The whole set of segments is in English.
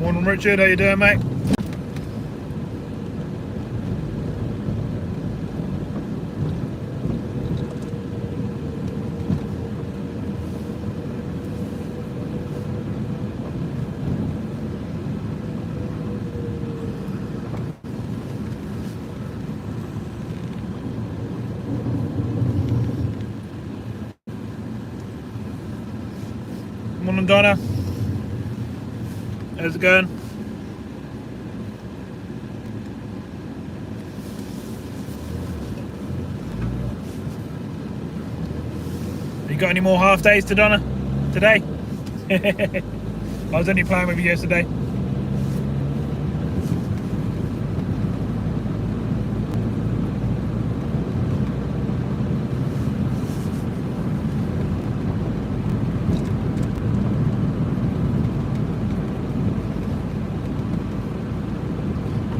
Morning Richard, how you doing mate? Morning Donna, how's it going? You got any more half days to Donna today? I was only playing with you yesterday.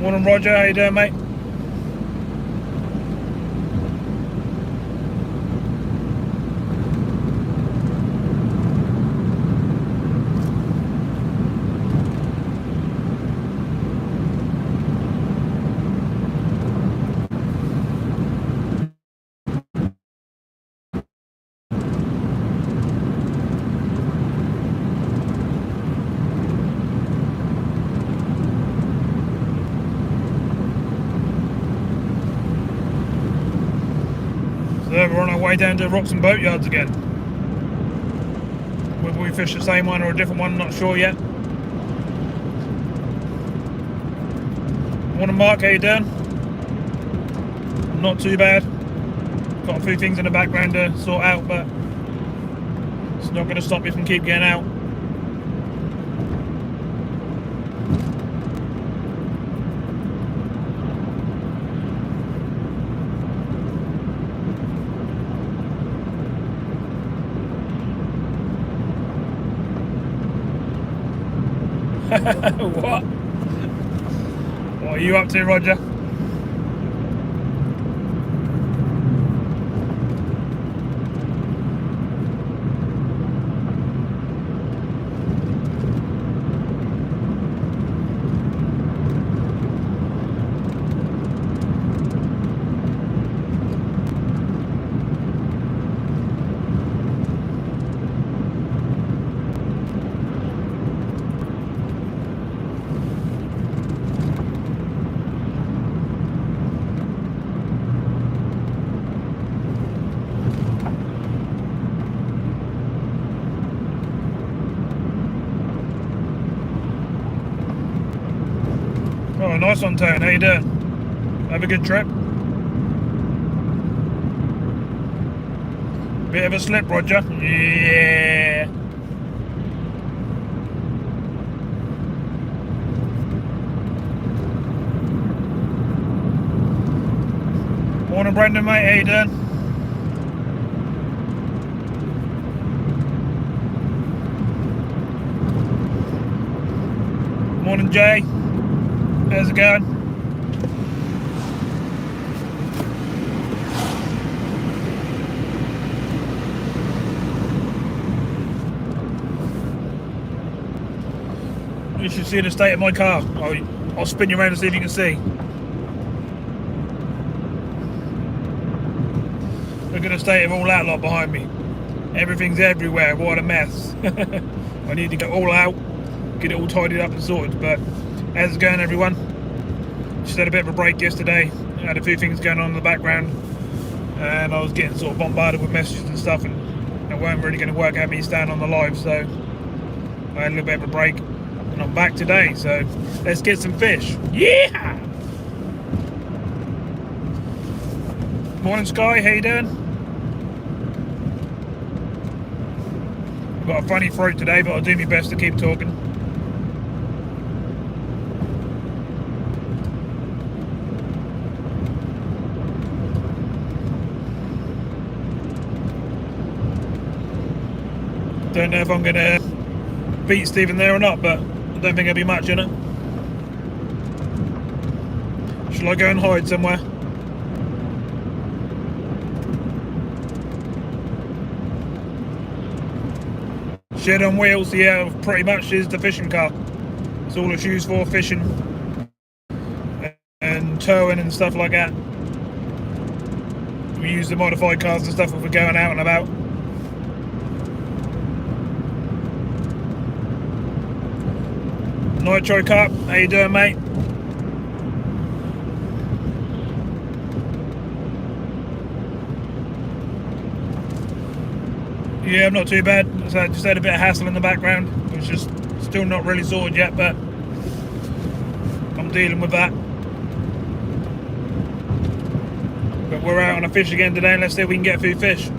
Morning Roger, how you doing mate? We're on our way down to Wroxham boatyards again. Whether we fish the same one or a different one, not sure yet. Morning Mark, how you doing? Not too bad. Got a few things in the background to sort out, but it's not going to stop me from keep getting out. What? What are you up to, Roger? Oh, nice one, Tone. How you doing? Have a good trip. Bit of a slip, Roger. Yeah. Morning, Brendan, mate. How you doing? Morning, Jay. How's it going? You should see the state of my car. I'll spin you around and see if you can see. Look at the state of all that lot behind me. Everything's everywhere. What a mess. I need to get all out, get it all tidied up and sorted. But how's it going, everyone? Just had a bit of a break yesterday. I had a few things going on in the background, and I was getting sort of bombarded with messages and stuff, and it weren't really going to work out me staying on the live, so I had a little bit of a break, and I'm back today. So let's get some fish. Yeah! Morning, Sky. How you doing? I've got a funny throat today, but I'll do my best to keep talking. Don't know if I'm going to beat Stephen there or not, but I don't think there'll be much in it. Shall I go and hide somewhere? Shed on wheels, yeah, pretty much is the fishing car. It's all it's used for, fishing and towing and stuff like that. We use the modified cars and stuff if we're going out and about. Nitro Carp, how you doing, mate? Yeah, I'm not too bad. So I just had a bit of hassle in the background, which is still not really sorted yet, but I'm dealing with that. But we're out on a fish again today, and let's see if we can get a few fish.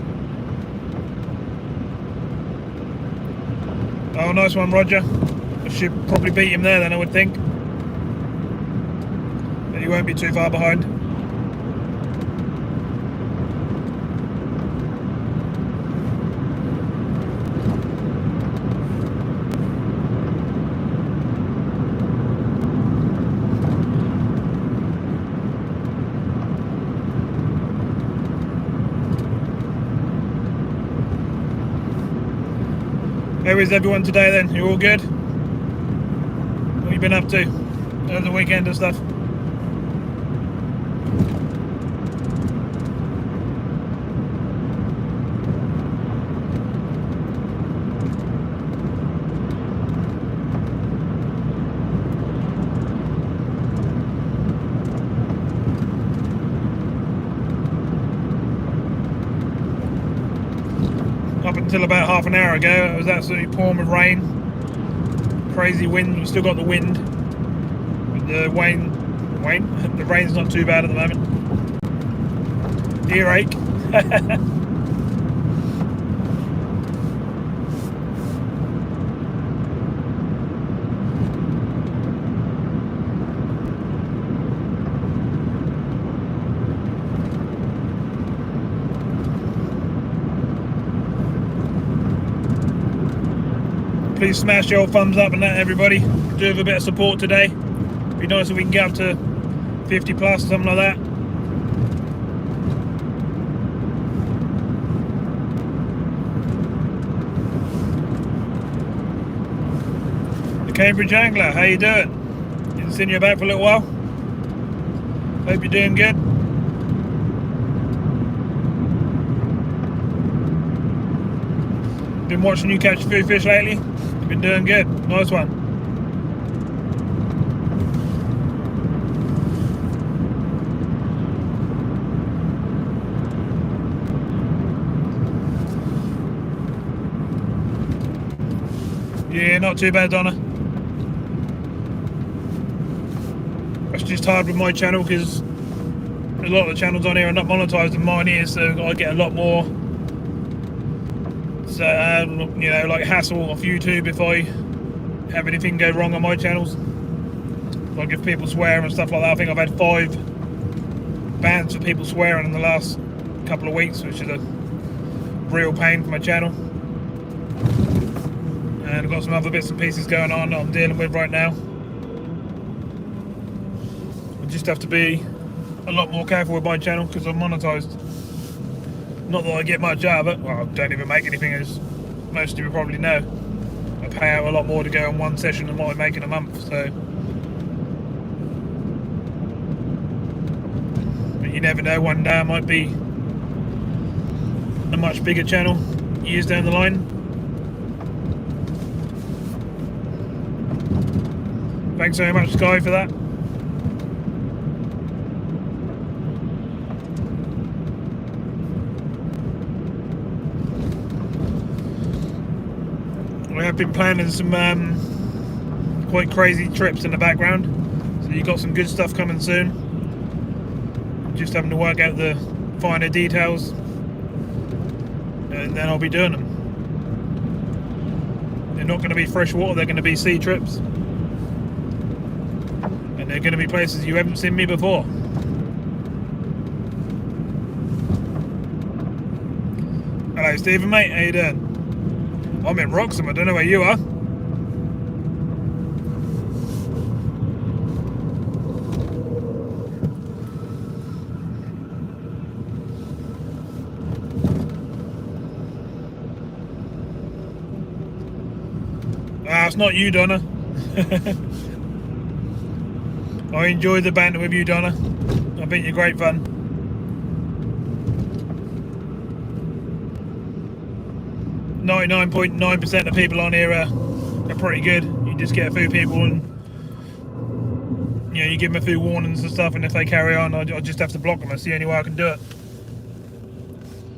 Oh, nice one, Roger. I should probably beat him there then, I would think. But he won't be too far behind. How is everyone today then? You all good? What have you been up to over the weekend and stuff? Up until about half an hour ago, it was absolutely pouring with rain. Crazy wind. We've still got the wind. But the the rain's not too bad at the moment. Earache. Please smash your thumbs up and that, everybody. Do have a bit of support today. Be nice if we can get up to 50 plus or something like that. The Cambridge Angler, how you doing? Didn't see you about for a little while. Hope you're doing good. Been watching you catch a few fish lately. You've been doing good. Nice one. Yeah, not too bad, Donna. That's just hard with my channel because a lot of the channels on here are not monetized and mine is, so I get a lot more. So, you know, like hassle off YouTube if I have anything go wrong on my channels. Like if people swear and stuff like that. I think I've had 5 bans for people swearing in the last couple of weeks, which is a real pain for my channel. And I've got some other bits and pieces going on that I'm dealing with right now. I just have to be a lot more careful with my channel because I'm monetized. Not that I get much out of it. Well, I don't even make anything, as most of you probably know. I pay out a lot more to go on one session than what I make in a month, so. But you never know, one day I might be a much bigger channel years down the line. Thanks very much, Sky, for that. We have been planning some quite crazy trips in the background, so you've got some good stuff coming soon. Just having to work out the finer details, and then I'll be doing them. They're not going to be freshwater, they're going to be sea trips, and they're going to be places you haven't seen me before. Hello Stephen, mate, how you doing? I'm in Wroxham, I don't know where you are. Ah, it's not you, Donna. I enjoyed the banter with you, Donna. I think you're great fun. 99.9% of people on here are pretty good. You just get a few people and you give them a few warnings and stuff, and if they carry on, I just have to block them. That's the only way I can do it.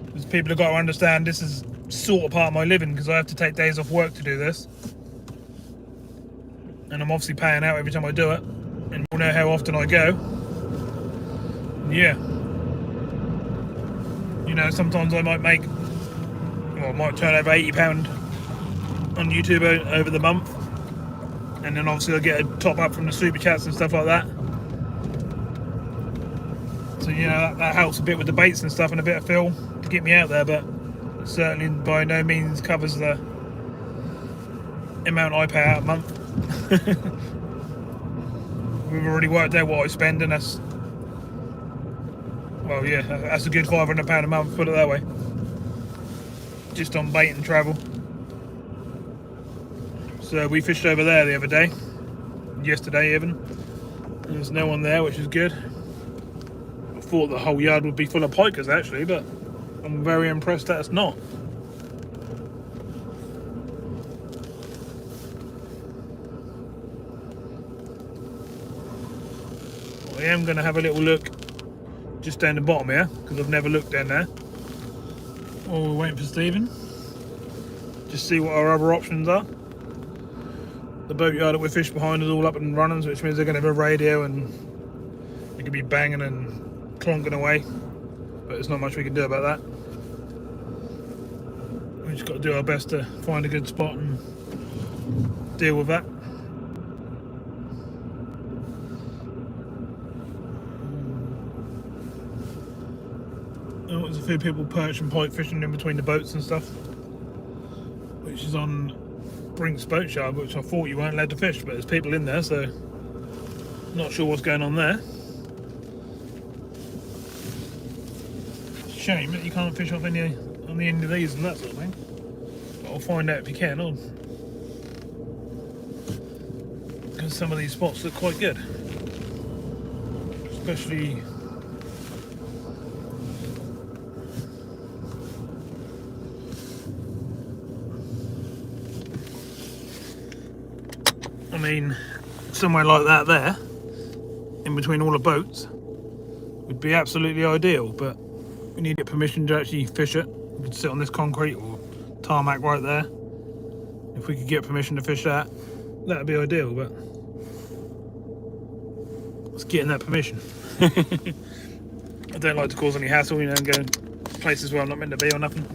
Because people have got to understand this is sort of part of my living, because I have to take days off work to do this. And I'm obviously paying out every time I do it, and you'll know how often I go. Yeah. Sometimes I might make, I might turn over £80 on YouTube over the month, and then obviously I get a top up from the super chats and stuff like that. So that helps a bit with the baits and stuff and a bit of fill to get me out there, but certainly by no means covers the amount I pay out a month. We've already worked out what I spend, and that's a good £500 a month, put it that way, just on bait and travel. So we fished over there the other day, yesterday even. There's no one there, which is good. I thought the whole yard would be full of pikers actually, but I'm very impressed that it's not. I am going to have a little look just down the bottom here, because I've never looked down there. Oh, we're waiting for Stephen. Just see what our other options are. The boatyard that we fish behind is all up and running, which means they're going to have a radio and it could be banging and clonking away, but there's not much we can do about that. We just got to do our best to find a good spot and deal with that. Oh, there's a few people perch and pike fishing in between the boats and stuff, which is on Brink's boat yard, which I thought you weren't allowed to fish, but there's people in there, so not sure what's going on there. Shame that you can't fish off any on the end of these and that sort of thing, but I'll find out if you can, because some of these spots look quite good, especially somewhere like that there, in between all the boats, would be absolutely ideal, but we need to get permission to actually fish it. We could sit on this concrete or tarmac right there. If we could get permission to fish that, that'd be ideal, but it's getting that permission. I don't like to cause any hassle, and go places where I'm not meant to be or nothing.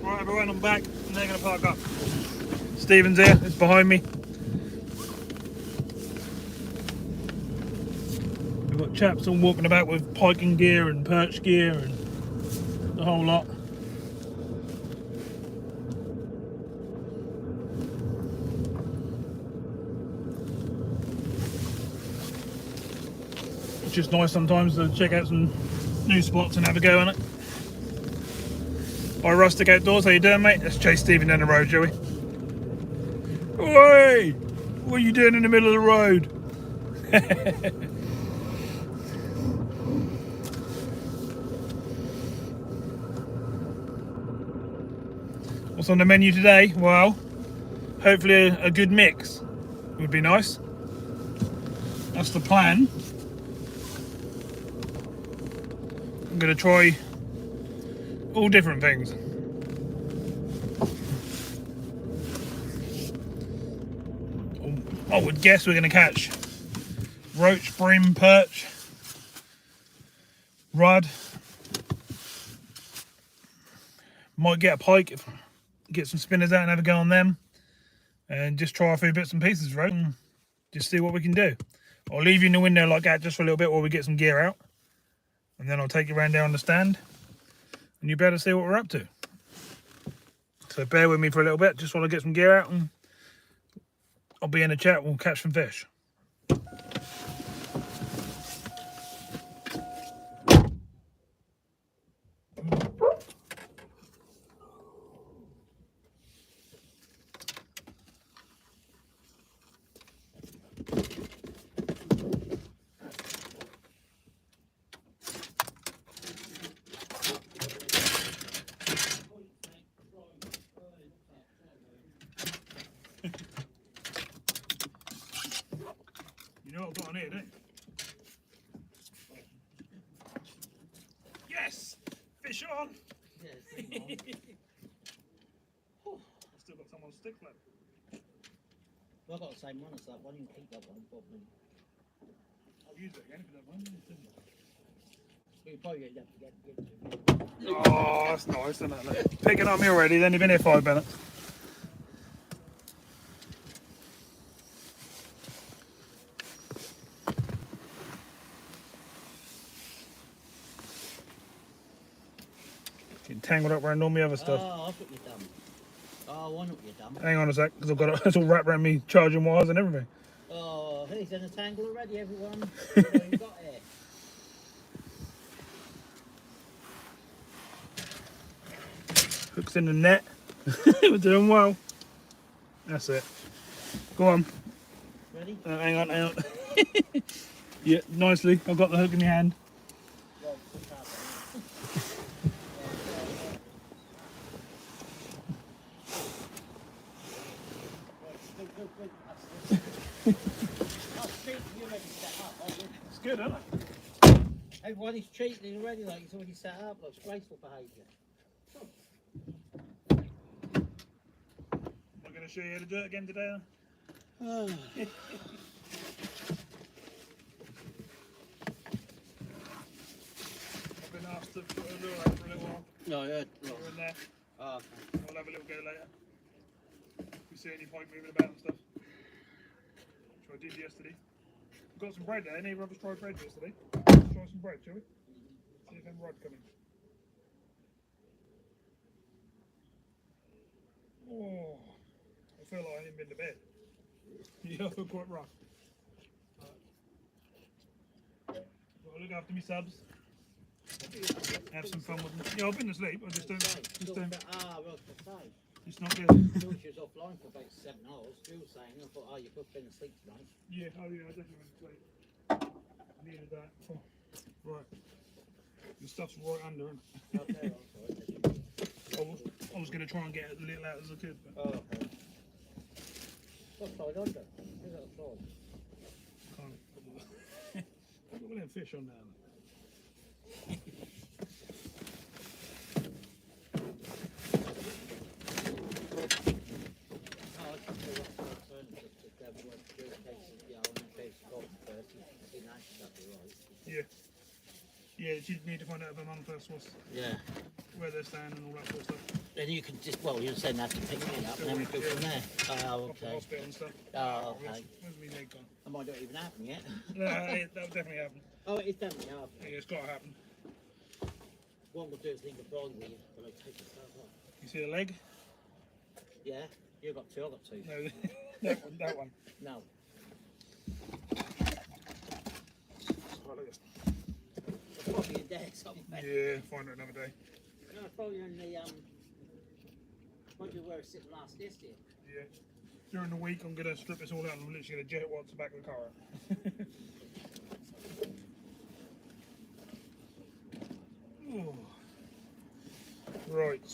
Right everyone, I'm back and they're going to park up. Stephen's here, it's behind me. We've got chaps all walking about with piking gear and perch gear and the whole lot. It's just nice sometimes to check out some new spots and have a go on it. Hi Rustic Outdoors, how you doing mate? Let's chase Stephen down the road, shall we? Oi! What are you doing in the middle of the road? What's on the menu today? Well, hopefully a good mix would be nice. That's the plan. I'm going to try all different things. I would guess we're going to catch roach, bream, perch, rudd. Might get a pike, get some spinners out and have a go on them, and just try a few bits and pieces, right? And just see what we can do. I'll leave you in the window like that just for a little bit while we get some gear out, and then I'll take you around there on the stand, and you better see what we're up to. So bear with me for a little bit, just while I get some gear out, and I'll be in the chat. We'll catch some fish. You know what I've got on here, don't you? Yes! Fish on! Yes, I've still got some on stick left. well, I've got the same one as that one. You can keep that one, probably. I'll use it again if you don't mind. You probably get to get Oh, that's nice, isn't it? Picking up me already, then you've been here 5 minutes. Getting tangled up around all my other stuff. Oh, I thought you're done. Oh, I know what you're done. Hang on a sec, because I've got it's all wrapped around me charging wires and everything. Oh, he's in a tangle already, everyone. What have you got here? Hooks in the net. We're doing well. That's it. Go on. Ready? Hang on, hang on. Yeah, nicely. I've got the hook in my hand. Well, put that It's good, isn't it? Everybody's cheating already, like he's already set up. Looks graceful behaviour. I'm going to show you how to do it again today. Oh. I've been asked to put a lure out for a little while. No, yeah. You're in there. Oh, We'll have a little go later. If you see any pike moving about and stuff. Which I did yesterday. We've got some bread there. Any of us tried bread yesterday? Try some bread, shall we? See if them rod coming. Oh, I feel like I ain't been to bed. Yeah, I feel quite rough. Gotta look after me subs. Have some fun with them. Yeah, I've been asleep. I just don't. Ah, well, for say. It's not good. George was offline for about 7 hours. Jill was saying, I thought, oh, you've both been asleep tonight. Yeah, oh yeah, I definitely went to sleep. Needed that. Oh, right. The stuff's right under it. Okay, I was going to try and get as little out as I could. But oh, okay. What's tied under? Who's that tied? can't. I've got a little fish on there. Yeah, you need to find out if I'm on first where they're staying and all that sort of stuff. Then you can just, well, you'll send that to pick me up and then we go from there. Oh, Off the okay. hospital and stuff. Oh, okay. Where's my leg gone? That might not even happen yet. No, that'll definitely happen. Oh, it is definitely happening. Yeah, it's got to happen. What we'll do is leave the bride with you, but I'll take yourself off. You see the leg? Yeah, you've got 2, I've got 2. No, that one. No. Oh, look at this. It's probably in there somewhere. Yeah, find it another day. No, it's probably in the, probably where it's sitting last year. Yeah. During the week, I'm going to strip this all out and I'm literally going to jet what's the back of the car out. Oh. Right.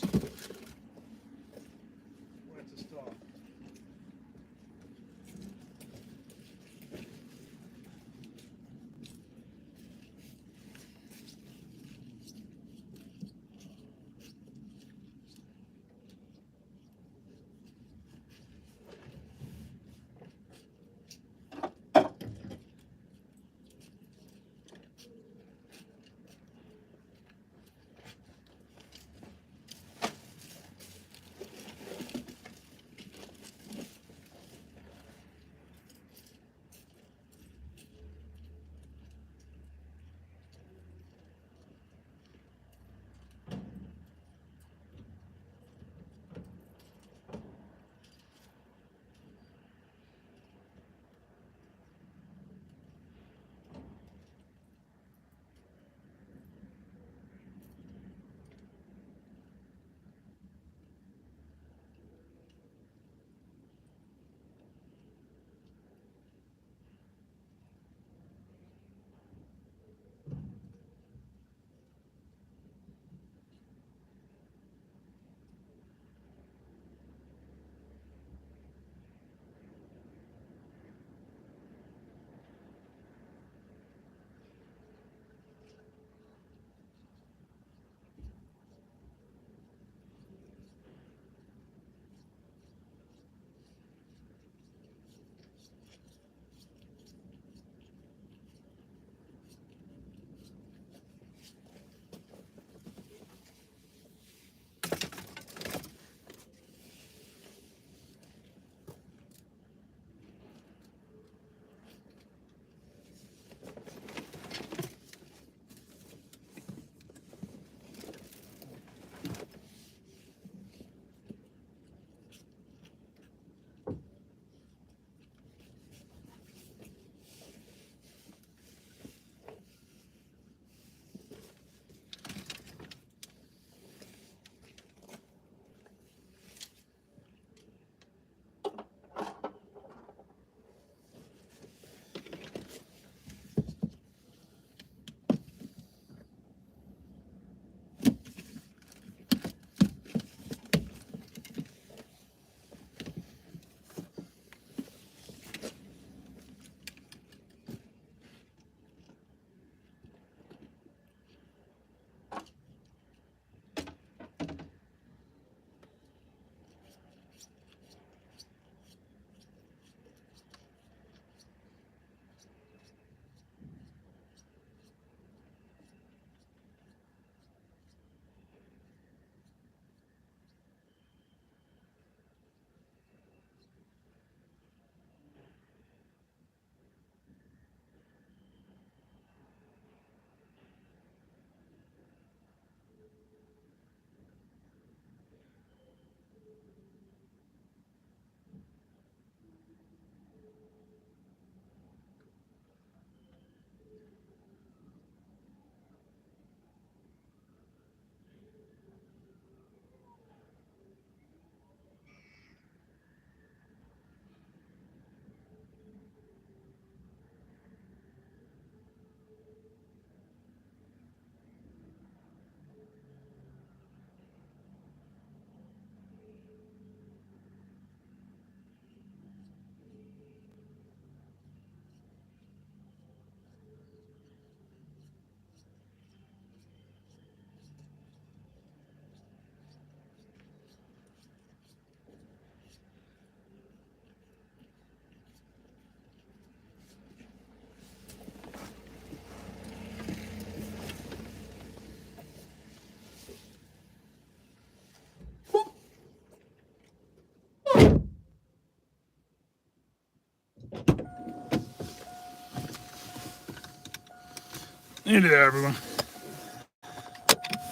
You there, everyone.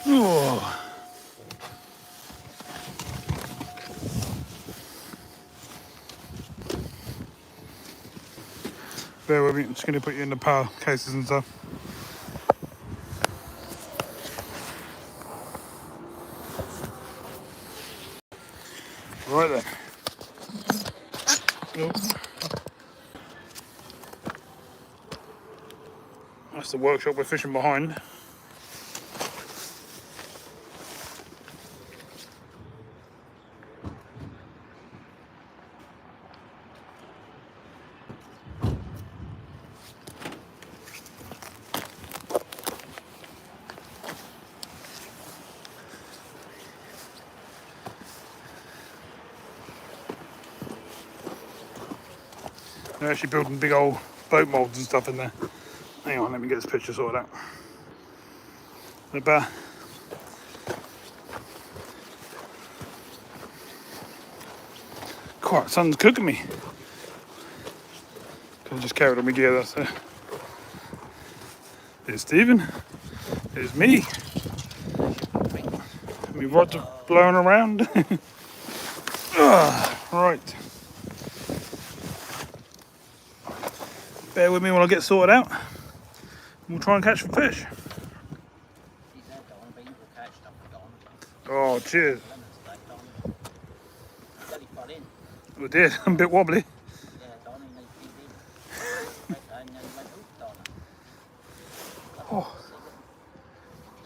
Oh. Bear with me, I'm just going to put you in the power cases and stuff. Right then. Oh. That's the workshop we're fishing behind. They're actually building big old boat molds and stuff in there. Hang on, let me get this picture sorted out. But, quite, sun's cooking me. Could have just carried on my gear, that's it. There's Stephen. There's me. My rods are blowing around. Right. Bear with me while I get sorted out. We'll try and catch some fish. Oh, cheers. We did. I'm a bit wobbly. Oh,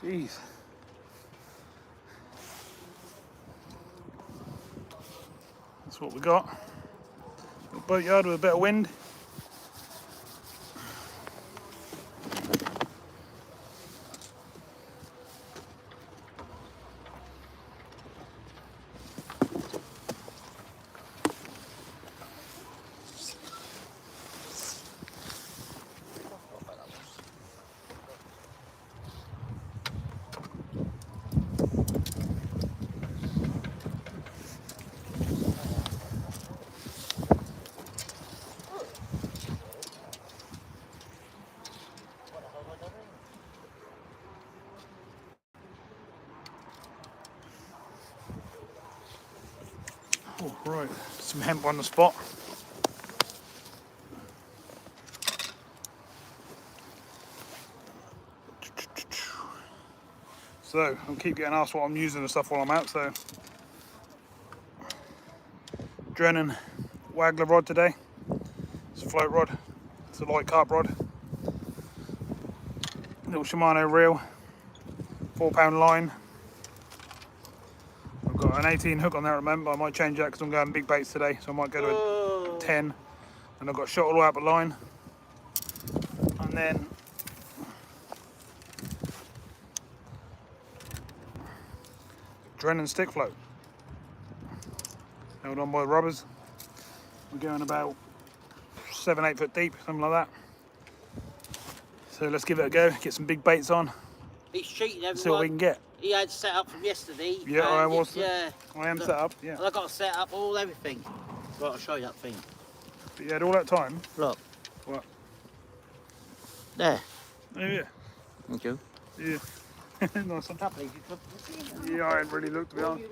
jeez. That's what we got. A boatyard with a bit of wind. Oh, right, some hemp on the spot. So, I'll keep getting asked what I'm using and stuff while I'm out, so. Drennan Waggler rod today. It's a float rod. It's a light carp rod. Little Shimano reel. 4-pound line. I've got an 18 hook on there at the moment, but I might change that because I'm going big baits today, so I might go to a 10. And I've got shot all out the line. And then Drennan stick float. Held on by the rubbers. We're going about 7-8 foot deep, something like that. So let's give it a go, get some big baits on. He's cheating everyone. See what we can get. He had set up from yesterday. Yeah, I was. Yeah. I am set up, yeah. And I got set up all everything. Right, I'll show you that thing. But you had all that time? Look. What? There. Oh, yeah. Thank you. Yeah. Nice one. Can't believe you took Yeah, I hadn't really looked, to be honest.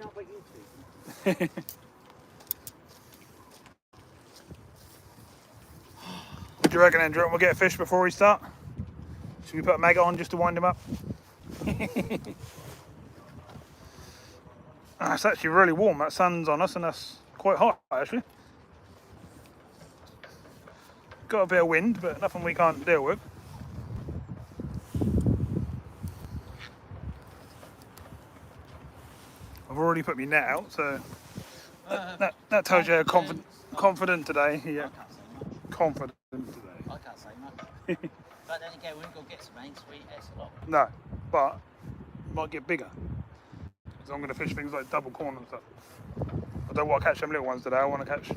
What do you reckon, Andrew? We'll get a fish before we start? Should we put a maggot on just to wind him up? It's actually really warm. That sun's on us and that's quite hot, actually. Got a bit of wind, but nothing we can't deal with. I've already put my net out, so that tells you how confident today. Yeah, confident today. I can't say much. But then again, we ain't gonna get some main sweet S a lot. No, but it might get bigger. So I'm going to fish things like double corn and stuff. I don't want to catch them little ones today. I want to catch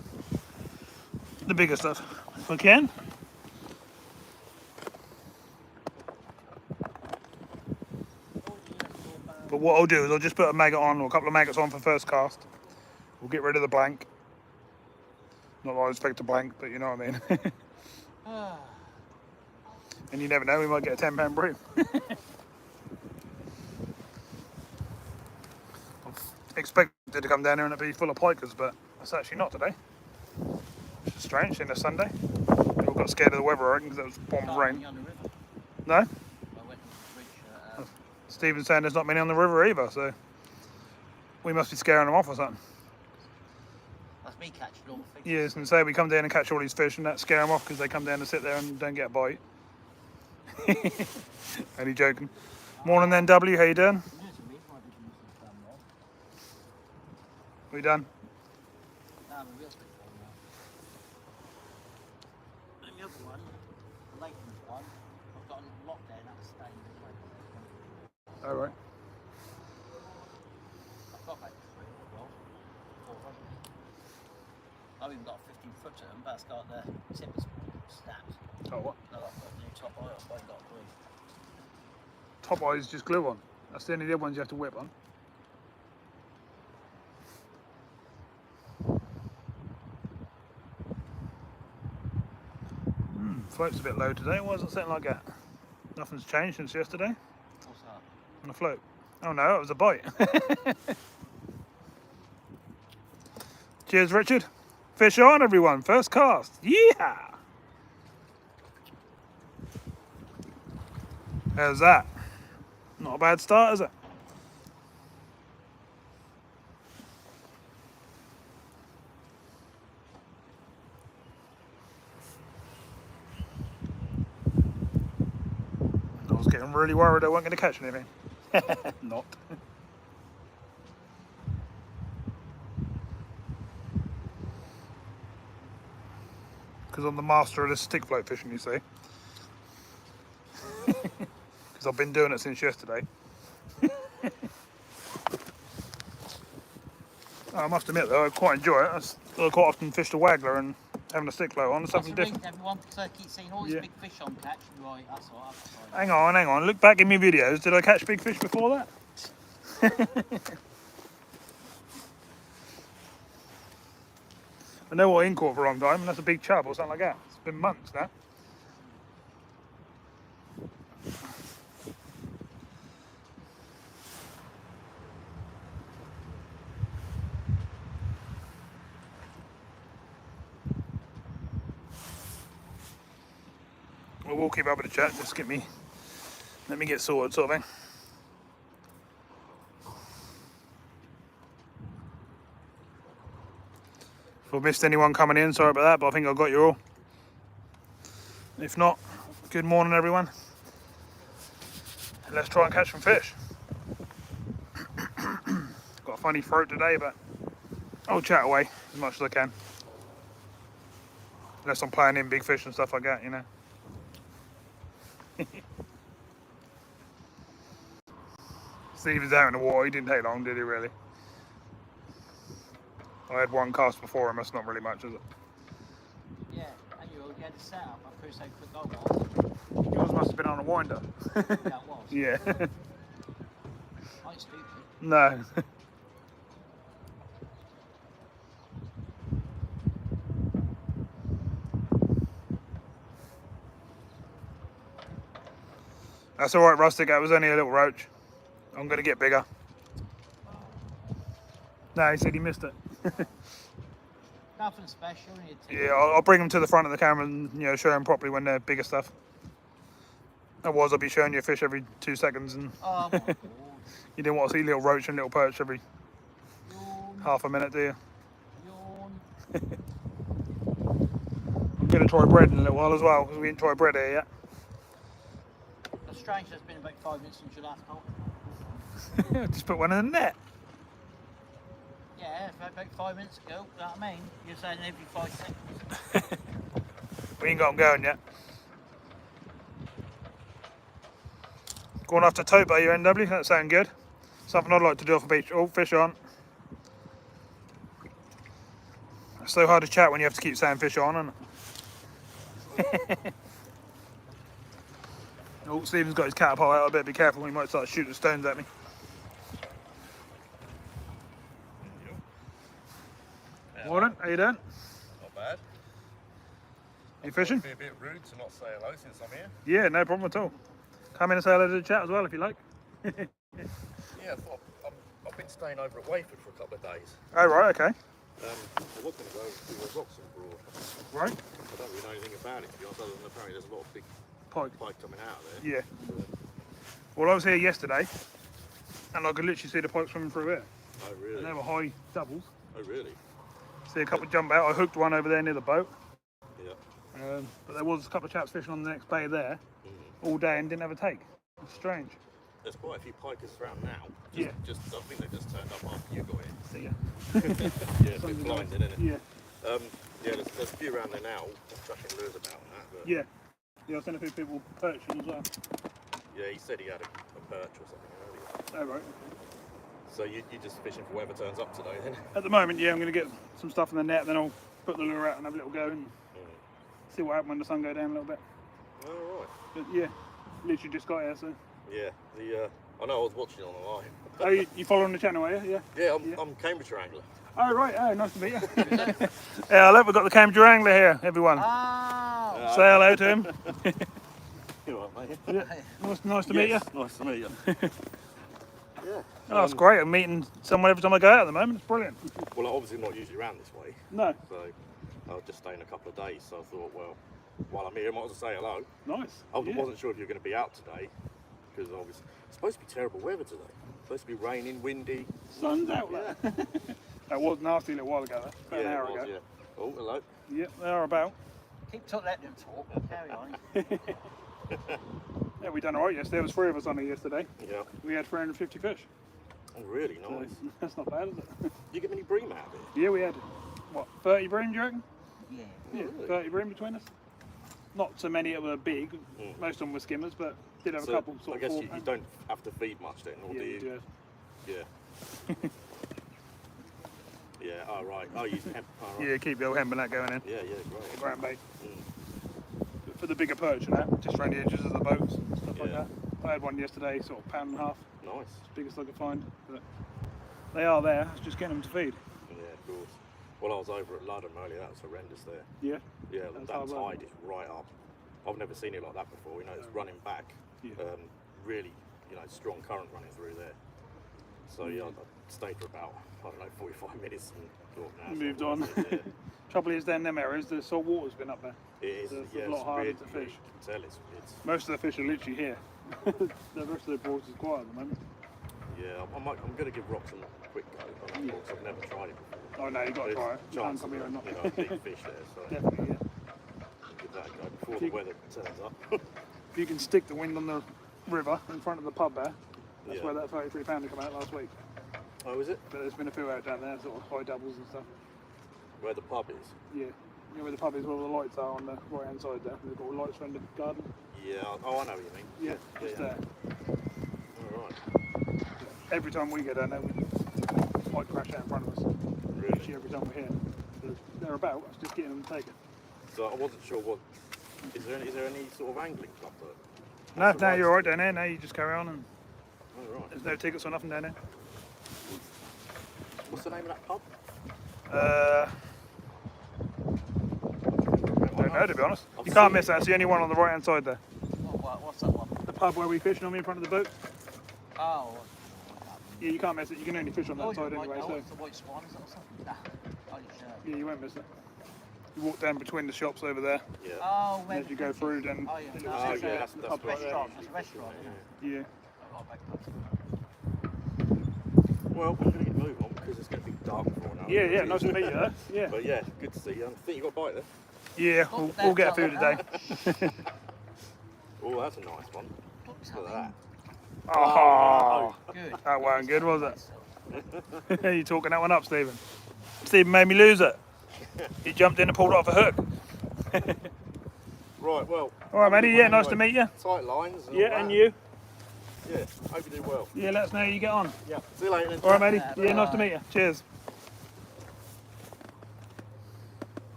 the bigger stuff if I can. But what I'll do is I'll just put a maggot on, or a couple of maggots on for first cast. We'll get rid of the blank. Not that I expect a blank, but you know what I mean. And you never know, we might get a £10 bream. Expected to come down here and it be full of pikers, but it's actually not today. Which is strange, in a Sunday. We all got scared of the weather, I reckon, because it was pouring rain. On the river. No? I went to the bridge. Stephen's saying there's not many on the river either, so we must be scaring them off or something. That's me catching all the fish. Yeah, I was going to say, we come down and catch all these fish and that scare them off because they come down and sit there and don't get a bite. Only joking. Morning then, W, how you doing? We done? The other one, the Lakeland one, I've got a lock there and that's staying this way. Alright. I've got about 3 well, 400. I've even got a 15 footer, but it's got the tippers snaps. Oh, what? No, I've got a new top oil, I've only got 3. Top eye is just glue on. That's the only other ones you have to whip on. Float's a bit low today. Why is it sitting like that? Nothing's changed since yesterday. What's that? On the float. Oh no, it was a bite. Cheers, Richard. Fish on, everyone. First cast. Yeah. How's that? Not a bad start, is it? I was getting really worried I wasn't going to catch anything. Not. Because I'm the master of this stick float fishing, you see. Because I've been doing it since yesterday. I must admit though, I quite enjoy it. I quite often fish the waggler and having a stick float on, something different. Everyone, because I keep seeing all these big fish on catch. Right, that's all right. Hang on. Look back in my videos. Did I catch big fish before that? I know what in caught for a long time, and that's a big chub or something like that. It's been months now. Well, we'll keep up with the chat. Just let me get sorted, sort of thing. If I missed anyone coming in, sorry about that, but I think I got you all. If not, good morning, everyone. And let's try and catch some fish. Got a funny throat today, but I'll chat away as much as I can. Unless I'm playing in big fish and stuff like that, you know. Steve was out in the water. He didn't take long, did he, really? I had one cast before him. That's not really much, is it? Yeah, and you already had the setup. I'm pretty so quick I was. Yours must have been on a winder. Yeah, it was. Yeah. I ain't stupid. No. That's alright, Rustic. That was only a little roach. I'm going to get bigger. No, he said he missed it. Nothing special. Yeah, I'll bring them to the front of the camera and show them properly when they're bigger stuff. Otherwise, I'll be showing you a fish every 2 seconds, and Oh my God. you didn't want to see little roach and little perch every Yawn. half a minute, do you? Yawn. I'm going to try bread in a little while as well, because we didn't try bread here yet. That's strange. It's been about 5 minutes since you last caught. Just put one in the net. Yeah, about 5 minutes ago. You know what I mean? You're saying every 5 seconds. We ain't got them going yet. Going after tope by your NW, that sound good. Something I'd like to do off the beach. Oh, fish on. It's so hard to chat when you have to keep saying fish on, isn't it? Oh, Stephen's got his catapult out. I better be careful, he might start shooting stones at me. Morning, how you doing? Not bad. You fishing? It'd be a bit rude to not say hello since I'm here. Yeah, no problem at all. Come in and say hello to the chat as well if you like. Yeah, I've been staying over at Wayford for a couple of days. Oh, right, okay. I was going to go to a Wroxham broad. Right. I don't really know anything about it, to be honest, other than apparently there's a lot of big Pike. pike coming out of there. Yeah. Well, I was here yesterday, and I could literally see the pike swimming through here. Oh, really? And they were high doubles. Oh, really? See a couple jump out. I hooked one over there near the boat. Yeah. But there was a couple of chaps fishing on the next bay there all day and didn't have a take. It's strange. There's quite a few pikers around now. Yeah. I think they just turned up after you got here. See ya. Yeah, a bit blinding, isn't it? Yeah. Yeah, there's a few around there now. I'm chucking lures about and that. But Yeah. Yeah, I've seen a few people perching as well. yeah, he said he had a perch or something earlier. Oh, right. So you're just fishing for whoever turns up today, then? At the moment, yeah, I'm going to get some stuff in the net, then I'll put the lure out and have a little go and see what happens when the sun goes down a little bit. Oh, right. But yeah, literally just got here, so. Yeah, I know I was watching on the line. Oh, you following the channel, are you? Yeah. Yeah, I'm Cambridgeshire angler. Oh, right. Oh, nice to meet you. Yeah, look, we've got the Cambridge Angler here, everyone. Oh. Say hello to him. You all right, mate? Yeah. Nice to meet you. Nice to meet you. Yeah. Oh, that's great. I'm meeting someone every time I go out at the moment. It's brilliant. Well, I'm obviously not usually around this way, No. so I was just staying a couple of days, so I thought, well, while I'm here, I might as well say hello. Nice. I Yeah. wasn't sure if you were going to be out today, because obviously it's supposed to be terrible weather today. It's supposed to be raining, windy. Sun's out there. That was nasty a little while ago, though. About an hour it was, ago. yeah. Oh, hello. Yep, they are about. Keep letting them talk. Carry on. Yeah, we done alright yesterday. There was 3 of us on it yesterday. Yeah. We had 350 fish. Oh, really So nice. that's not bad, is it? Do you get many bream out of it? Yeah, we had, what, 30 bream, do you reckon? Yeah. Yeah, really? 30 bream between us. Not so many that were big. Most of them were skimmers, but did have a couple I sort guess of you 4 pound. don't have to feed much then, or Yeah, do you you? do. Yeah. Yeah, oh right. Oh, you use hemp. Oh, right. Yeah, keep the old hemp and that going in. Yeah, great. Ground bait. Mm. But for the bigger perch and that, just around the edges of the boats and stuff like Yeah. that. I had one yesterday, sort of £1.5, Nice. biggest I could find. But they are there, it's just getting them to feed. Yeah, of course. Well, I was over at Ludham earlier. That was horrendous there. Yeah. Yeah, That's that hard work. tide is right up. I've never seen it like that before. You know, it's running back. Yeah. Really, strong current running through there. So yeah, I stayed for about 45 minutes and thought, nah, it's Moved not on. worth it, Trouble is, down them areas, the salt water's been up there. yeah. It is. So it's Yeah, a lot it's harder really- to really fish. You can tell it's. Most of the fish are literally here. The rest of the broads is quiet at the moment. Yeah, I'm going to give Wroxham a quick go. I've never tried it before. Oh no, you've got to There's try it. You can't chance come of here and not. a big fish there, so Definitely, yeah. give that a go before If the you- weather turns up. If you can stick the wind on the river in front of the pub there, that's Yeah. where that 33 pounder came out last week. Oh, is it? But there's been a few out down there, sort of high doubles and stuff. Where the pub is? Yeah. You know where the pub is, where all the lights are on the right hand side there. They've got all lights around the garden. Yeah. Oh, I know what you mean. Yeah, just there. All right. Every time we go down there, we might crash out in front of us. Really? Literally every time we're here. So they're about, it's just getting them to take it. So I wasn't sure what. Is there any sort of angling club that? No, what's the no, right you're alright to down there. No, you just carry on and do? Oh, right. there's no tickets or nothing down there. What's the name of that pub? Don't know, to be honest. You can't miss that. It's the only one on the right hand side there. What's that one? The pub where we fish normally in front of the boat. Oh. Yeah, you can't miss it. You can only fish on that Oh, side you're anyway. right, So it's the White Swan, is that or something? Nah. yeah, you won't miss it. You walk down between the shops over there. Yeah. Oh, And maybe. as you go through, then Oh, yeah. it Oh, looks Oh, like yeah, the that's pub right there. restaurant. It's a restaurant, isn't it? Yeah. Oh, back Well, I'm going to get moving on because it's going to be dark for an hour. Yeah, yeah. Nice to meet you. Huh? Yeah. But yeah, good to see you. I think you got a bite there. Yeah, we'll get a few today. Oh, that's a nice one. Look at that. Oh, Good. that wasn't good, was it? You talking that one up, Stephen? Stephen made me lose it. He jumped in and pulled it off a hook. Right, well. All right, matey. Yeah, nice to meet you. Tight lines. And all Yeah, that. and you. Yeah, hope you do well. Yeah, let us know how you get on. Yeah. See you later. Then. All right, matey. Yeah, nice to meet you. Cheers.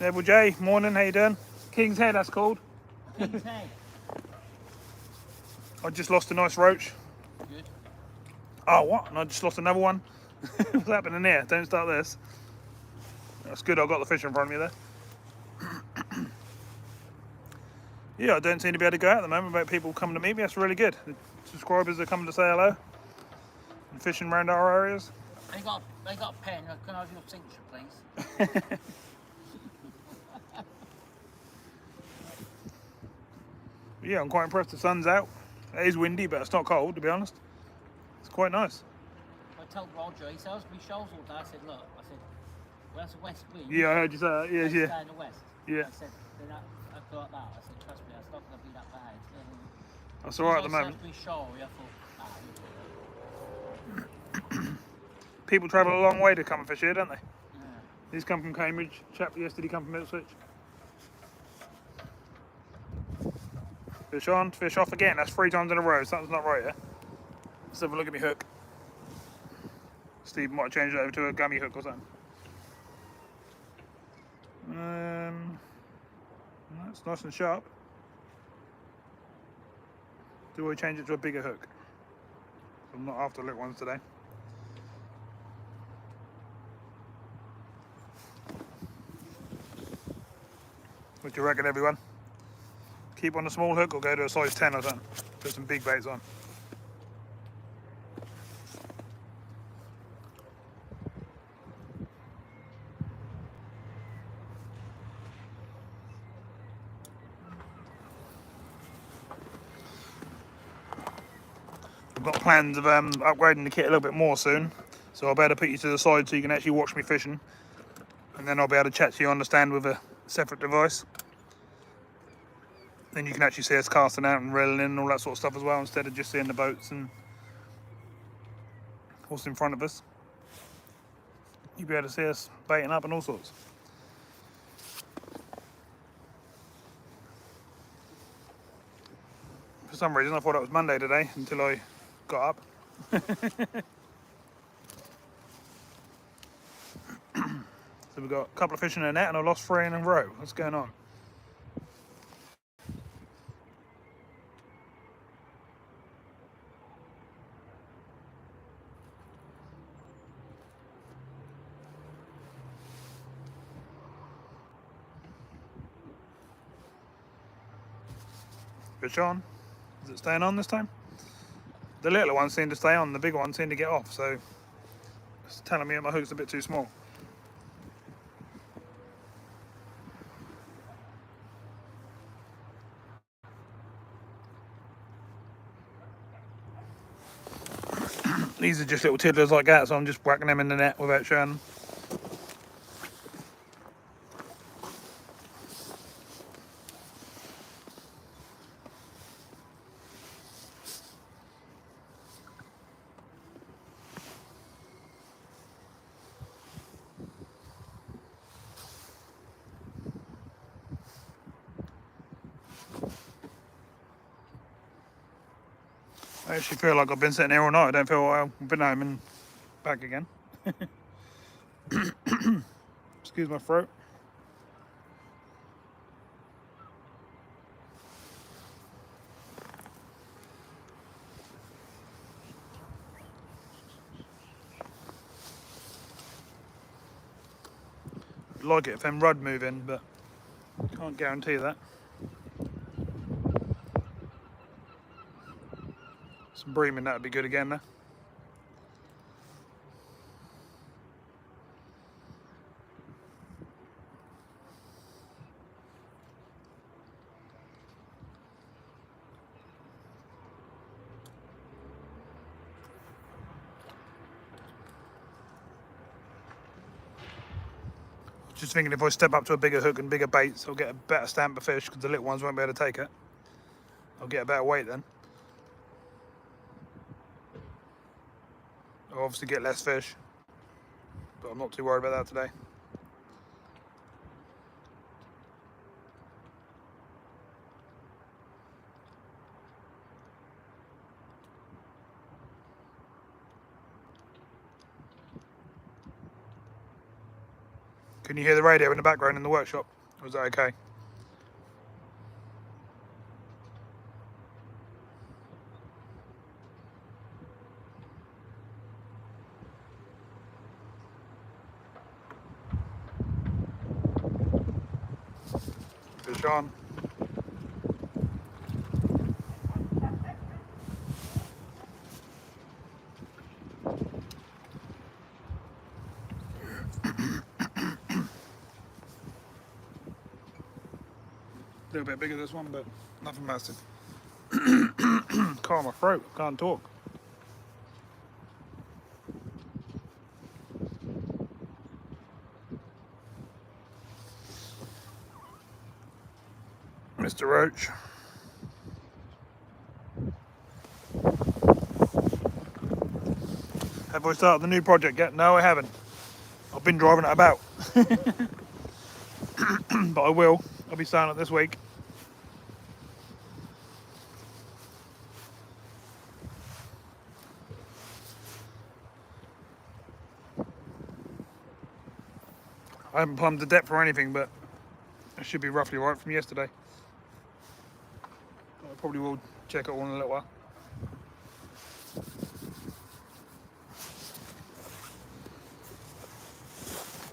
Neville J, morning. How you doing? King's Head, that's called. King's Head. I just lost a nice roach. Good. Oh, what? And I just lost another one. What's happening here? Don't start this. That's good, I've got the fish in front of me there. Yeah, I don't seem to be able to go out at the moment without people coming to meet me. That's really good. The subscribers are coming to say hello and fishing around our areas. They got a pen. Can I have your signature, please? Yeah, I'm quite impressed. The sun's out. It is windy, but it's not cold, to be honest. It's quite nice. I told Roger, he said, I was going to be shoals all day. I said, look, well, that's a west wind. Yeah, I heard you say that. Yeah, Stay yeah. in the west. Yeah. I said, then I thought that. I said, trust me, it's not going to be that bad. That's all right at the moment. It's going to be showy. I thought, People travel a long way to come and fish here, don't they? yeah. These come from Cambridge. Chap yesterday come from Ipswich. Fish on, fish off again. That's 3 times in a row. Something's not right here. Let's have a look at my hook. Steve might change it over to a gummy hook or something. That's nice and sharp. Do I change it to a bigger hook? I'm not after little ones today. What do you reckon, everyone? Keep on a small hook or go to a size 10 or something? Put some big baits on. I've got plans of upgrading the kit a little bit more soon, so I'll be able to put you to the side so you can actually watch me fishing, and then I'll be able to chat to you on the stand with a separate device. Then you can actually see us casting out and reeling in and all that sort of stuff as well, instead of just seeing the boats and what's in front of us. You'll be able to see us baiting up and all sorts. For some reason I thought it was Monday today until I got up. So we've got a couple of fish in the net and I lost 3 in a row. What's going on? Fish on. Is it staying on this time? The little ones seem to stay on, the bigger ones seem to get off, so it's telling me that my hook's a bit too small. These are just little tiddlers like that, so I'm just whacking them in the net without showing them. I actually feel like I've been sitting here all night. I don't feel like I've been home and back again. Excuse my throat. I'd like it if them rudd move in, but can't guarantee that. Some breaming, that would be good again there. Just thinking if I step up to a bigger hook and bigger baits, I'll get a better stamp of fish because the little ones won't be able to take it. I'll get a better weight then. I'll obviously get less fish, but I'm not too worried about that today. Can you hear the radio in the background in the workshop? Or is that okay? Fish on. A little bit bigger this one, but nothing massive. Caught my throat, can't talk. Mr. Roach. Have I started the new project yet? No, I haven't. I've been driving it about. But I will. I'll be starting it this week. I haven't plumbed the depth or anything, but it should be roughly right from yesterday. I probably will check it all in a little while.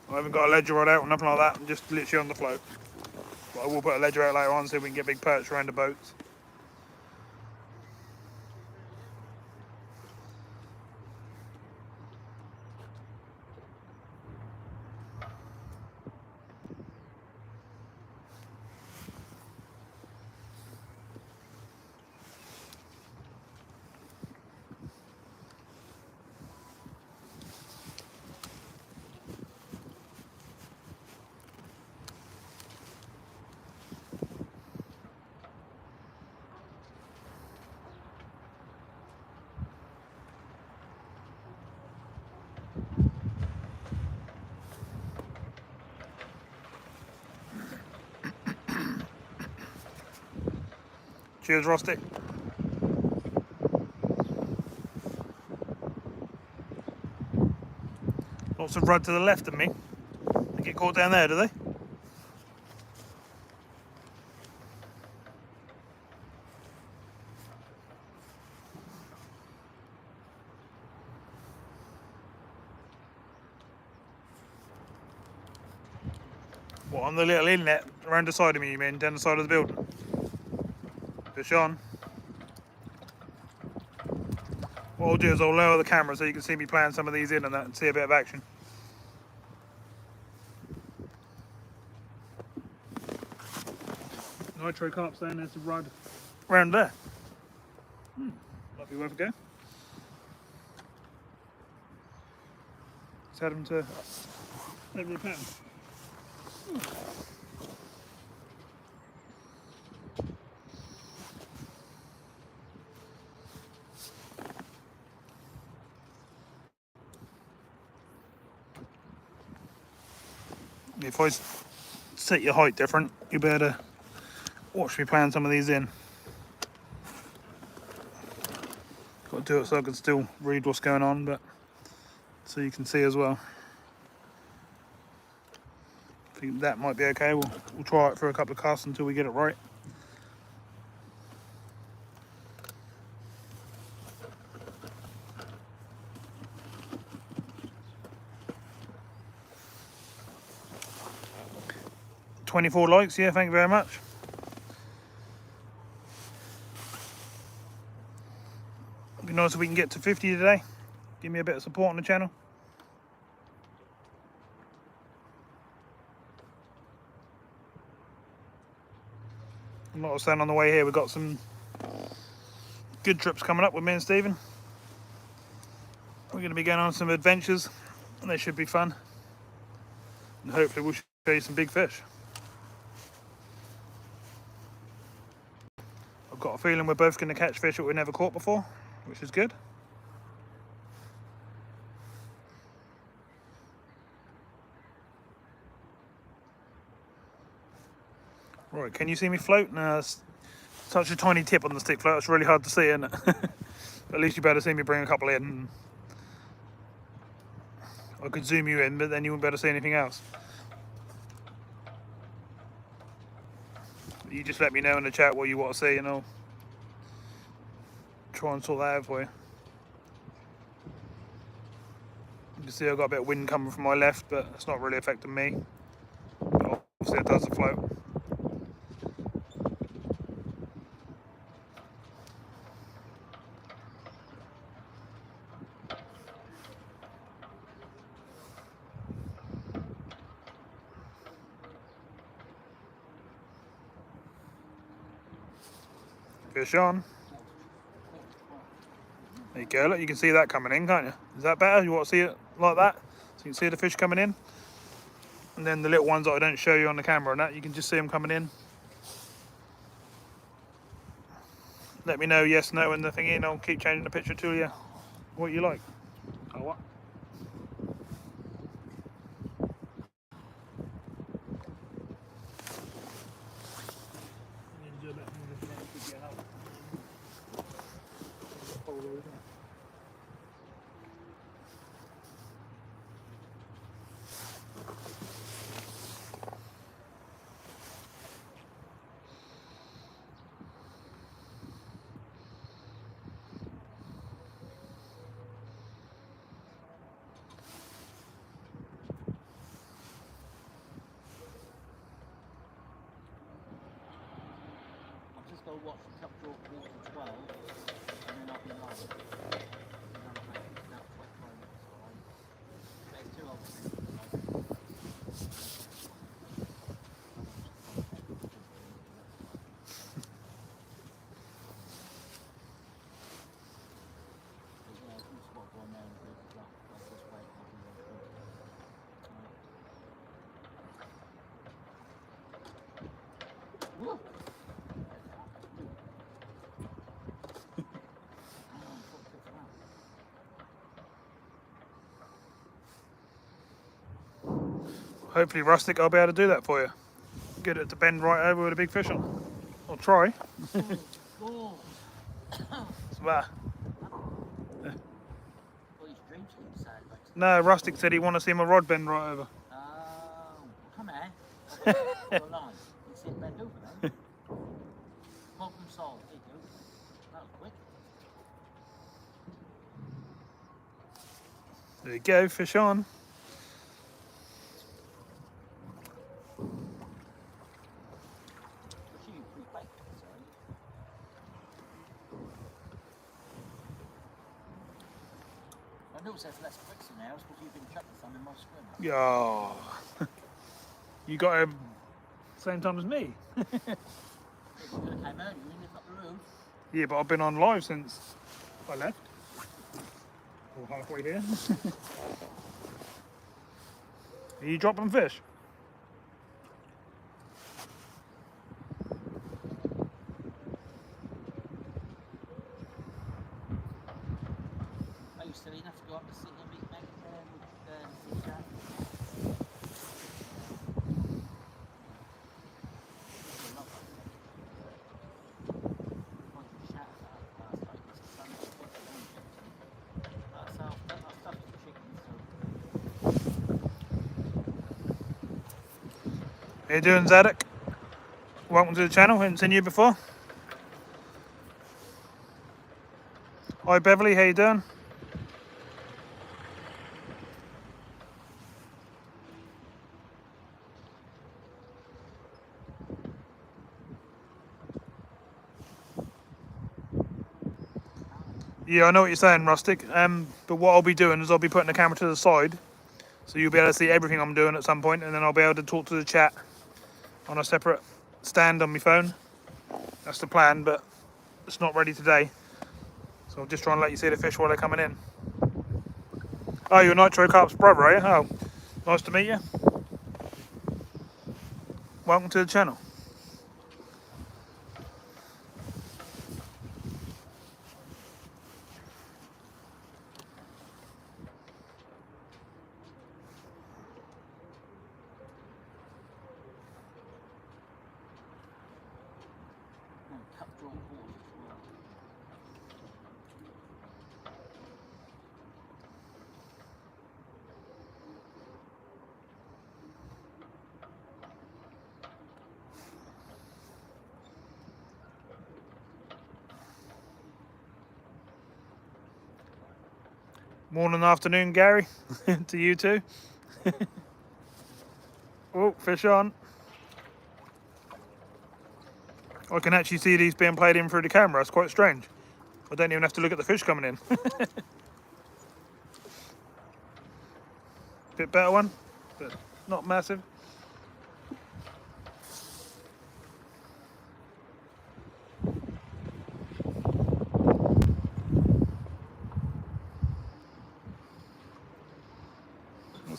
I haven't got a ledger rod out or nothing like that. I'm just literally on the float. But I will put a ledger out later on so we can get big perch around the boats. Cheers, Rusty. Lots of rud to the left of me. They get caught down there, do they? What, on the little inlet around the side of me, you mean, down the side of the building? Fish on. What I'll do is I'll lower the camera so you can see me playing some of these in and that and see a bit of action. Nitro carp staying there to ride around there. Might be worth a go. Let's head them to over the pattern. If I set your height different, you better watch me playing some of these in. Got to do it so I can still read what's going on, but so you can see as well. I think that might be okay. We'll try it for a couple of casts until we get it right. $24 likes, yeah, thank you very much. It'd be nice if we can get to 50 today. Give me a bit of support on the channel. And like I was saying on the way here, we've got some good trips coming up with me and Stephen. We're going to be going on some adventures and they should be fun. And hopefully we'll show you some big fish. I've got a feeling we're both going to catch fish that we've never caught before, which is good. Right, can you see me float? No, it's such a tiny tip on the stick float, it's really hard to see, isn't it? At least you better see me bring a couple in. I could zoom you in, but then you wouldn't be able to see anything else. You just let me know in the chat what you want to see and I'll try and sort that out for you. You can see I've got a bit of wind coming from my left, but it's not really affecting me. But obviously it does the float. Fish on. There you go, look, you can see that coming in, can't you? Is that better? You want to see it like that? So you can see the fish coming in. And then the little ones that I don't show you on the camera and that, you can just see them coming in. Let me know yes, no, and the thing in. I'll keep changing the picture to you what you like. Oh, what? I've just got to watch the cup draw quarter to 12 and then I'll be live. And then I'll make it about 25 minutes, alright? There's 2 other things. Hopefully, Rustic, I'll be able to do that for you. Get it to bend right over with a big fish on. I'll try. Oh, What's the matter? no, No, Rustic said he want to see my rod bend right over. oh, come here. Your line. You see it bend over then? Problem solved. There you go. That was quick. There you go, fish on. I know it says less bricks in there because you've been chucking some in my swim. Yeah. You got him same time as me. You could have came earlier, you live up the road. Yeah, but I've been on live since I left. Or halfway here. Are you dropping fish? Are you silly enough to go up and sit and meet Meg with Jack? How you doing, Zadok? Welcome to the channel. Haven't seen you before. Hi, Beverly. How you doing? Yeah, I know what you're saying, Rustic. But what I'll be doing is I'll be putting the camera to the side, so you'll be able to see everything I'm doing at some point, and then I'll be able to talk to the chat on a separate stand on my phone. That's the plan, but it's not ready today. So I'm just trying to let you see the fish while they're coming in. Oh, you're Nitro Carp's brother, are you? Oh, nice to meet you. Welcome to the channel. Cup draw quarters as well. Morning, afternoon, Gary. To you too. Oh, fish on. I can actually see these being played in through the camera. It's quite strange. I don't even have to look at the fish coming in. Bit better one, but not massive.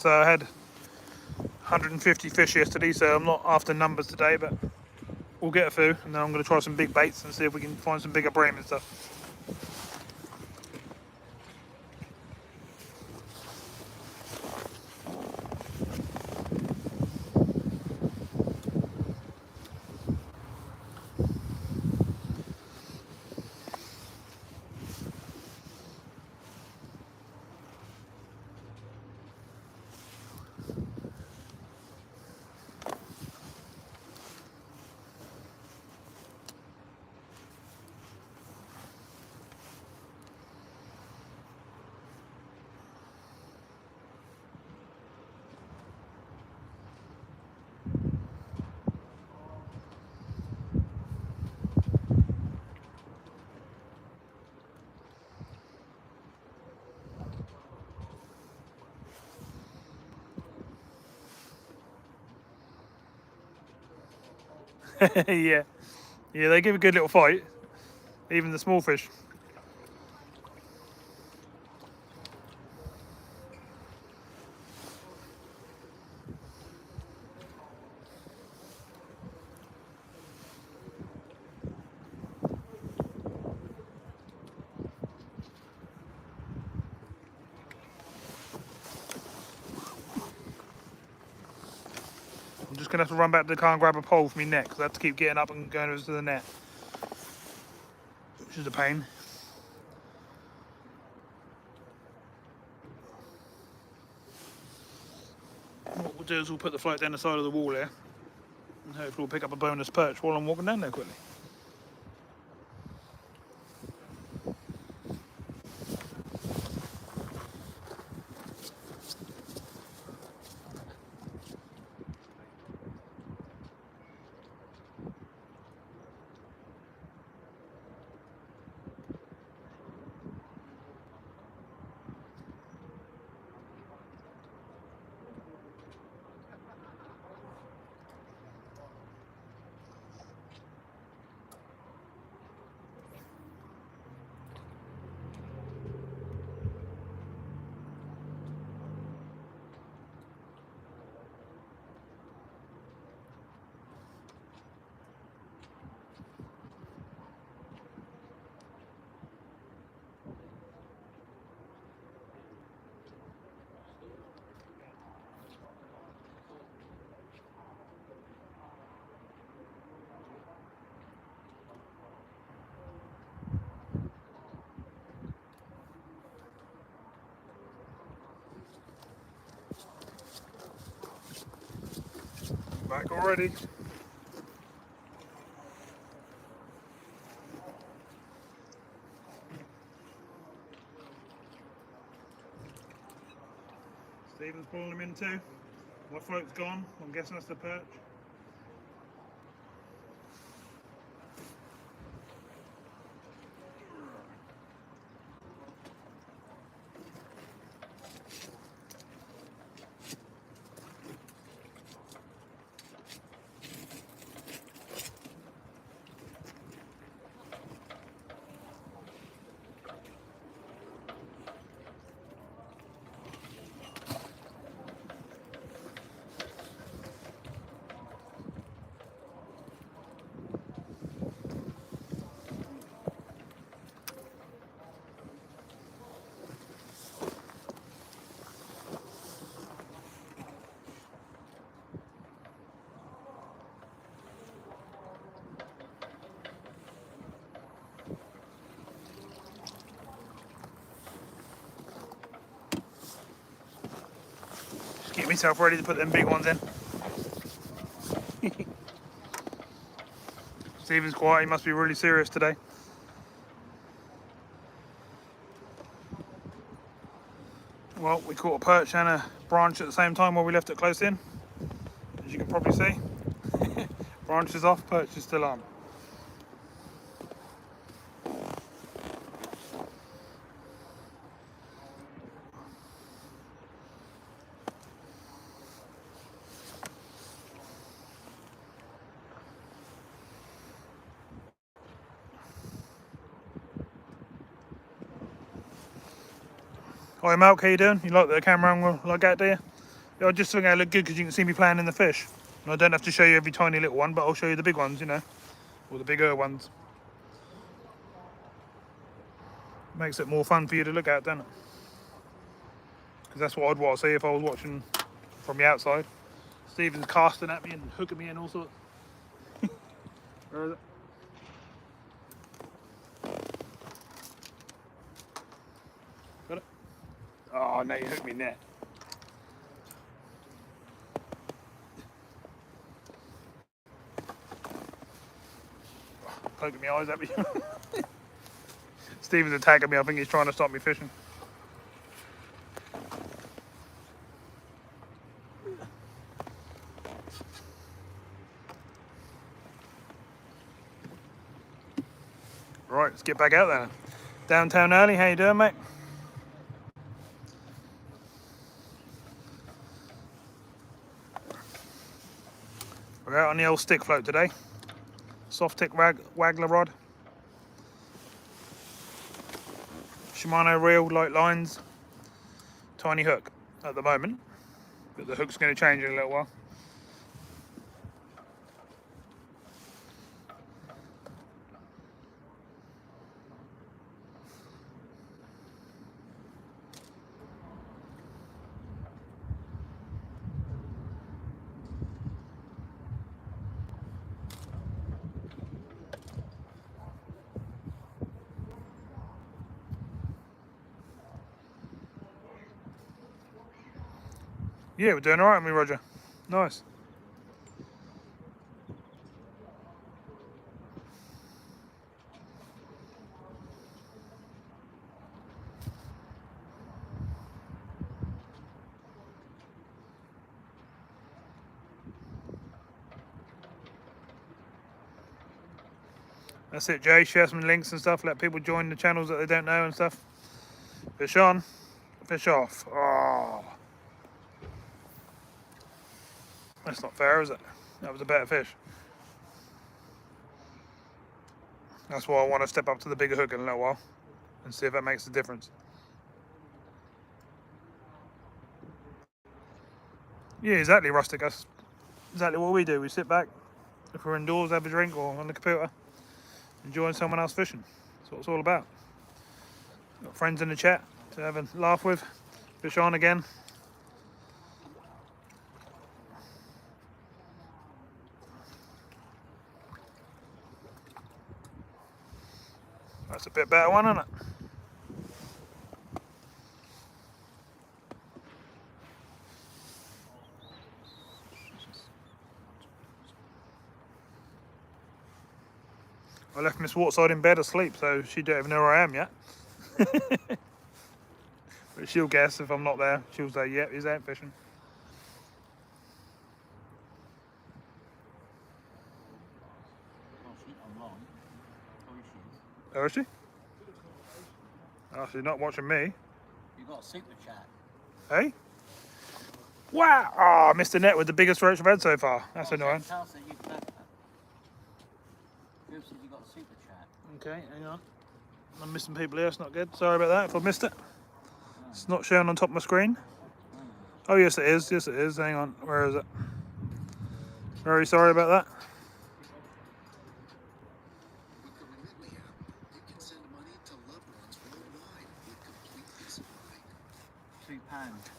So I had 150 fish yesterday, so I'm not after numbers today, but we'll get a few, and then I'm going to try some big baits and see if we can find some bigger bream and stuff. Yeah, they give a good little fight, even the small fish. I'm just going to have to run back to the car and grab a pole for me net, because I have to keep getting up and going over to the net, which is a pain. What we'll do is we'll put the float down the side of the wall here, and hopefully we'll pick up a bonus perch while I'm walking down there quickly. Back already. Stephen's pulling them in too. My float's gone. I'm guessing that's the perch. Get myself ready to put them big ones in. Stephen's quiet, he must be really serious today. Well, we caught a perch and a branch at the same time while we left it close in. As you can probably see. Branch is off, perch is still on. Hi Malk, how you doing? You like the camera angle like that, do you? I just think I look good because you can see me playing in the fish. And I don't have to show you every tiny little one, but I'll show you the big ones, you know, or the bigger ones. Makes it more fun for you to look at, doesn't it? Because that's what I'd want to see if I was watching from the outside. Stephen's casting at me and hooking me and all sorts. Where is it? Got it? Oh, no, you hooked me net. Poking my eyes at me. Stephen's attacking me. I think he's trying to stop me fishing. Right, let's get back out there. Downtown early, how you doing, mate? We're out on the old stick float today. Soft tick waggler rod. Shimano reel, light lines. Tiny hook at the moment. But the hook's going to change in a little while. Yeah, we're doing alright, aren't we, Roger? Nice. That's it, Jay. Share some links and stuff. Let people join the channels that they don't know and stuff. Fish on, fish off. Oh. That's not fair, is it? That was a better fish. That's why I want to step up to the bigger hook in a little while and see if that makes a difference. Yeah, exactly, Rustic. That's exactly what we do. We sit back, if we're indoors, have a drink or on the computer, enjoying someone else fishing. That's what it's all about. Got friends in the chat to have a laugh with. Fish on again. That's a bit better one, isn't it? I left Miss Waterside in bed asleep, so she don't even know where I am yet. But she'll guess if I'm not there. She'll say, yep, he's out fishing. Oh, is she? Oh, she's not watching me. You got a super chat. Hey? Wow! Oh, I missed the net with the biggest roach I've had so far. That's annoying. Tell us that you've left that. Who said you got a super chat? Okay, hang on. I'm missing people here, it's not good. Sorry about that if I missed it. It's not showing on top of my screen. Oh, yes it is. Yes it is. Hang on. Where is it? Very sorry about that.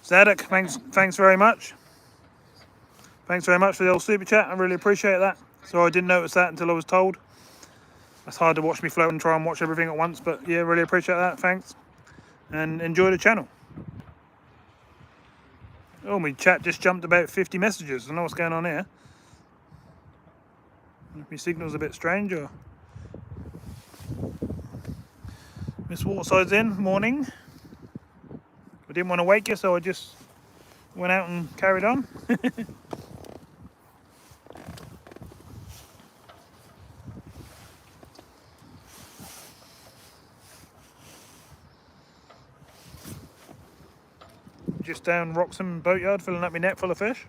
Zadok, thanks very much. Thanks very much for the old super chat. I really appreciate that. So I didn't notice that until I was told. It's hard to watch me float and try and watch everything at once, but yeah, really appreciate that. Thanks. And enjoy the channel. Oh, my chat just jumped about 50 messages. I don't know what's going on here. My signal's a bit strange, or Miss Waterside's in. Morning. I didn't want to wake you, so I just went out and carried on. Just down Wroxham boatyard, filling up my net full of fish.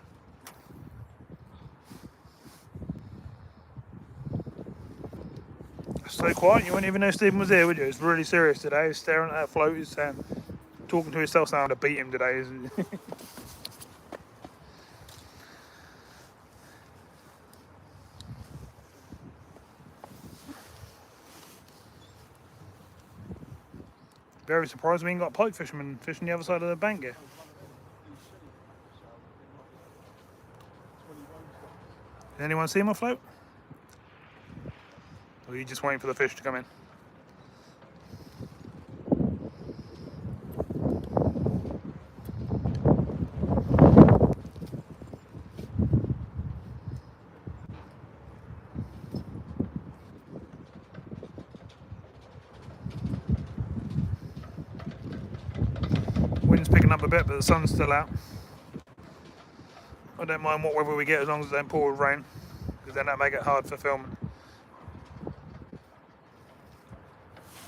So quiet, you wouldn't even know Stephen was there, would you? It's really serious today. He's staring at that float. He's talking to himself, saying to beat him today. Very surprised we ain't got pike fishermen fishing the other side of the bank here. Did anyone see him afloat? Or are you just waiting for the fish to come in? Wind's picking up a bit, but the sun's still out. I don't mind what weather we get as long as it don't pour with rain, because then that make it hard for filming.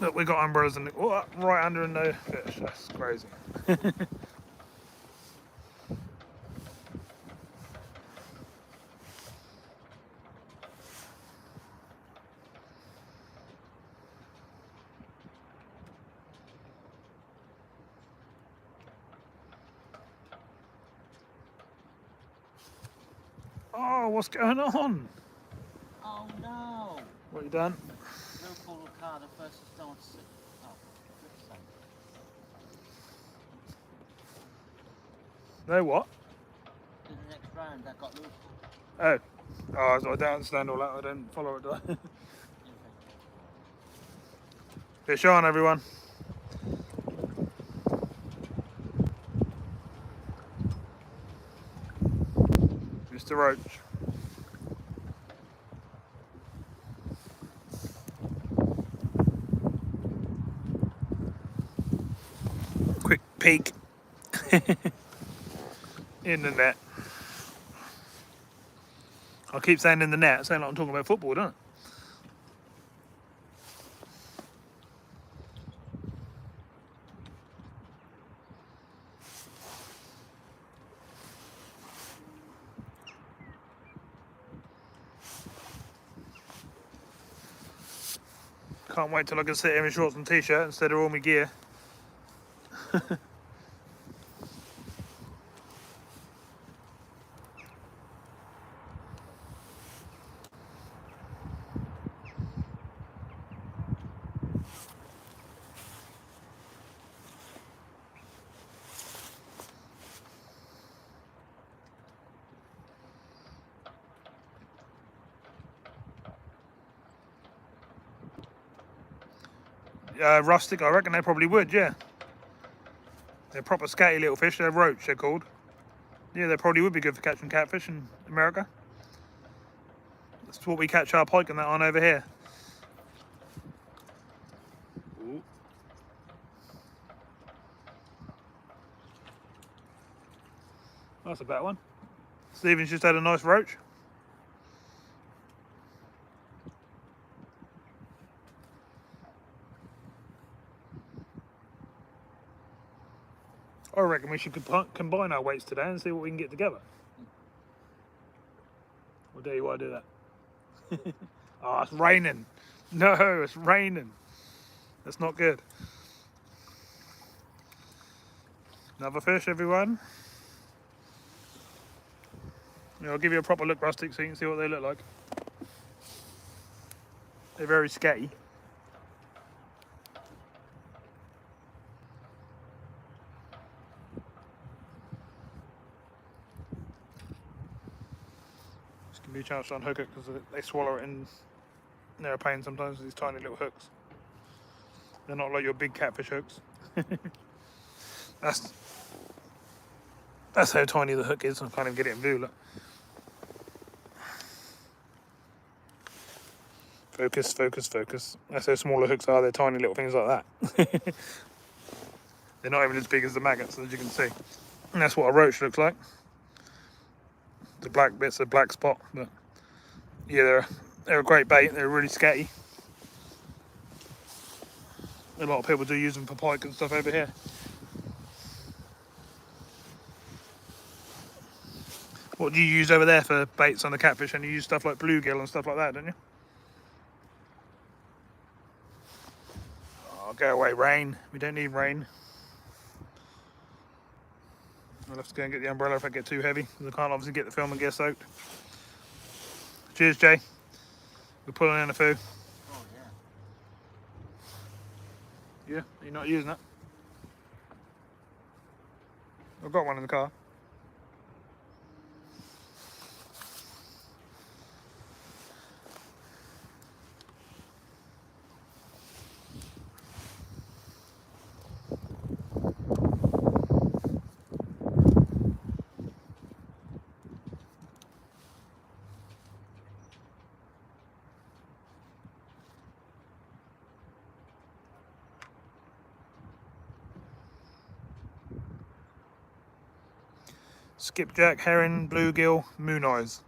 Look, we got umbrellas and right under in the fish. That's crazy. Oh, what's going on? Oh no! What you done? Liverpool car, the first start. Oh, No what? in the next round, I got Liverpool. Oh. Oh, I don't understand all that. I don't follow it, do I? Fish on, everyone. Mr. Roach. Quick peek in the net. I keep saying in the net, saying like I'm talking about football, don't I? Can't wait till I can sit here in shorts and t-shirt instead of all my gear. Rustic, I reckon they probably would, yeah. They're proper scatty little fish, they're roach, they're called. Yeah, they probably would be good for catching catfish in America. That's what we catch our pike and that on over here. Ooh. That's a better one. Stephen's just had a nice roach. I reckon we should combine our weights today and see what we can get together. I'll tell you why I do that. Oh, it's raining. No, it's raining. That's not good. Another fish, everyone. Yeah, I'll give you a proper look, Rustic, so you can see what they look like. They're very scatty. Give me a chance to unhook it because they swallow it in. They're a pain sometimes with these tiny little hooks. They're not like your big catfish hooks. That's how tiny the hook is. I can't even get it in view. Look. Focus, focus, focus. That's how small the hooks are. They're tiny little things like that. They're not even as big as the maggots, as you can see. And that's what a roach looks like. The black bit's a black spot, but yeah, they're a great bait. They're really scatty. A lot of people do use them for pike and stuff over here. What do you use over there for baits on the catfish? And you use stuff like bluegill and stuff like that, don't you? Oh, go away, rain. We don't need rain. I'll have to go and get the umbrella if I get too heavy, because I can't obviously get the film and get soaked. Cheers, Jay. We're pulling in a foo. Oh, yeah. Yeah, you're not using that. I've got one in the car. Skipjack, herring, bluegill, moon eyes.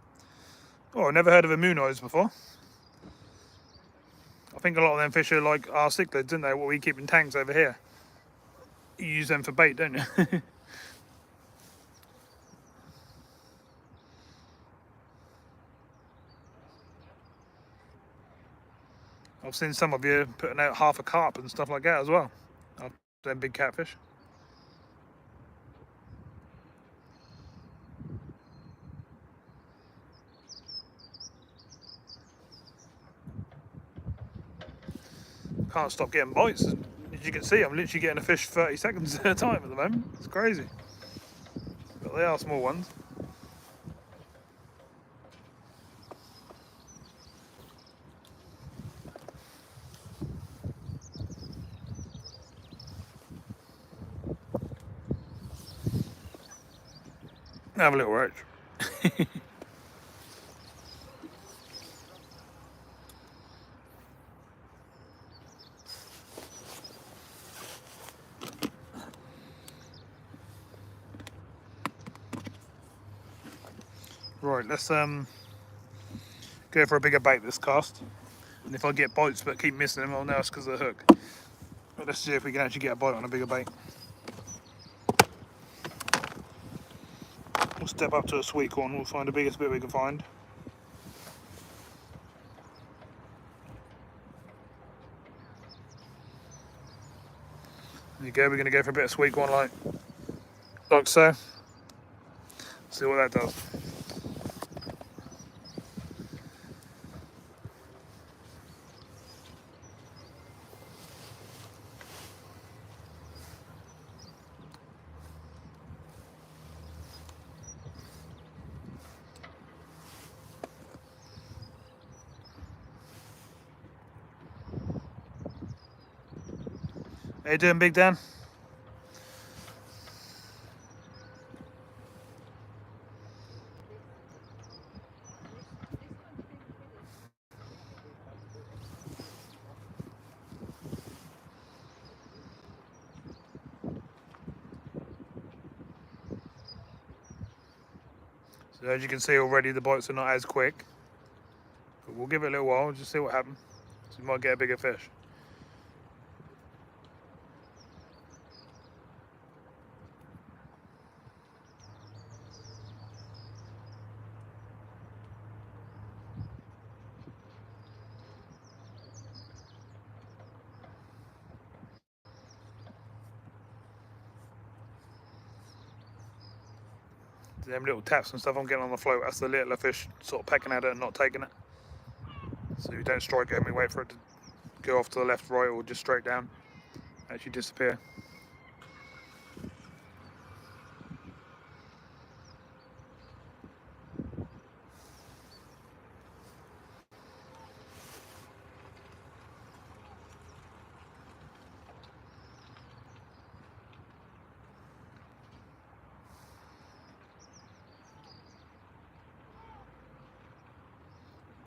Oh, I've never heard of a moon eyes before. I think a lot of them fish are like our cichlids, didn't they? What we keep in tanks over here. You use them for bait, don't you? I've seen some of you putting out half a carp and stuff like that as well. Them big catfish. Can't stop getting bites. As you can see, I'm literally getting a fish 30 seconds at a time at the moment. It's crazy. But they are small ones. Have a little roach. Right, let's go for a bigger bait this cast. And if I get bites but keep missing them, I'll know it's because of the hook. But let's see if we can actually get a bite on a bigger bait. We'll step up to a sweet corn, we'll find the biggest bit we can find. There you go, we're going to go for a bit of sweet corn like so. See what that does. How you doing, Big Dan? So as you can see already, the bites are not as quick. But we'll give it a little while, just see what happens. So we might get a bigger fish. Them little taps and stuff I'm getting on the float, that's the littler fish sort of pecking at it and not taking it. So you don't strike it and we wait for it to go off to the left, right, or just straight down, actually disappear.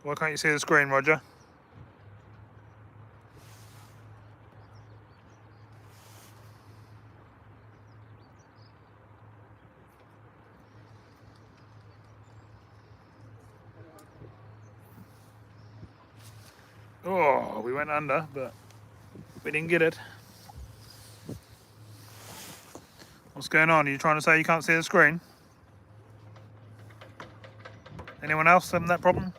Why can't you see the screen, Roger? Oh, we went under, but we didn't get it. What's going on? Are you trying to say you can't see the screen? Anyone else having that problem?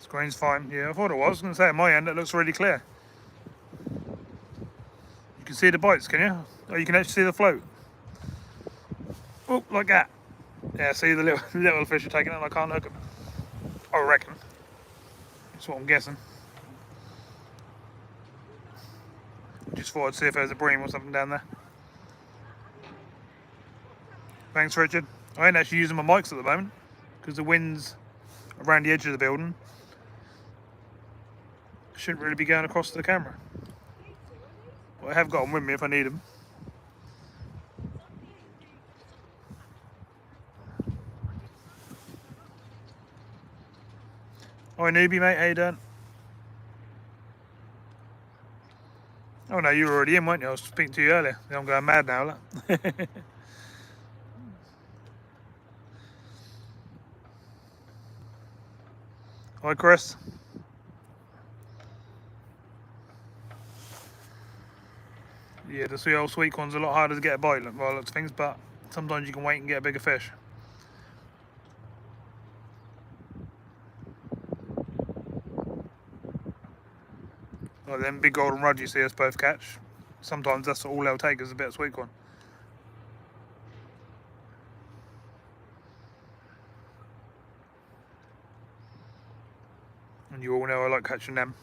Screen's fine. Yeah, I thought it was. I was going to say at my end it looks really clear. see the bites, can you? Oh, you can actually see the float. Oh, like that. Yeah, see the little fish are taking it and I can't hook them. I reckon. That's what I'm guessing. Just thought I'd see if there's a bream or something down there. Thanks, Richard. I ain't actually using my mics at the moment because the wind's around the edge of the building. Shouldn't really be going across to the camera. But I have got them with me if I need them. Hi newbie mate, how you doing? Oh no, you were already in, weren't you? I was speaking to you earlier. I'm going mad now, look. Hi Chris. Yeah, the sweet one's a lot harder to get a bite by lots of things, but sometimes you can wait and get a bigger fish. Like them big golden rudd you see us both catch. Sometimes that's all they'll take is a bit of sweet one. And you all know I like catching them.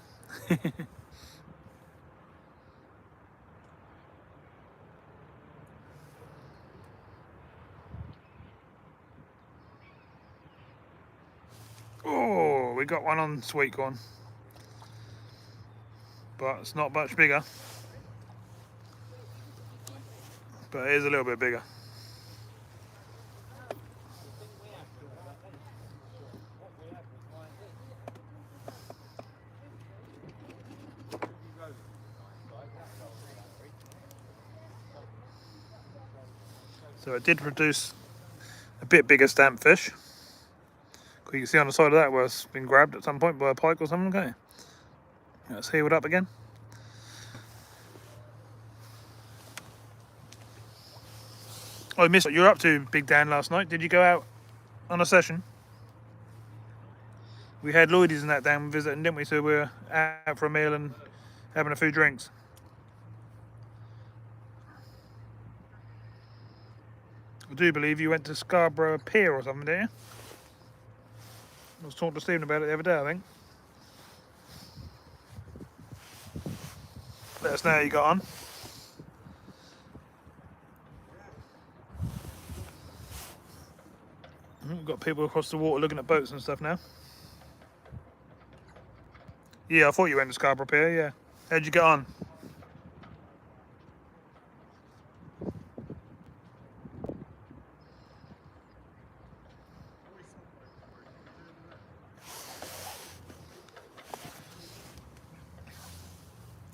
Oh, we got one on sweet corn. But it's not much bigger. But it is a little bit bigger. So it did produce a bit bigger stamp fish. You can see on the side of that where it's been grabbed at some point by a pike or something, can't you? It's healed up again. I missed what you were up to, Big Dan, last night. Did you go out on a session? We had Lloydies and that down visiting, didn't we? So we were out for a meal and having a few drinks. I do believe you went to Scarborough Pier or something, didn't you? I was talking to Stephen about it the other day, I think. Let us know how you got on. We've got people across the water looking at boats and stuff now. Yeah, I thought you went to Scarborough Pier, yeah. How'd you get on?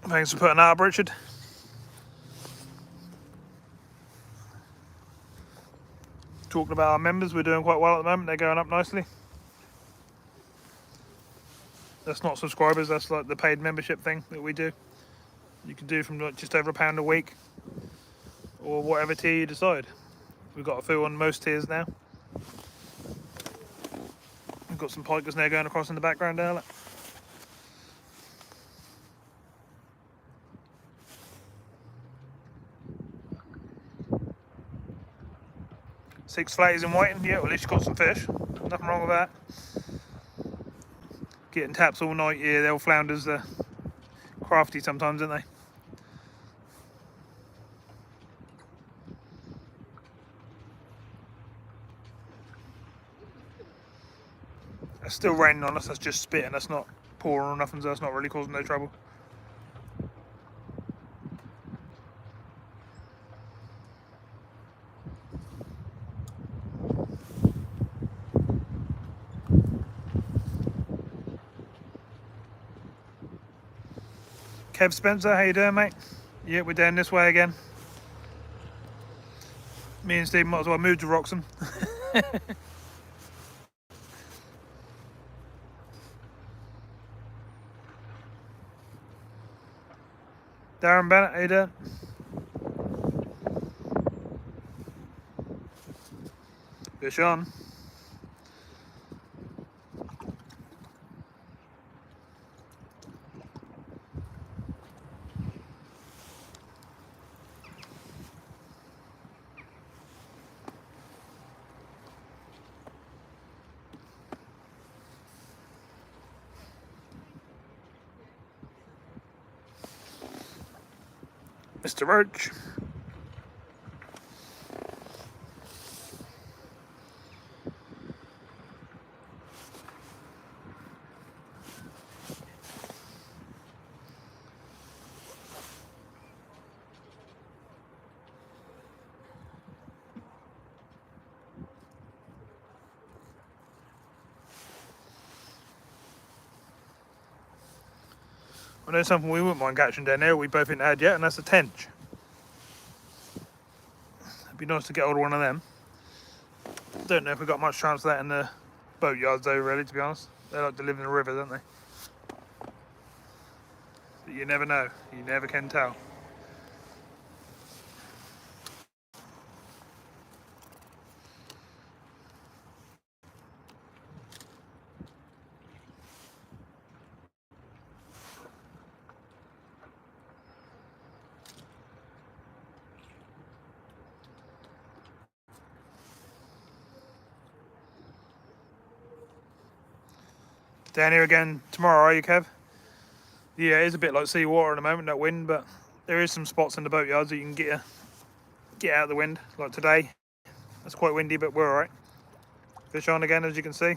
Thanks for putting that up, Richard. Talking about our members, we're doing quite well at the moment. They're going up nicely. That's not subscribers, that's like the paid membership thing that we do. You can do from like just over £1 a week or whatever tier you decide. We've got a few on most tiers now. We've got some pikers now going across in the background there. Look. Six flaties in waiting, yeah, well, at least you got some fish. Nothing wrong with that. Getting taps all night, yeah, they'll flounders are crafty sometimes, aren't they? It's still raining on us, that's just spitting, that's not pouring or nothing, so that's not really causing no trouble. Kev Spencer, how you doing, mate? Yeah, we're down this way again. Me and Steve might as well move to Wroxham. Darren Bennett, how you doing? Fish on. Mr. Roach. I know something we wouldn't mind catching down there we both ain't had yet, and that's a tench. It'd be nice to get hold of one of them. Don't know if we've got much chance of that in the boat yards though, really, to be honest. They like to live in the river, don't they? But you never know. You never can tell. Down here again tomorrow, are you, Kev? Yeah, it is a bit like sea water at the moment, that wind, but there is some spots in the boat yards that you can get out of the wind, like today. It's quite windy, but we're alright. Fish on again, as you can see.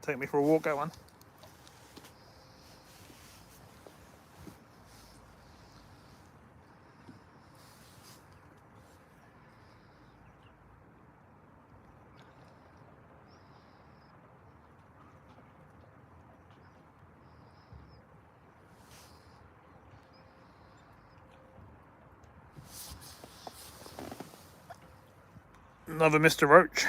Take me for a walk, that one. Another Mr. Roach.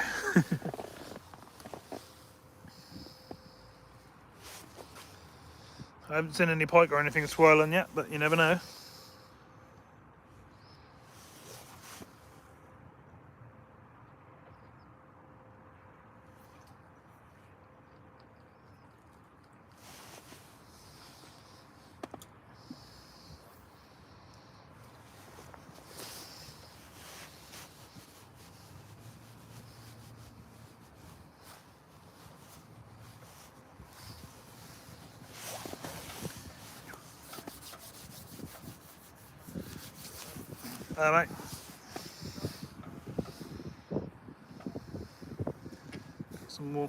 I haven't seen any pike or anything swirling yet, but you never know. Mate. Some more.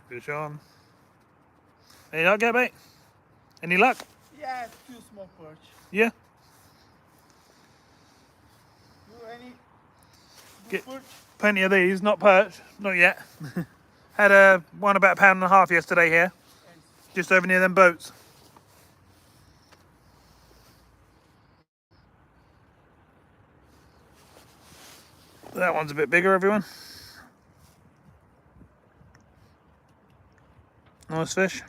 Fish on. Any luck, mate? Any luck? Yeah, two small perch. Yeah. You any Get perch? plenty of these, not perch, not yet. Had one about £1.5 pounds yesterday here, just over near them boats. That one's a bit bigger, everyone. Nice fish.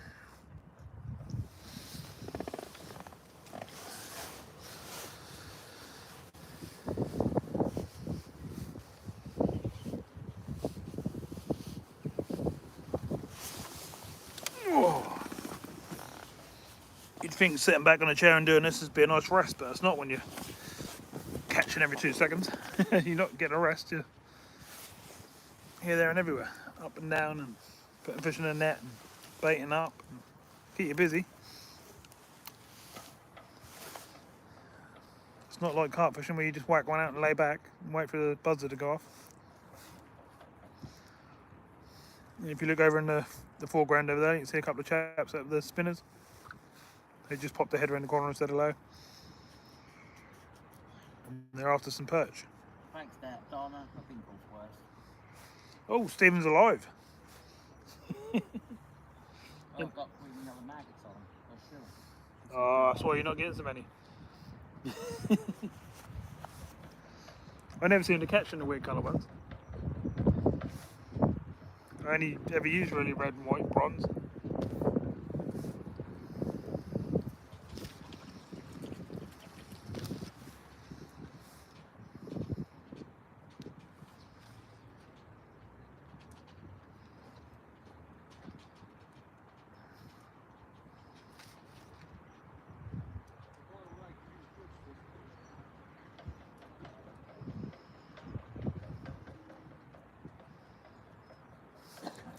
You'd think sitting back on a chair and doing this would be a nice rest, but it's not when you're catching every 2 seconds. You're not getting a rest. You're here, there, and everywhere, up and down, and putting fish in a net, and baiting up, and keep you busy. It's not like carp fishing where you just whack one out and lay back and wait for the buzzer to go off. And if you look over in the foreground over there, you can see a couple of chaps out of the spinners. They just pop their head around the corner instead of low. And they're after some perch. Thanks, there, Donna. I've been called worse. Oh, Stephen's alive. Oh, I've got another maggots on them. They're sure. Oh, that's why you're not getting so many. I never seem to catch in the weird colour ones. I only ever use really red and white bronze.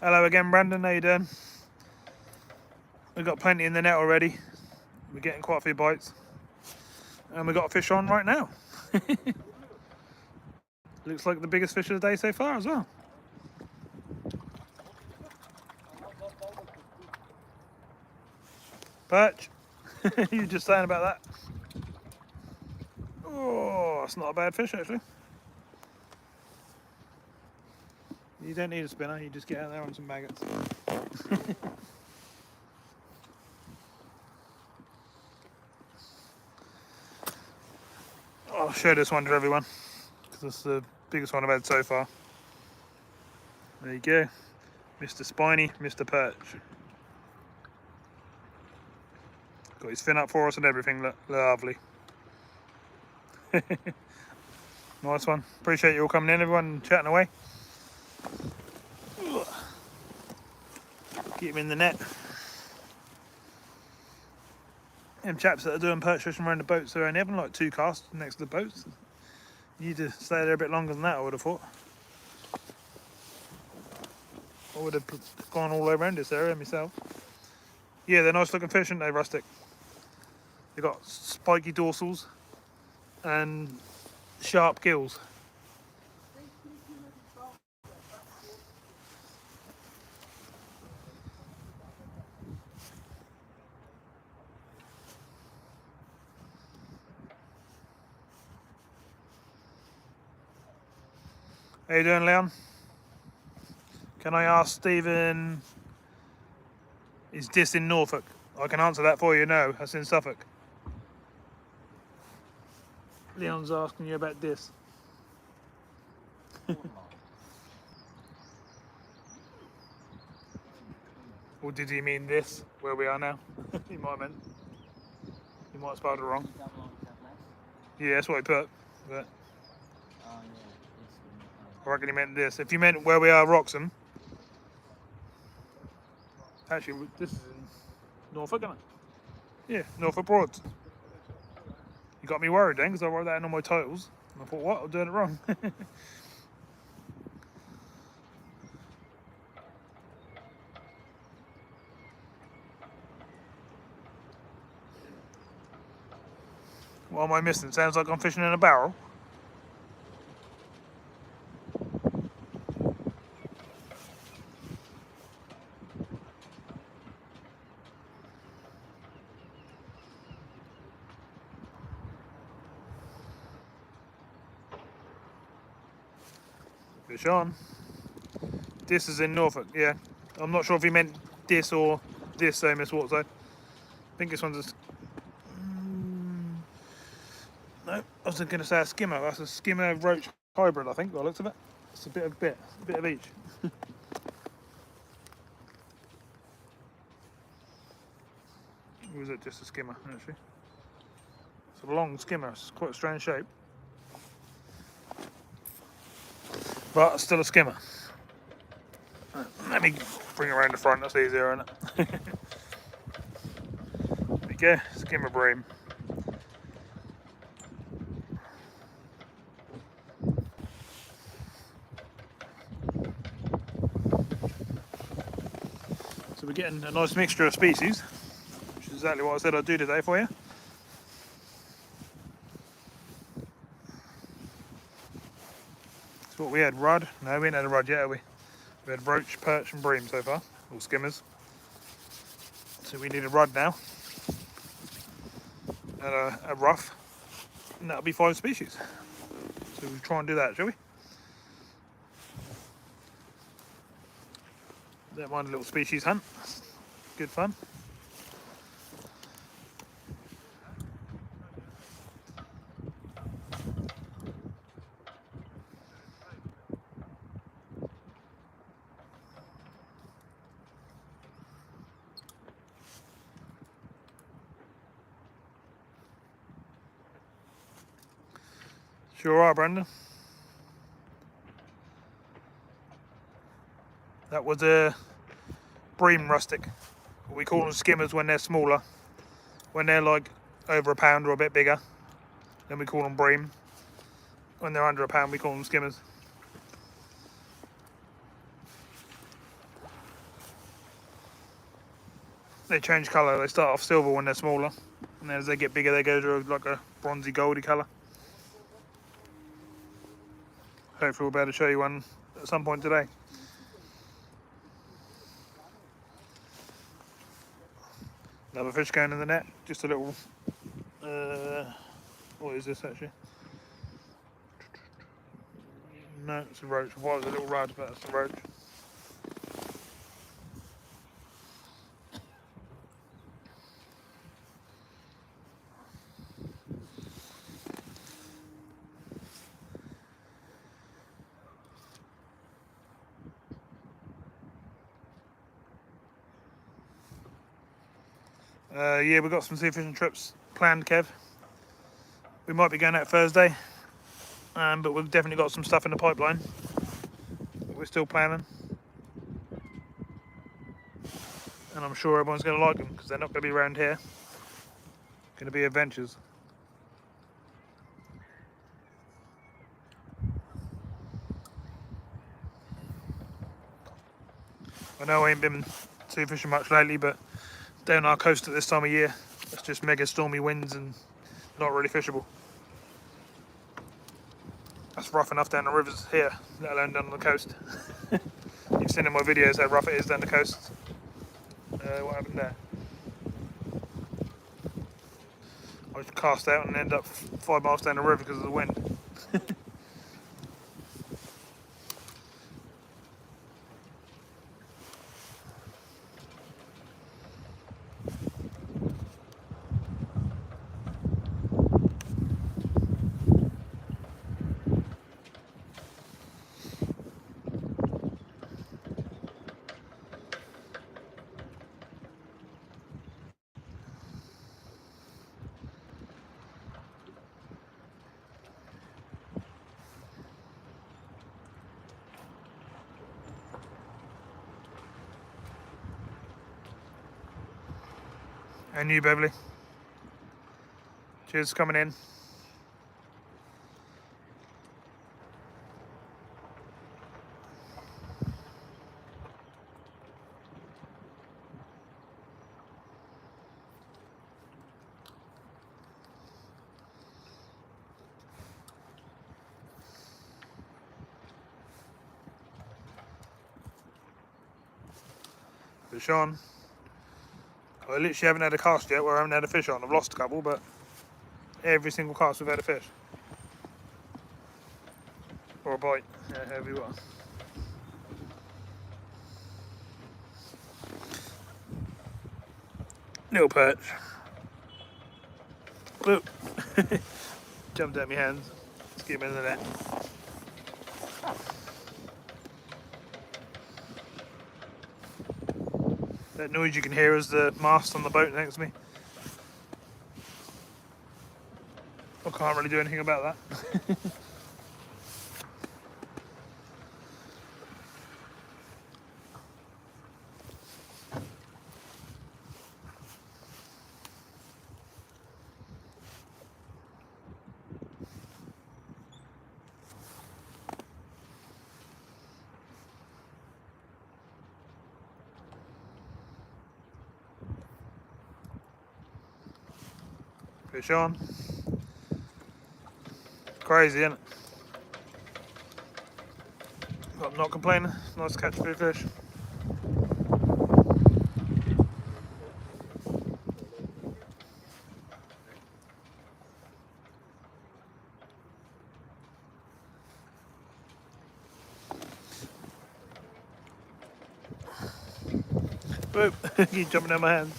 Hello again, Brandon. How you doing? We've got plenty in the net already. We're getting quite a few bites. And we've got a fish on right now. Looks like the biggest fish of the day so far as well. Perch. You were just saying about that. Oh, it's not a bad fish actually. You don't need a spinner, you just get out there on some maggots. I'll show this one to everyone because it's the biggest one I've had so far. There you go, Mr. Spiny, Mr. Perch. Got his fin up for us and everything, look, lovely. Nice one, appreciate you all coming in, everyone, chatting away. Get him in the net. Them chaps that are doing perch fishing around the boats are only having like 2 casts next to the boats. You need to stay there a bit longer than that, I would have thought. I would have gone all around this area myself. Yeah, they're nice looking fish, aren't they, Rustic? They've got spiky dorsals and sharp gills. How you doing, Leon? Can I ask Stephen, is this in Norfolk? I can answer that for you, no, that's in Suffolk. Leon's asking you about this. Or did he mean this, where we are now? He might have meant. He might have spelled it wrong. Yeah, that's what he put. But I reckon he meant this. If you meant where we are, Wroxham. Actually, this is in Norfolk, isn't it? Yeah, Norfolk Broads. You got me worried then, because I wrote that in all my titles. And I thought, what? I'm doing it wrong. What am I missing? Sounds like I'm fishing in a barrel. Fish on. This is in Norfolk, yeah. I'm not sure if he meant this or this, same as Waterside. I think this one's a... No, I was going to say a skimmer. That's a skimmer roach hybrid, I think, by the looks of it. It's a bit of each. Or is it just a skimmer, actually? It's a long skimmer, it's quite a strange shape. But still a skimmer. Let me bring it around the front, that's easier, isn't it? There we go, skimmer bream. So we're getting a nice mixture of species, which is exactly what I said I'd do today for you. So what we had, rudd? No, we ain't had a rudd yet, have we? We had roach, perch and bream so far, all skimmers. So we need a rudd now, and a rough, and that'll be 5 species. So we'll try and do that, shall we? Don't mind a little species hunt, good fun. Sure are, Brandon. That was a bream rustic. We call them skimmers when they're smaller. When they're like over a pound or a bit bigger, then we call them bream. When they're under a pound, we call them skimmers. They change colour. They start off silver when they're smaller, and as they get bigger, they go to like a bronzy goldy colour. Hopefully, we'll be able to show you one at some point today. Another fish going in the net. Just a little. What is this actually? No, it's a roach. I thought it was a little rudd, but it's a roach. Yeah, we've got some sea fishing trips planned, Kev. We might be going out Thursday, but we've definitely got some stuff in the pipeline that we're still planning. And I'm sure everyone's going to like them because they're not going to be around here. Going to be adventures. I know I ain't been sea fishing much lately, but down our coast at this time of year, it's just mega stormy winds and not really fishable. That's rough enough down the rivers here, let alone down on the coast. You've seen in my videos how rough it is down the coast. What happened there? I was cast out and ended up 5 miles down the river because of the wind. And you, Beverly. Cheers for coming in. Fish on. I literally haven't had a cast yet where I haven't had a fish on. I've lost a couple, but every single cast we've had a fish. Or a bite, yeah, however you want. Little perch. Whoop. Jumped out my hands. Let's get him in the net. That noise you can hear is the mast on the boat next to me. I can't really do anything about that. Fish on. Crazy, isn't it? But I'm not complaining. Nice catch for a fish. Boop. Keep jumping out my hands.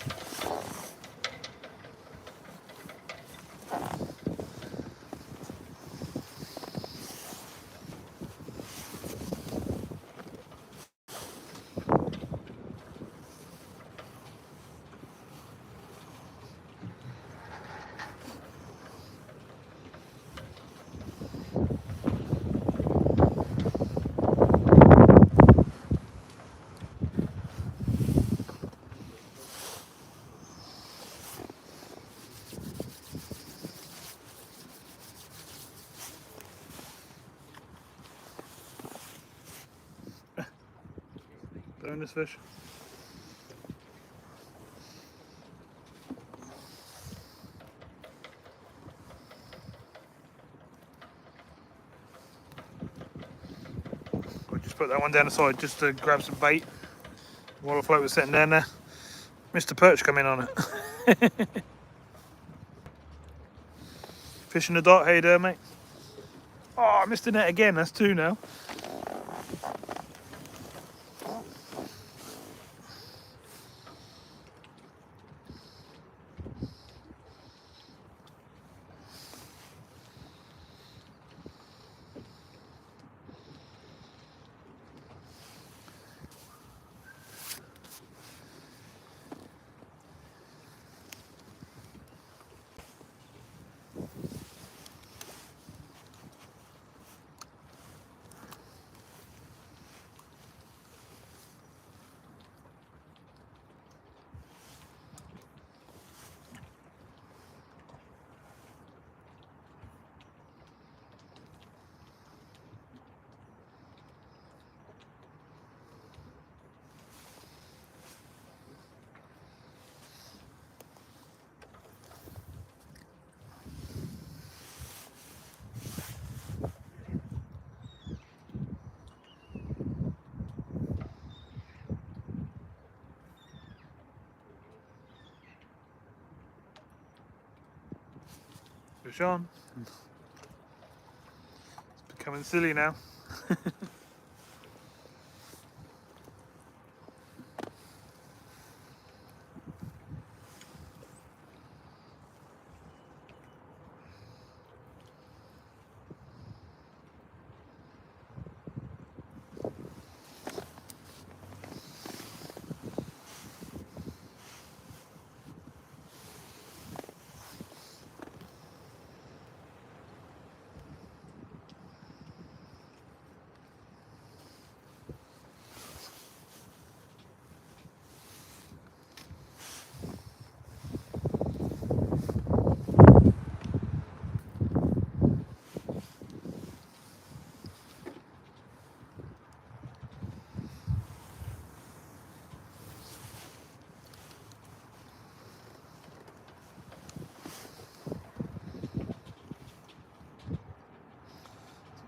Bonus fish. Put that one down the side just to grab some bait while the float was sitting down there. Mr. Perch come in on it. Fishing the dot, how you doing, mate? Oh, I missed the net again, that's 2 now. Fish on. It's becoming silly now.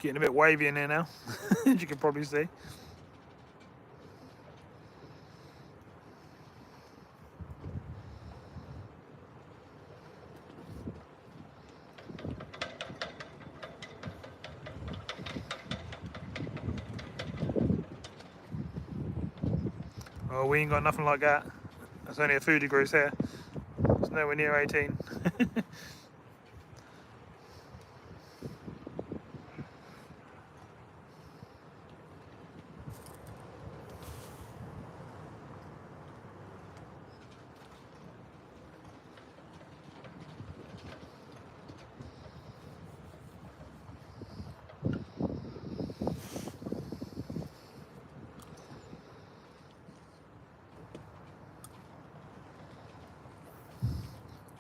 Getting a bit wavy in here now, as you can probably see. Oh, we ain't got nothing like that. That's only a few degrees here. It's nowhere near 18.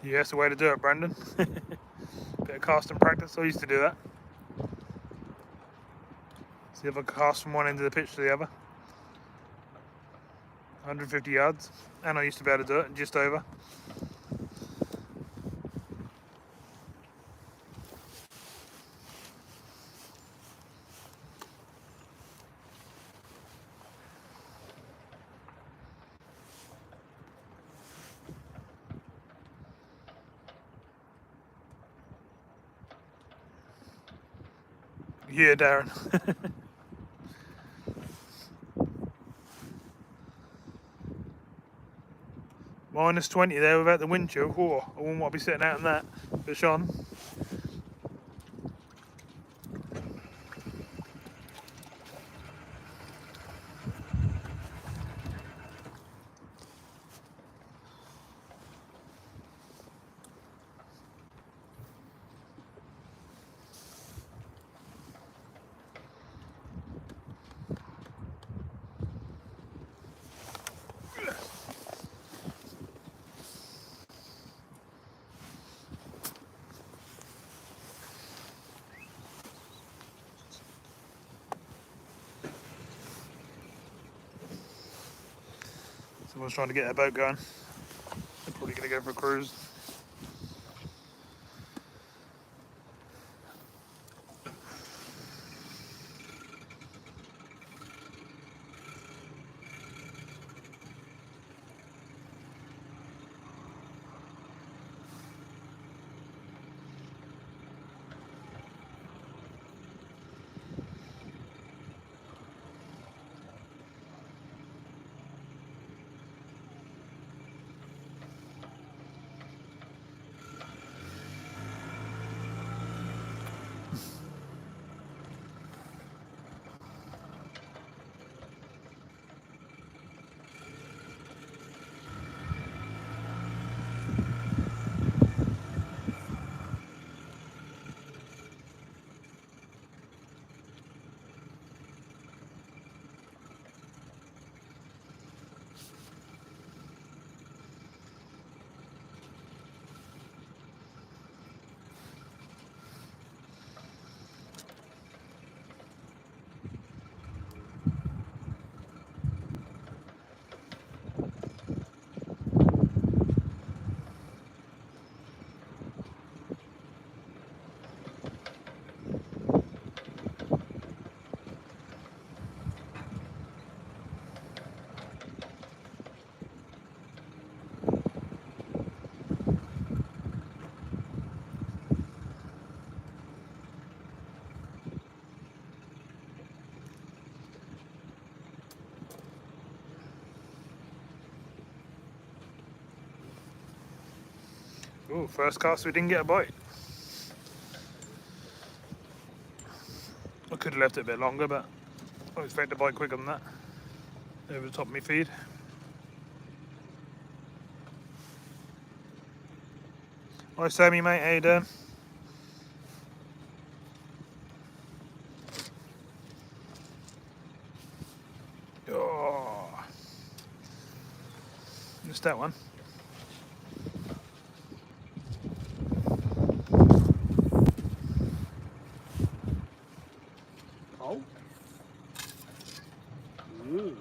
Yeah, that's the way to do it, Brandon. Bit of casting practice. I used to do that. See if I cast from one end of the pitch to the other. 150 yards. And I used to be able to do it just over. Yeah, Darren. Minus 20 there without the wind chill. Oh, I wouldn't want to be sitting out in that. Fish on. Someone's trying to get their boat going. They're probably going to go for a cruise. Ooh, first cast we didn't get a bite. I could have left it a bit longer, but I expect to bite quicker than that. Over the top of my feed. Hi Sammy mate, how you doing? Oh, missed that one. Oh. Ooh.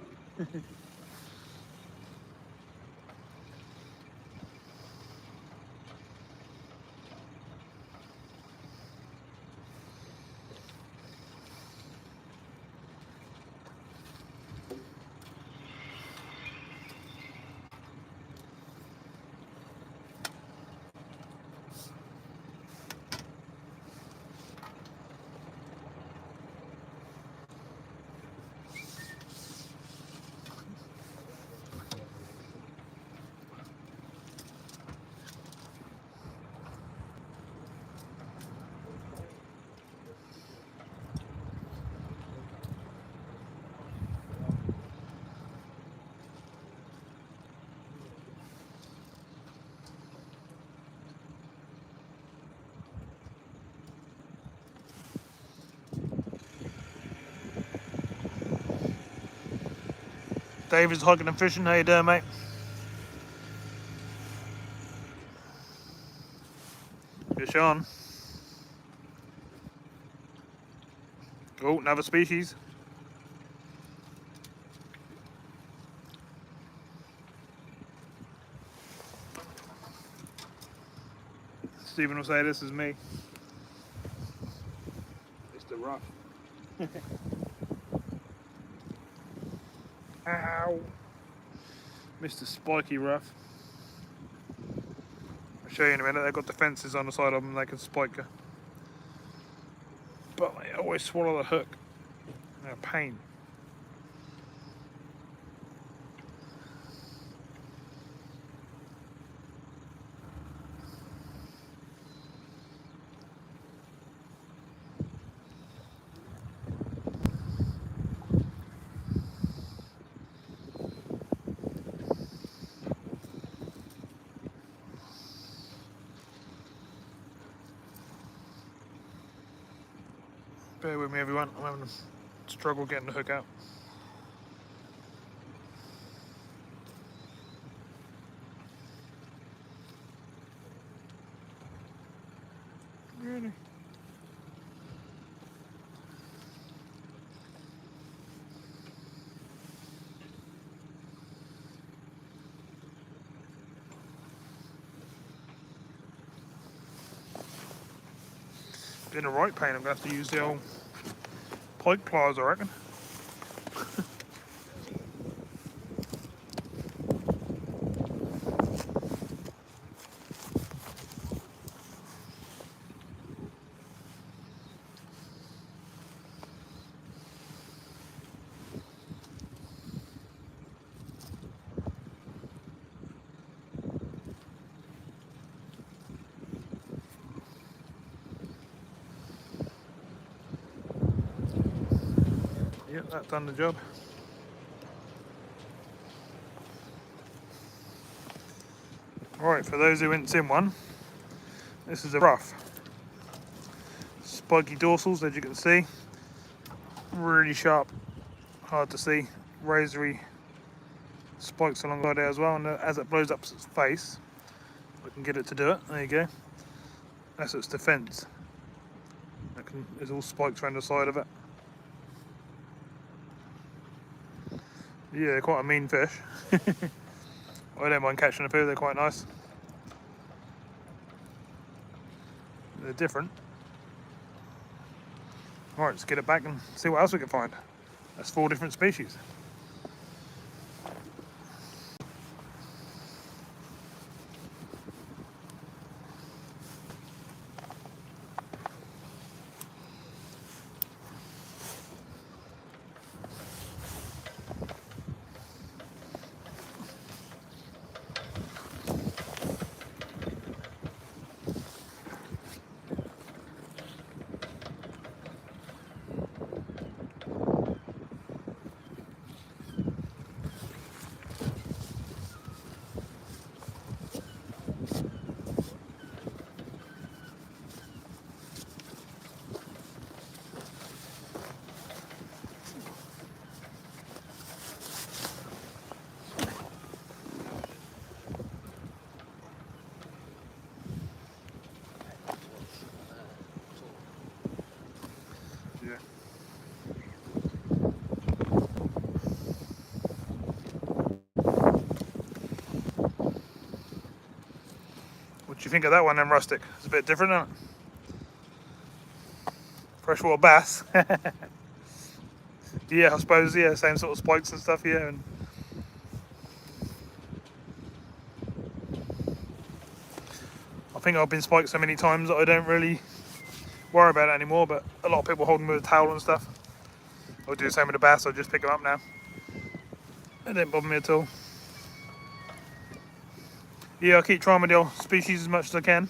David's hiking and fishing, how you doing mate? Fish on. Oh, another species. Stephen will say this is me. It's the rough. Ow! Mr. Spiky Rough. I'll show you in a minute, they've got defences on the side of them, they can spike you. But they always swallow the hook. They're a pain. Bear with me everyone, I'm having a struggle getting the hook out. Really? Been a right pain, I'm going to have to use the old pike pliers, I reckon. Yep, that's done the job. Right, for those who ain't seen one, this is a rough. Spiky dorsals, as you can see. Really sharp, hard to see. Razory spikes alongside there as well, and as it blows up its face, I can get it to do it. There you go. That's its defence. There's all spikes around the side of it. Yeah, they're quite a mean fish. I don't mind catching a few, they're quite nice. They're different. Alright, let's get it back and see what else we can find. That's 4 different species. do you think of that one then, Rustic? It's a bit different, isn't it? Freshwater bass. Yeah, I suppose, yeah, same sort of spikes and stuff, yeah. And I think I've been spiked so many times that I don't really worry about it anymore, but a lot of people hold them with a towel and stuff. I'll do the same with the bass, I'll just pick them up now. It didn't bother me at all. Yeah, I'll keep trying with the old species as much as I can.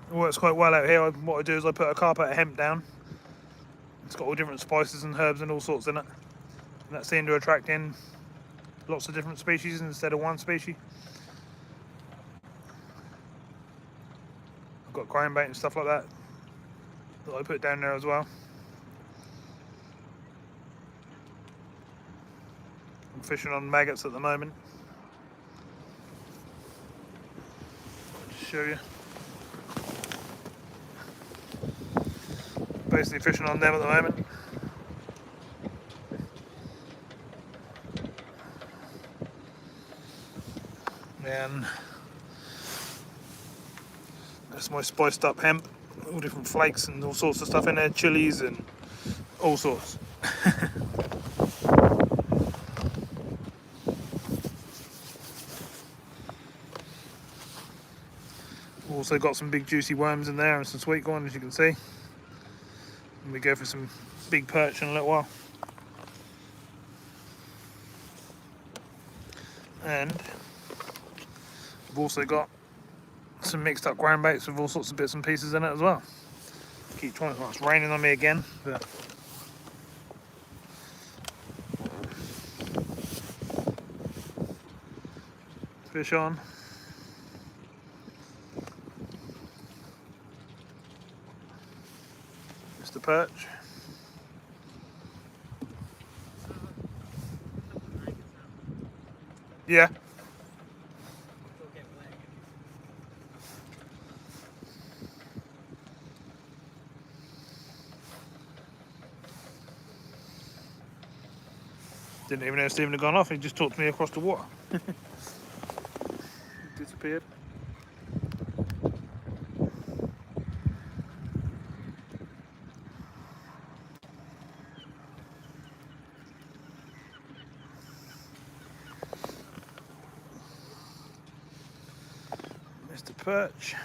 It works quite well out here. What I do is I put a carp out of hemp down. It's got all different spices and herbs and all sorts in it. And that seemed to attract in lots of different species instead of one species. I've got crane bait and stuff like that I put down there as well. I'm fishing on maggots at the moment. I'll just show you. Basically fishing on them at the moment. And that's my spiced up hemp, all different flakes and all sorts of stuff in there, chilies and all sorts. Also got some big juicy worms in there and some sweet corn, as you can see. And we go for some big perch in a little while. And I've also got some mixed up ground baits with all sorts of bits and pieces in it as well. Keep trying. Oh, it's raining on me again, but fish on. Mr. Perch. Yeah. Didn't even know Stephen had gone off, he just talked to me across the water. Disappeared. Mr. Perch.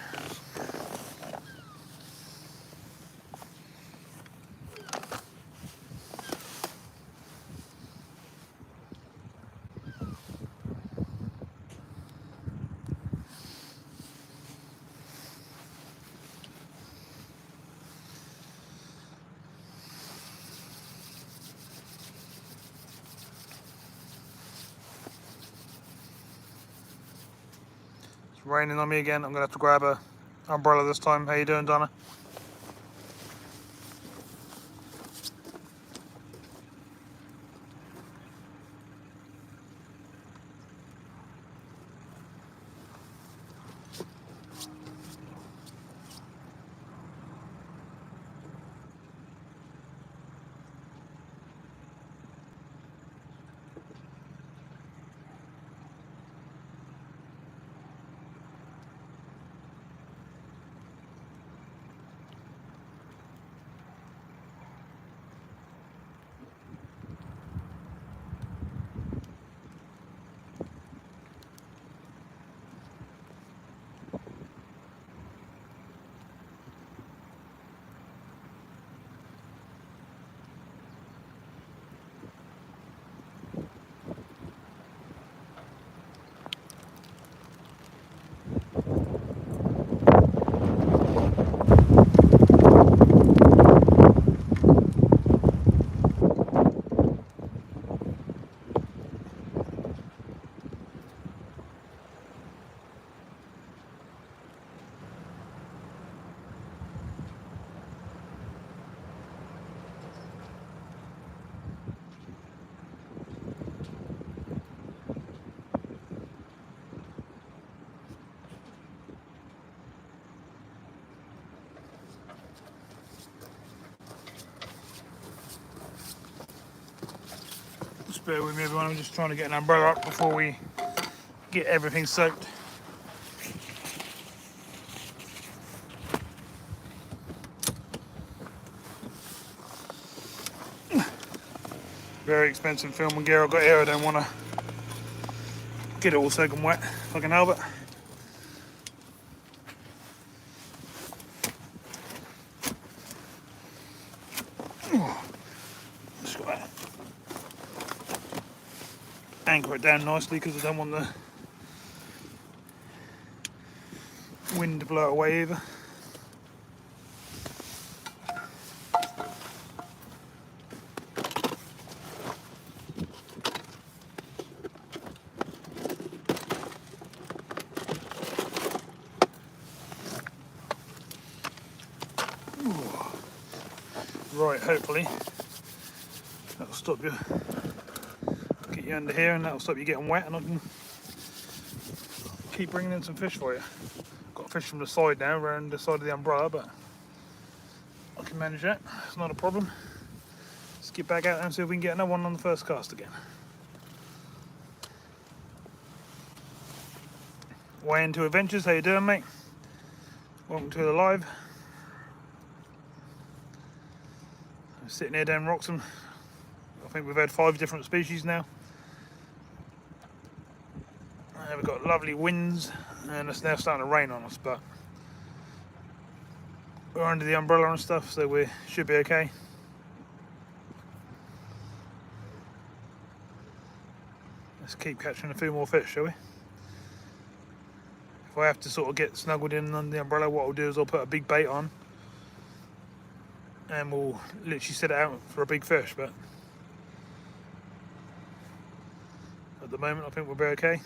It's raining on me again. I'm gonna have to grab a umbrella this time. How you doing, Donna? bear with me everyone, I'm just trying to get an umbrella up before we get everything soaked. Very expensive film gear I've got here. I don't want to get it all soaking wet if I can help it. Just got to anchor it down nicely because I don't want the wind to blow it away either. Right, hopefully that'll stop you, get you under here, and that'll stop you getting wet, and I can keep bringing in some fish for you. Got a fish from the side now, around the side of the umbrella, but I can manage that, it's not a problem. Let's get back out there and see if we can get another one on the first cast again. Way into Adventures, how you doing, mate? Welcome to the live. I'm sitting here down Wroxham. I think we've had 5 different species now. We've got lovely winds, and it's now starting to rain on us, but we're under the umbrella and stuff, so we should be okay. Let's keep catching a few more fish, shall we? If I have to sort of get snuggled in under the umbrella, what I'll do is I'll put a big bait on and we'll literally set it out for a big fish, but at the moment I think we'll be okay.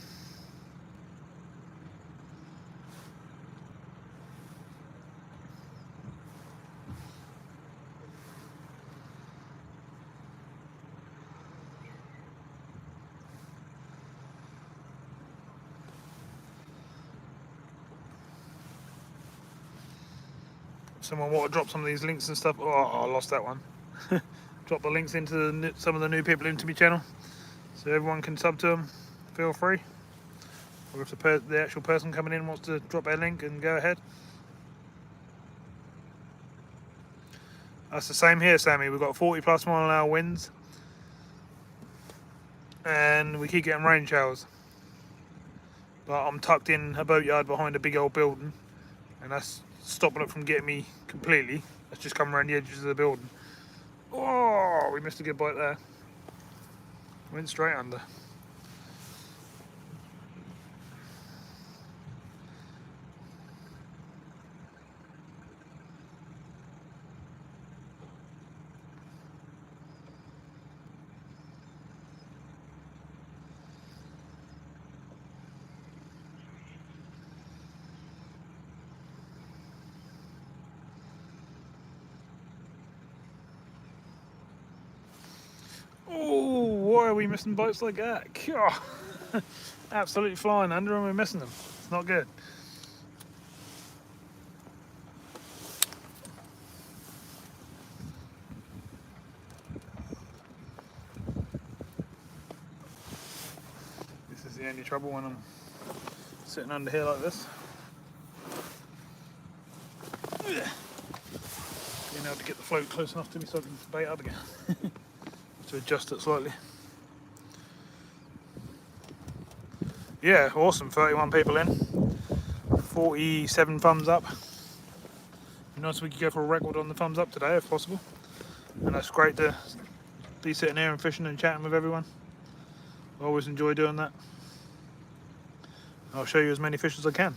Someone want to drop some of these links and stuff. Oh, I lost that one. Drop the links into some of the new people into my channel, so everyone can sub to them. Feel free. Or if the actual person coming in wants to drop their link, and go ahead. That's the same here, Sammy. We've got 40+mile/hour winds, and we keep getting rain showers. But I'm tucked in a boatyard behind a big old building, and that's stopping it from getting me completely. Let's just come around the edges of the building. Oh, we missed a good bite there. Went straight under. Oh, why are we missing boats like that? Absolutely flying under and we're missing them. It's not good. This is the only trouble when I'm sitting under here like this. Being able to get the float close enough to me so I can bait up again. To adjust it slightly. Yeah, awesome. 31 people in. 47 thumbs up. Nice if we could go for a record on the thumbs up today if possible. And that's great to be sitting here and fishing and chatting with everyone. I always enjoy doing that. I'll show you as many fish as I can.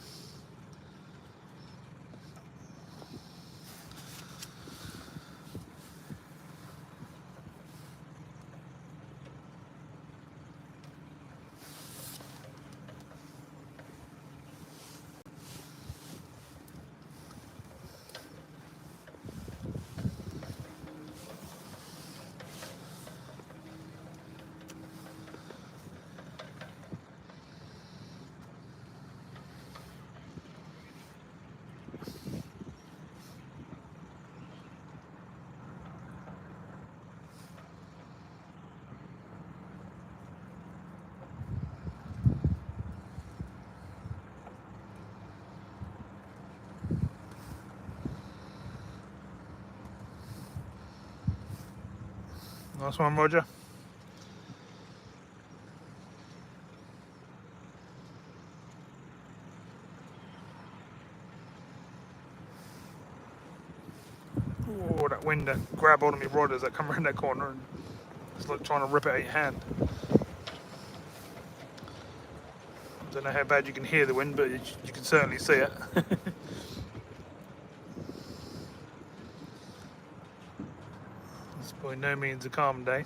Nice one, Roger. Oh, that wind that grab hold of me rod as I come around that corner, and it's like trying to rip it out of your hand. I don't know how bad you can hear the wind, but you can certainly see it. It's by no means a calm day.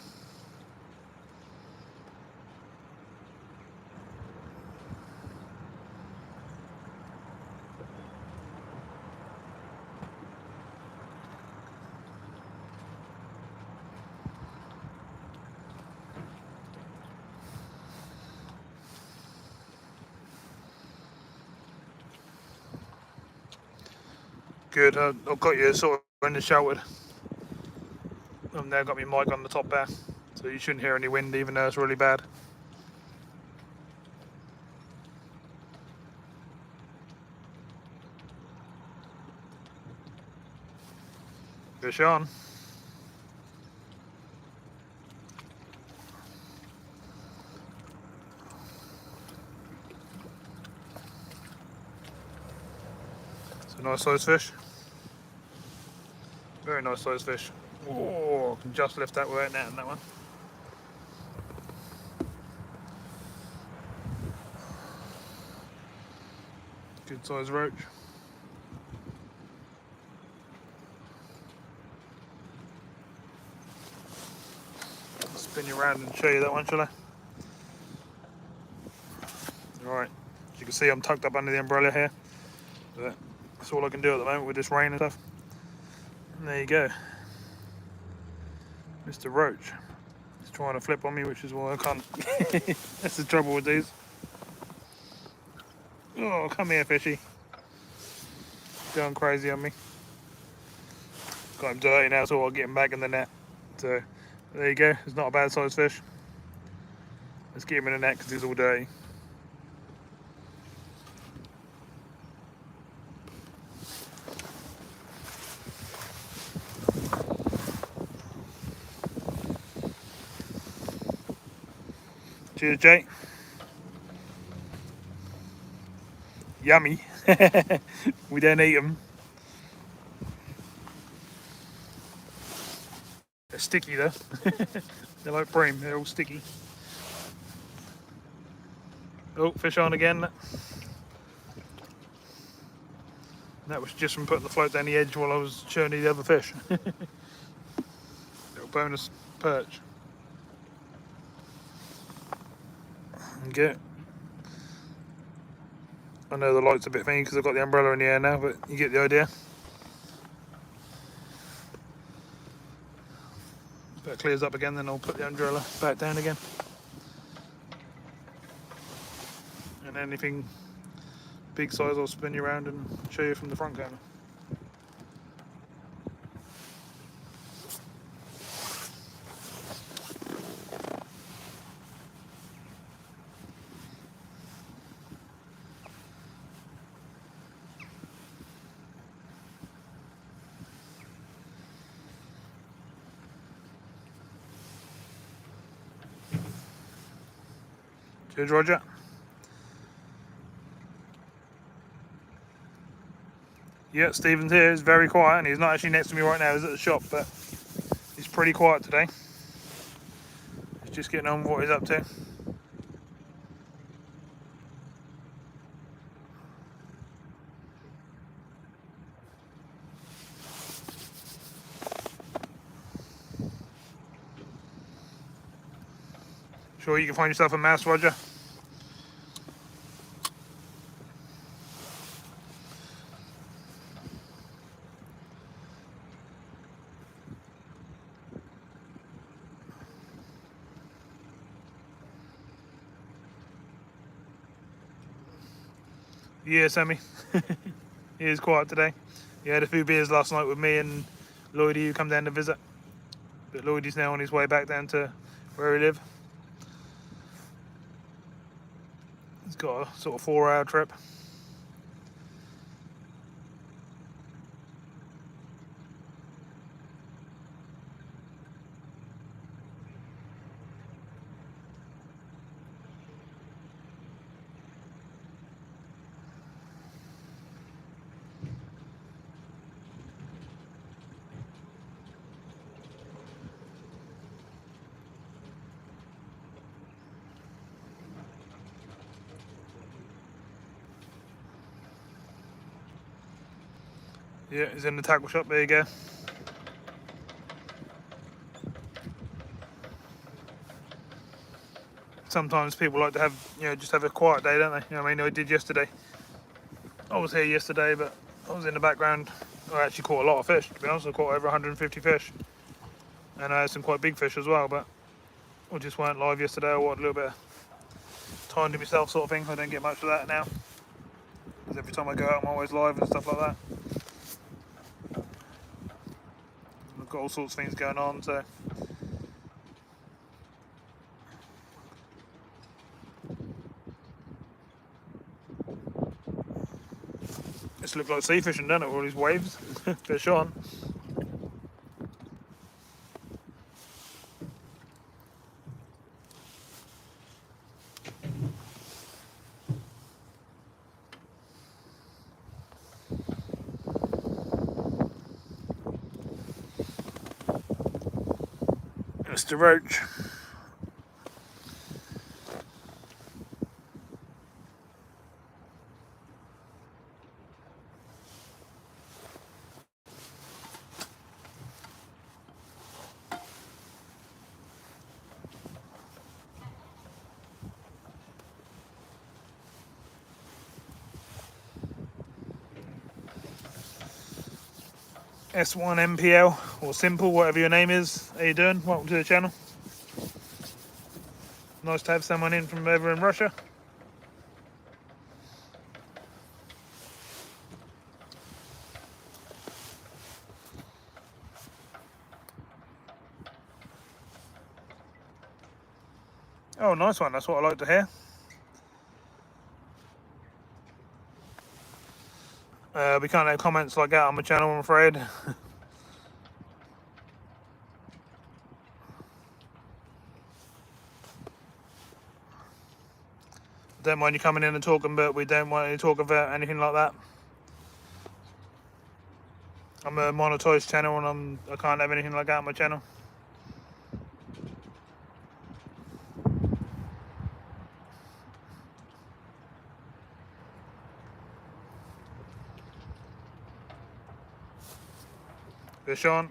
Good, I've got you sort of in the sheltered. I've now got my mic on the top there, so you shouldn't hear any wind even though it's really bad. Fish on. It's a nice sized fish. Very nice sized fish. Oh, I can just lift that without netting that one. Good sized roach. I'll spin you around and show you that one, shall I? Alright, as you can see I'm tucked up under the umbrella here. But that's all I can do at the moment with this rain and stuff. And there you go. Mr. Roach. He's trying to flip on me, which is why I can't. That's the trouble with these. Oh, come here, fishy. Going crazy on me. Got him dirty now, so I'll get him back in the net. So, there you go. It's not a bad sized fish. Let's get him in the net because he's all dirty. Cheers, Jay. Yummy. We don't eat them. They're sticky though. They're like bream, they're all sticky. Oh, fish on again. That was just from putting the float down the edge while I was showing you the other fish. Little bonus perch. Okay. I know the light's a bit thingy because I've got the umbrella in the air now, but you get the idea. If that clears up again, then I'll put the umbrella back down again. And anything big size, I'll spin you around and show you from the front camera. Cheers, Roger. Yeah, Stephen's here. He's very quiet, and he's not actually next to me right now. He's at the shop, but he's pretty quiet today. He's just getting on with what he's up to. Sure you can find yourself a mouse, Roger? Yeah, Sammy. He is quiet today. He had a few beers last night with me and Lloydie, who come down to visit. But Lloydie's now on his way back down to where he lives. He's got a sort of 4-hour trip. Yeah, it's in the tackle shop. There you go. Sometimes people like to have, just have a quiet day, don't they? You know what I mean? I did yesterday. I was here yesterday, but I was in the background. I actually caught a lot of fish, to be honest. I caught over 150 fish. And I had some quite big fish as well, but I just weren't live yesterday. I wanted a little bit of time to myself sort of thing. I don't get much of that now. Because every time I go out, I'm always live and stuff like that. I've got all sorts of things going on, so... This looks like sea fishing, doesn't it? All these waves. Fish on. Mr. Roach. S1 MPL or Simple, whatever your name is. How you doing? Welcome to the channel. Nice to have someone in from over in Russia. Oh, nice one. That's what I like to hear. We can't have comments like that on my channel, I'm afraid. Don't mind you coming in and talking, but we don't want you to talk about anything like that. I'm a monetized channel and I can't have anything like that on my channel. Fish on.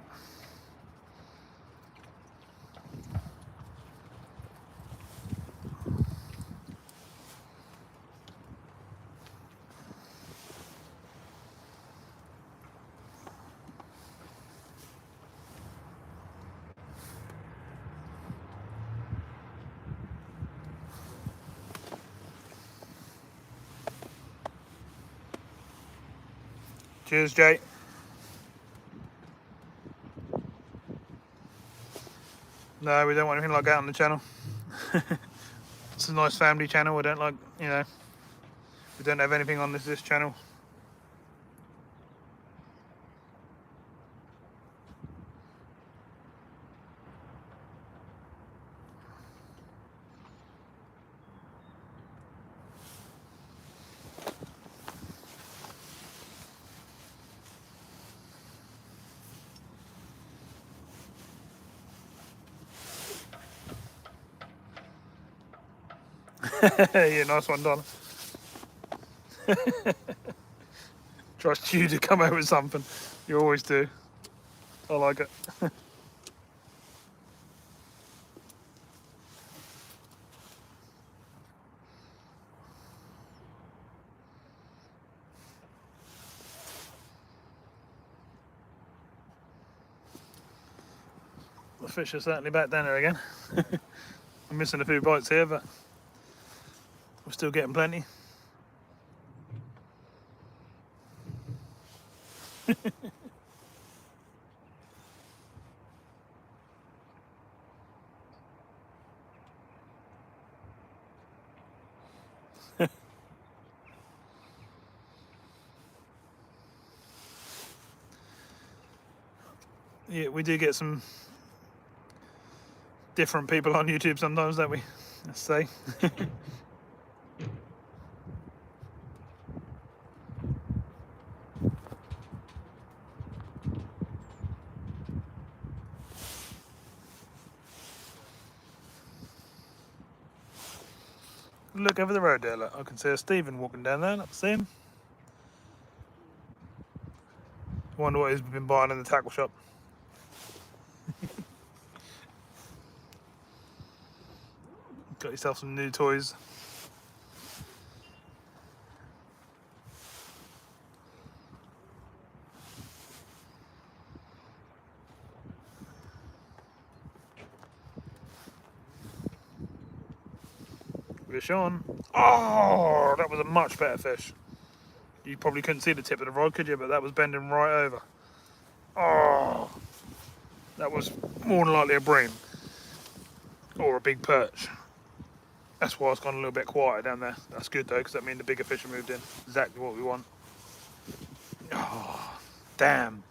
Cheers, Jay. No, we don't want anything like that on the channel. It's a nice family channel. We don't like, we don't have anything on this channel. Yeah, nice one, Donna. Trust you to come out with something. You always do. I like it. The fish are certainly back down there again. I'm missing a few bites here, but we're still getting plenty. Yeah, we do get some different people on YouTube sometimes, don't we? Let's say. Look over the road there, look. I can see a Stephen walking down there, I see him. Wonder what he's been buying in the tackle shop. Got yourself some new toys. Fish on. Oh, that was a much better fish. You probably couldn't see the tip of the rod, could you? But that was bending right over. Oh, that was more than likely a bream or a big perch. That's why it's gone a little bit quieter down there. That's good though, because that means the bigger fish have moved in. Exactly what we want. Oh, damn.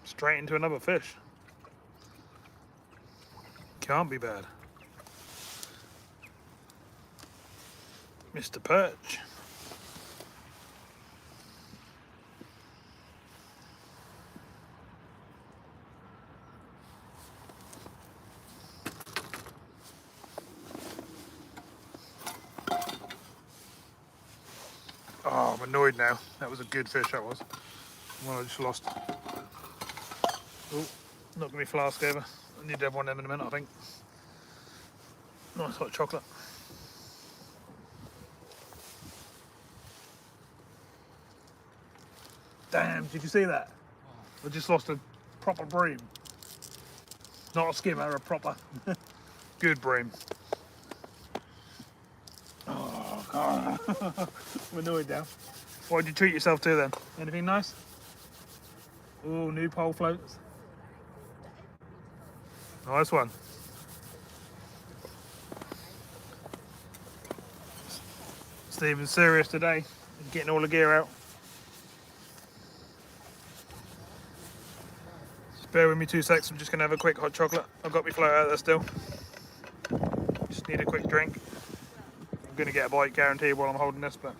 Straight into another fish. Can't be bad. Mr. Perch. Oh, I'm annoyed now. That was a good fish, that was. One I just lost. Oh, knocked me flask over. I need to have one of them in a minute, I think. Nice hot chocolate. Damn, did you see that? I just lost a proper bream. Not a skimmer, a proper good bream. Oh, God. I'm annoyed now. What did you treat yourself to then? Anything nice? Oh, new pole floats. Nice one. Stephen's serious today. Getting all the gear out. Just bear with me 2 seconds. I'm just going to have a quick hot chocolate. I've got my float out there still. Just need a quick drink. I'm going to get a bite guaranteed while I'm holding this, but...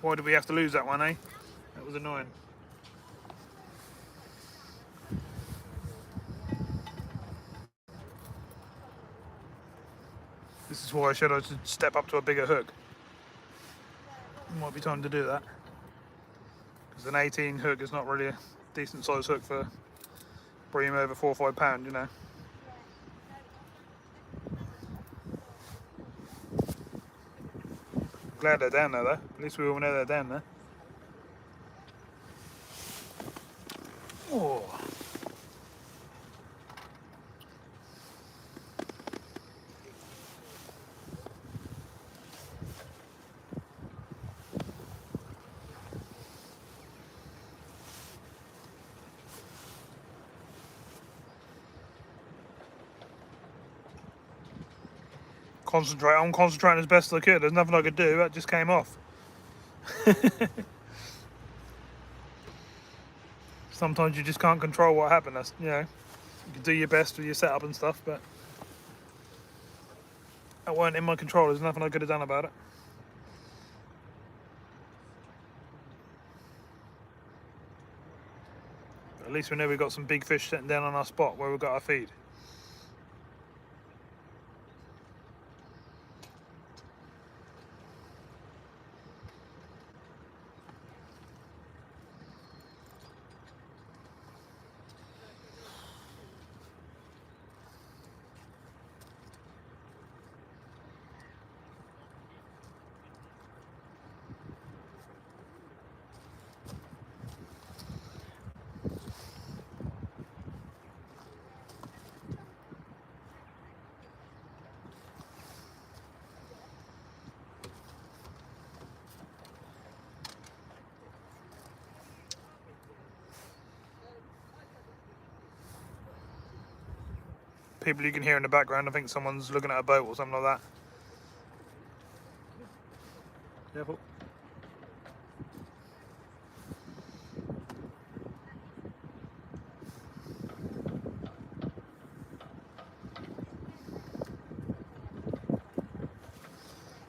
Why did we have to lose that one, eh? That was annoying. This is why I should step up to a bigger hook. Might be time to do that. Because an 18 hook is not really a decent size hook for bream over 4 or 5 pound, you know. Glad they're down there though. At least we all know they're down there. Oh. Concentrate. I'm concentrating as best as I could. There's nothing I could do. That just came off. Sometimes you just can't control what happens. That's, you know, you can do your best with your setup and stuff, but that weren't in my control. There's nothing I could have done about it. But at least we know we've got some big fish sitting down on our spot where we've got our feed. People you can hear in the background, I think someone's looking at a boat or something like that. Careful.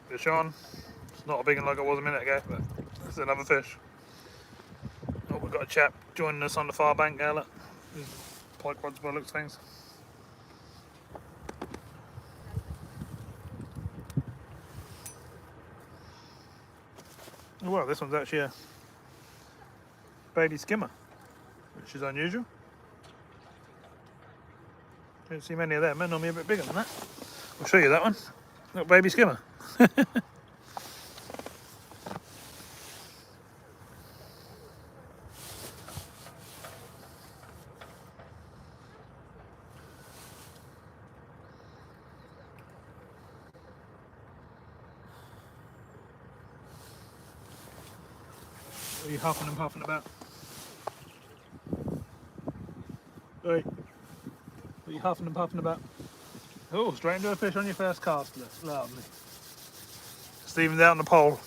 Fish on. It's not a big one like it was a minute ago, but it's another fish. got a chap joining us on the far bank there, look. There's pike rods by the looks of things. Oh, well, this one's actually a baby skimmer, which is unusual. Don't see many of them, they're normally a bit bigger than that. I'll show you that one. Little baby skimmer. What are you huffing and puffing about? Oi. What are you huffing and puffing about? Oh, straight into a fish on your first cast. Lovely. Stephen's out on the pole.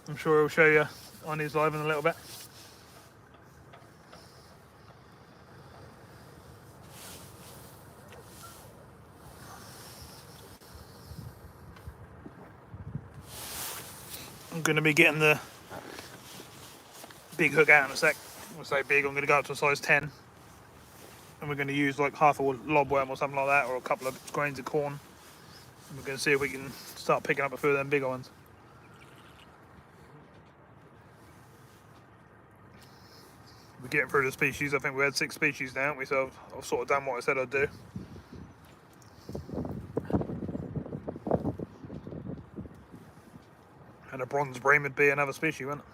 I'm sure he'll show you on his live in a little bit. I'm going to be getting the big hook out in a sec. When I say big, I'm going to go up to a size 10. And we're going to use like half a lobworm or something like that, or a couple of grains of corn. And we're going to see if we can start picking up a few of them bigger ones. We're getting through the species. I think we had 6 species now, haven't we? So I've sort of done what I said I'd do. And a bronze bream would be another species, wouldn't it?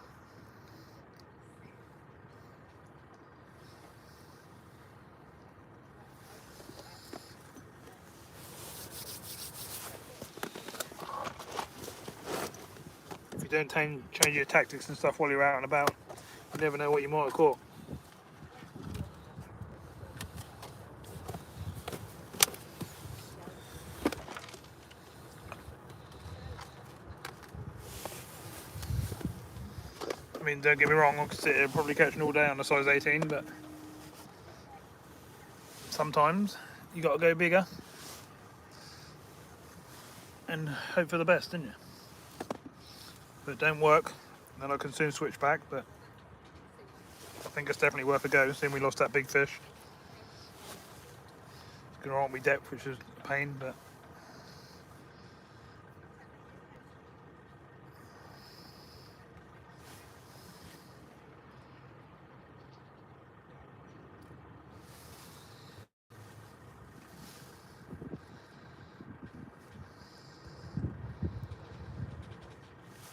If you don't change your tactics and stuff while you're out and about, you never know what you might have caught. I mean, don't get me wrong, I could sit here probably catching all day on a size 18, but sometimes you got to go bigger and hope for the best, didn't you? If it don't work, then I can soon switch back, but I think it's definitely worth a go, seeing we lost that big fish. It's going to want me depth, which is a pain, but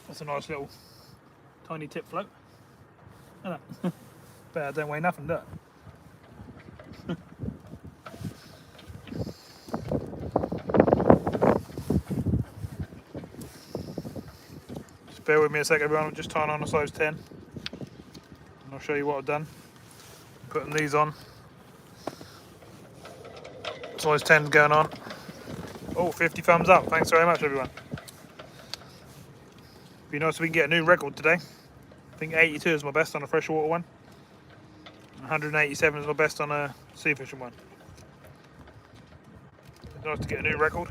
that's a nice little tiny tip float. Isn't it? Bet I don't weigh nothing, do it? Just bear with me a second, everyone. I'm just tying on a size 10. And I'll show you what I've done. Putting these on. Size 10's going on. Oh, 50 thumbs up. Thanks very much, everyone. Be nice if we can get a new record today. I think 82 is my best on a freshwater one. 187 is my best on a sea fishing one. It's nice to get a new record.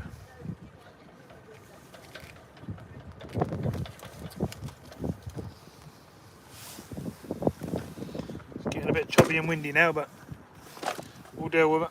It's getting a bit choppy and windy now, but we'll deal with it.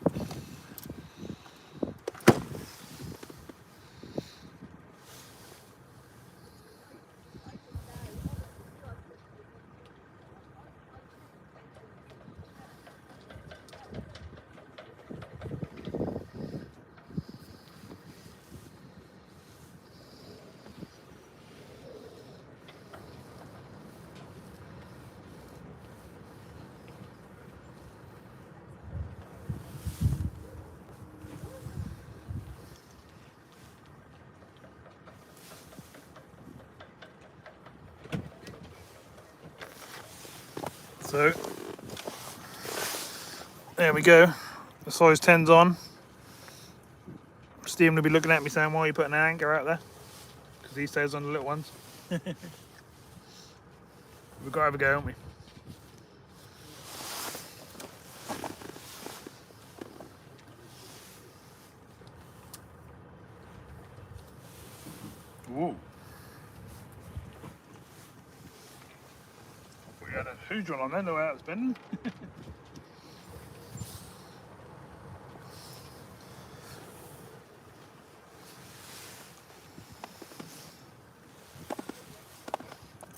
So there we go, the size 10's on. Stephen will be looking at me saying, why are you putting an anchor out there? Because he stays on the little ones. We've got to have a go, haven't we? Ooh. We had a Huge one on there, no way out spinning.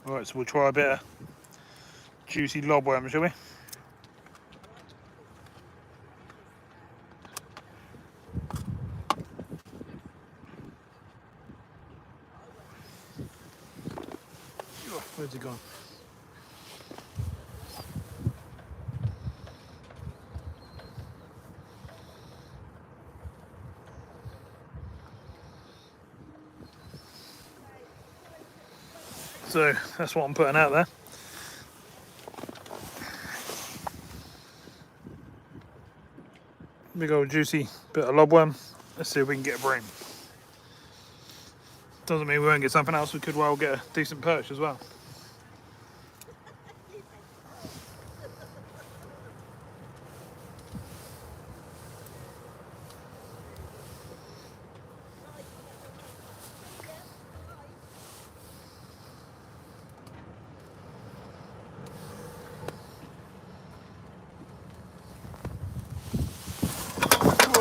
Alright, so we'll try a bit of juicy lobworm, shall we? Oh, where's he gone? So that's what I'm putting out there. Big old juicy bit of lobworm. Let's see if we can get a bream. Doesn't mean we won't get something else. We could well get a decent perch as well.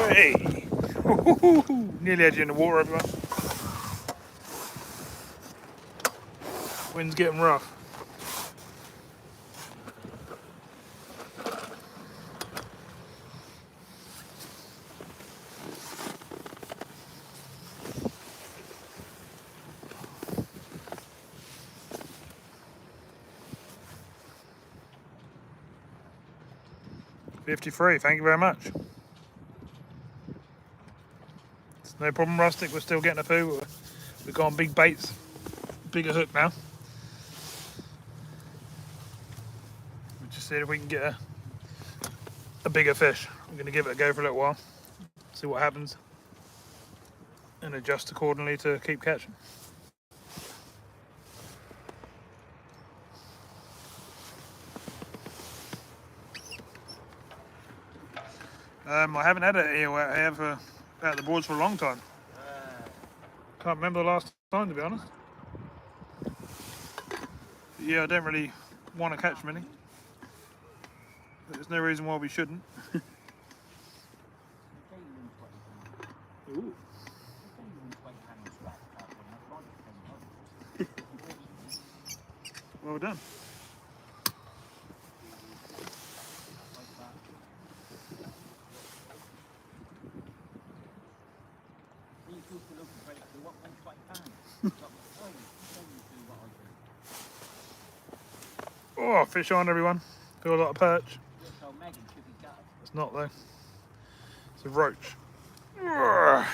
Hey! Nearly edge in the water, everyone. Wind's getting rough. $53, thank you very much. It's no problem, Rustic, we're still getting a few. We've got on big baits, bigger hook now. We'll just see if we can get a bigger fish. I'm going to give it a go for a little while, see what happens, and adjust accordingly to keep catching. I haven't had an eel out here out the boards for a long time. Can't remember the last time, to be honest. But yeah, I don't really want to catch many. But there's no reason why we shouldn't. Ooh. Well done. Oh, fish on, everyone. Feel a lot of perch. It's not though. It's a roach. I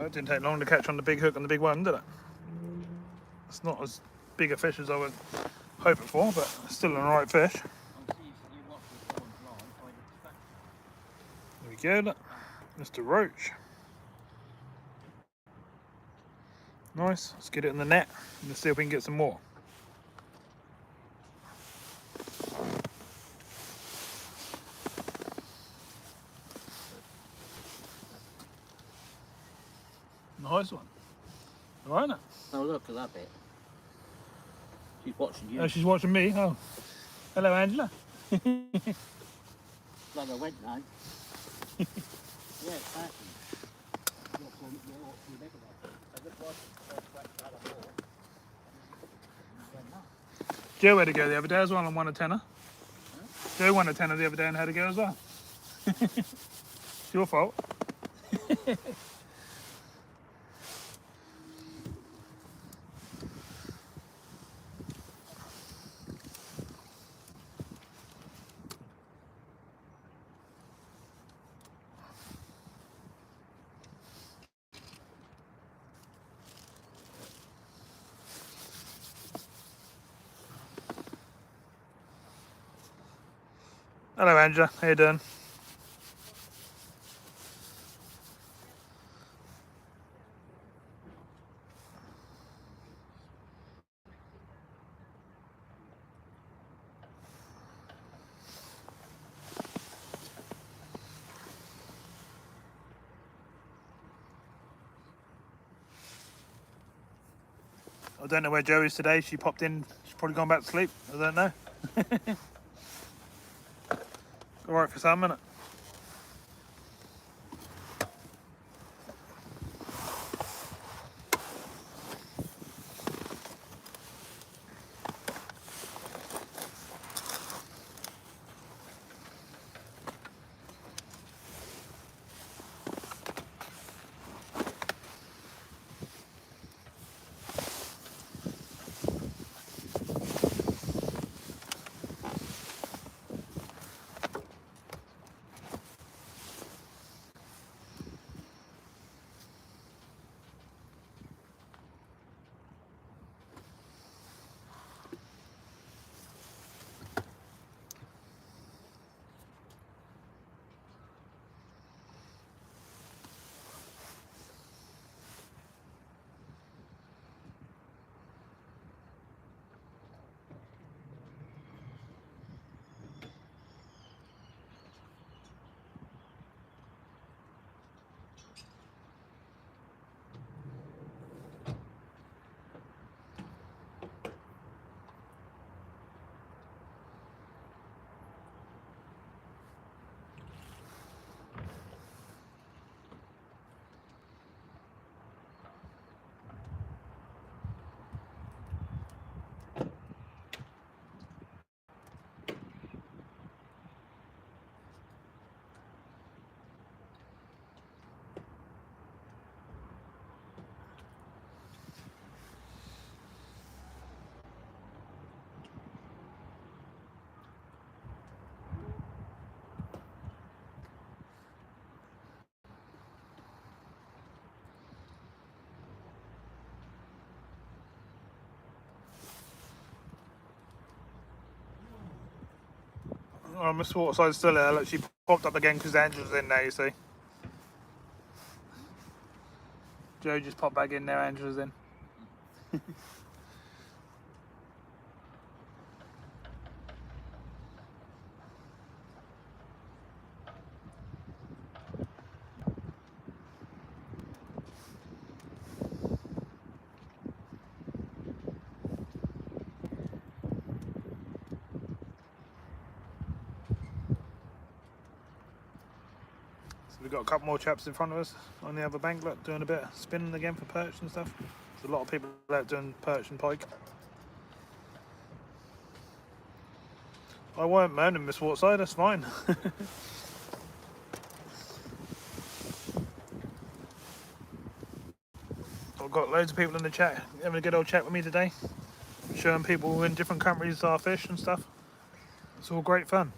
It didn't take long to catch on the big hook and the big one, did it? It's not as big a fish as I was hoping for, but it's still an alright fish. There we go, look. Mr. Roach. Nice, let's get it in the net and let's see if we can get some more. Nice one. Alright, now. Oh, look at that bit. She's watching you. Oh, she's watching me. Oh. Hello, Angela. Like I went now. Yeah, exactly. Joe had to go the other day as well and won a tenner. Huh? Joe won a tenner the other day and had to go as well. It's your fault. Hello, Angela. How you doing? I don't know where Jo is today. She popped in. She's probably gone back to sleep. I don't know. All right for some, innit? Oh, Miss Waterside's still there. Look, she popped up again because Angela's in there, you see. Jo just popped back in there, Angela's in. So we've got a couple more chaps in front of us on the other bank, look, doing a bit of spinning again for perch and stuff. There's a lot of people out doing perch and pike. I weren't moaning, Miss Waterside, that's fine. I've got loads of people in the chat having a good old chat with me today, showing people in different countries our fish and stuff. It's all great fun.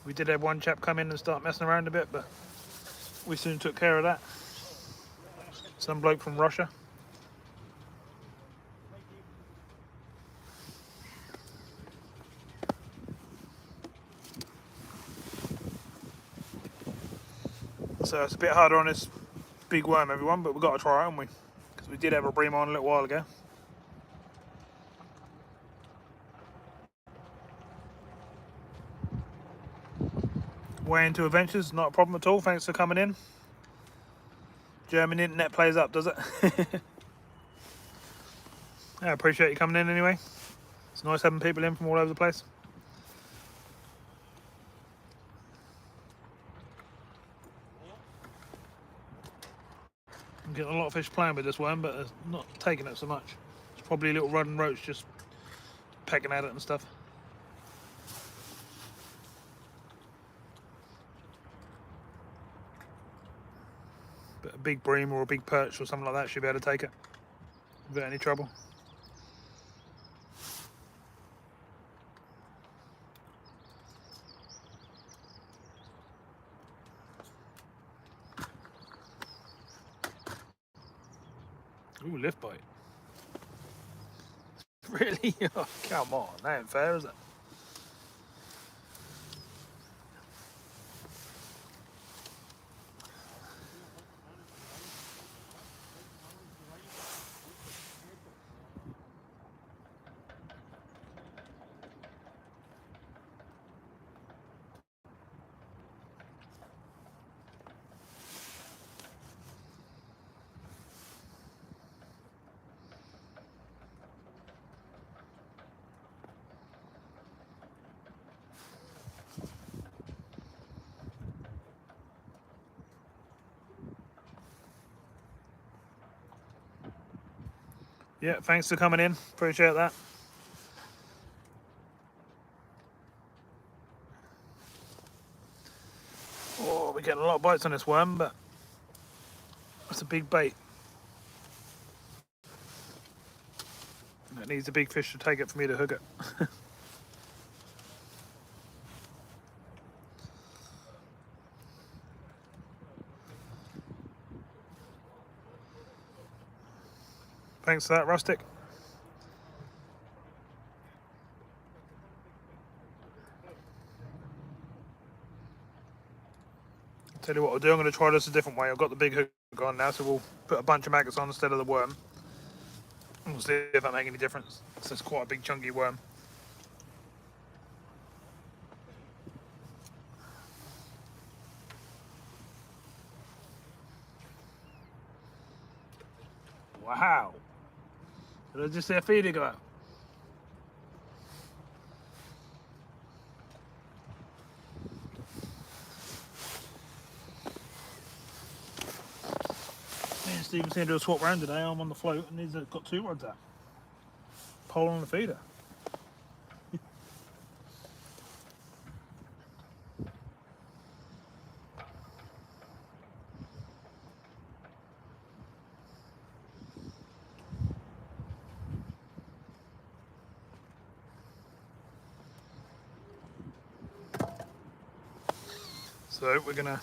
We did have one chap come in and start messing around a bit, but we soon took care of that. Some bloke from Russia. So it's a bit harder on this big worm, everyone, but we've got to try it, haven't we? Because we did have a bream on a little while ago. Way into adventures, not a problem at all. Thanks for coming in. German internet plays up, does it? I appreciate you coming in anyway. It's nice having people in from all over the place. I'm getting a lot of fish playing with this worm, but it's not taking it so much. It's probably a little rod and roach just pecking at it and stuff. But a big bream or a big perch or something like that should be able to take it without any trouble. Ooh, lift bite. Really? Oh, come on, that ain't fair, is it? Yeah, thanks for coming in. Appreciate that. Oh, we're getting a lot of bites on this worm, but it's a big bait. It needs a big fish to take it for me to hook it. Thanks for that, Rustic. Tell you what I'll do, I'm going to try this a different way. I've got the big hook on now, so we'll put a bunch of maggots on instead of the worm. And we'll see if that makes any difference. So it's quite a big chunky worm. Wow. Did I just see a feeder go out? Me and Stephen seem to have swapped around today. I'm on the float and he's got 2 rods out. Pole on the feeder. So we're gonna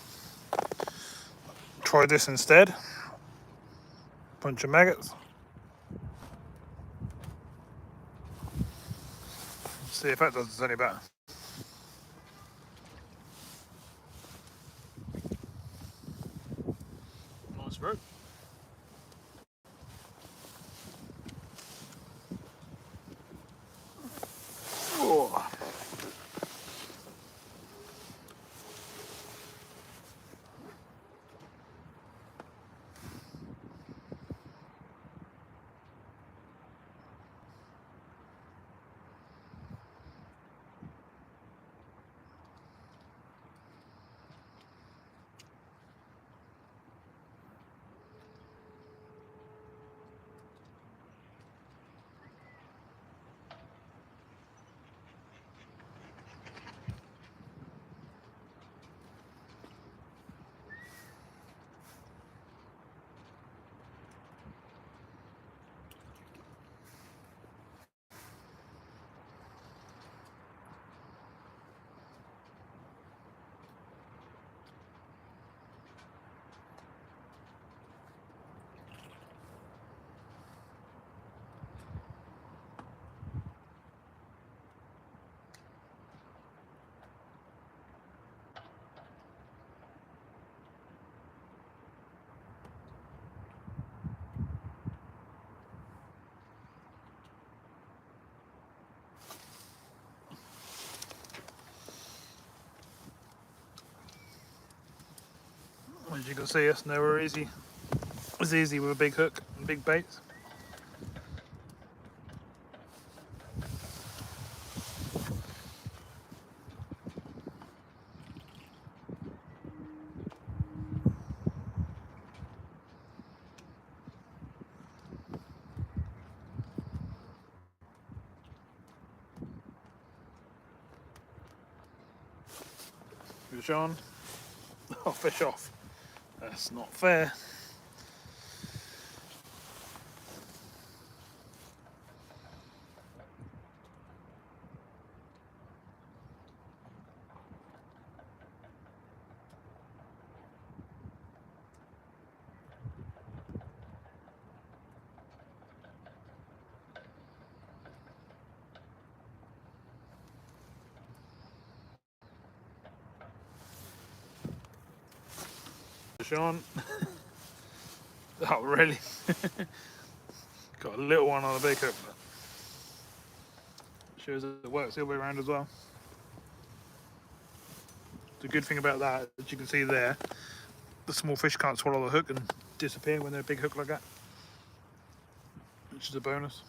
try this instead. Bunch of maggots. See if that does us any better. Nice rope. Oh. As you can see, it's nowhere easy. It's easy with a big hook and big baits. Fish on. Oh, fish off. That's not fair. Fish on. Oh, really? Got a little one on a big hook. But shows it works the other way around as well. The good thing about that, as you can see there, the small fish can't swallow the hook and disappear when they're a big hook like that, which is a bonus.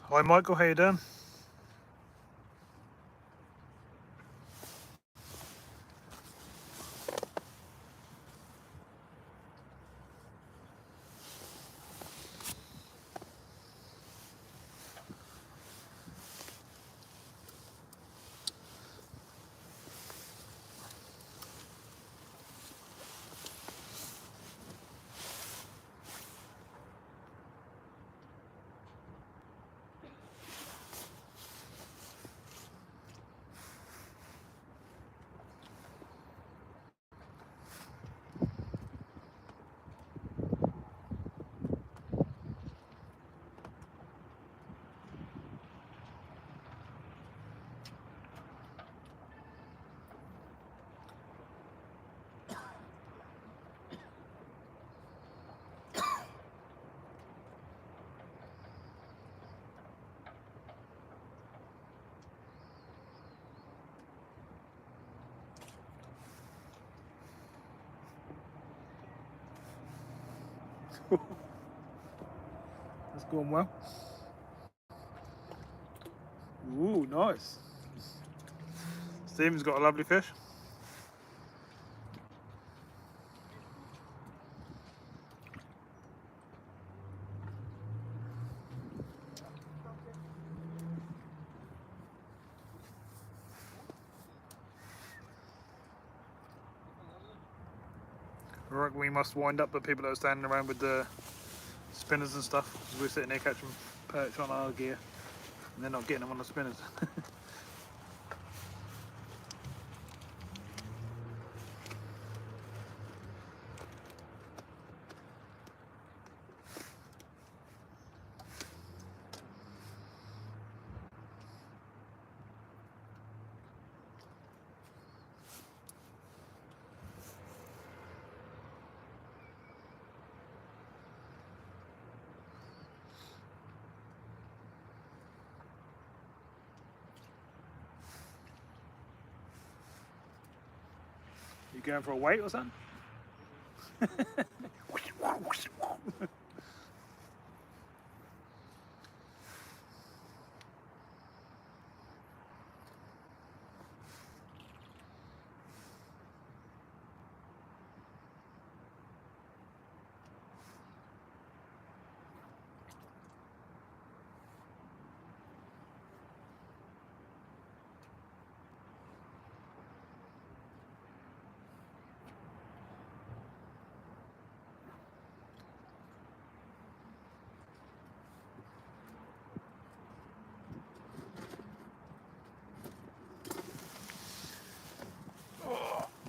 Hi Michael, how you doing? That's going well. Ooh, nice. Stephen's got a lovely fish. I reckon we must wind up the people that are standing around with the spinners and stuff, because we're sitting here catching perch on our gear and they're not getting them on the spinners. You going for a wait or something?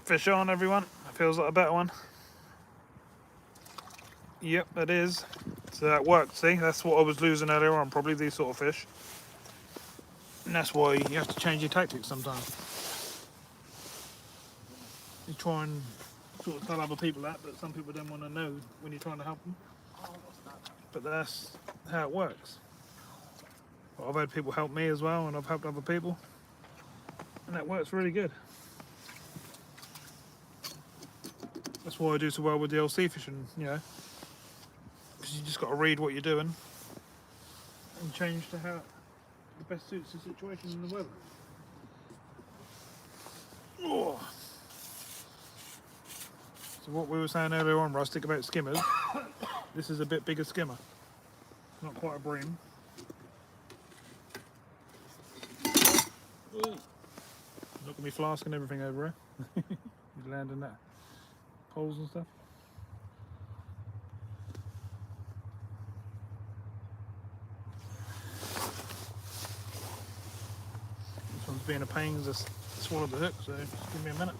Fish on, everyone. Feels like a better one. Yep, it is. So that worked, see? That's what I was losing earlier on, probably these sort of fish. And that's why you have to change your tactics sometimes. You try and sort of tell other people that, but some people don't want to know when you're trying to help them. But that's how it works. But I've had people help me as well, and I've helped other people. And that works really good. That's why I do so well with the LC fishing, you know. Because you just got to read what you're doing and change to how it best suits the situation and the weather. Oh. So what we were saying earlier on, Rustic, about skimmers, this is a bit bigger skimmer. Not quite a bream. Look at me flasking everything over here. He's landing that. Poles and stuff. This one's being a pain because I swallowed the hook, so just give me a minute.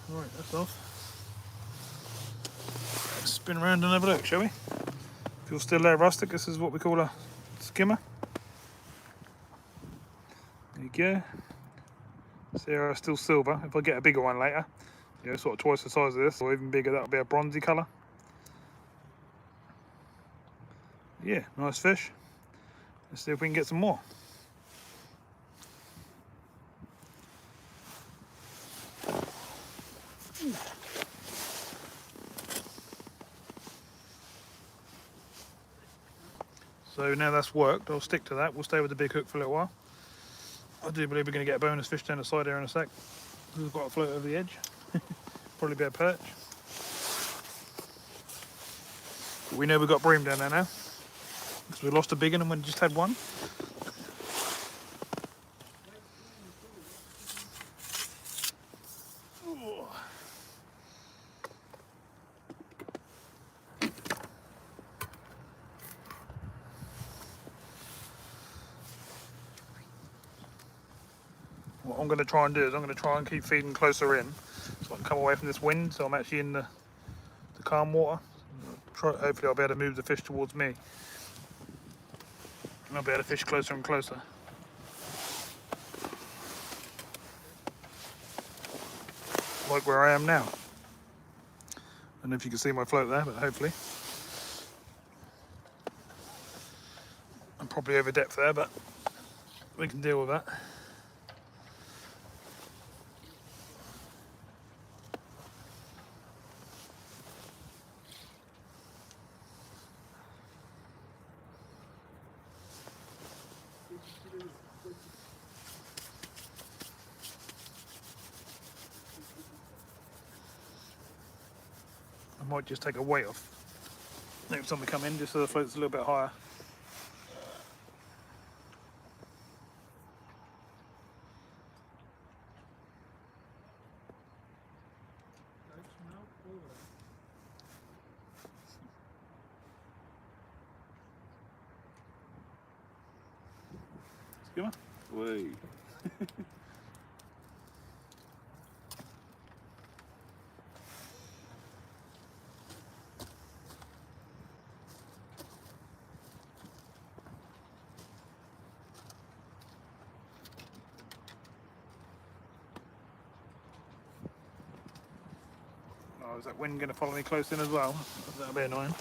Right, that's off. Let's spin around and have a look, shall we? If you're still there, Rustic, this is what we call a skimmer. There you go. See, they're still silver. If I get a bigger one later, you know, sort of twice the size of this, or even bigger, that'll be a bronzy colour. Yeah, nice fish. Let's see if we can get some more. So now that's worked, I'll stick to that. We'll stay with the big hook for a little while. I do believe we're going to get a bonus fish down the side here in a sec. We've got a float over the edge. Probably be a perch. But we know we've got bream down there now, because we lost a big one and we just had one. What I'm going to try and do is I'm going to try and keep feeding closer in so I can come away from this wind, so I'm actually in the calm water. Hopefully I'll be able to move the fish towards me and I'll be able to fish closer and closer. Like where I am now. I don't know if you can see my float there, but hopefully. I'm probably over depth there, but we can deal with that. I might just take a weight off next time we come in, just so the float's a little bit higher. Skimmer? Wait. Oh, is that wind going to follow me close in as well? That'll be annoying.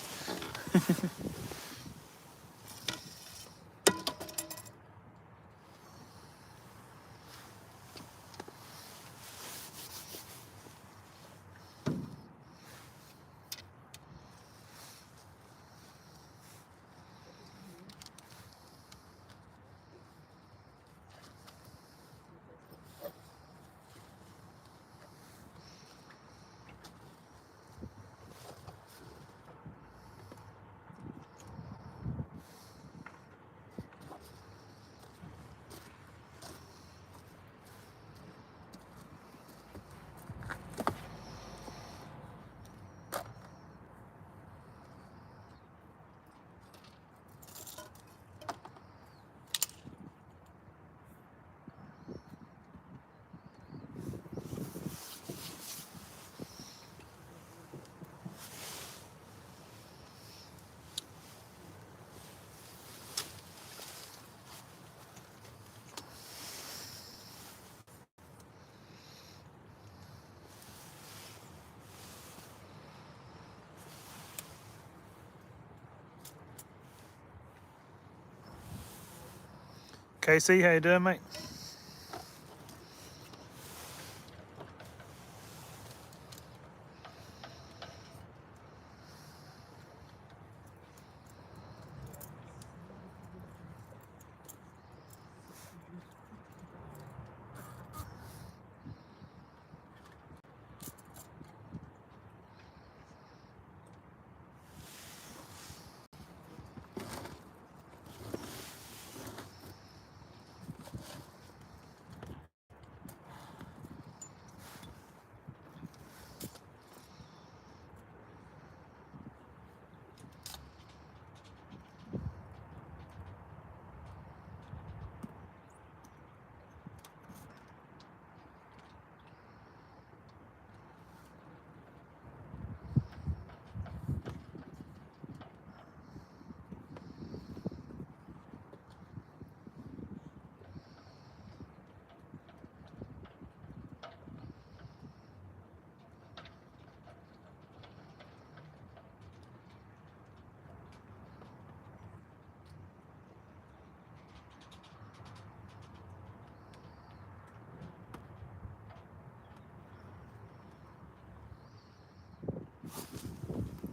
Casey, how you doing, mate?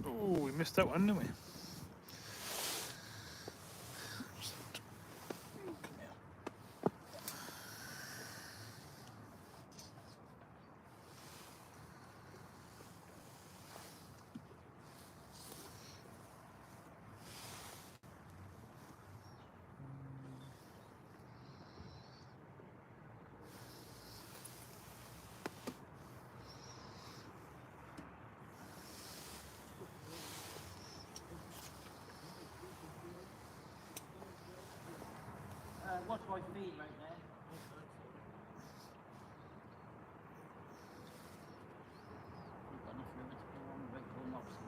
Oh, we missed that one, didn't we? Watch my feet right there. We've got enough room to go on, wait for an option.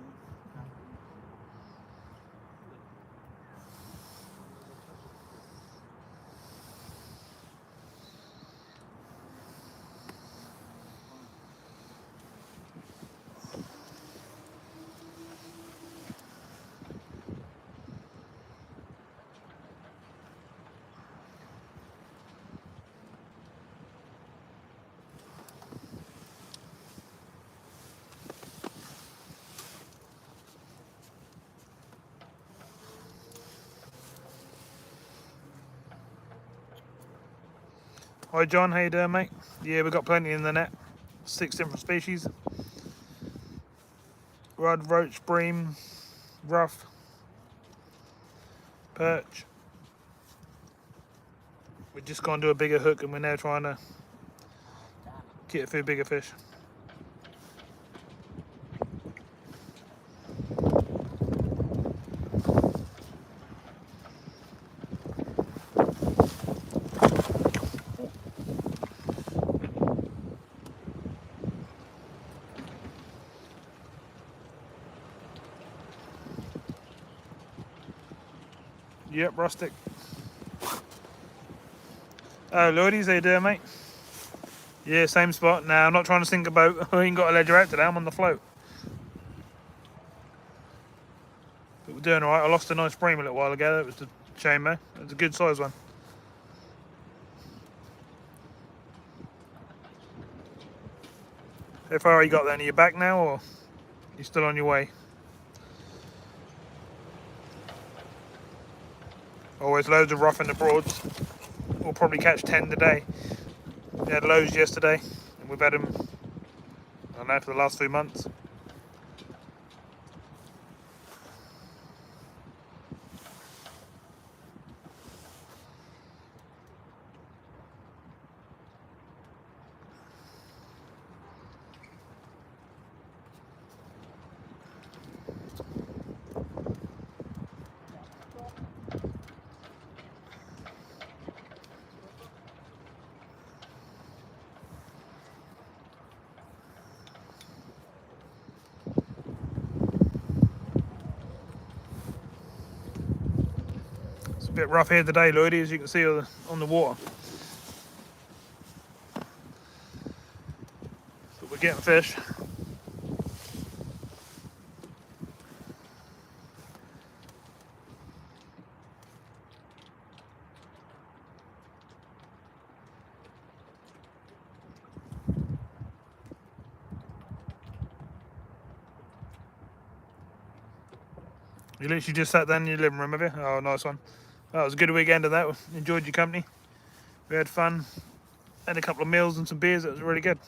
Hi John, how you doing, mate? Yeah, we've got plenty in the net. 6 different species. Rudd, roach, bream, rough, perch. We're just going to do a bigger hook and we're now trying to get a few bigger fish. Yep, rustic. Oh, Lordies, how you doing, mate? Yeah, same spot. Now, I'm not trying to sink a boat. I ain't got a ledger out today. I'm on the float. But we're doing alright. I lost a nice bream a little while ago. It was the shame, man. It was a good size one. How far you got then? Are you back now or are you still on your way? Always loads of rough in the Broads. We'll probably catch 10 today. We had loads yesterday and we've had them, I don't know, for the last few months. It's a bit rough here today, Lloydie, as you can see on the water. But we're getting fish. You literally just sat down in your living room, have you? Oh, nice one. That was a good weekend of that. Enjoyed your company. We had fun. Had a couple of meals and some beers. It was really good.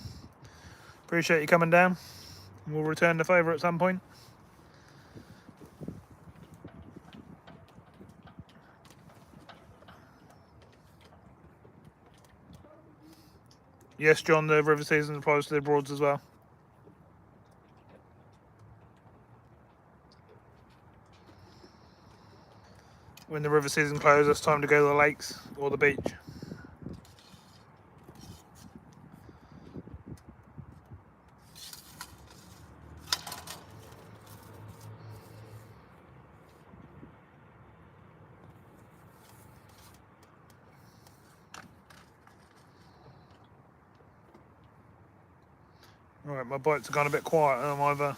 Appreciate you coming down. We'll return the favour at some point. Yes, John, the river season applies to the Broads as well. When the river season closes, it's time to go to the lakes or the beach. Right, my bites have gone a bit quiet. I'm either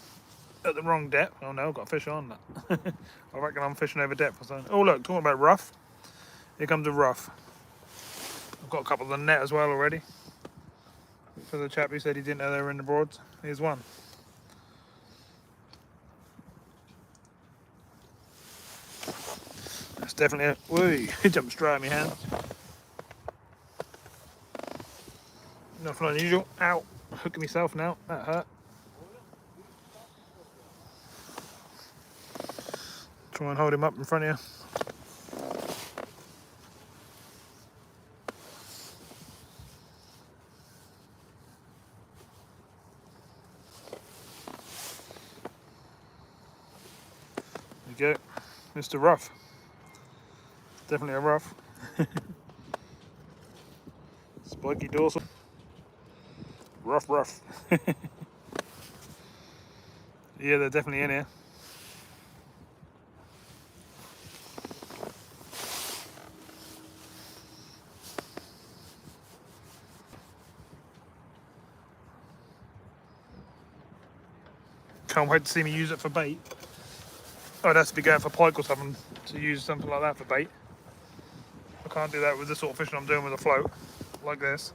at the wrong depth. Oh no, I've got a fish on that. I reckon I'm fishing over depth or something. Oh look, talking about rough. Here comes a rough. I've got a couple of the net as well already. For the chap who said he didn't know they were in the Broads. Here's one. That's definitely a... Whoo, he jumped straight at my hand. Nothing unusual. Ow, hooking myself now. That hurt. Try and hold him up in front of you. There you go, Mr. Rough. Definitely a rough. Spiky dorsal. Rough. Yeah, they're definitely in here. Can't wait to see me use it for bait. I'd have to be going for pike or something to use something like that for bait. I can't do that with the sort of fishing I'm doing with a float, like this.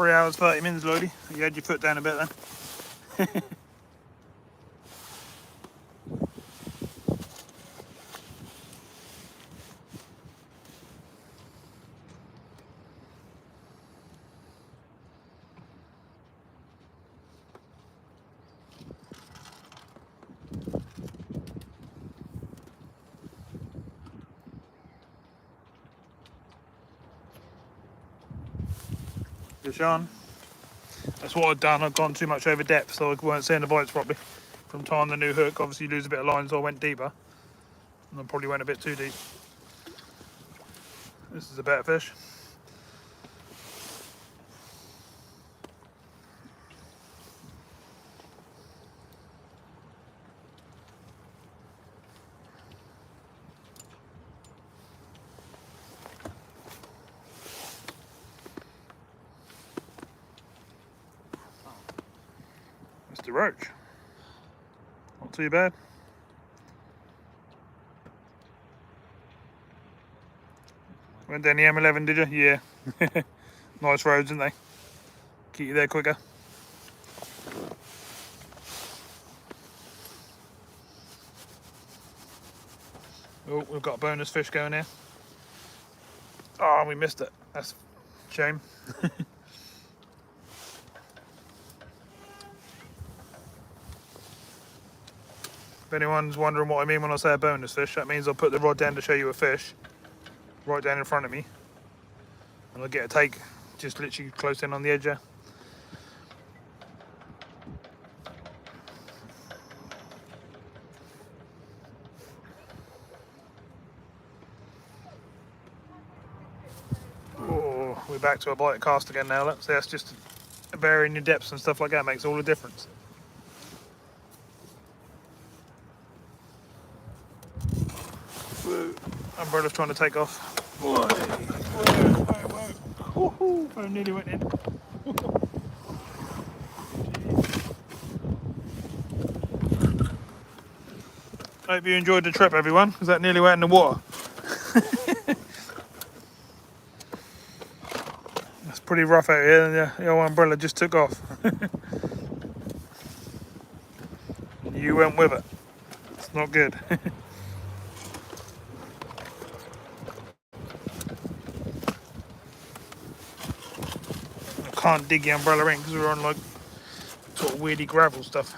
3 hours, 30 minutes, Lloydie. You had your foot down a bit then. Good, Sean. That's what I've done. I've gone too much over depth, so I weren't seeing the bites properly. From tying the new hook, obviously you lose a bit of line, so I went deeper. And I probably went a bit too deep. This is a better fish. Mr. Roach. Not too bad. Went down the M11, did you? Yeah. Nice roads, didn't they? Keep you there quicker. Oh, we've got a bonus fish going here. Oh, we missed it. That's a shame. If anyone's wondering what I mean when I say a bonus fish, that means I'll put the rod down to show you a fish right down in front of me, and I'll get a take just literally close in on the edge there. Oh, we're back to a bite cast again now. Look, so that's just varying your depths and stuff like that makes all the difference. Whoa. Umbrella's trying to take off. Whoa. Whoa. I nearly went in. Hope you enjoyed the trip, everyone, because that nearly went in the water. That's pretty rough out here, and the old umbrella just took off. You went with it. It's not good. I can't dig the umbrella in because we're on like sort of weirdy gravel stuff.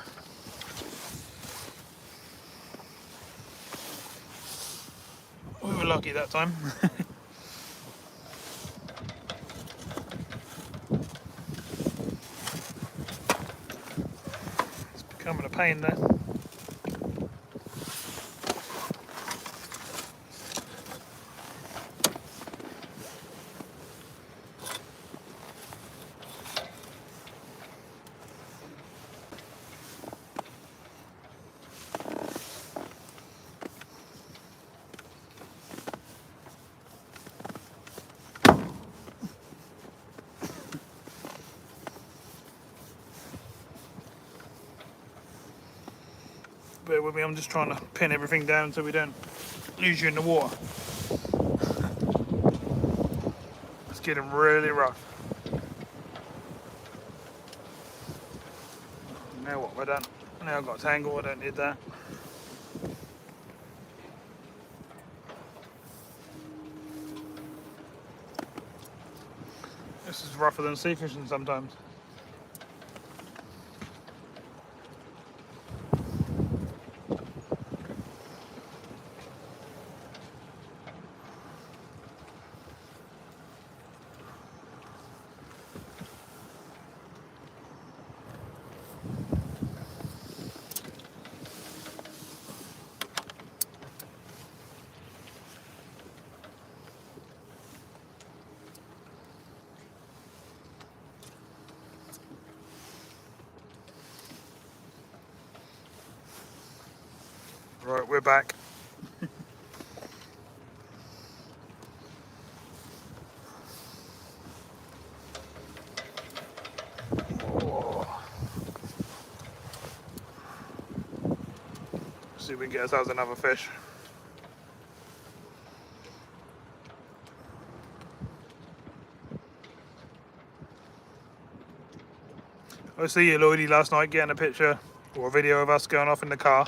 We were lucky that time. It's becoming a pain there. Bear with me, I'm just trying to pin everything down so we don't lose you in the water. It's getting really rough. Now what have I done? Now I've got a tangle, I don't need that. This is rougher than sea fishing sometimes. Right, we're back. See if we can get ourselves another fish. I see you, Lloydie, last night getting a picture or a video of us going off in the car.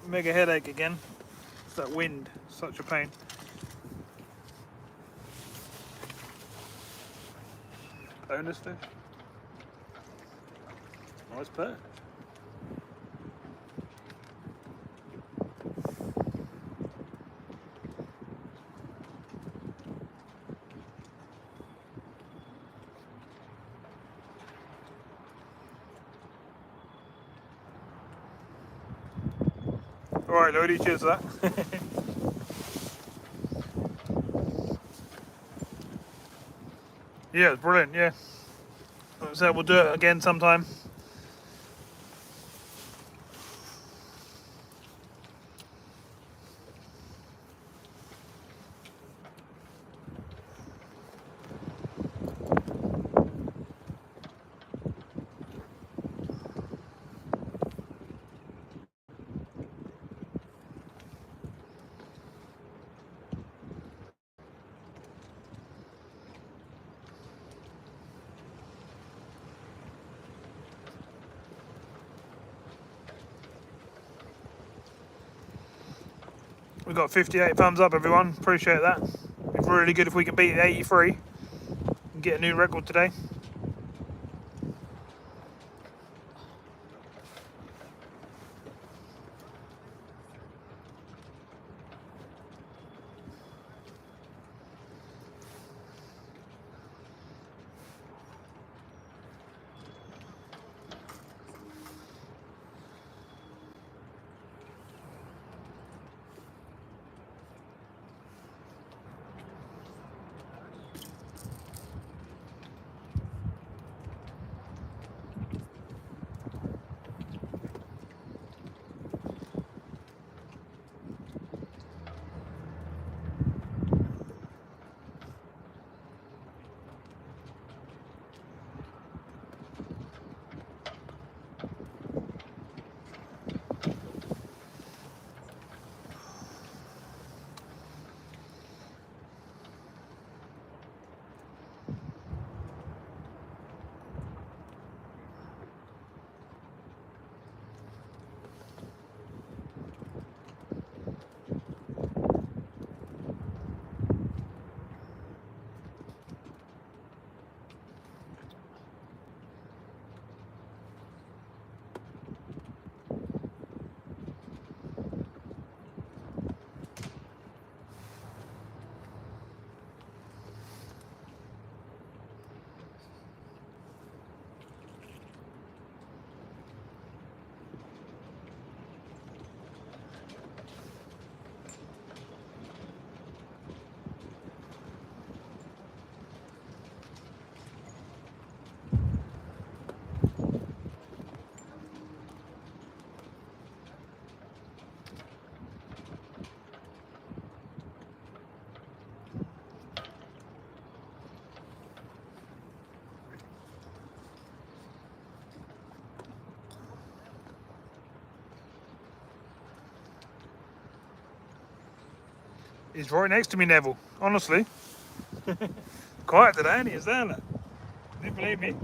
Mega headache again. It's that wind, such a pain. Bonus fish. Nice perch. Alright, Lloydie, cheers for that. Yeah, it's brilliant, yeah. So we'll do it again sometime. We've got 58 thumbs up, everyone. Appreciate that. It'd be really good if we can beat 83 and get a new record today. He's right next to me, Neville. Honestly. Quiet today, ain't he? Is that? Didn't believe me.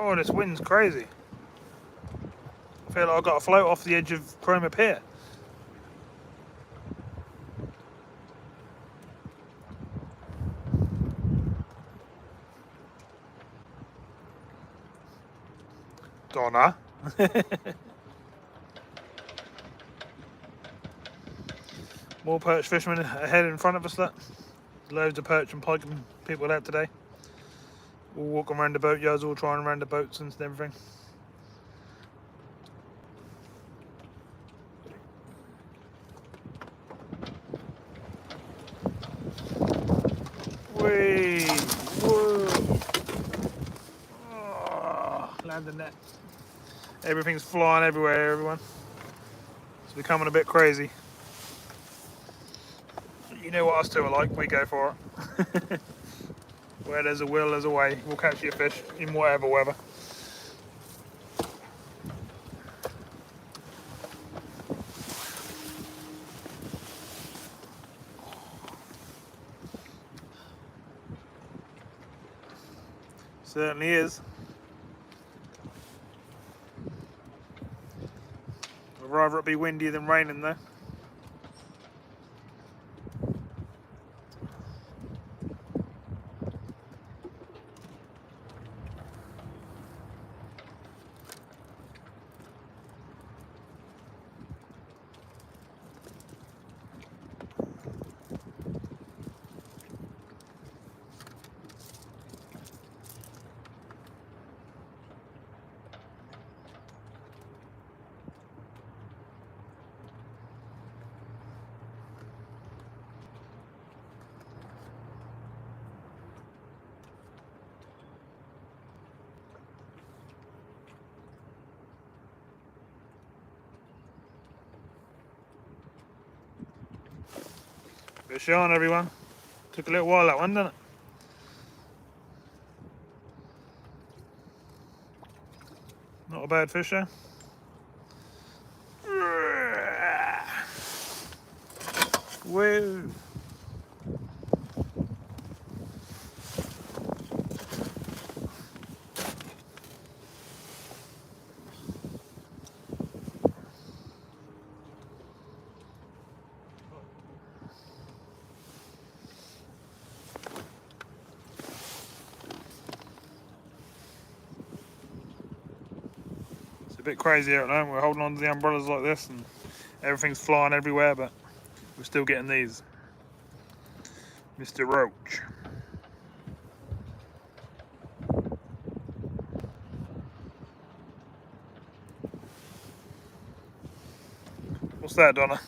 Oh, this wind's crazy. I feel like I've got to float off the edge of Chroma Pier. Donna. More perch fishermen ahead in front of us. Look. Loads of perch and pike people out today. All walking around the boatyards, all trying around the boats and everything. Whee! Whoa! Oh, landing net. Everything's flying everywhere, everyone. It's becoming a bit crazy. You know what us two are like, we go for it. Where there's a will, there's a way. We'll catch you a fish in whatever weather. Certainly is. I'd rather it be windy than raining though. Fish on, everyone. Took a little while that one, didn't it? Not a bad fish there. Woo! A bit crazy out now. We're holding on to the umbrellas like this and everything's flying everywhere, but we're still getting these. Mr. Roach. What's that, Donna?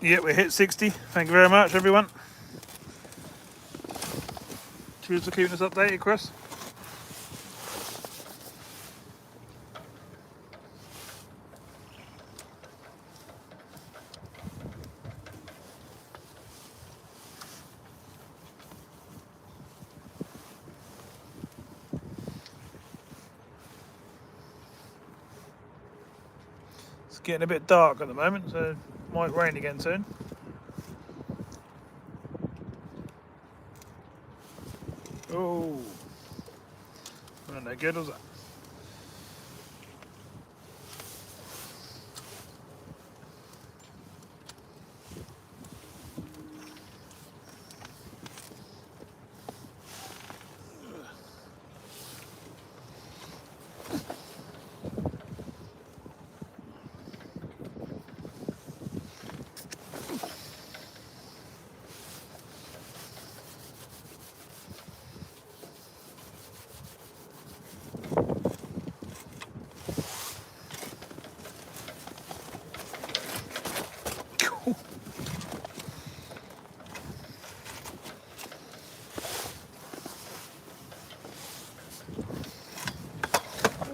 Yeah, we hit 60. Thank you very much, everyone. Cheers for keeping us updated, Chris. It's getting a bit dark at the moment, so it might rain again soon. Oh, wasn't that good, was it?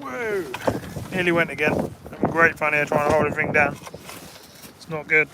Whoa! Nearly went again. Having great fun here trying to hold everything down. It's not good.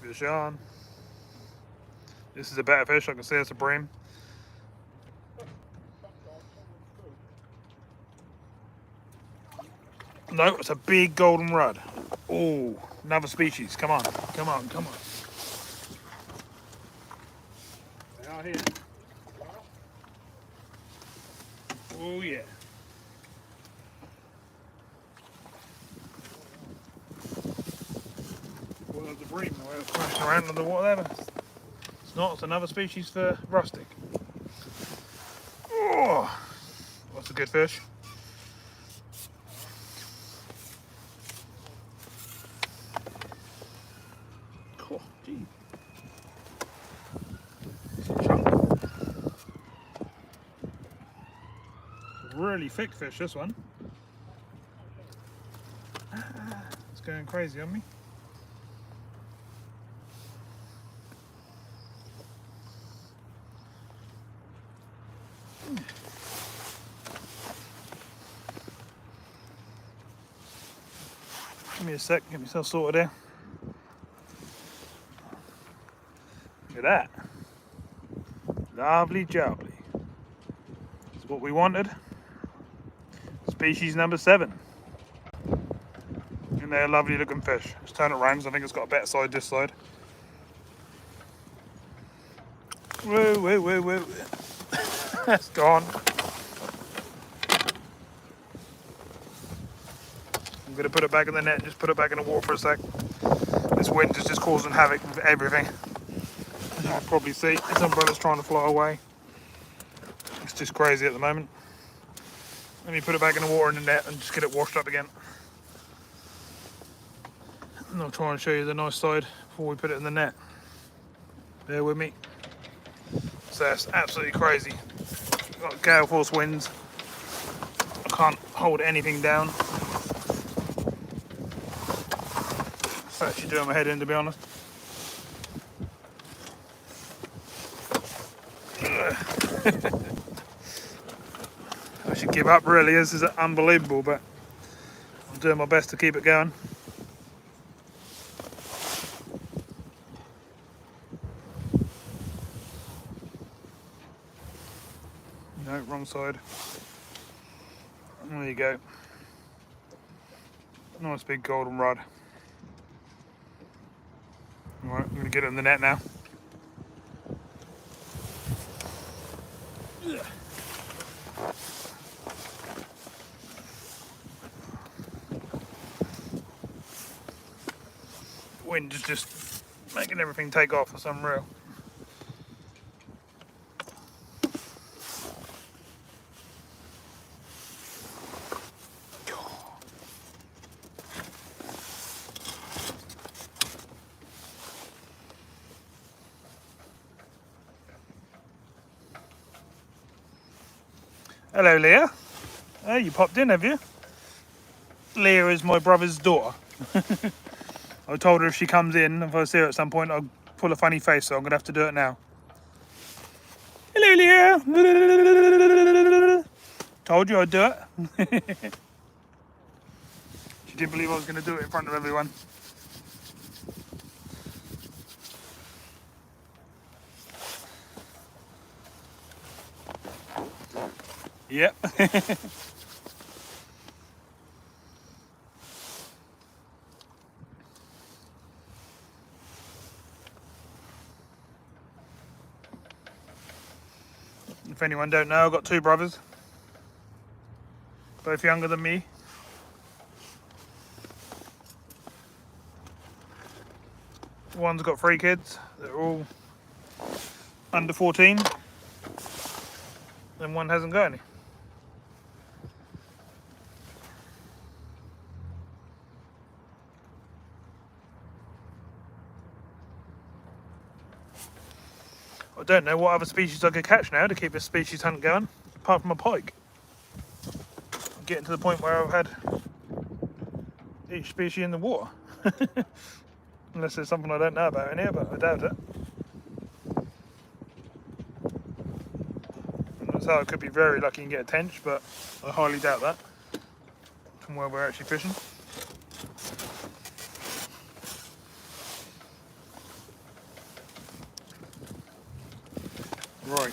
fish on. This is a better fish. I can see it's a bream. No, it's a big golden rudd. Oh, another species. Come on, come on, come on. They are here. Oh yeah. Well, there's a bream. Well, it's crashing around in the water there. It's not. It's another species for rustic. Oh, that's a good fish. Cool. Gee. Chunk. Really thick fish, this one. It's going crazy on me. Give me a sec, get myself sorted here. Look at that. Lovely jubbly. That's what we wanted. Species number 7. And they're a lovely looking fish. Let's turn it around because I think it's got a better side this side. Whoa, whoa, whoa, whoa. That's gone. I'm going to put it back in the net and just put it back in the water for a sec. This wind is just causing havoc with everything. As you can probably see, this umbrella's trying to fly away. It's just crazy at the moment. Let me put it back in the water in the net and just get it washed up again. And I'll try and show you the nice side before we put it in the net. Bear with me. So that's absolutely crazy. Got gale force winds. I can't hold anything down. It's actually doing my head in, to be honest. I should give up really. This is unbelievable, but I'm doing my best to keep it going. No, wrong side. There you go. Nice big golden rod. Alright, I'm going to get it in the net now. Wind is just making everything take off. It's unreal. Hello, Leah. Oh, you popped in, have you? Leah is my brother's daughter. I told her if she comes in, if I see her at some point, I'll pull a funny face, so I'm going to have to do it now. Hello, Leah. Told you I'd do it. She didn't believe I was going to do it in front of everyone. Yep. If anyone don't know, I've got 2 brothers. Both younger than me. One's got 3 kids. They're all under 14. And one hasn't got any. I don't know what other species I could catch now to keep this species hunt going, apart from a pike. I'm getting to the point where I've had each species in the water. Unless there's something I don't know about in here, but I doubt it. And that's how I could be very lucky and get a tench, but I highly doubt that from where we're actually fishing. Right.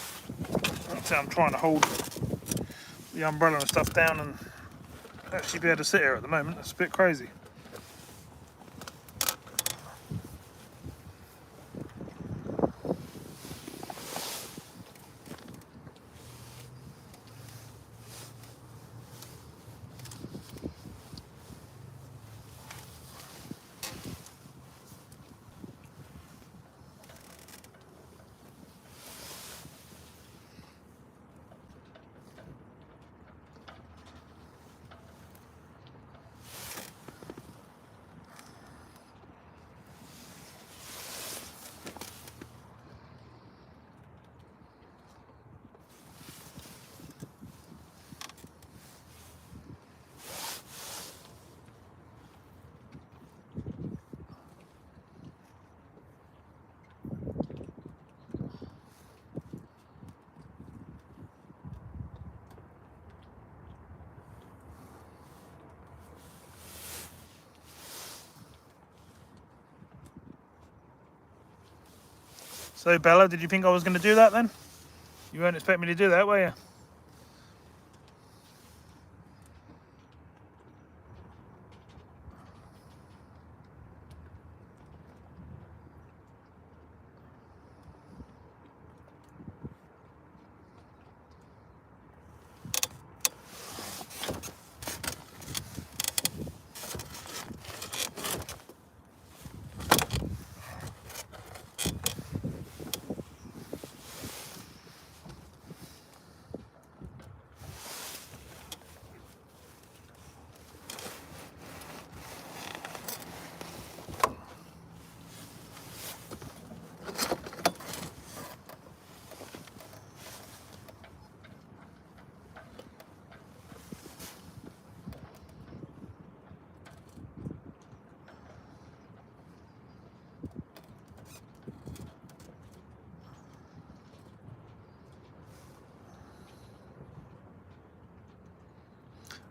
That's how I'm trying to hold the umbrella and stuff down and actually be able to sit here at the moment. That's a bit crazy. So Bella, did you think I was going to do that then? You weren't expecting me to do that, were you?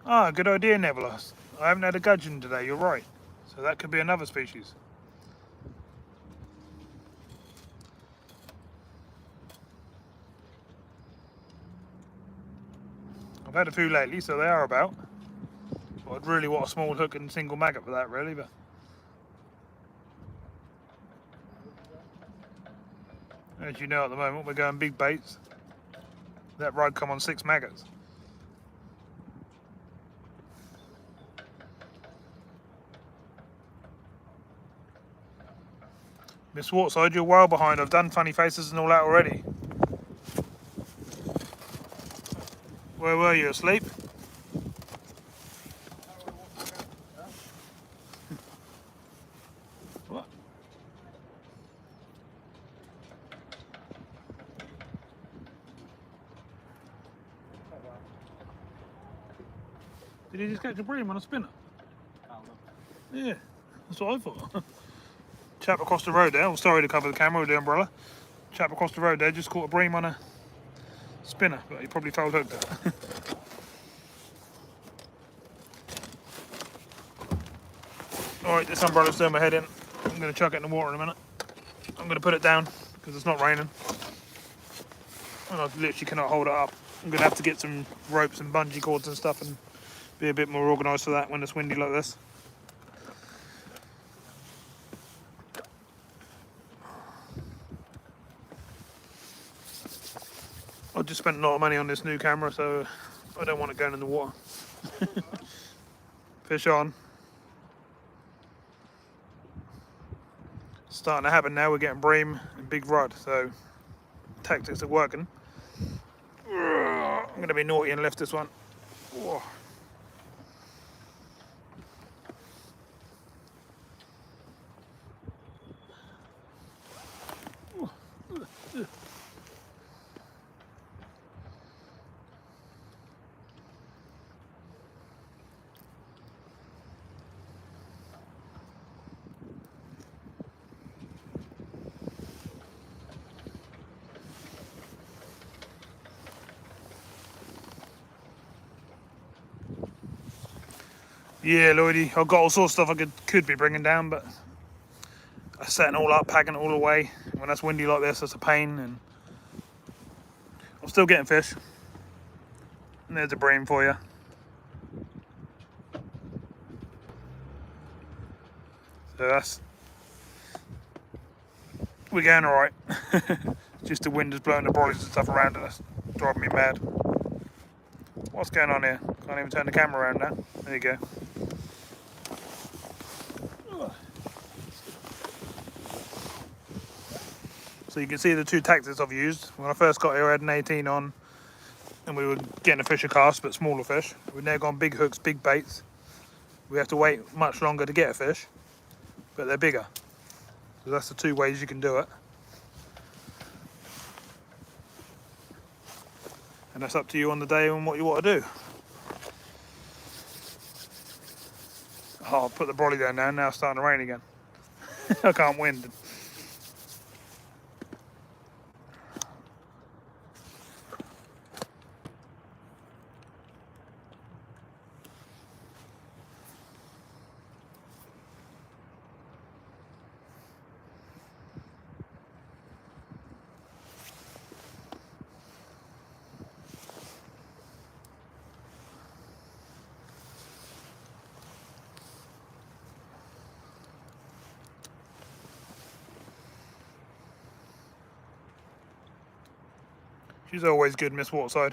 Ah, good idea, Neville. I haven't had a gudgeon today, you're right. So that could be another species. I've had a few lately, so they are about. But I'd really want a small hook and single maggot for that, really. But as you know, at the moment, we're going big baits. That rod come on 6 maggots. Miss Wartside, you're well behind. I've done funny faces and all that already. Where were you, asleep? What? Did he just catch a bream on a spinner? Yeah, that's what I thought. Chap across the road there, I'm sorry to cover the camera with the umbrella. Chap across the road there just caught a bream on a spinner, but he probably foul hooked it. Alright, this umbrella's doing my head in. I'm going to chuck it in the water in a minute. I'm going to put it down because it's not raining. And I literally cannot hold it up. I'm going to have to get some ropes and bungee cords and stuff and be a bit more organised for that when it's windy like this. I've just spent a lot of money on this new camera, so I don't want it going in the water. Fish on. Starting to happen now, we're getting bream and big rod, so tactics are working. I'm going to be naughty and lift this one. Whoa. Yeah, Lloydie, I've got all sorts of stuff I could be bringing down, but I set it all up, packing it all away. When it's windy like this, it's a pain, and I'm still getting fish. And there's a bream for you. So that's, we're going all right. Just the wind is blowing the brollies and stuff around and it's driving me mad. What's going on here? Can't even turn the camera around now. There you go. So you can see the two tactics I've used. When I first got here, I had an 18 on and we were getting a fisher cast, but smaller fish. We've now gone big hooks, big baits. We have to wait much longer to get a fish, but they're bigger. So that's the two ways you can do it. And that's up to you on the day and what you want to do. Oh, I'll put the brolly down now it's starting to rain again. I can't wind. She's always good, Miss Waterside.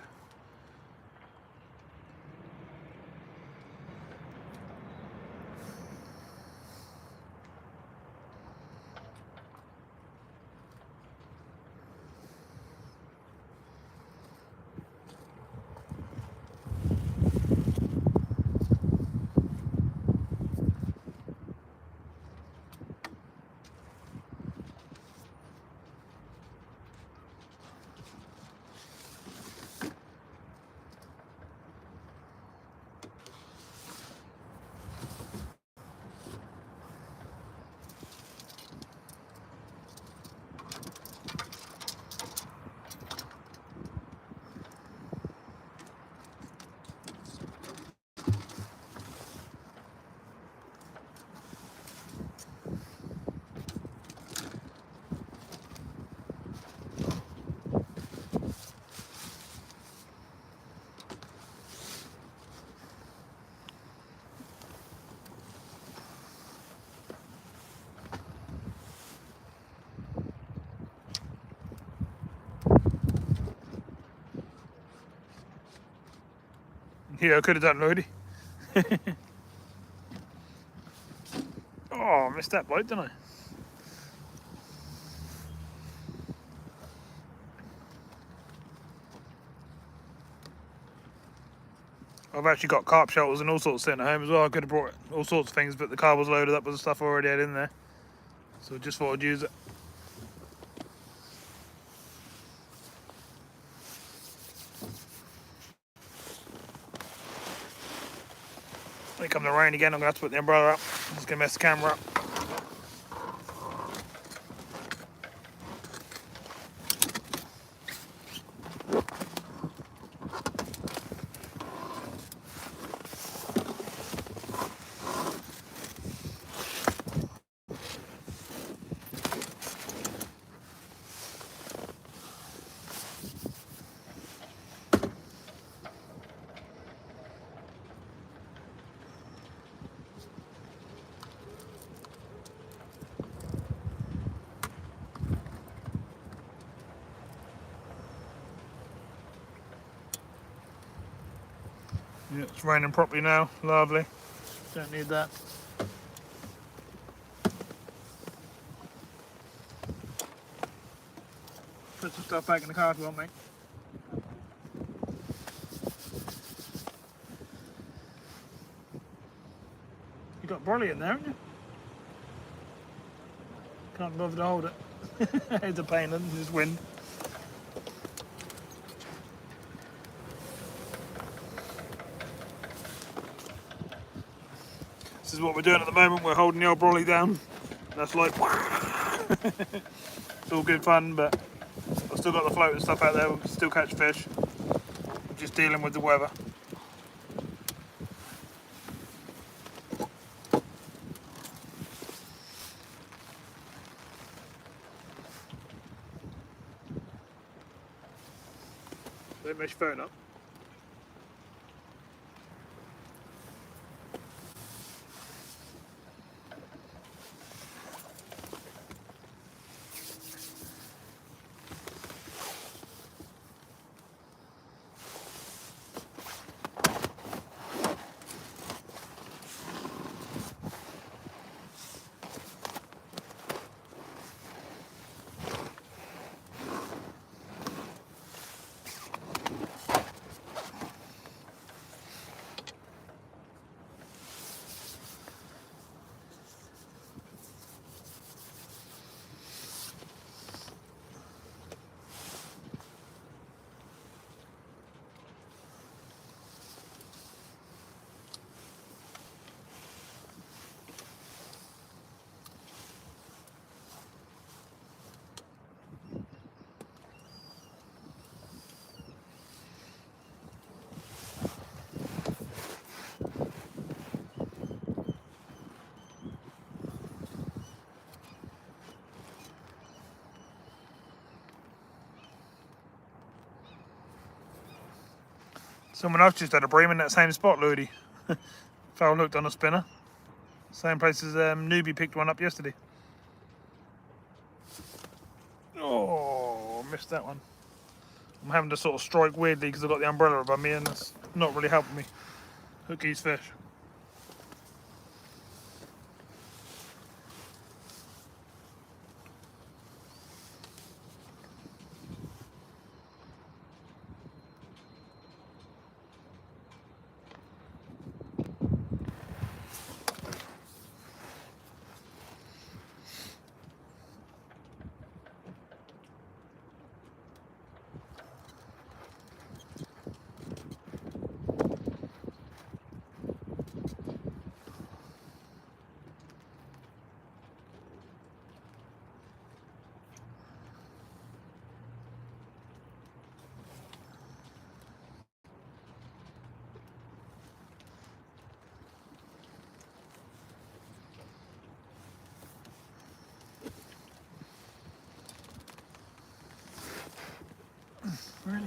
Yeah, I could have done Lloydie. Oh, I missed that bloke, didn't I? I've actually got carp shelters and all sorts sitting at home as well. I could have brought all sorts of things, but the car was loaded up with the stuff I already had in there. So I just thought I'd use it. When it comes to rain again, I'm going to have to put the umbrella up. I'm just going to mess the camera up. Yeah, it's raining properly now. Lovely. Don't need that. Put some stuff back in the car if you want, mate. You got brolly in there, haven't you? Can't bother to hold it. It's a pain in this wind. This is what we're doing at the moment. We're holding the old brolly down. That's like it's all good fun, but I've still got the float and stuff out there. We can still catch fish. We're just dealing with the weather. Don't mess your phone up. Someone else just had a bream in that same spot, Ludi. Fowl looked on a spinner. Same place as Newbie picked one up yesterday. Oh, missed that one. I'm having to sort of strike weirdly because I've got the umbrella above me and that's not really helping me hook these fish. Really?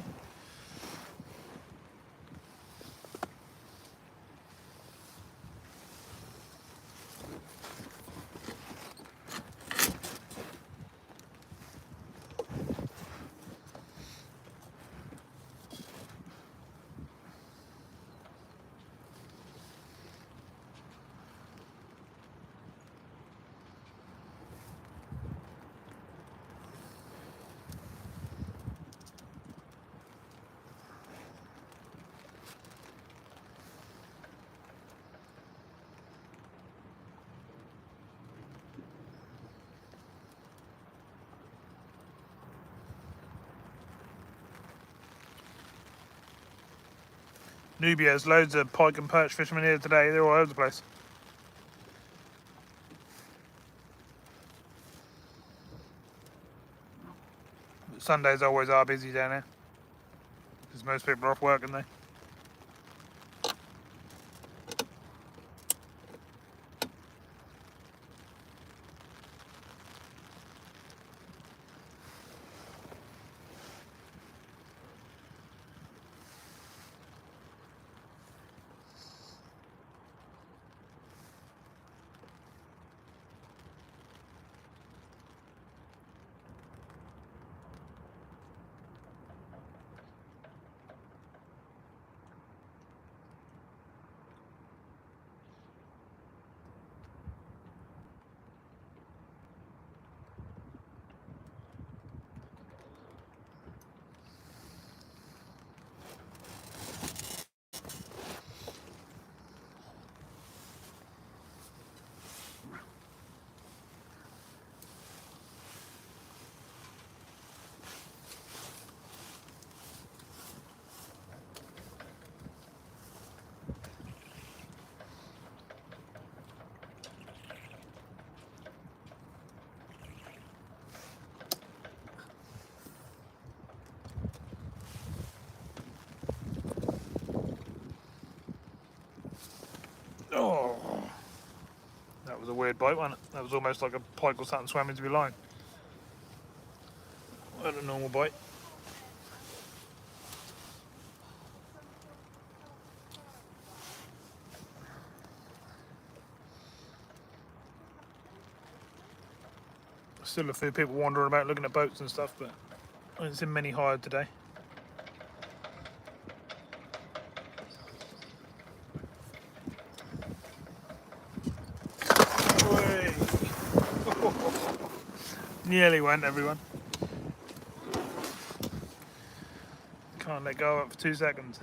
Nubia has loads of pike and perch fishermen here today. They're all over the place. Sundays always are busy down here because most people are off work, aren't they? Oh, that was a weird bite, wasn't it? That was almost like a pike or something swam into my line. Not a normal bite. Still a few people wandering about looking at boats and stuff, but I haven't seen many hired today. Whey. Nearly went, everyone. Can't let go of it for 2 seconds.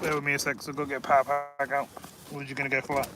Bear with me a sec, so I've got to get a power pack out. Or was you going to go for that?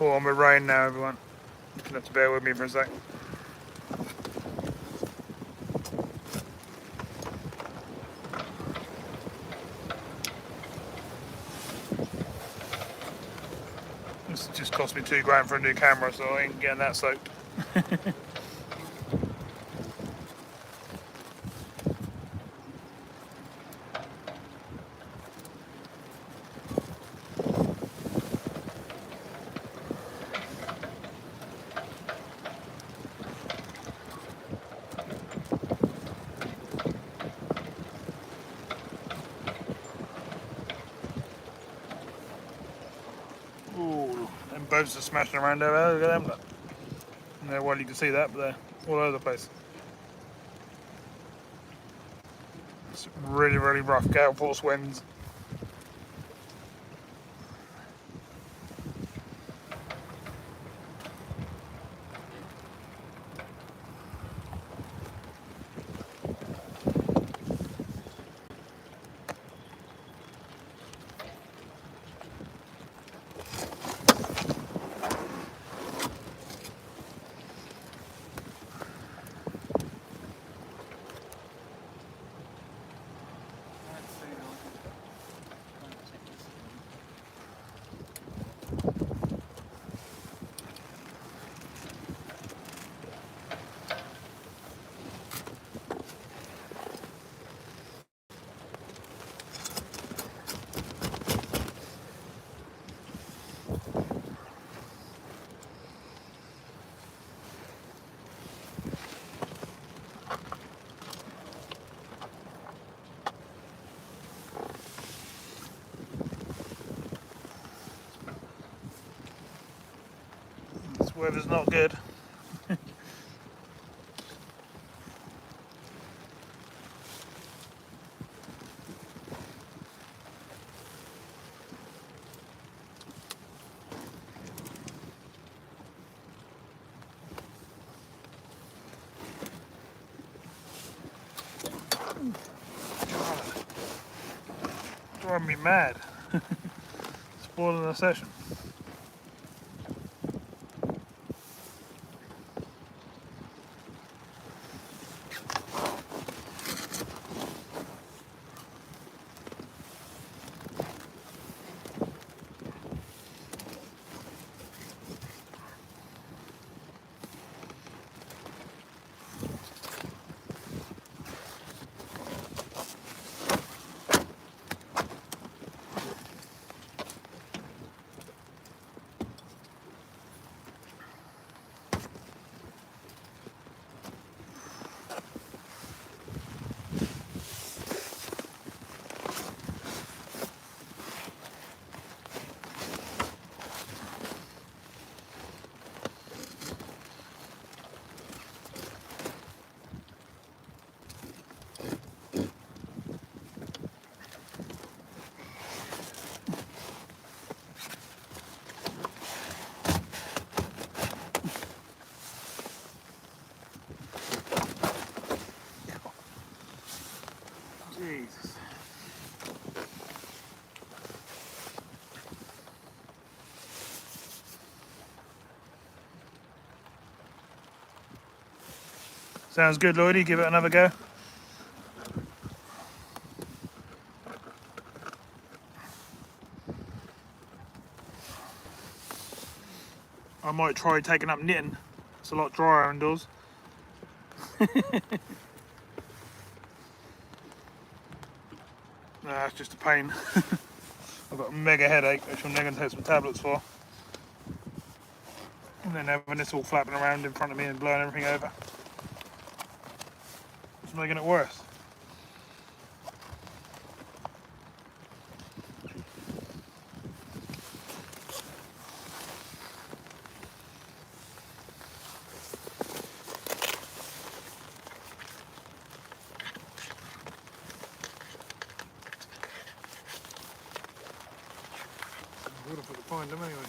Caught on with rain now, everyone. You're gonna have to bear with me for a sec. This just cost me £2 for a new camera, so I ain't getting that soaked. Ooh, them boats are smashing around over there. Look at them, look. I don't know why you can see that, but they're all over the place. It's really, really rough gale force winds. This weather's not good. Driving me mad. Spoiling the session. Jesus. Sounds good, Lloydie. Give it another go. I might try taking up knitting. It's a lot drier indoors. Nah, it's just a pain. I've got a mega headache, which I'm now going to take some tablets for. And then having this all flapping around in front of me and blowing everything over. It's making it worse. I would if I could find them anyway.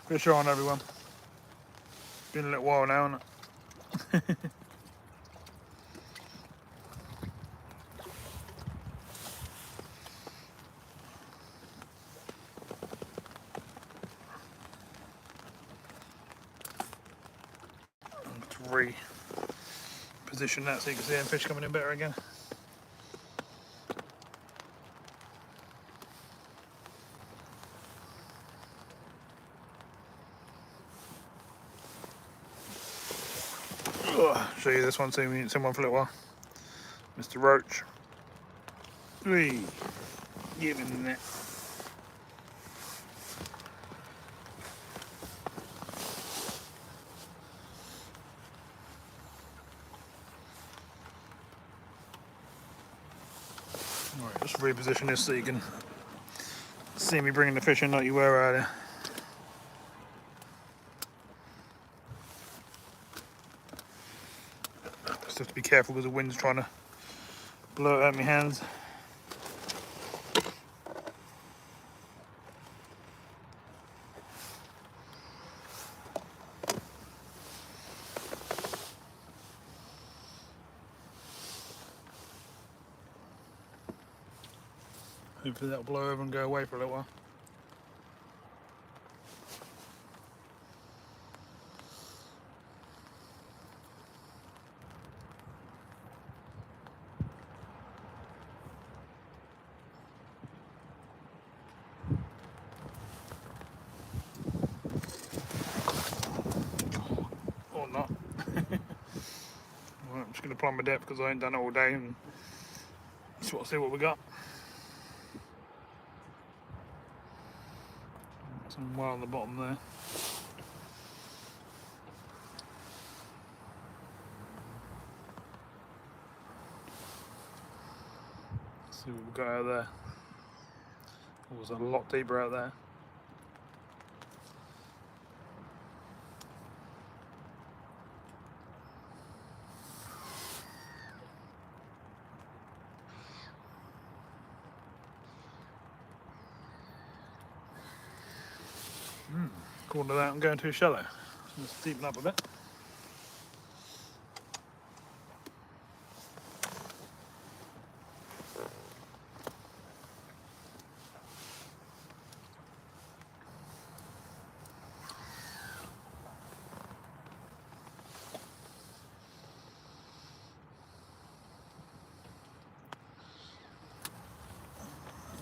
Fish on, everyone. Been a little while now, hasn't it? And reposition that so you can see them fish coming in better again. Show you this one, see me someone for a little while. Mr. Roach. Whee! Get him in there. Alright, just reposition this so you can see me bringing the fish in like you were earlier. Just have to be careful because the wind's trying to blow it out of my hands. Hopefully that'll blow over and go away for a little while. Or not. Well, I'm just going to plumb my depth because I ain't done it all day and just want to see what we got. Some well on the bottom there. Let's see what we've got out there. It was a lot deeper out there. According to that, I'm going too shallow. Let's deepen up a bit.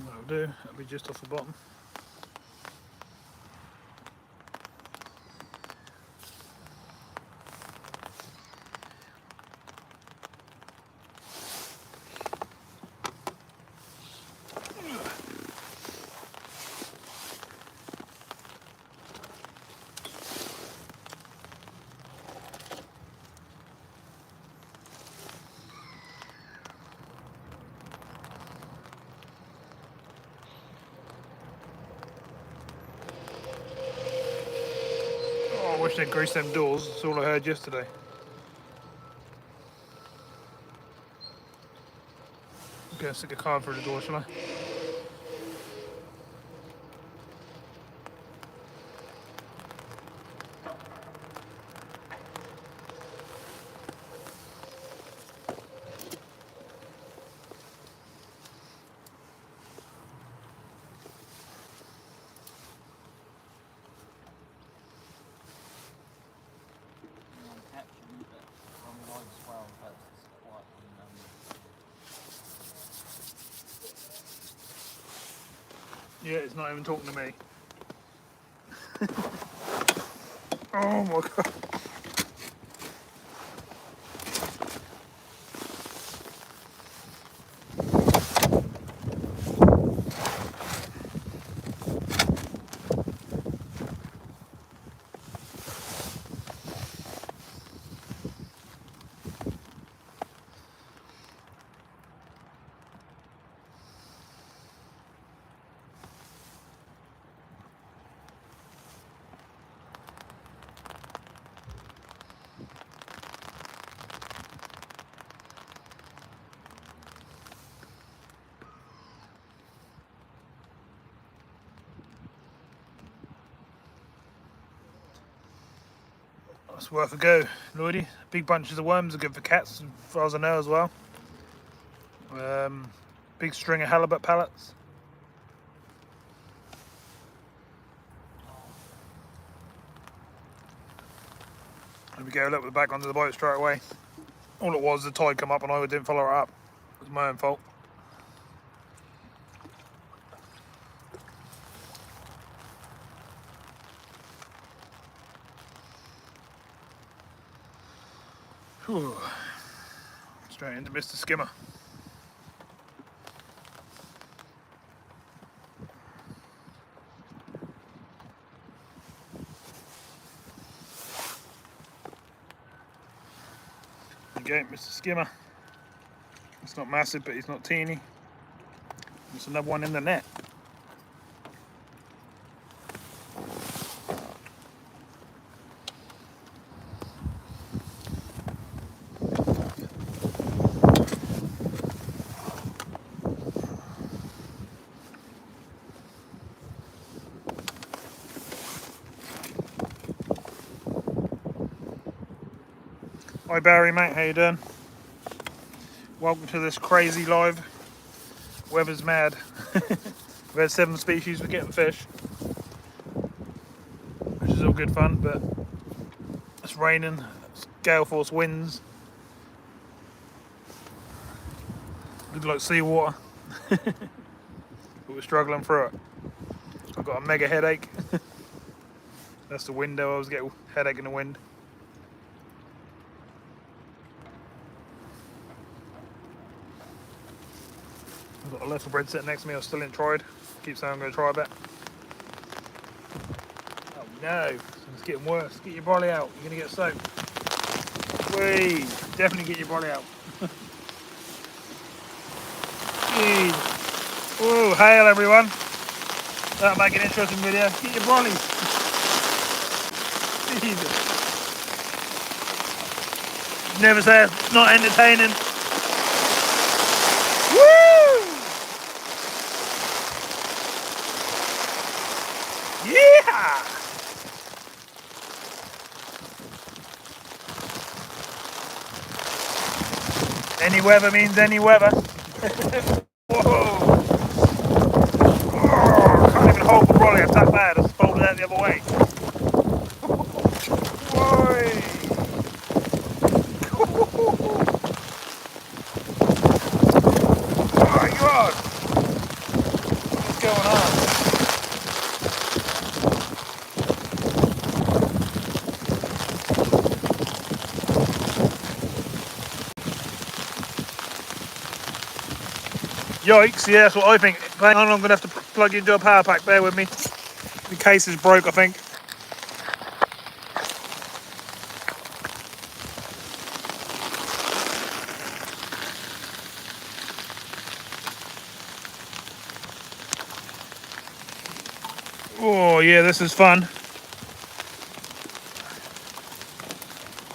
That'll do. That'll be just off the bottom. I wish they'd grease them doors, that's all I heard yesterday. I'm going to stick a card through the door, shall I? Yeah, it's not even talking to me. Oh my god. It's worth a go, Lloydie. Big bunches of worms are good for cats, as far as I know as well. Big string of halibut pellets. There we go, look, we're back onto the boat straight away. All it was, the tide come up and I didn't follow her up. It was my own fault. Whew. Straight into Mr. Skimmer. There you go, Mr. Skimmer. It's not massive, but he's not teeny. There's another one in the net. Hi Barry, mate, how you doing? Welcome to this crazy live. Weather's mad. We've had 7 species for getting fish, which is all good fun, but it's raining, it's gale force winds. Looks like seawater. But we're struggling through it. I've got a mega headache. That's the window, I always get a headache in the wind. I've got a little bread sitting next to me, I still ain't tried. Keep saying I'm going to try a bit. Oh no, it's getting worse. Get your brolly out, you're going to get soaked. Whee! Definitely get your brolly out. Oh, hail everyone. That'll make an interesting video. Get your brollies. Jesus. Never say it's not entertaining. Yeah! Any weather means any weather. Whoa! Oh, I can't even hold the brolly, I'm that bad. I just folded out the other way. Whoa! Oh my God! What's going on? Yikes, yeah, that's what I think. Hang on, I'm going to have to plug you into a power pack, bear with me. The case is broke, I think. Oh yeah, this is fun.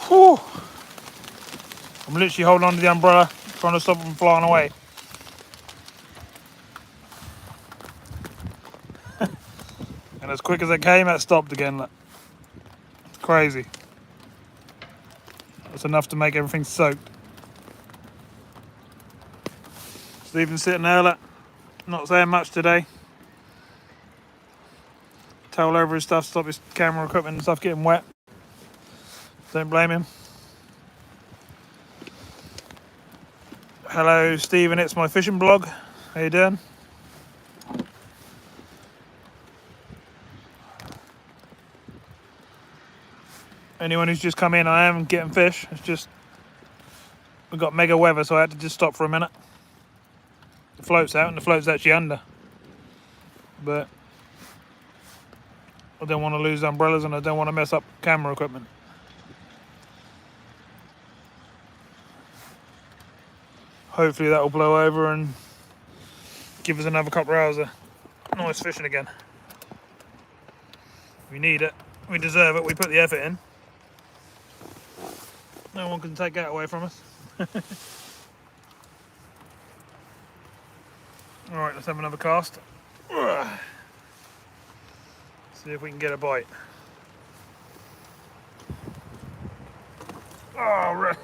Whew. I'm literally holding onto the umbrella, trying to stop them from flying away. And as quick as it came, it stopped again. Look. It's crazy. That's enough to make everything soaked. Stephen's sitting there, look, not saying much today. Towel over his stuff, stop his camera equipment and stuff getting wet. Don't blame him. Hello Stephen, it's my fishing blog. How you doing? Anyone who's just come in, I am getting fish. It's just we've got mega weather, so I had to just stop for a minute. The float's out and the float's actually under. But I don't want to lose umbrellas and I don't want to mess up camera equipment. Hopefully that will blow over and give us another couple of hours of nice fishing again. We need it. We deserve it. We put the effort in. No one can take that away from us. Alright, let's have another cast. See if we can get a bite. Oh, right.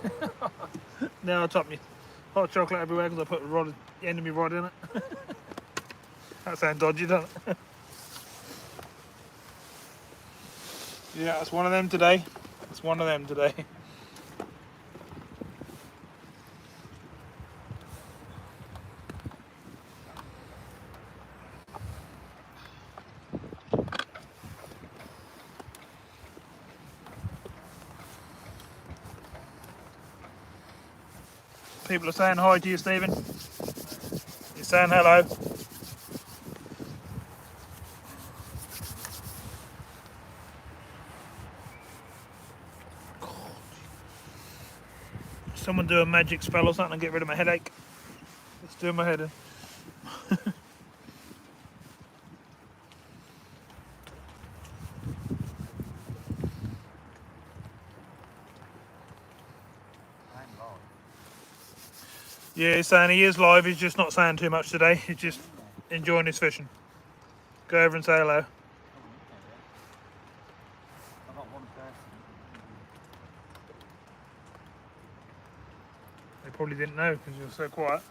Now I top me. Hot chocolate everywhere because I put the end of my rod in it. That sounds dodgy, doesn't it? Yeah, it's one of them today. It's one of them today. People are saying hi to you, Stephen. You're saying hello. Someone do a magic spell or something and get rid of my headache. Let's do my head in. Yeah, he's saying he is live, he's just not saying too much today. He's just enjoying his fishing. Go over and say hello. I've got one person. They probably didn't know because you're so quiet.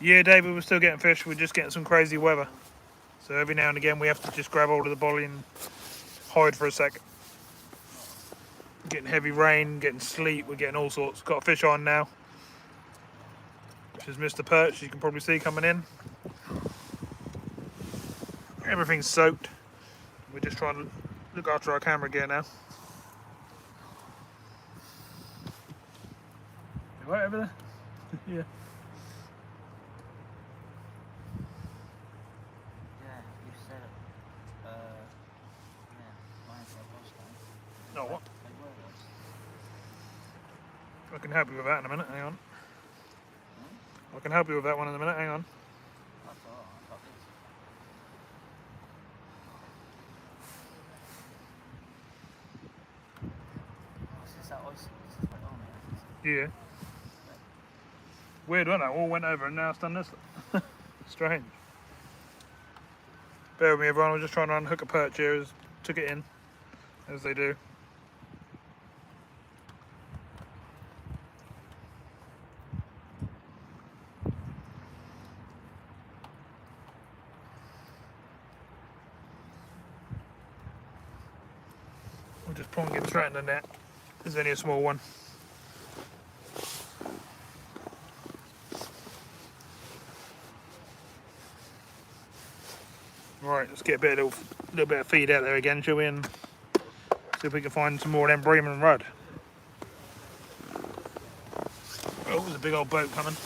Yeah, David, we're still getting fish. We're just getting some crazy weather. So every now and again we have to just grab hold of the bolly and hide for a sec. Getting heavy rain, getting sleet, we're getting all sorts. Got a fish on now, which is Mr. Perch, you can probably see coming in. Everything's soaked. We're just trying to look after our camera gear now. You right over there? Yeah. Oh, what? I can help you with that in a minute, hang on. I can help you with that one in a minute, hang on. That's alright, I've got this. This is that ice. This is right on it. Yeah. Weird, wasn't it? All went over and now it's done this. Strange. Bear with me everyone, I'm just trying to unhook a perch here, took it in, as they do. We'll just pull and get straight in the net. There's only a small one. Right, let's get a little bit of feed out there again, shall we? And see if we can find some more of them Bremen rudd. Oh, there's a big old boat coming.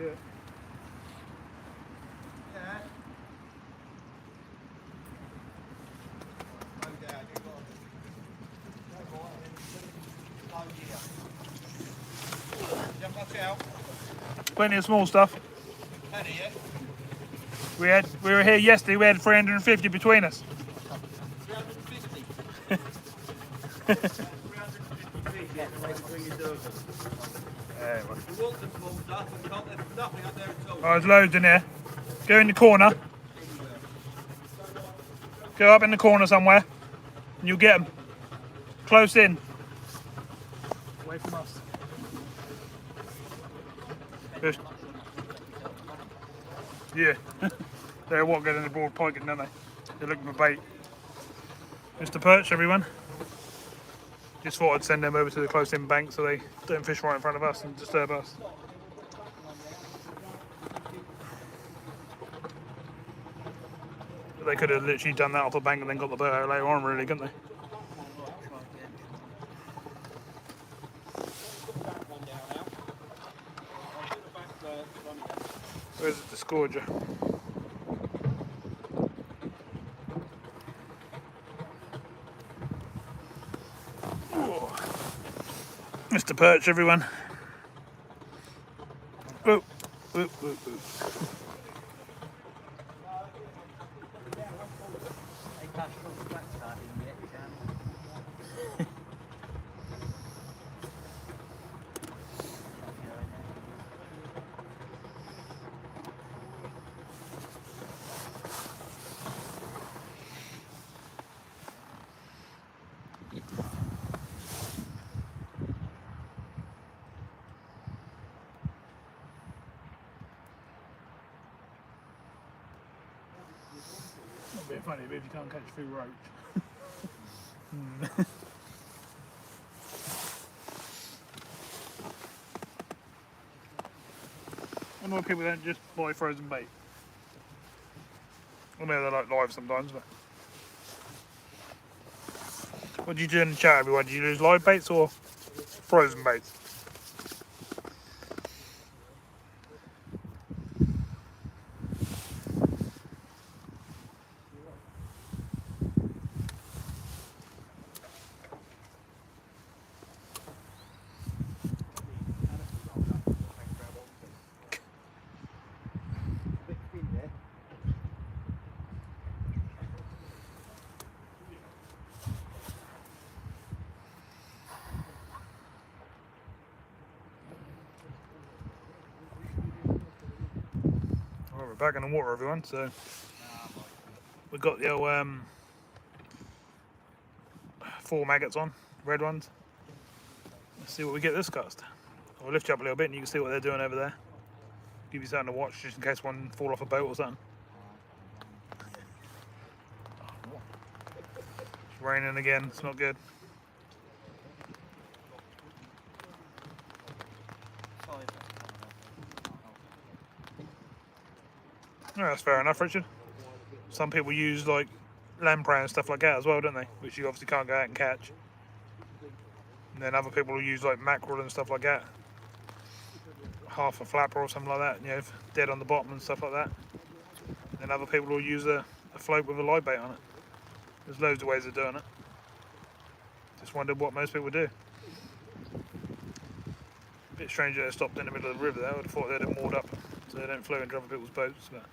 Yeah. Plenty of small stuff. We were here yesterday. We had 350 between us. 350. Oh, there's loads in there. Go in the corner. Go up in the corner somewhere, and you'll get them. Close in. Away from us. Just, yeah. They're what get in the broad pike, don't they? They're looking for bait. Mr. Perch, everyone. Just thought I'd send them over to the close in bank so they don't fish right in front of us and disturb us. But they could have literally done that off the bank and then got the boat out later on, really, couldn't they? Where's the disgorger? Oh. Mr. Perch, everyone. Whoop, whoop, whoop, whoop. A bit funny, but if you can't catch through roach. I know people don't just buy frozen bait. I know they're like live sometimes, but. What do you do in the chat, everyone? Do you use live baits or frozen baits? We're back in the water, everyone, so we've got the old 4 maggots on, red ones. Let's see what we get this cast. I'll lift you up a little bit and you can see what they're doing over there. Give you something to watch just in case one fall off a boat or something. It's raining again, it's not good. No, that's fair enough, Richard. Some people use like lamprey and stuff like that as well, don't they? Which you obviously can't go out and catch. And then other people will use like mackerel and stuff like that. Half a flapper or something like that, you know, dead on the bottom and stuff like that. And then other people will use a float with a live bait on it. There's loads of ways of doing it. Just wondered what most people do. A bit strange that they stopped in the middle of the river there. I would have thought they'd have moored up so they don't float into other people's boats. But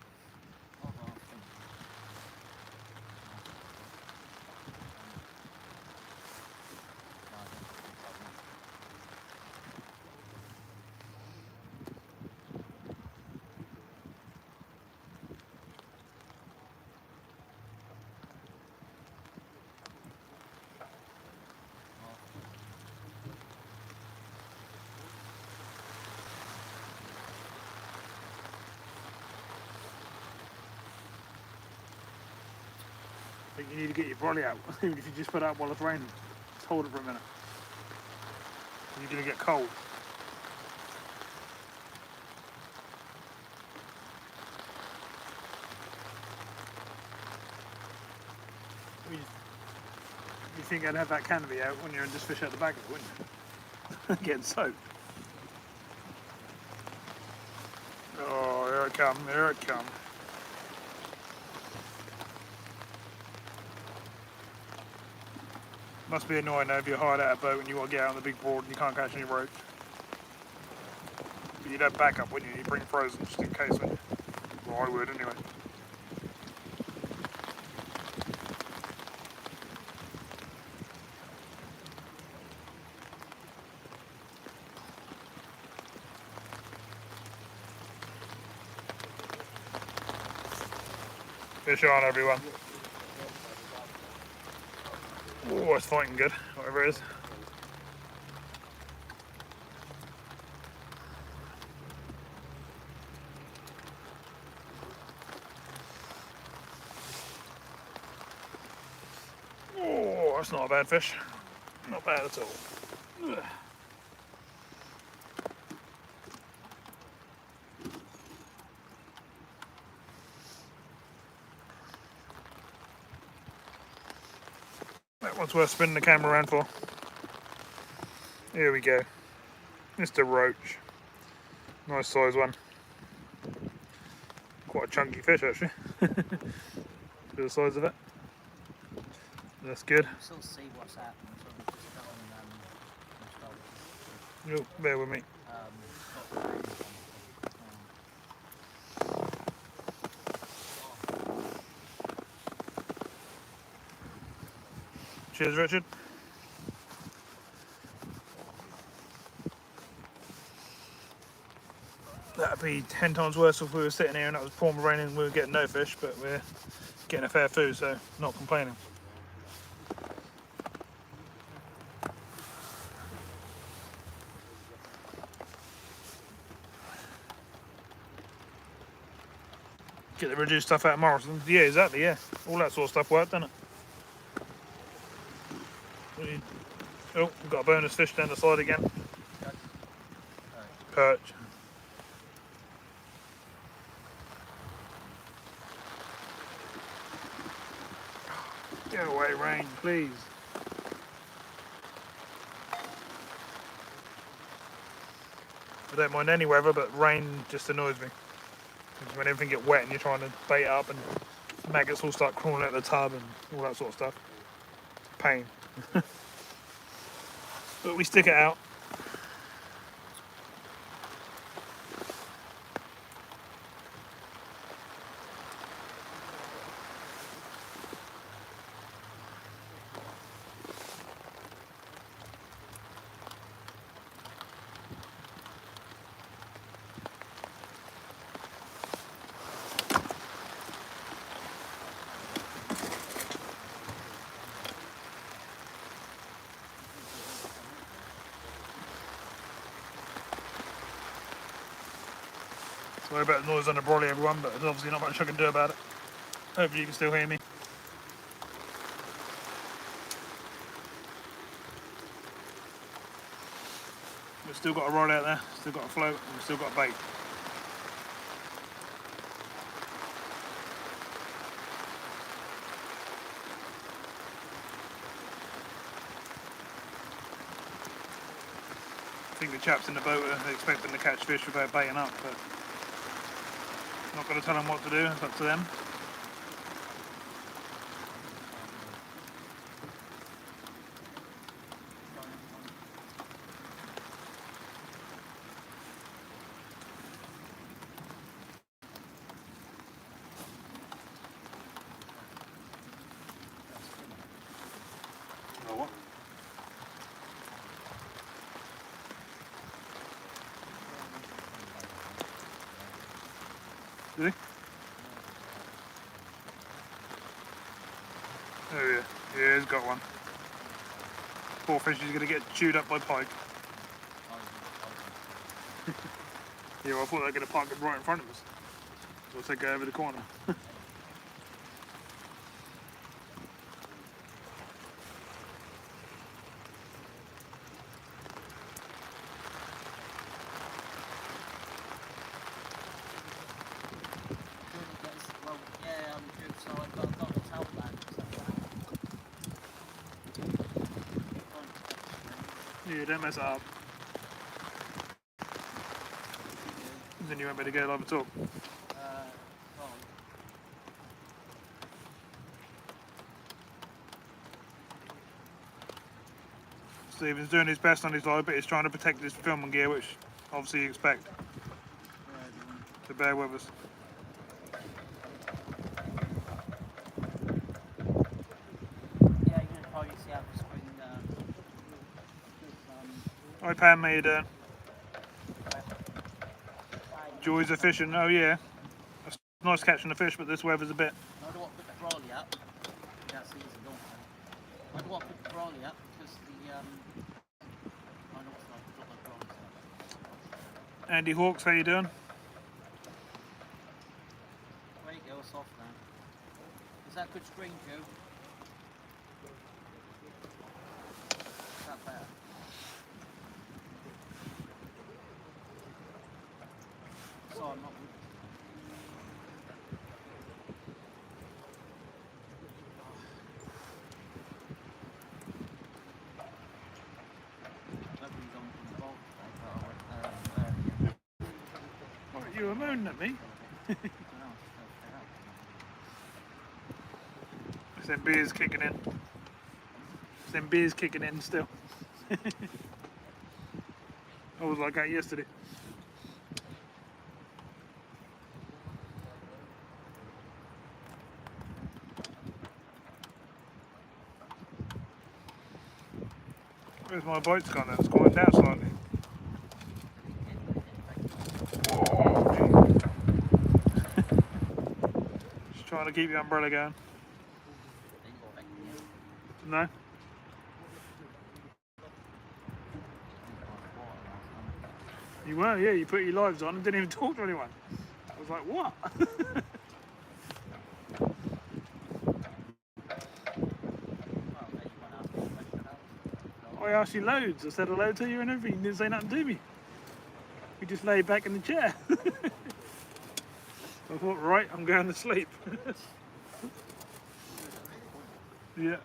I think you need to get your brolly out, even if you just put it out while it's raining. Just hold it for a minute. You're going to get cold. You think I'd have that canopy out when you're in just fish out the back of it, wouldn't you? Getting soaked. Oh, here it comes, here it comes. Must be annoying though if you're hard at a boat and you want to get out on the big board and you can't catch any roach. But you'd have backup, wouldn't you? You'd bring frozen just in case, wouldn't you? Well, I would anyway. Fish on, everyone. Oh, it's fighting good, whatever it is. Oh, that's not a bad fish. Not bad at all. Ugh. That one's worth spinning the camera around for. Here we go. Mr. Roach. Nice size one. Quite a chunky fish actually. For the size of it. That's good. Still see what's happening. So we just got on Oh, bear with me. Cheers, Richard. That'd be 10 times worse if we were sitting here and it was pouring rain and we were getting no fish, but we're getting a fair food, so not complaining. Get the reduced stuff out of Morrison. Yeah, exactly, yeah. All that sort of stuff worked, doesn't it? Oh, we've got a bonus fish down the side again. Perch. Get away, rain, please. I don't mind any weather, but rain just annoys me. Because when everything gets wet and you're trying to bait it up and maggots all start crawling out of the tub and all that sort of stuff. Pain. But we stick it out. Sorry about the noise on the brolly, everyone, but there's obviously not much I can do about it. Hopefully you can still hear me. We've still got a rod out there, still got a float, and we've still got bait. I think the chaps in the boat are expecting to catch fish without baiting up, but not going to tell them what to do, it's up to them. Oh, what? Did he? Oh yeah, yeah, he's got one. Poor fish is going to get chewed up by pike. Yeah, well, I thought they were going to park it right in front of us. So let's go over the corner. well, yeah, on the drip side, but I've got the towel back. Yeah, don't mess it up. Then you won't be able to go live at all. Stephen's doing his best on his live, but he's trying to protect his filming gear, which obviously you expect. So bear with us. Yeah, you can probably see how the screen Hi Pam, how you doing? Joys of fishing, oh yeah. It's nice catching the fish, but this weather's a bit... I don't want to put the brolly up. That's easy, don't I? I don't want to put the brolly up because the I know what's like, got my brolly up. Andy Hawks, how you doing? There you go, it's off now. Is that good screen, Joe? that better? So I'm not with nobody's on involved today, but I went earlier. What, you were moaning at me? I don't know, I just felt fed up. It's them beers kicking in. It's them beers kicking in still. I was like that yesterday. Where's my boat's gone then? It's going down slightly. Just trying to keep the umbrella going. No? You were, yeah, you put your lives on and didn't even talk to anyone. I was like, what? I asked you loads. I said hello to you and everything. You didn't say nothing to me. You just lay back in the chair. I thought, right, I'm going to sleep. Yeah.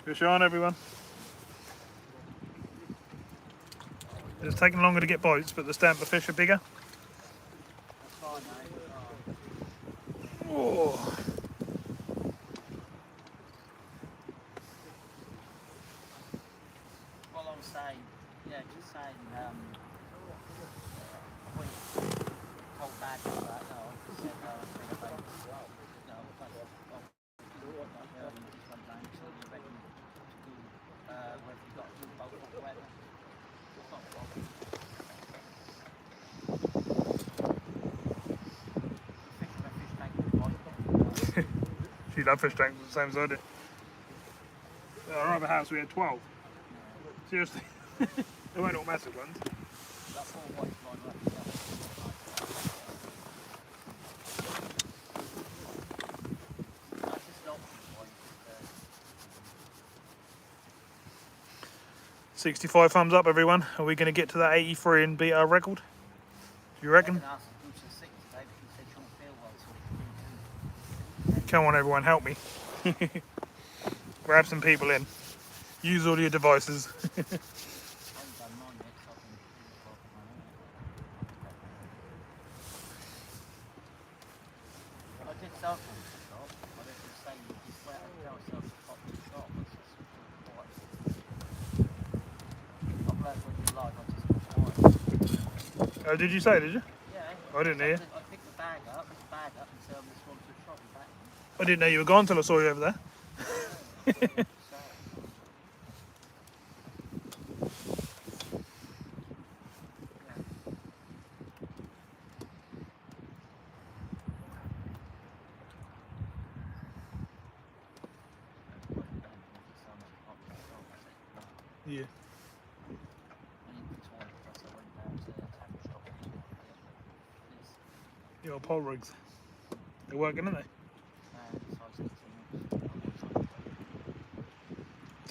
Fish on, everyone. It's taking longer to get bites, but the stamper fish are bigger. That's fine, mate. Oh. Well, I was saying, yeah, just saying, when told Dad about that, no, I just said, I think about, no, just went down, so you reckon to do, whether you got to do both or whatever. It's not a problem. She loved fish tanks the same as I did. At our other house we had 12. Seriously. They weren't all massive ones. That's all white line left. That's just not white. 65 thumbs up, everyone. Are we going to get to that 83 and beat our record? Do you reckon? Come on, everyone, help me. Grab some people in. Use all your devices. Oh, did you say, did you? Yeah. I didn't hear. I picked the bag up and said I'm just going to the shop and back. I didn't know you were gone until I saw you over there. Yeah. Your pole rigs. They're working, aren't they?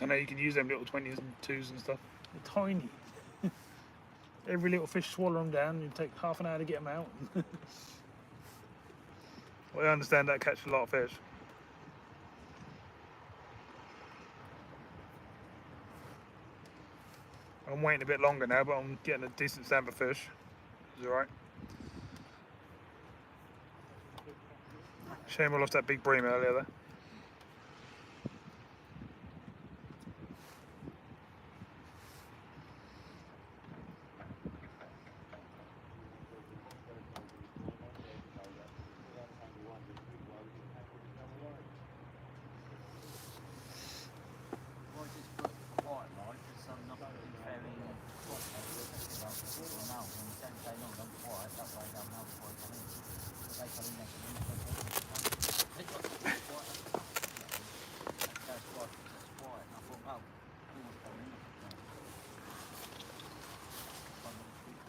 I know you can use them little 20s and 2s and stuff. They're tiny. Every little fish swallow them down and you take half an hour to get them out. Well, I understand that catches a lot of fish. I'm waiting a bit longer now, but I'm getting a decent stamper fish. It's alright. Shame I lost that big bream earlier though.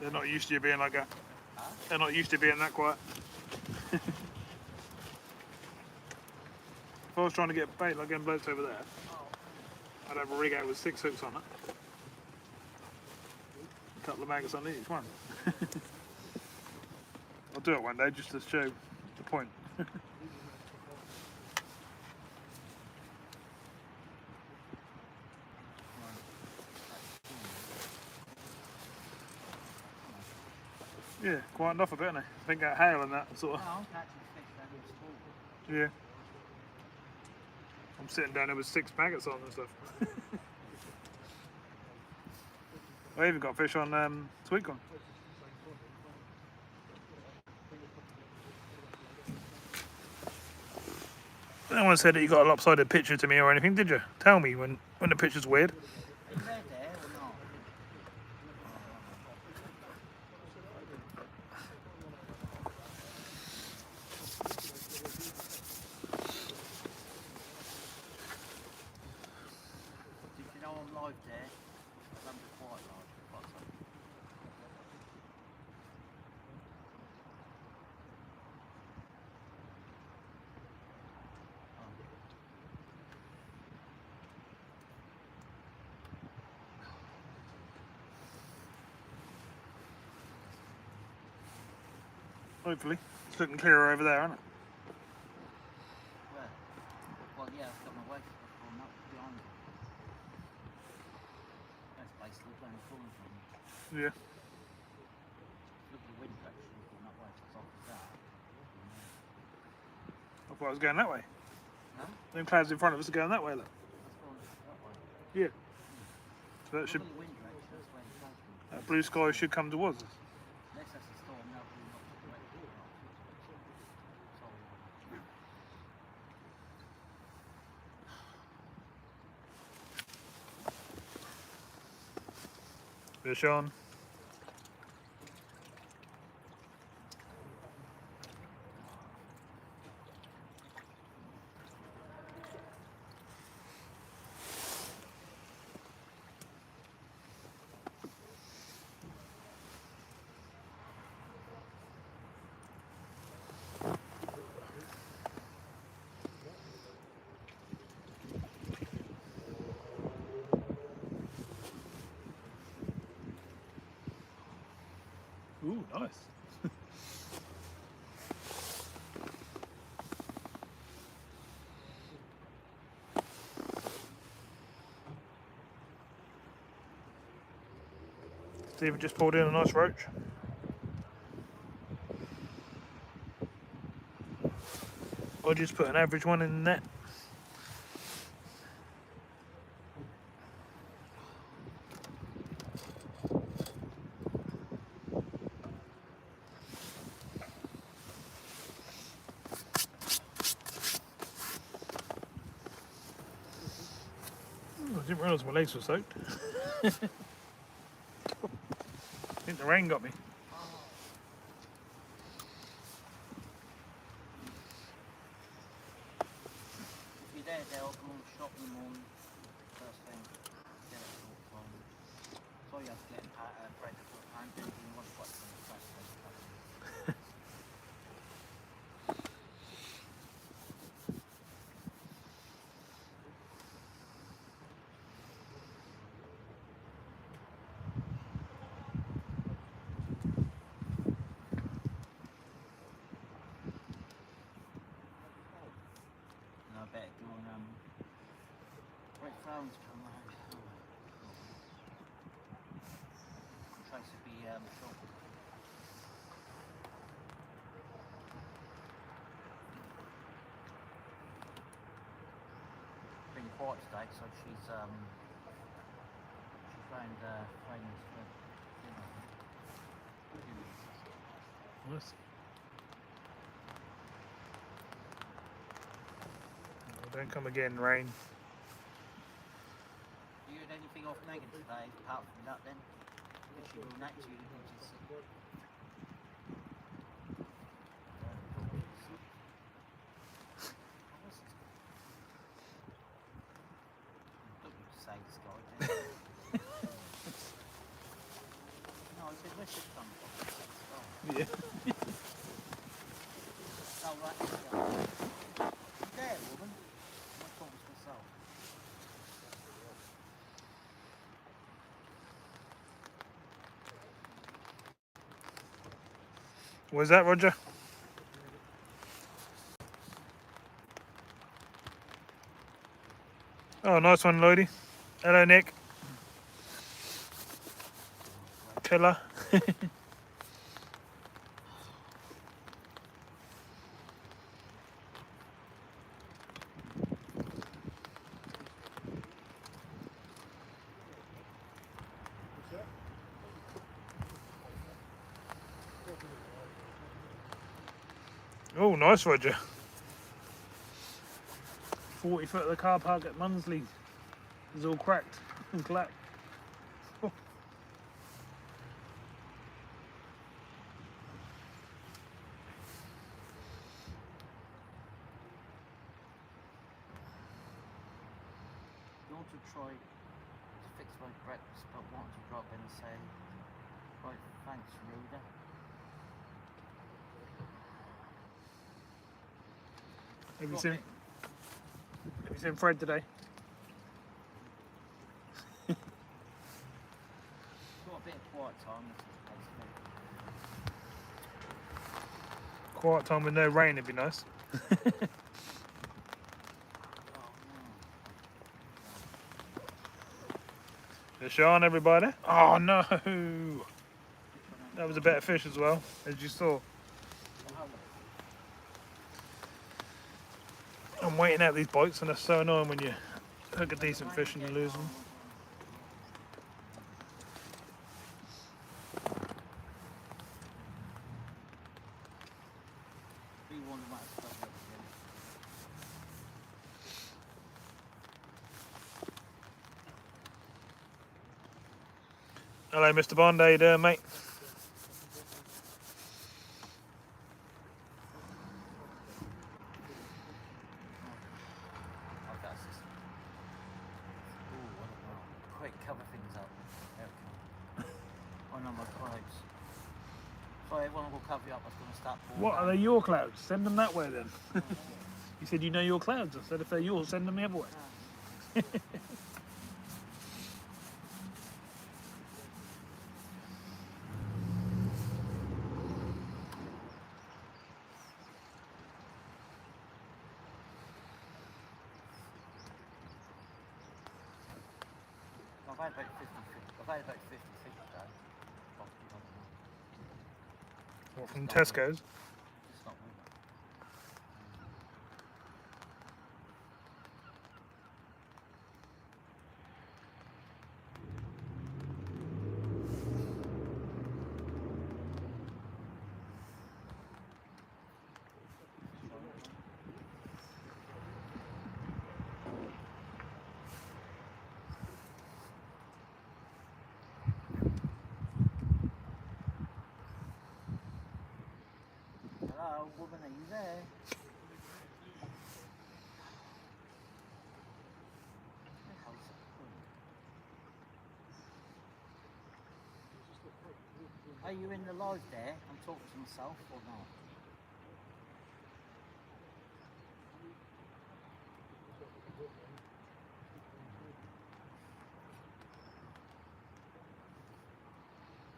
They're not used to you being like that. They're not used to being that quiet. I was trying to get bait like them blokes over there, I'd have a rig out with 6 hooks on it. A couple of maggots on each one. I'll do it one day just to show the point. Yeah, quietened off a bit, haven't they? I think that hail and that sort of. No, I'm catching fish down in school. Yeah. I'm sitting down there with 6 maggots on and stuff. I even got fish on sweet corn. No one said that you got a lopsided picture to me or anything, did you? Tell me when the picture's weird. Are you there or not? Did you know I'm live there? I'm quite live. Quite so. Hopefully. It's looking clearer over there, isn't it? Where? Well, yeah, I've got my weight on up behind it. That's basically where I'm falling from. Yeah. Look at the wind direction going that way, so it's off the that. I thought I was going that way. No? Them clouds in front of us are going that way, look. That's going that way. Yeah. So that Look should at the wind direction, that's where the clouds go. that blue sky should come towards us. Unless that's a storm, now we're not directly. Fish on. Ooh, nice. Steve just pulled in a nice roach. I just put an average one in the net. I didn't realise my legs were soaked. I think the rain got me. If you're there, they'll go and shop in the morning. First thing. Get it all from. So you have to get bread for a pan, then you want to watch them first thing. I bet doing great flowers come around. Tries to be short. Been quiet today, so she's found famous for Nice. Don't come again, rain. You heard anything off Megan today, apart from that then? Did she will next to you, didn't she? Don't need to say this guy, do you? No, I said, where's this come from? Yeah. Oh, right, there, woman. Was that, Roger? Oh, nice one, Lloydie. Hello, Nick. Killer. Oh, nice, Roger. 40 foot of the car park at Munsley is all cracked and black. You want to try to fix my breakfast, but want to drop in and say, right, thanks, Rhoda. Have you seen Fred today? Got a bit of quiet time. Quiet time with no rain would be nice. Fish on, everybody. Oh no! That was a better fish as well, as you saw. I'm waiting out these bites, and they're so annoying when you hook a decent fish and you lose them. Hello, Mr. Bond. How you doing, mate? Quick, cover things up. There we go. Oh no, my clouds. Sorry, everyone will cover you up. I was going to start pouring. What, are they your clouds? Send them that way then. You said you know your clouds. I said if they're yours, send them the other way. I've had about 50 fish today. What, from Tesco's? It's not moving. Hello, woman, are you there? Are you in the live there? I'm talking to myself or not?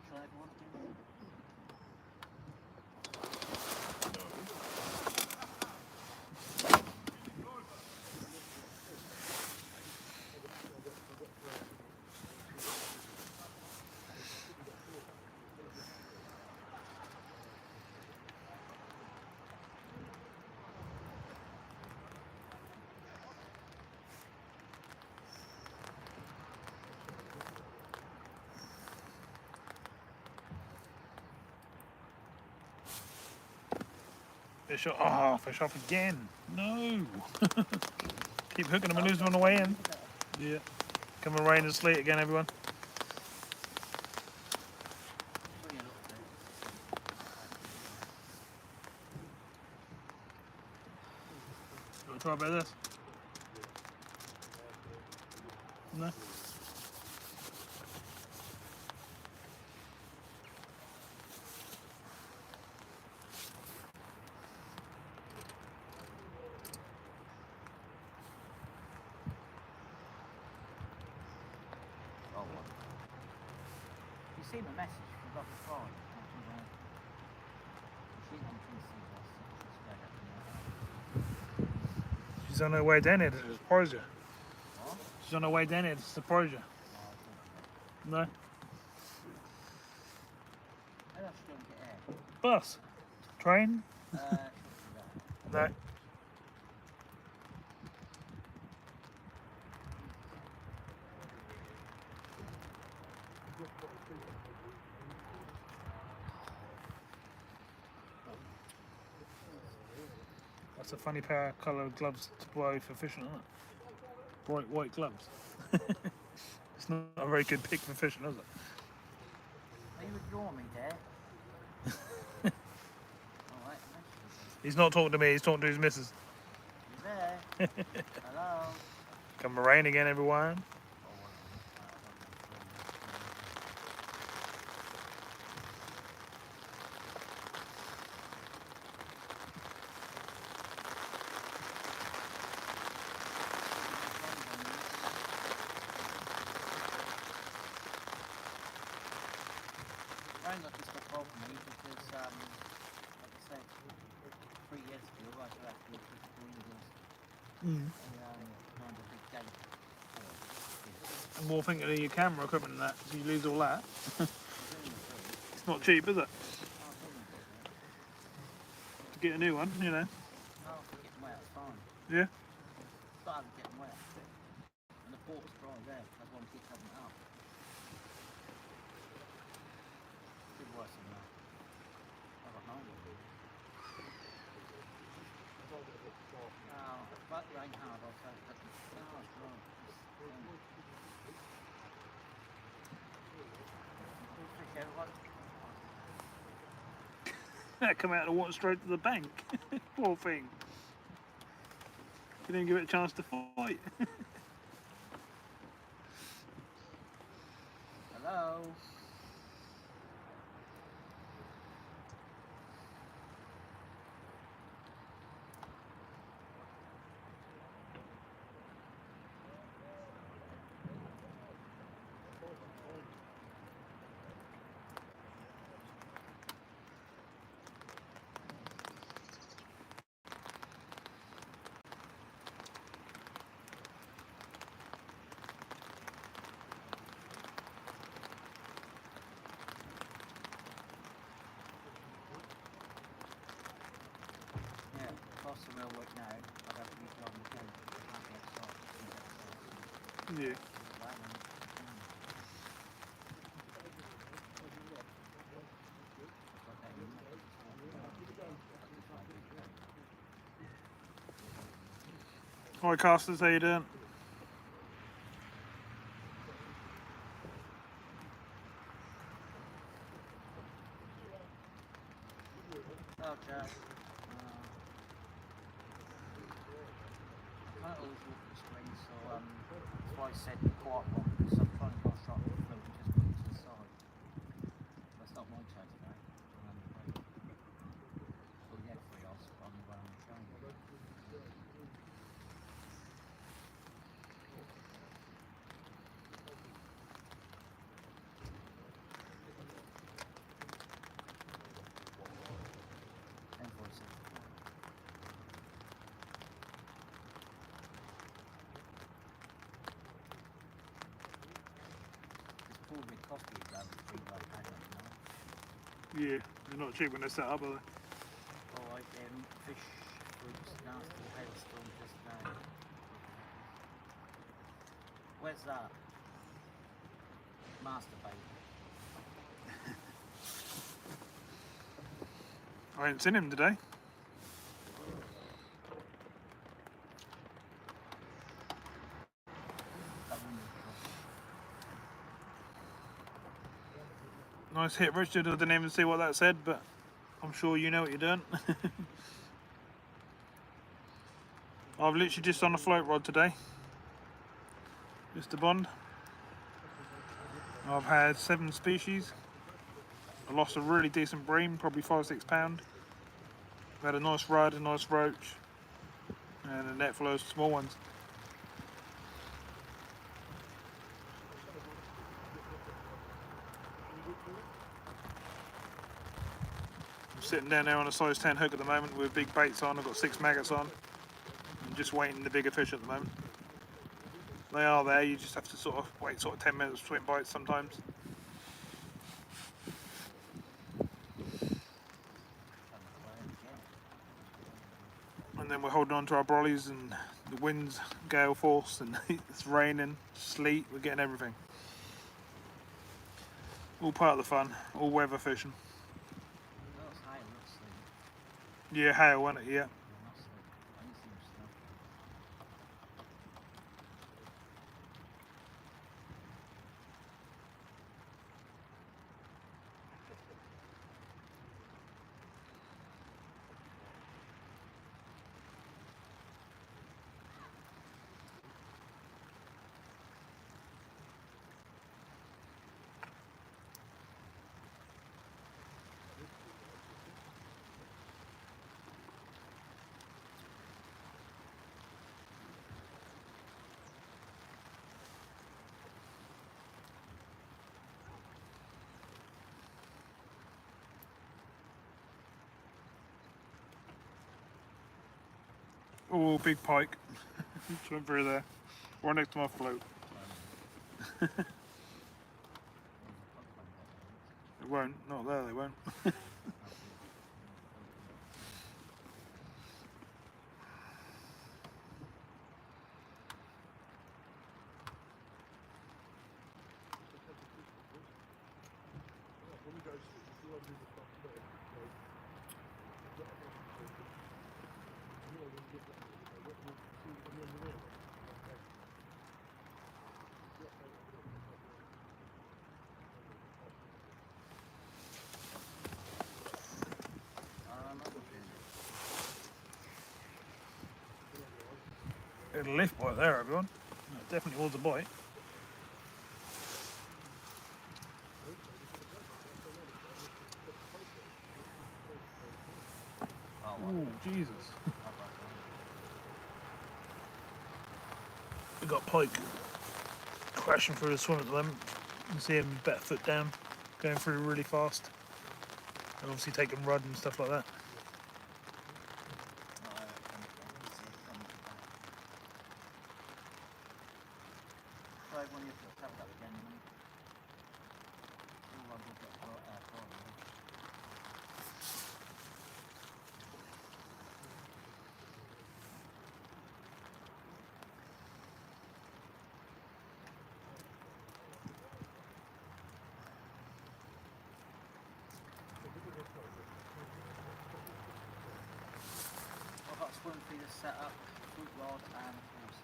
Shall everyone do it? Fish off. Oh, fish off again. No. Keep hooking them and losing them on the way in. Yeah. Coming rain and sleet again, everyone. You want to try about this? No? You seen the message from Dr. Fry? She's on her way down here to surprise you. What? She's on her way down here to surprise you. No, I don't know. No? How else you going to get here? Bus? Train? No. No. That's a funny pair of colour of gloves to buy for fishing, isn't it? Bright white gloves. It's not a very good pick for fishing, is it? Are you withdrawing me, Dad? Alright, He's not talking to me, he's talking to his missus. you there? Hello? Come rain again, everyone. Rain got this got hold of me because, like I said, 3 years ago, I was actually physical England and kind of big gate. And more thinking of your camera equipment and that, so you lose all that. It's not cheap, is it? To get a new one, you know. Oh, getting wet, it's fine. Yeah? Started getting wet. And the port was dry there, that's why I keep covering it up. Did worse than that. I got no idea. Oh, but it ain't hard, I'll say. But no, it's dry. Fish everyone. That come out of the water straight to the bank. Poor thing. You didn't give it a chance to fight. Hello? Yeah, costs are real work now. I'd have to be driving the game. I can't get started. Yeah. Hi casters, how you doing? Oh, Jack. I can't always walk the screen, so that's why I said the quiet one, because I'm trying to go shot the float and just put it to the side. That's not my chat today. So yeah, 3 hours on the way on the train. Probably cost you about £3 Yeah, they're not cheap when they're set up, are they? Alright, fish fruits, nasty hailstorm just now. Where's that? Masturbate. I ain't seen him today. Nice hit, Richard. I didn't even see what that said, but I'm sure you know what you're doing. I've literally just on a float rod today. Just a bond. I've had 7 species. I lost a really decent bream, probably 5-6 pound. I've had a nice rod, a nice roach, and a net full of small ones. I'm sitting down there on a size 10 hook at the moment with big baits on. I've got 6 maggots on. just waiting the bigger fish at the moment. They are there, you just have to sort of wait 10 minutes between bites sometimes. And then we're holding on to our brollies, and the wind's gale force, and it's raining, sleet, we're getting everything. All part of the fun, all weather fishing. Yeah, hail, wasn't it? Yeah. Oh, big pike. Just went through there. Right next to my float. It won't. Not there, they won't. It'll lift bite there, everyone. It definitely was a bite. Oh, Jesus. We got pike crashing through the swim at the moment. You can see him better foot down, going through really fast. And obviously taking rud and stuff like that. I've got swim feeder set up, fruit rod and Corse.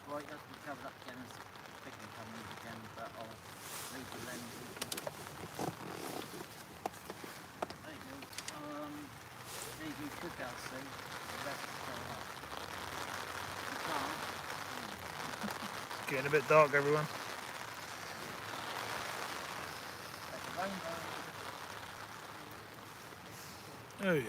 Right, as we covered up again, as picking coming in again, but I'll leave the lens. There you go. There you could go see. The rest is going up. You can't. It's getting a bit dark, everyone. Oh yeah.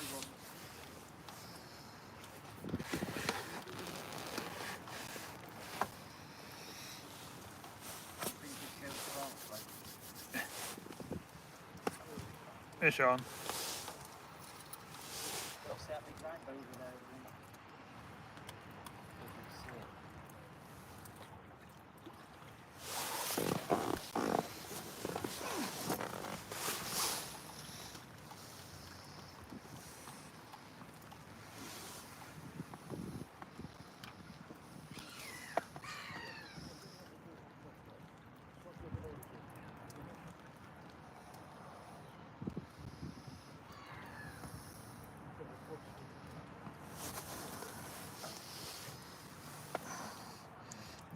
one. It's Sean. What's that big rainbow over there?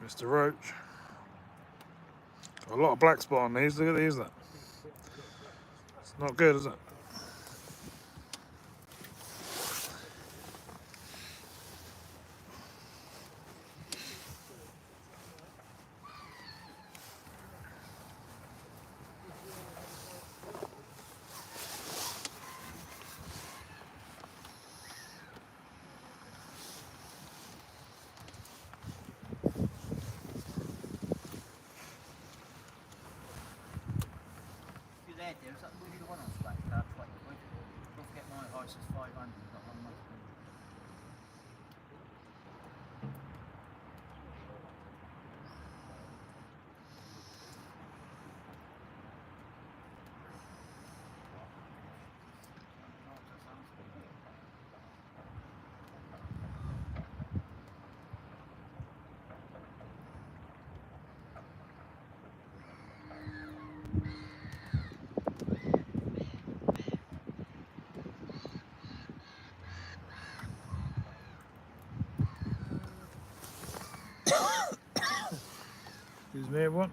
Mr. Roach. Got a lot of black spot on these. Look at these. That. It's not good, is it? There's that really one on spec, 20 quid. Don't forget my house is 500, got one month. Excuse me, everyone.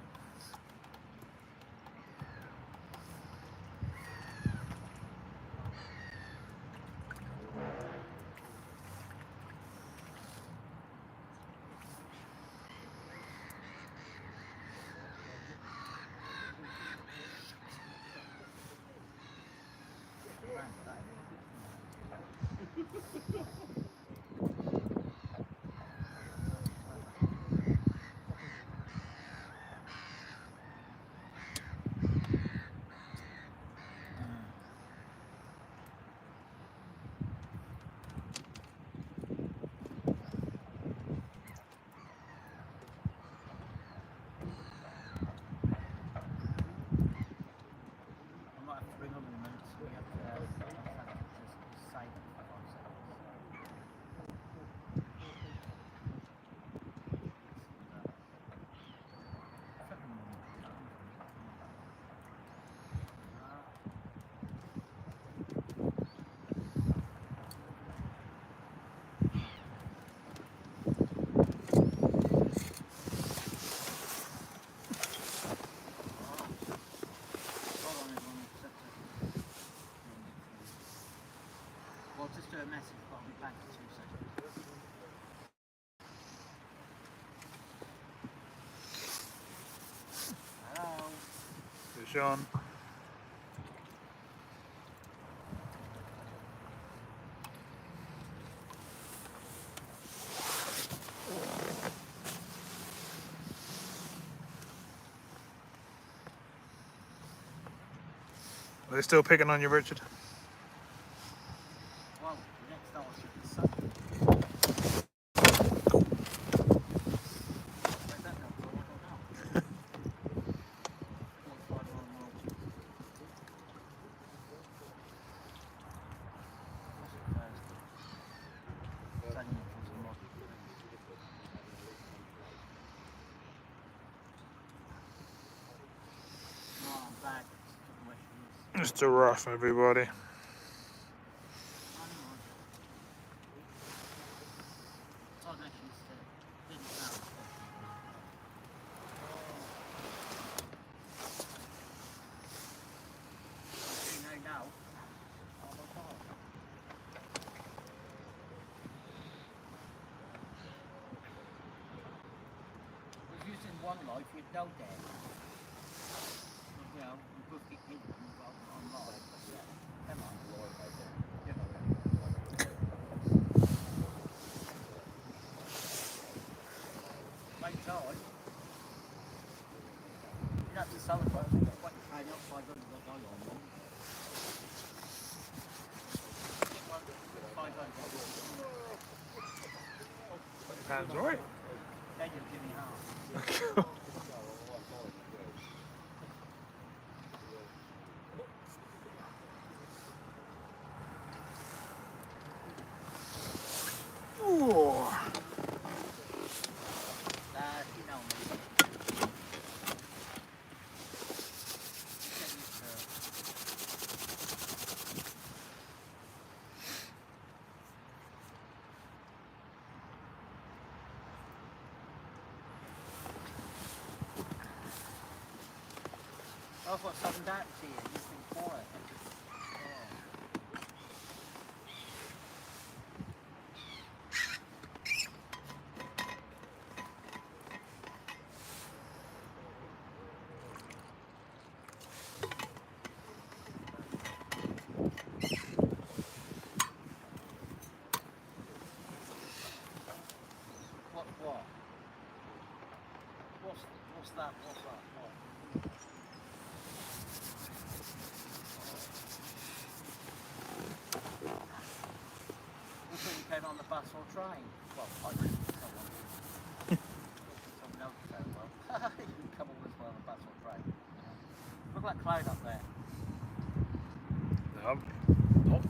Well, just do a message, but I'll be back in 2 seconds. Hello? It's Sean. Are they still picking on you, Richard? Well, the next hour should be Sunday. Where's that come from? I don't know. 45 mile an hour. What's it Thursday? Sunday comes from Rock. Right, I'm back. Just a rough, everybody. Using one life, you'd go there. You know, you both get in and go online. Come on. Yeah. Sounds right. Then you'll give me half. Ooh. You know me. Get used to it. I've got something back to you. You've been quiet. Oh. What? What's that? What? Looks like you came on the bus or train. Well, I didn't. Someone else came well. You can come all this way on the bus or train. Look like Cloud up there. No, not.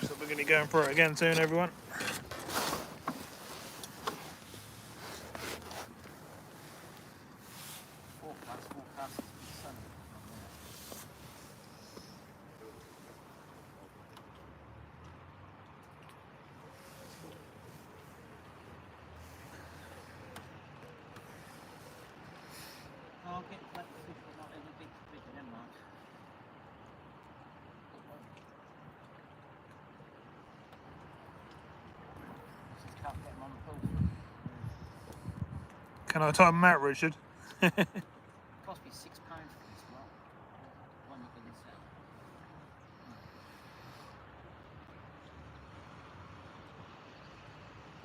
So we're going to be going for it again soon, everyone. Forecast is sunny. I'll get that fish, but not any big fish in them much. This is Carp getting on the pool. Can I time them out, Richard? Cost me £6 for this one. One you can sell.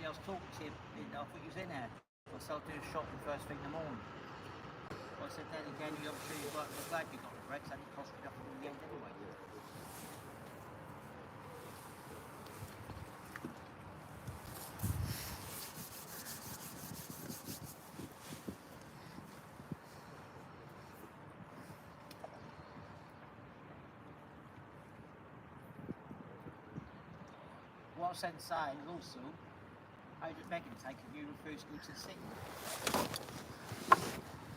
Yeah, I was talking to him, I thought you was in there. I said I'll do shopping first thing in the morning. Well, I said then again, I'm sure you're right, I'm glad you got the breaks, and it cost me nothing in the end anyway. What I was saying is also, how did Megan take it? You refused to go to the city.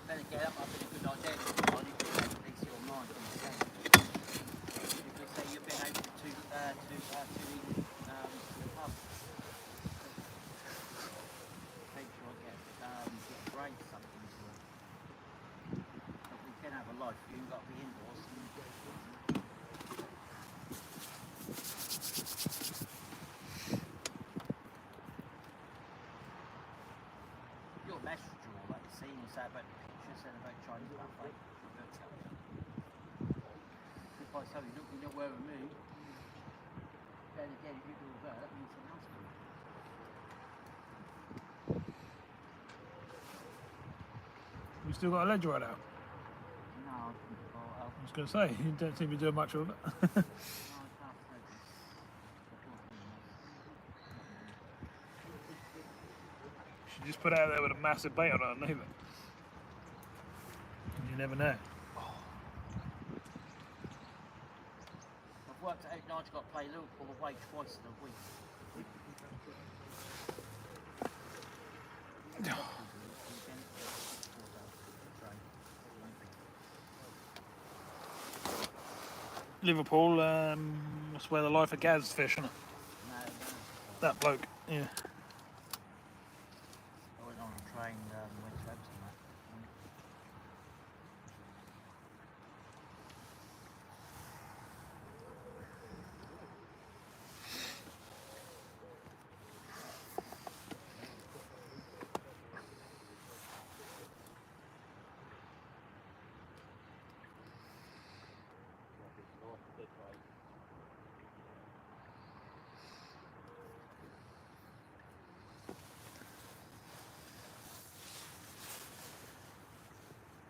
Then again, that might be a good idea. I need to take at least your mind on the same. Because say you've been able to the pub. Make sure I get a break or something. So we can have a life. You've got to be indoors. Your message or all that you see and say about the pictures and about Chinese buffet. Don't tell me. If I tell you, look, you know where we move, then again, if you do all that, that means something else will. You still got a ledger right out? No, I didn't go out. I was going to say, you don't seem to be doing much of it. No, I can't say this. You just put it out there with a massive bait on it underneath it. You never know. I've worked at 8 nights, got to play Liverpool away twice in a week. Liverpool, that's where the life of Gaz fish, isn't it? No. That bloke, yeah. I went on a train, went to Wroxham.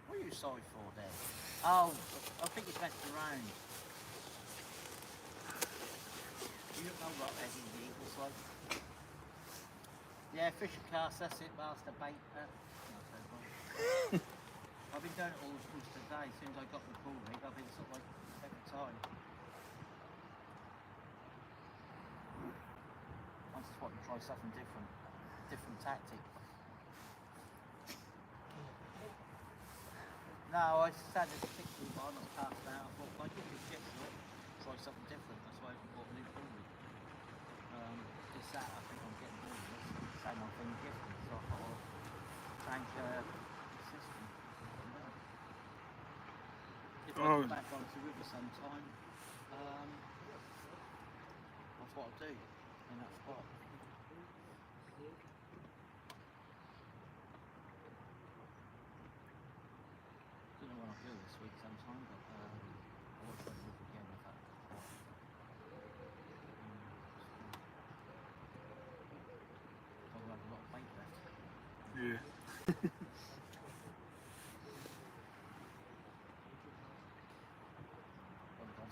What are you sorry for then? Oh, I think it's messed around. You don't know what Eddie Eagles it's like. Yeah, fishing cast, that's it, master bait. I've been doing it all since today, as soon as I got the pool rig, I've been sort of like every time. I just want to try something different, different tactic. No, I just had this particularly one, I was passed out, I thought, if I give this shit to it, try something different, that's why I bought a new pool rig. This that, I think I'm getting bored of this, same old thing different, so I thought I'll change the system. If I go back onto the river sometime, that's what I'll do in that spot. Don't know when I'll go this week sometime, but I will try to look again if that spot. I'll have a lot of bait left. Yeah.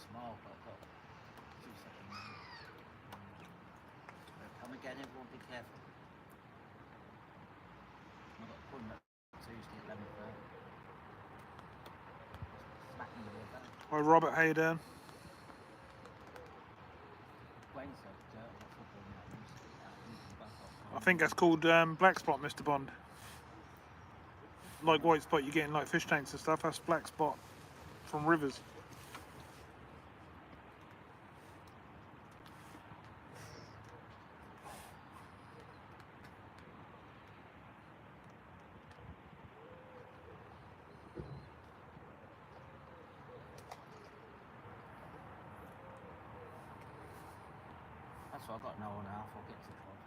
Small, but I've got 2 seconds. Come again, everyone be careful. I've got an appointment Tuesday at 11:30. Smack me with that. Hi Robert, how you doing? Wednesday, football now. I think that's called black spot, Mr. Bond. Like white spot, you're getting like fish tanks and stuff. That's black spot from rivers. That's what I've got an hour and a half. I'll get to the club.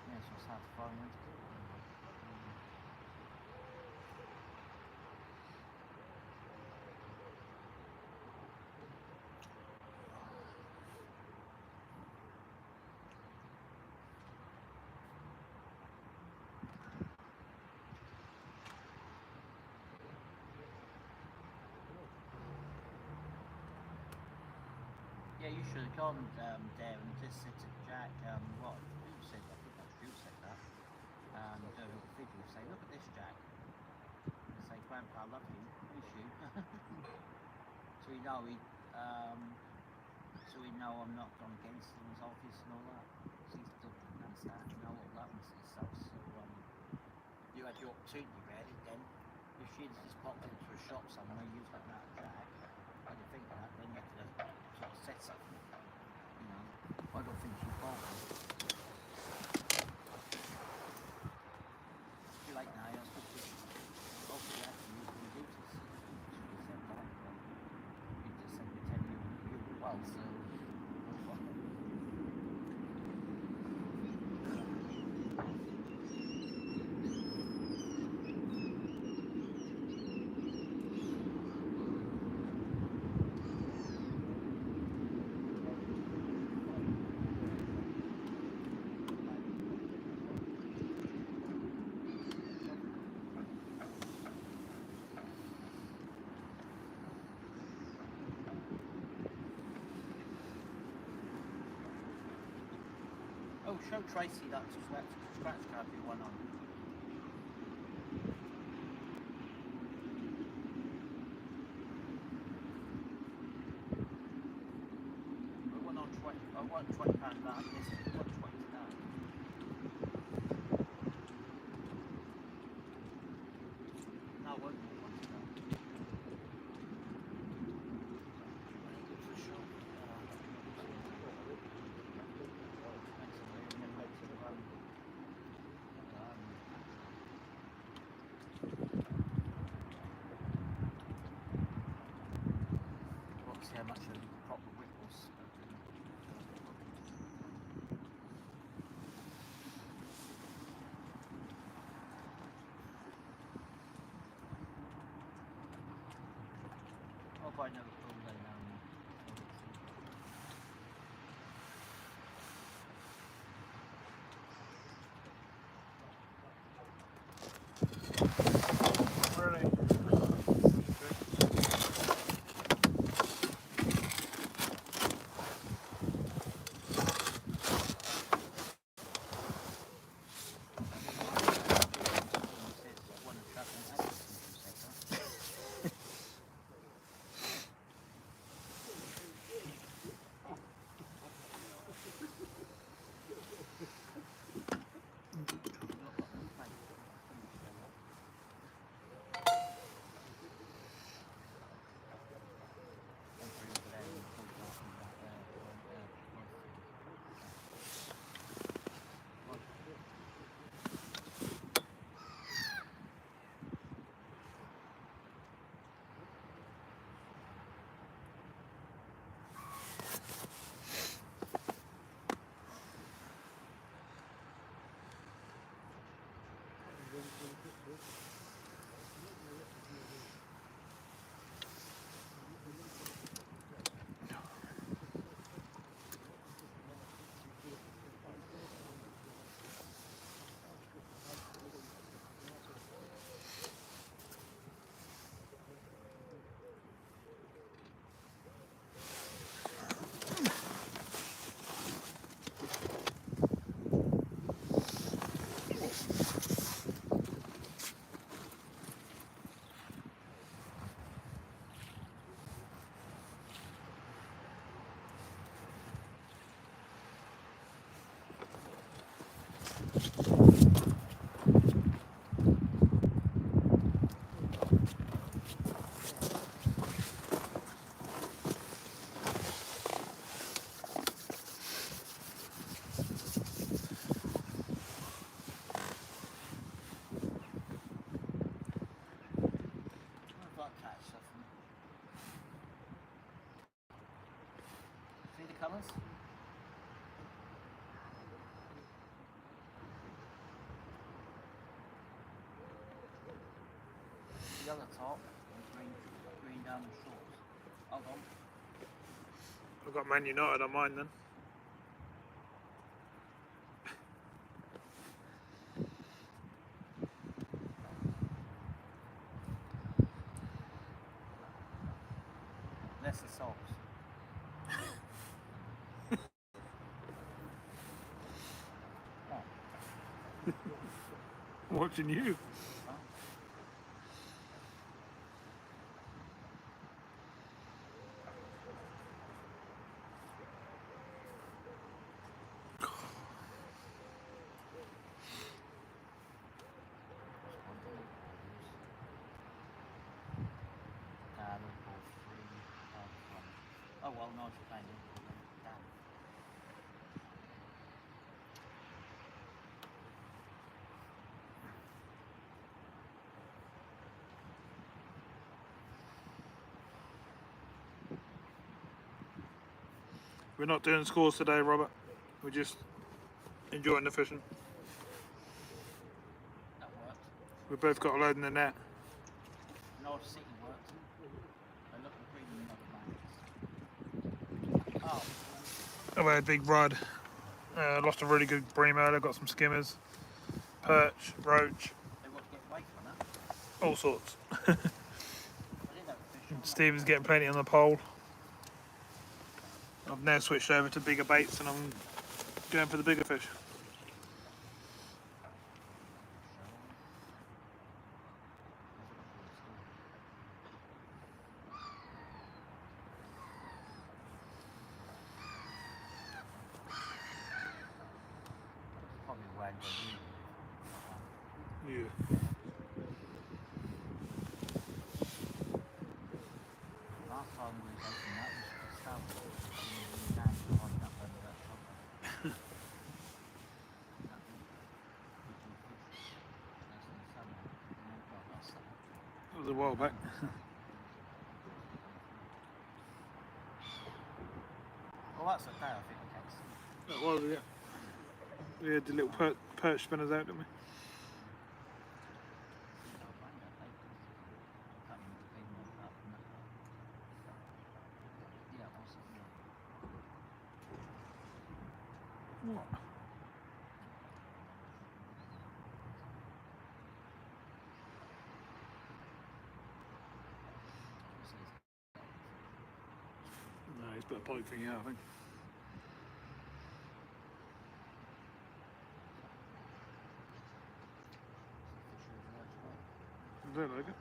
Yeah, so it's hard to find them. Yeah, you should have gone there and just said to Jack, what you said, I think that's you said that, do a little video, say, look at this Jack, and say, Grandpa, I love you, miss you. So we know I'm not gone against him in his office and all that. So he still didn't understand, you know, what happens to yourself. So you had your opportunity really then. If she'd just popped into a shop somewhere, you was like that Jack, I didn't think of that, then you had to sort of set something, you know. I don't think she's bothered. It's too late now, you're supposed to obviously have to use the duties. You said that, but you just said pretend you were well, so oh, show Tracy that scratch card you won on. I won on 20. I won £20 that. Yes, I won 20 that. No, I won't win 20 that. For sure. See how much of the proper whipples. I'll buy another pool day now and then. See the colours? Yellow top and green down the shorts. Hold on. I've got Man United on mine then. Less the socks. Watching you. Oh well, nice playing. Damn. We're not doing scores today, Robert. We're just enjoying the fishing. That worked. We've both got a load in the net. North City worked. They look pretty in the other matches. Oh. I've had a big rod. Lost a really good bream earlier. Got some skimmers, perch, roach, They want to get away from that. all sorts. I didn't know fish. Stephen's getting plenty on the pole. I've now switched over to bigger baits and I'm going for the bigger fish. Probably wagged on you. Yeah. Last time we were open that was the summer. Now you're holding up under that top. That's in the summer. Well, last summer. That was a while back. Well, that's okay, I think, okay. That was, yeah. We had the little perch spinners out, didn't we? What? No, he's put a pipe thing out, I think. I don't like it.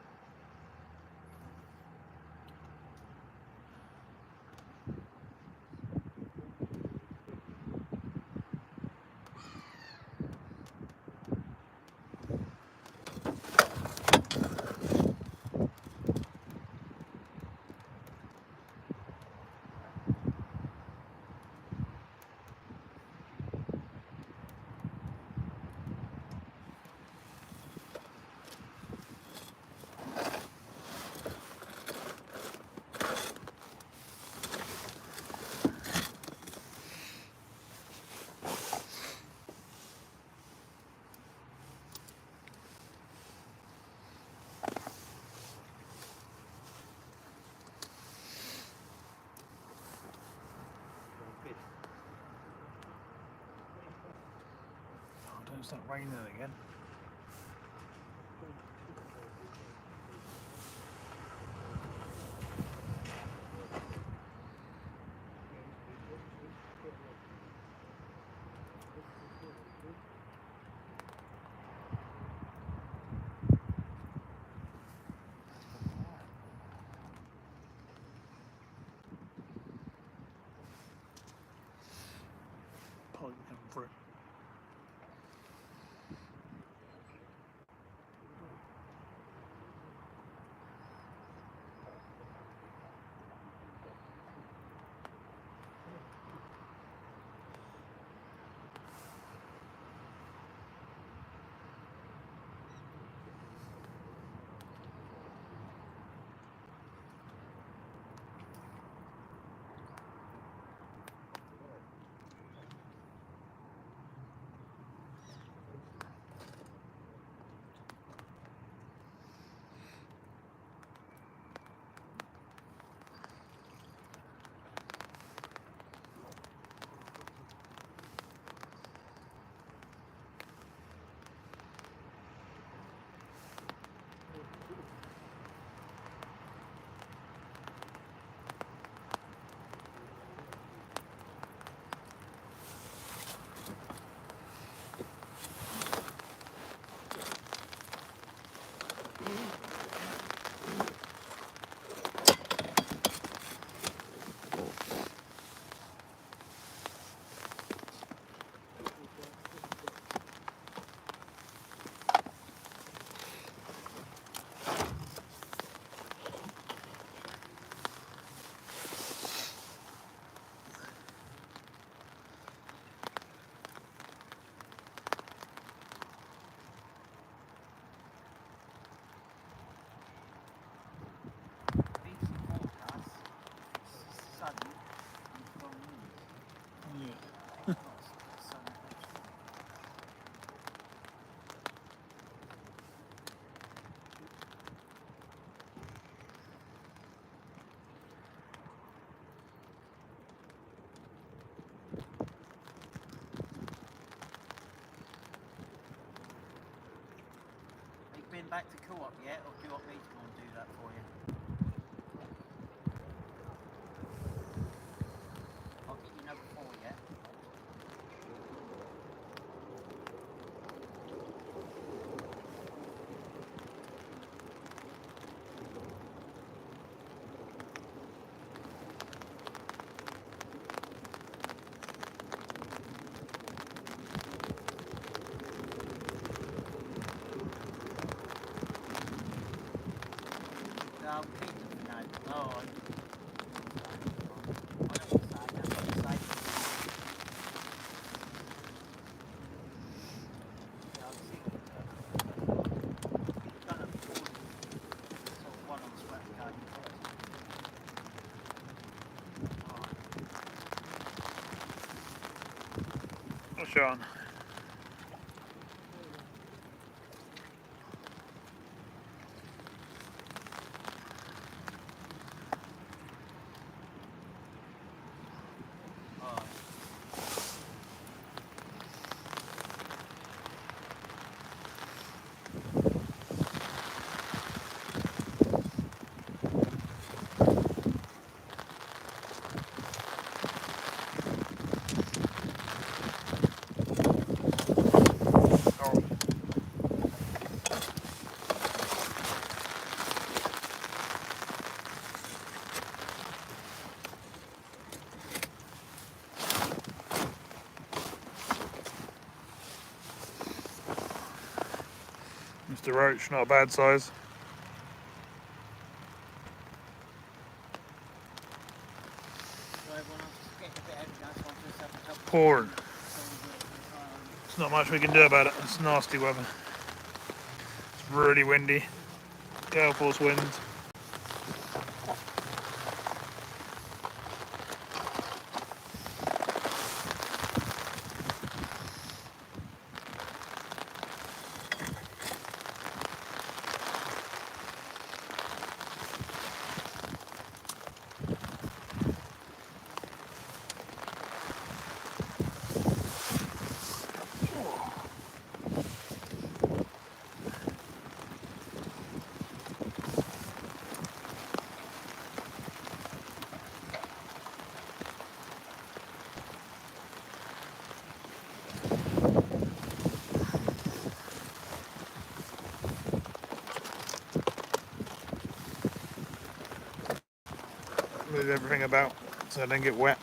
Oh, don't start raining again. Pipe coming through. been back to Co-op yet, or do you want me to go and do that for you? I'll get you number 4 yet. No, keep it now. Oh, I don't want to say, I don't want to say. Yeah, I've seen it. You've done it before. Sort of one on the scratch card. Alright. What's on? Mr. Roach, not a bad size. Pouring. There's not much we can do about it. It's nasty weather. It's really windy. Gale force winds. Move everything about so I don't get wet.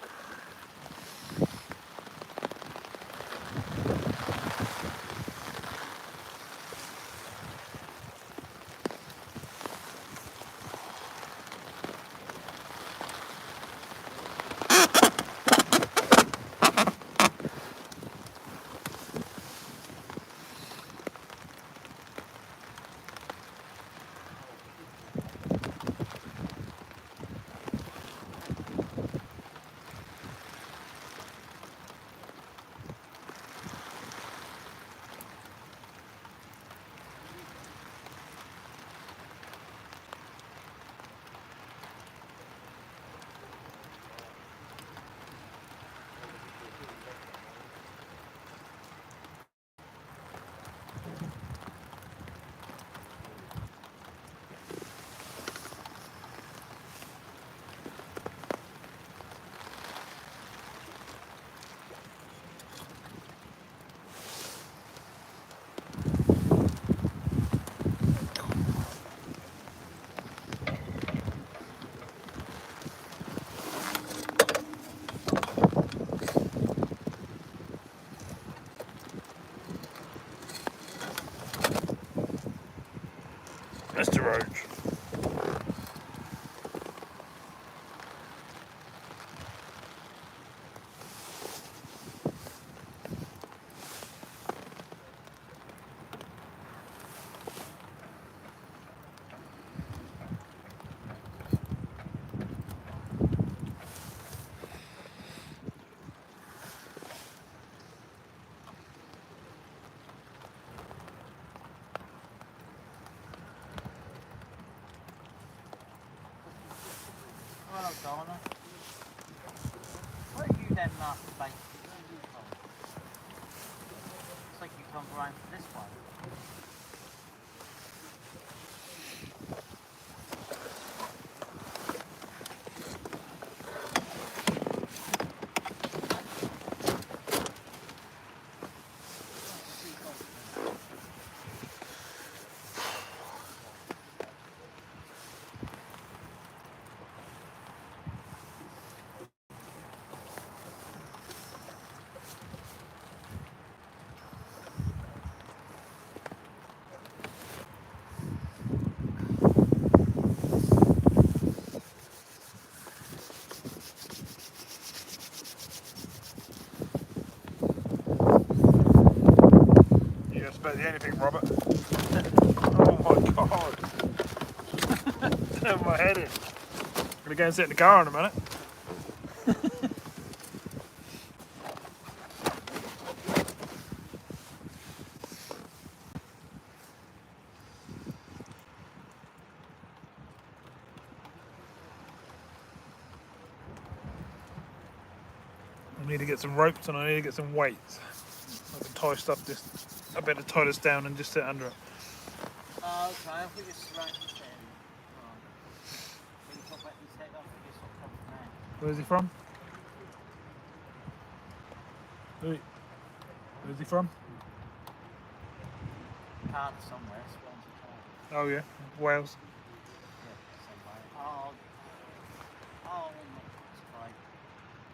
Mr. Roach. Hello, Donna. Where are you then, Master Base? Where are you from? Looks like you come around for this one. expect anything, Robert. Oh my god. Turn my head in. I'm gonna go and sit in the car in a minute. I need to get some ropes and I need to get some weights. I can tie stuff this. I better tie this down and just sit under it. Oh, okay, I think it's right this area. Right. When you talk about this head, I think it's sort of come from there. Where's he from? Where's he from? Carp somewhere, Swansea Carp. Oh yeah, Wales. Yeah, somewhere. Oh, it's like,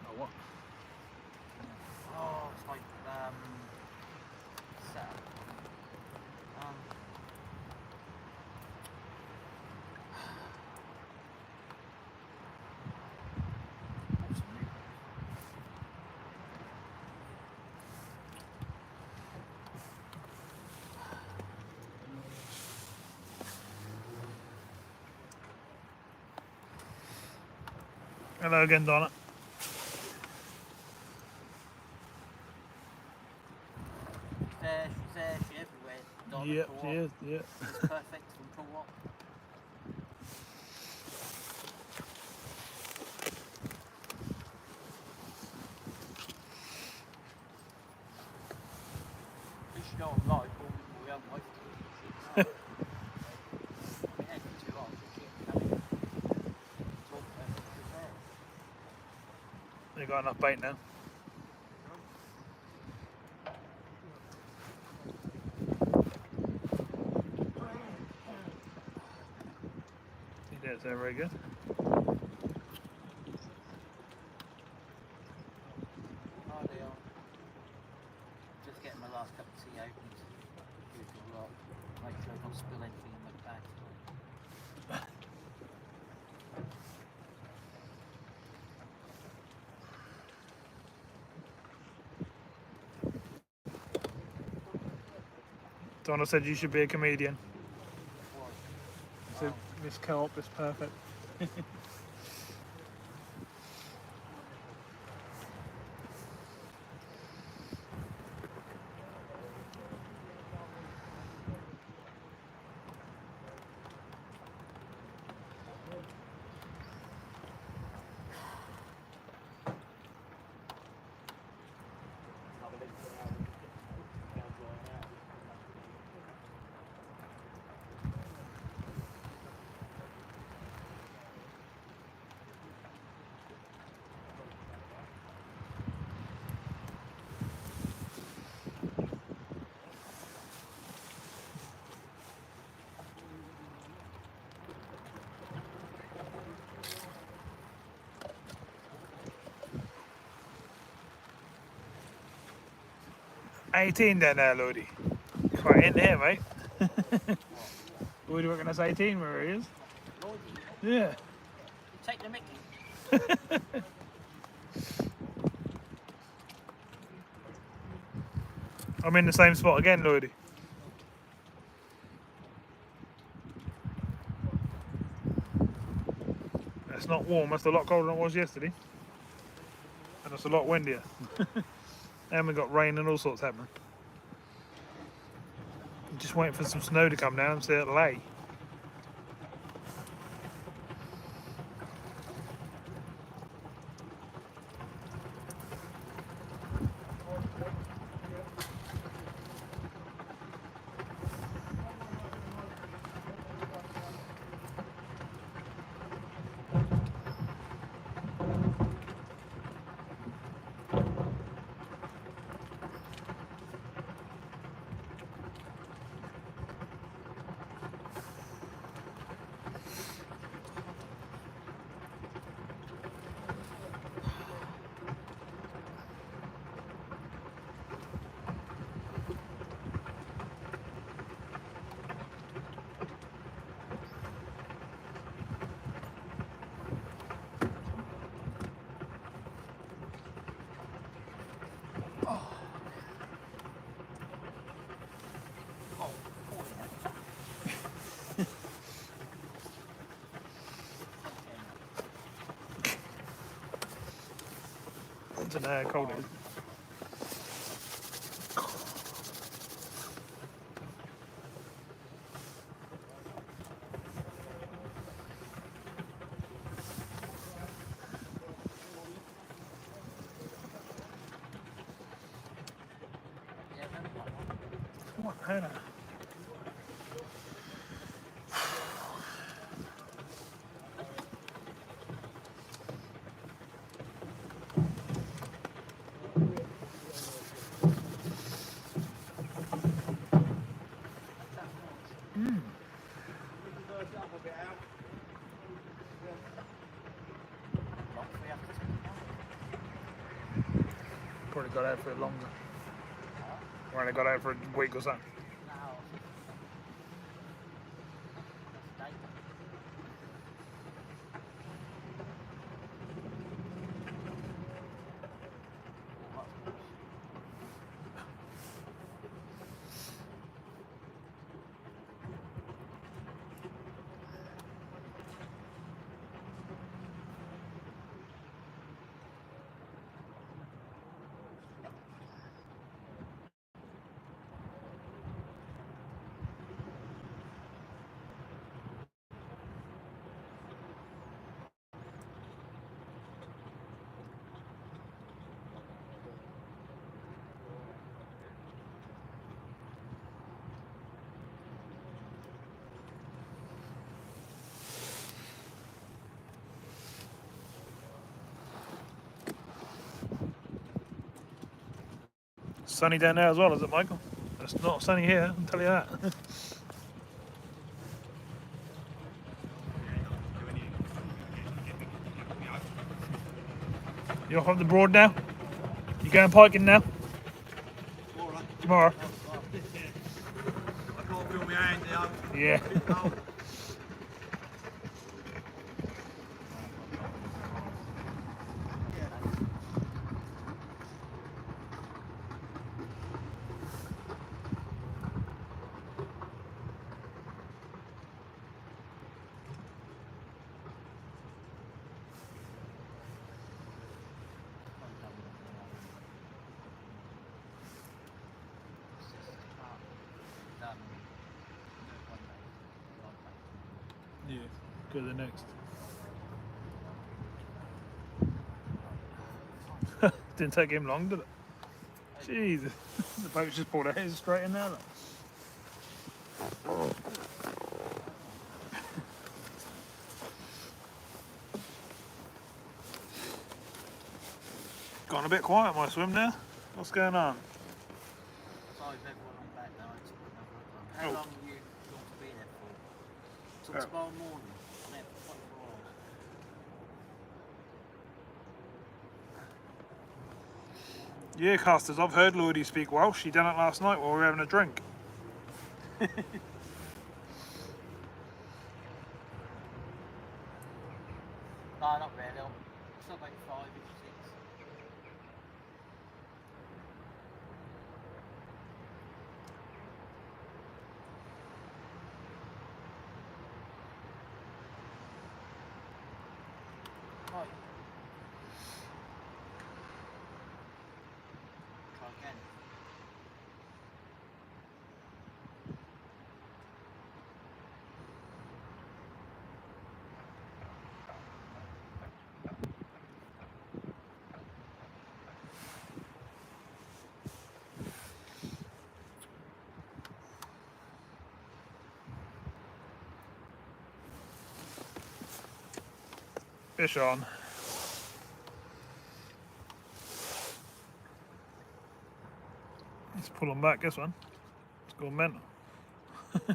Oh what? oh, it's like, set up. What's the name? Hello again, Donna. She's there, she's everywhere. Donna, Yep, co-op. she is. Yeah. It's perfect from co-op. You should go on live, or we have live. Yeah, for too long. They got enough bait now. He does that very good. Oh, they are. Just getting my last cup of tea opened. Do it all up. Make sure I don't spill anything in my bag. Donna said you should be a comedian. Why? So this co-op is perfect. $18 then there, Lodi. Quite in there, mate. What do you reckon that's 18 where he is? Lloyd, Yeah. you take the mickey. I'm in the same spot again, Lodi. It's not warm, that's a lot colder than it was yesterday. And it's a lot windier. And we got rain and all sorts happening. Just waiting for some snow to come down and see it lay. don't know how cold it is. Yeah, remember that one? What the hell? Long for you after taking it Probably got out for it longer. out? Or only got out for a week or something. No, that's data. Sunny down there as well, is it, Michael? It's not sunny here, I'll tell you that. You off the Broad now? You going piking now? Tomorrow? I can't feel my hand now. Yeah. Yeah, go to the next. Didn't take him long, did it? Jesus, the boat's just pulled ahead straight in there. Look. Gone a bit quiet, my swim now. What's going on? Sorry, everyone on back now. It's another one. How Oh. long are you going to be there for? Till tomorrow morning. I'm there for 24 hours. Yeah, casters, I've heard Lloydie speak Welsh. He done it last night while we were having a drink. No, not really. I'm still about 5 or 6. Right. Try again. Fish on. Let's pull them back, this one. It's gone mental. No,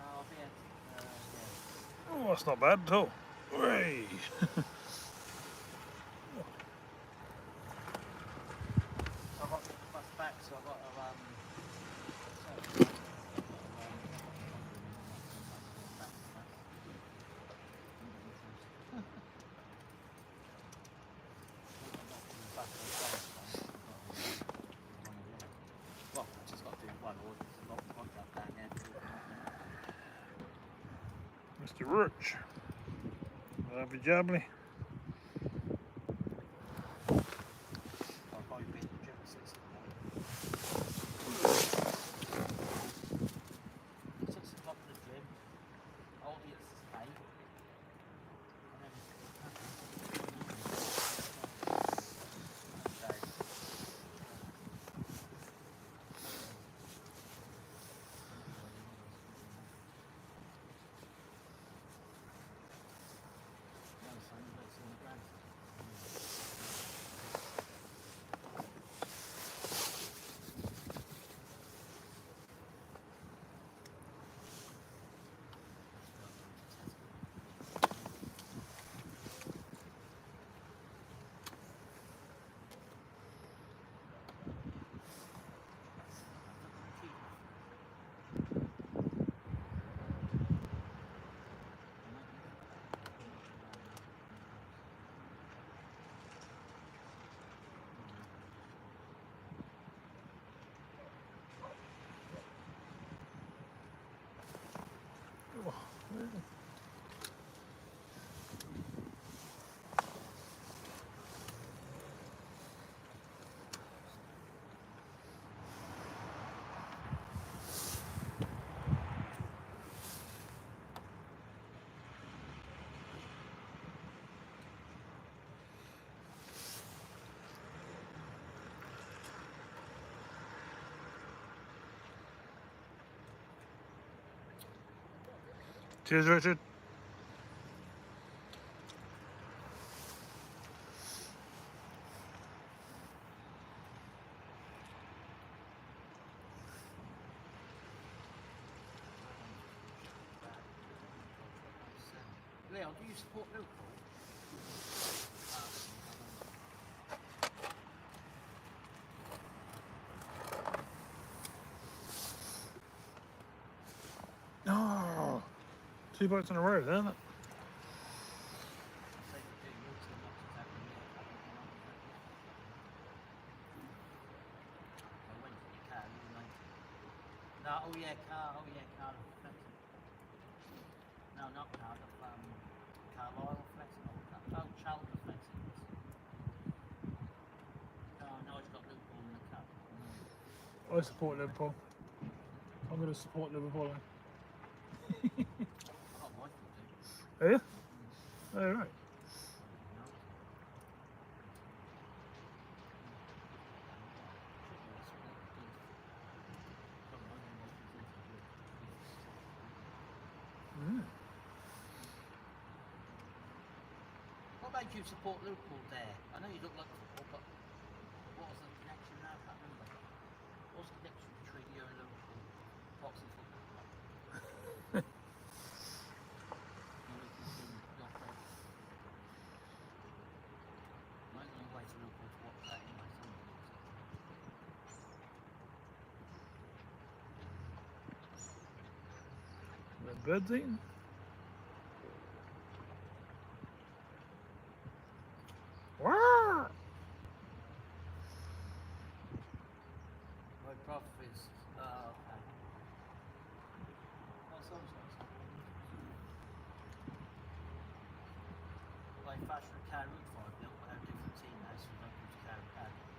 I'll be at, yeah. Oh, that's not bad at all. Hooray! So I've got the bus back, so I've got to, well, I just got to do one order, not one down there. Mr. Rich. Lovely jubbly. Cheers, Richard. Leon, do you support Liverpool? Oh, 2 boats in a row, isn't it? No, oh yeah, Carp. No, not Carp. Carlisle Flexing. Oh, Trout Flexing. No, he's got Liverpool in the cup. No. I support Liverpool. I'm going to support Liverpool. I got my foot. Are you? Oh, right. What made you support Liverpool there? I know you don't like football, but what was the connection there? I can't remember. What's the connection between you and Liverpool? Boxing football club? You look at your friend. I'm going away to Liverpool to watch that anyway, The birds eating? Wow. my prof is, okay. Well, like fashion a car route for it, they'll have different team now, so they don't use car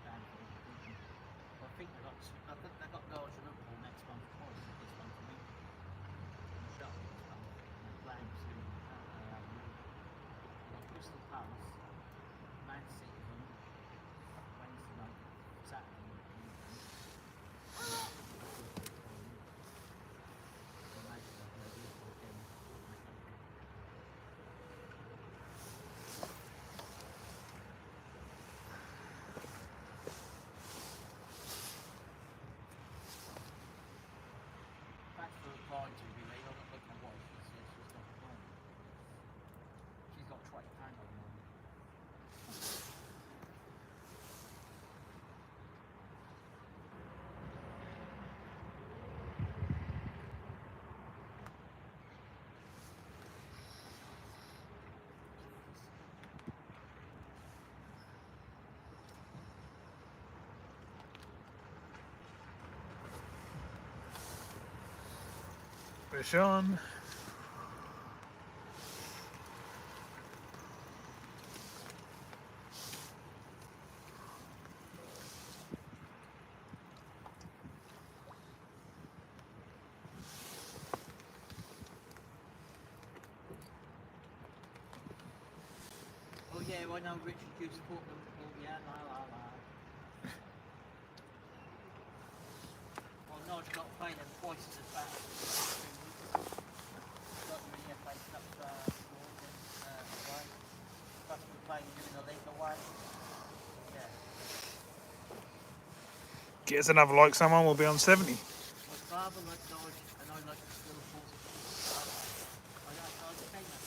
down from the division. Well, I think they got Norwich and Liverpool next month twice, so this month for me. Shut this month. They're playing to Crystal Palace, Man City, Wednesday night, Saturday night. Thanks for replying to me, mate. I'm not looking at what she says. She's got replying. She's got £20 on mine. Fish on. Oh yeah, I know Richard, you support Liverpool, yeah, la la la. Well, no, I've got to play them twice as bad. Got you in the FA Cup away. Plus we're playing you in the league away. Yeah. Get us another like someone, we'll be on 70. My father likes Norwich and I like Liverpool. I became that.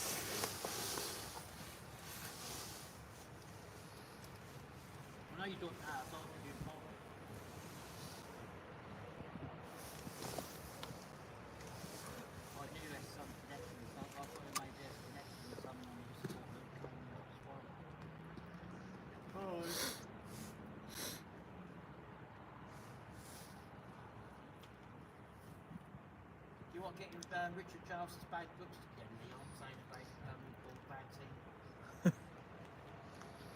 I know you don't have, so I'll give you more. I knew there's some connection, so I thought there may be a connection with someone who support Liverpool and that's why. Do you want getting Richard Charles's bad books together, Leon, saying about Liverpool's bad team?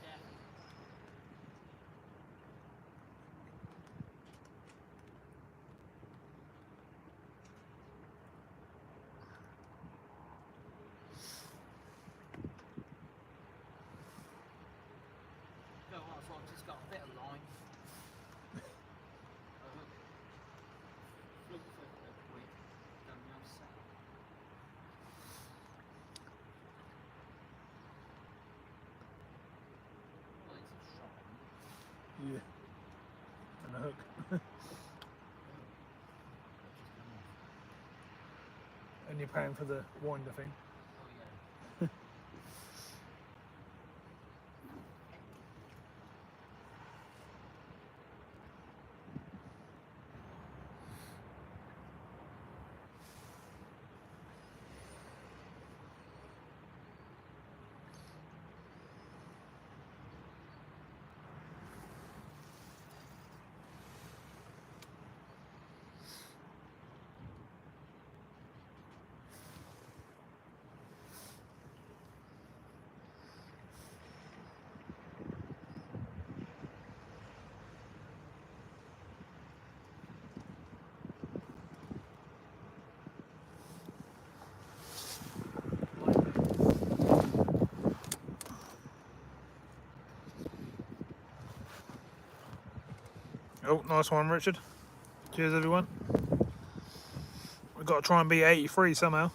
Yeah. No, well, so I've just got a bit of line. Look for a week, done the other side. Yeah. And a hook. And you're paying for the winder thing. Oh yeah. Oh, nice one, Richard. Cheers, everyone. We've got to try and beat 83 somehow.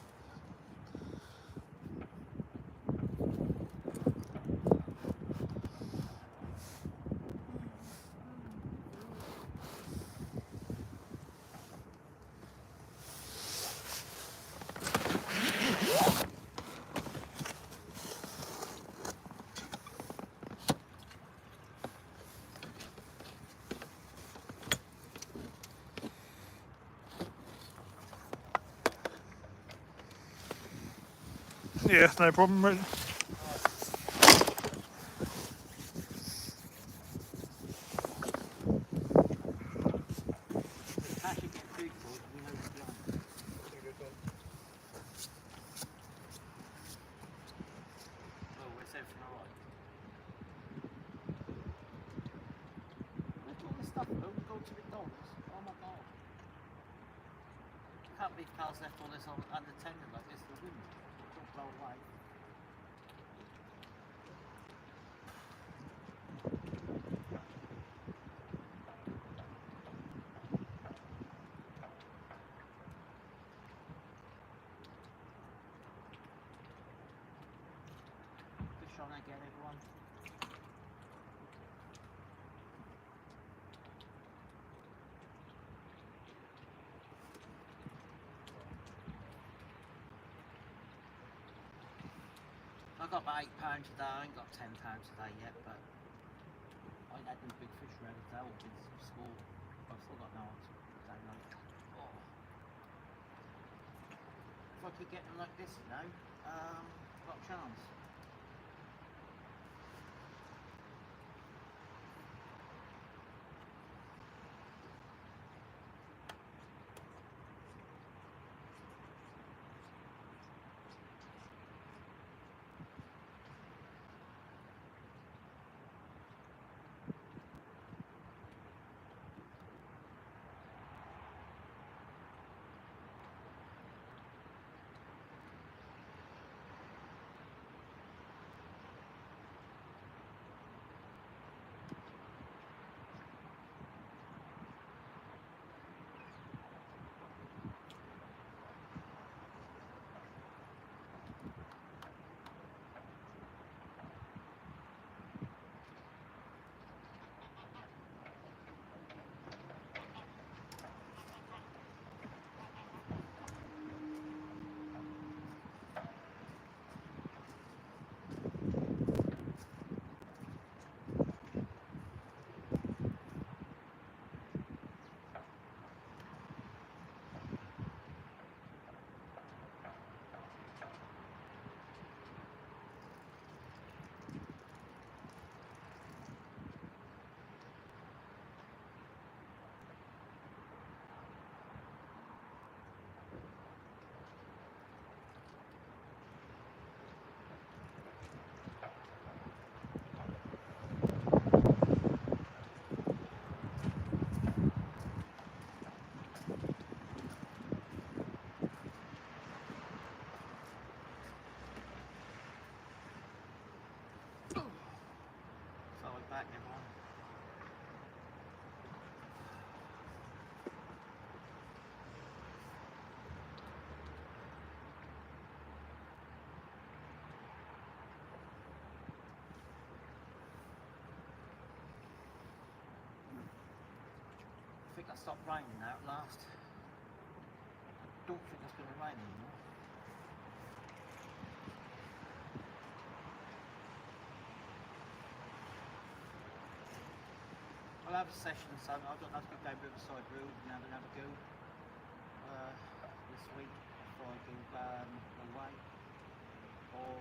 Yeah, no problem, Richard. The cash you get food for, you know it's behind. Oh, where's everything alright? Look at all this stuff, though. We've gone to McDonald's. Oh my god. Can't believe cars left all this unattended like this in the wind. Don't blow away. Fish on again, everyone. I got about £8 today. I ain't got £10 today yet, but I ain't had them big fish around today. All been some small. I've still got no answer. Don't know. Oh. If I could get them like this, you know, got a chance. think that stopped raining now at last. Don't think it's going to rain anymore. I'll have a session or something. I don't know if I go Riverside Road and have another go this week before I go away. Or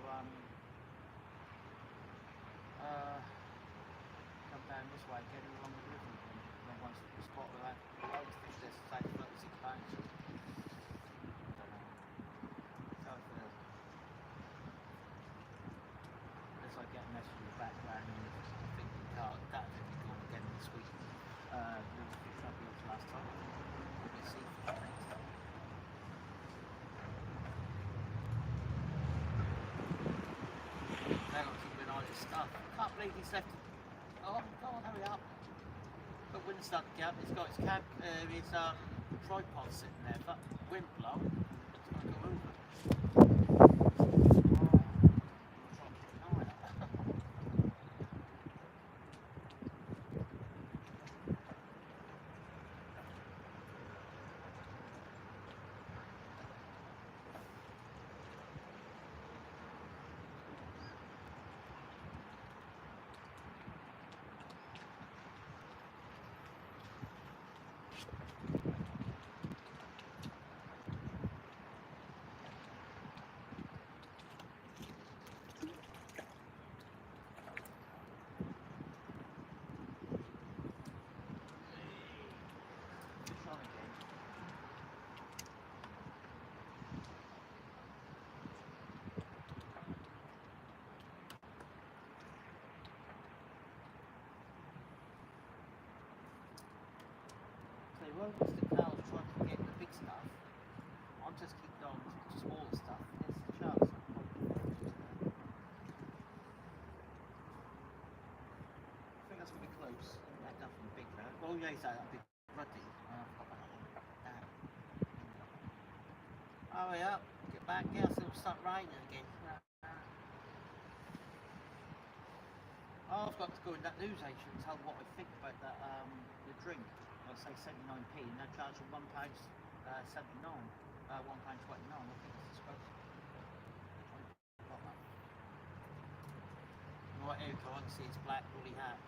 come down this way again along the river again. Then once the spot where I fish this, take 36 pounds. I don't know. So I feel. Unless I get a message in the background and I think the car that's going to be gone again this week. River fish I built last time. We'll see next time. They've got to keep an eye on his stuff. I can't believe he's left it. Oh, go on, hurry up. But when it's stuck up, it's got his tripod sitting there. But wind blow, it's going to go over. Well, Mr. Carl's trying to get the big stuff. I'll just keep going with the smaller stuff. There's the chance. I think that's going to be close. That's nothing big though. Oh yeah, so that big ruddy. Damn. Hurry up, get back here, so it'll start raining again. Oh, I've got to go in that news agent and tell them what I think about that the drink. I say 79p and they're charging £1.79, £1.29. I think it's disgraceful. Right here, can't see his black woolly hat.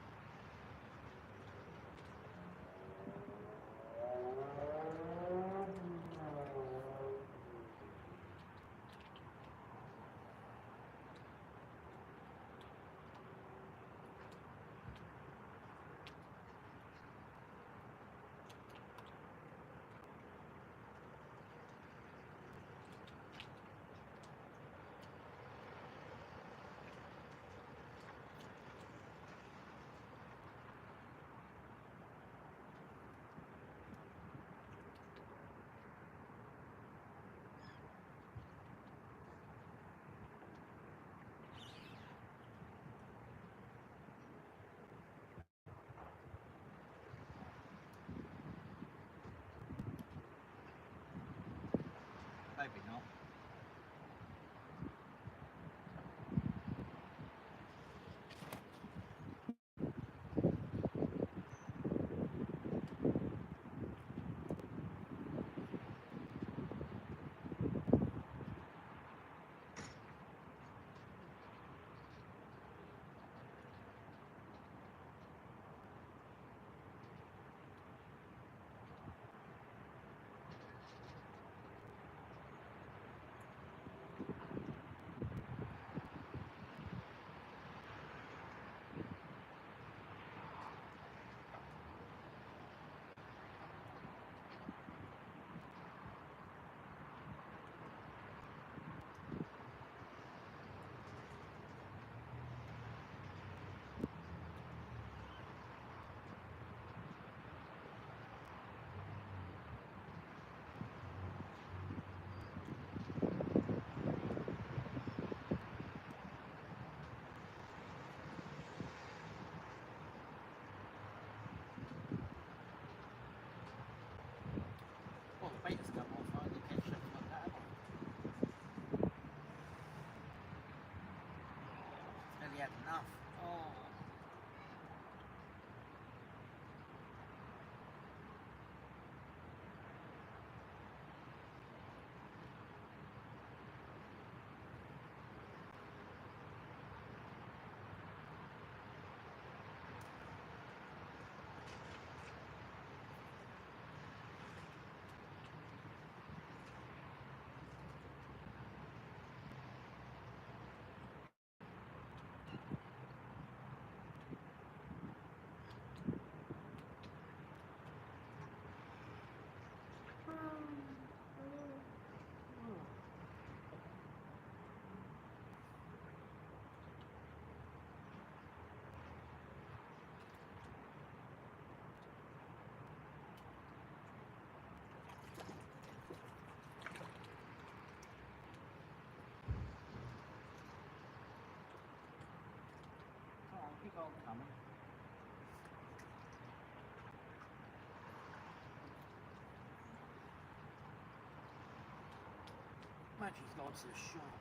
imagine he's gone to the shop.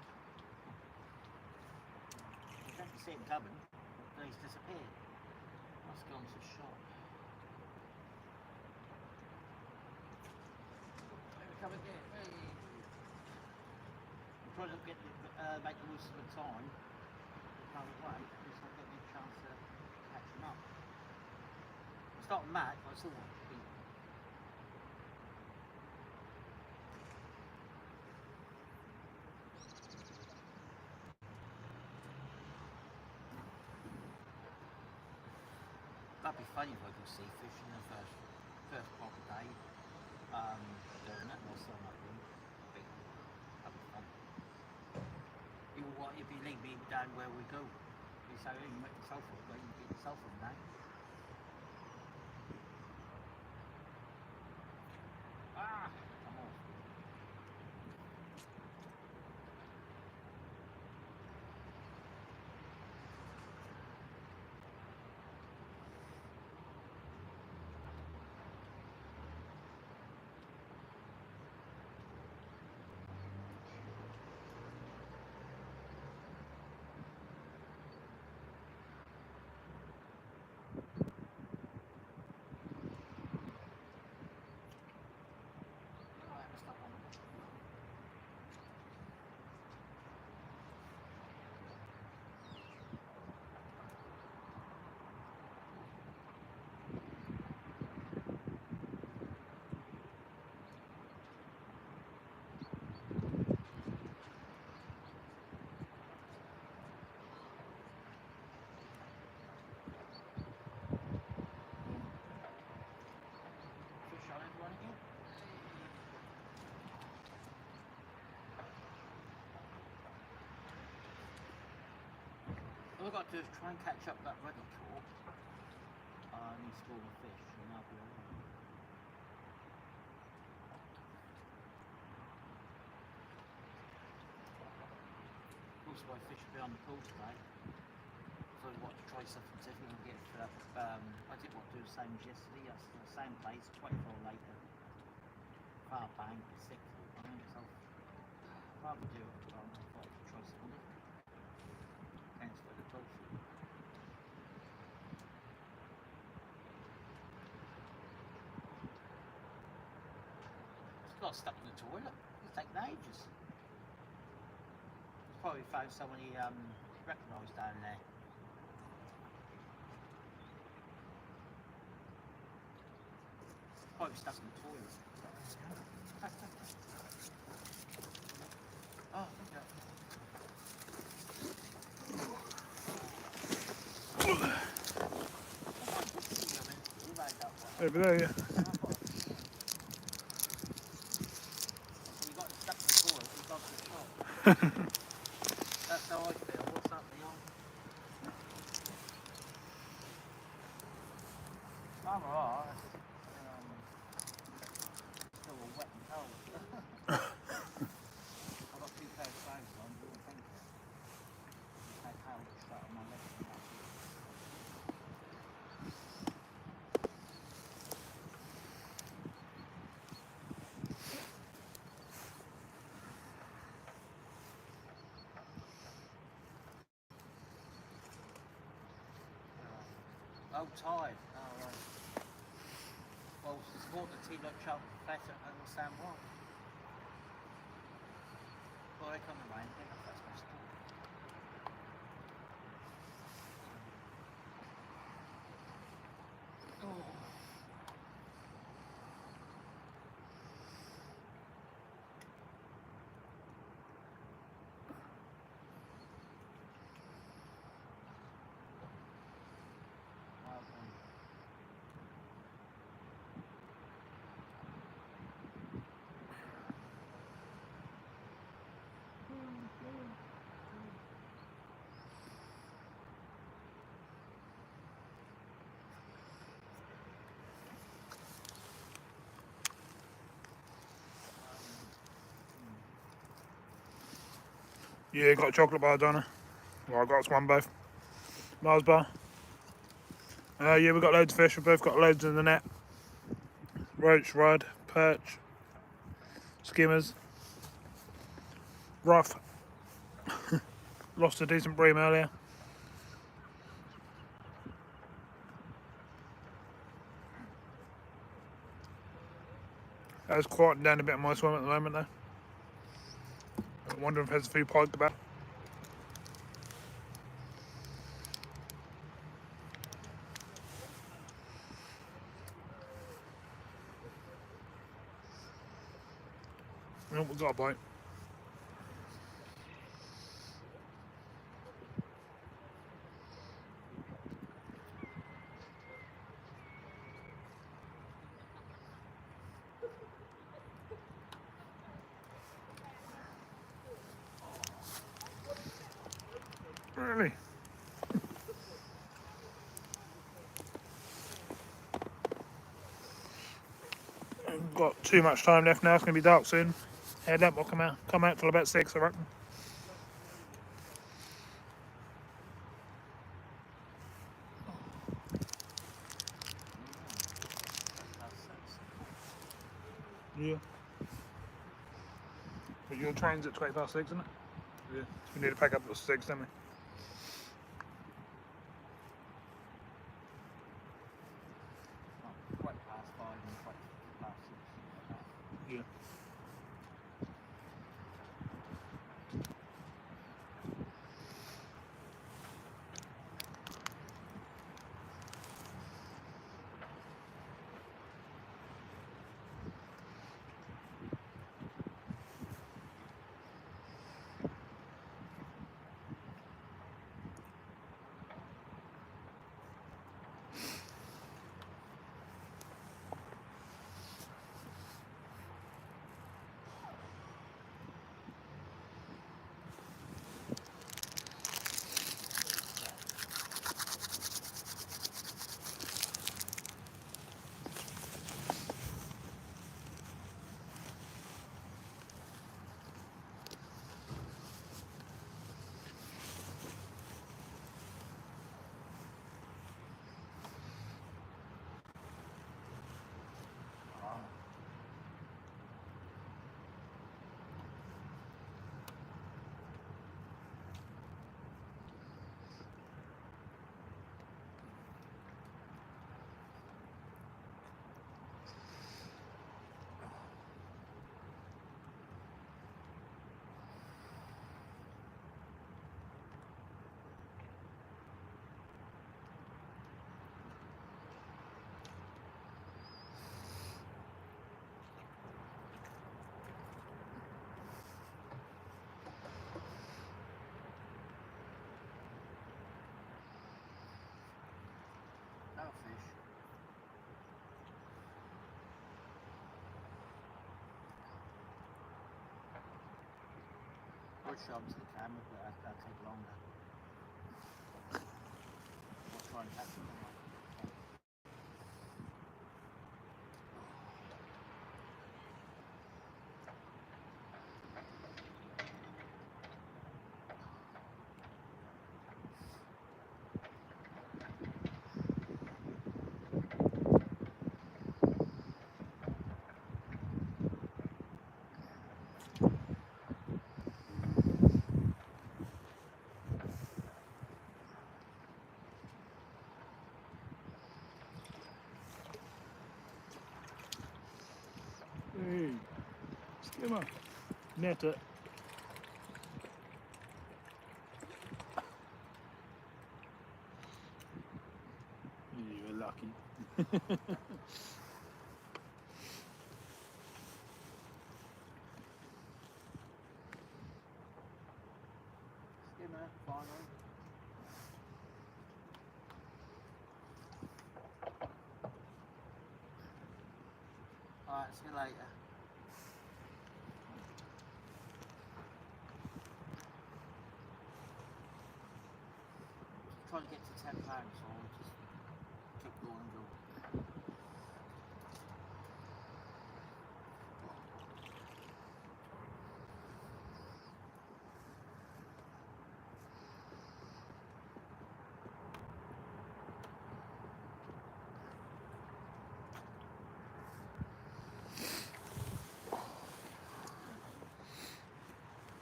You definitely see him coming, but he's disappeared. Must have gone to the shop. Here we come again. Hey. I'm trying to get make the most of the time. Another way, because I'll get me a chance to catch him up. It's not mad, but I still want to beat him. That'd be funny if I could see fish in the first proper day. Doing it, or something like that. That'd be fun. You know what, if you leave me down where we go, you say, hey, you make yourself up, but you get yourself up now. Ah, come on. All I've got to do is try and catch up that ruddy cork and install the fish, and I'll be alright. Also, my fish will be on the pool today, so I want to try something different and get I didn't want to do the same as yesterday. That's the same place, 24 later. Far bang, 6 I mean, so I'd rather do it, but I thought I'd try something different. Hence why the tofu. It's got stuck in the toilet. It's taken ages. It's probably found someone he recognised down there. Probably stuck in the toilet. Oh, look at that. Over there, yeah. You got stuck in the toilet, you got to the shop. That's how I feel. What's up, Leon? I'm alright. Still all wet and cold. I've got 2 pairs of clothes on, you wouldn't think it. I've had hail stuck on my legs and back. Oh, tired. Oh, right. Well, support the team like Trout better and understand why. Well, they come around, I think that's my story. Oh. Yeah, got a chocolate bar, don't I? Well, I got one both. Mars bar. Yeah, we've got loads of fish. We've both got loads in the net. Roach, rudd, perch, skimmers. rough. Lost a decent bream earlier. That's quieting down a bit on my swim at the moment though. I wonder if there's a few pike about. Oh, we've got a bite. Really? Haven't got too much time left now. It's going to be dark soon. Head up. I'll come out till about 6, I reckon. Yeah. But your train's at 20 past 6, isn't it? Yeah. So we need to pack up at 6, don't we? Like 20 past 5 and 20 past 6. Like that. Yeah. No fish. I'll show them to the camera, but that'll take longer. I'll try and catch them. Hey, skimmer. Net it. You're lucky. Skimmer, finally. Alright, see you later. Trying to get to 10 pounds, so I'll just keep going and go.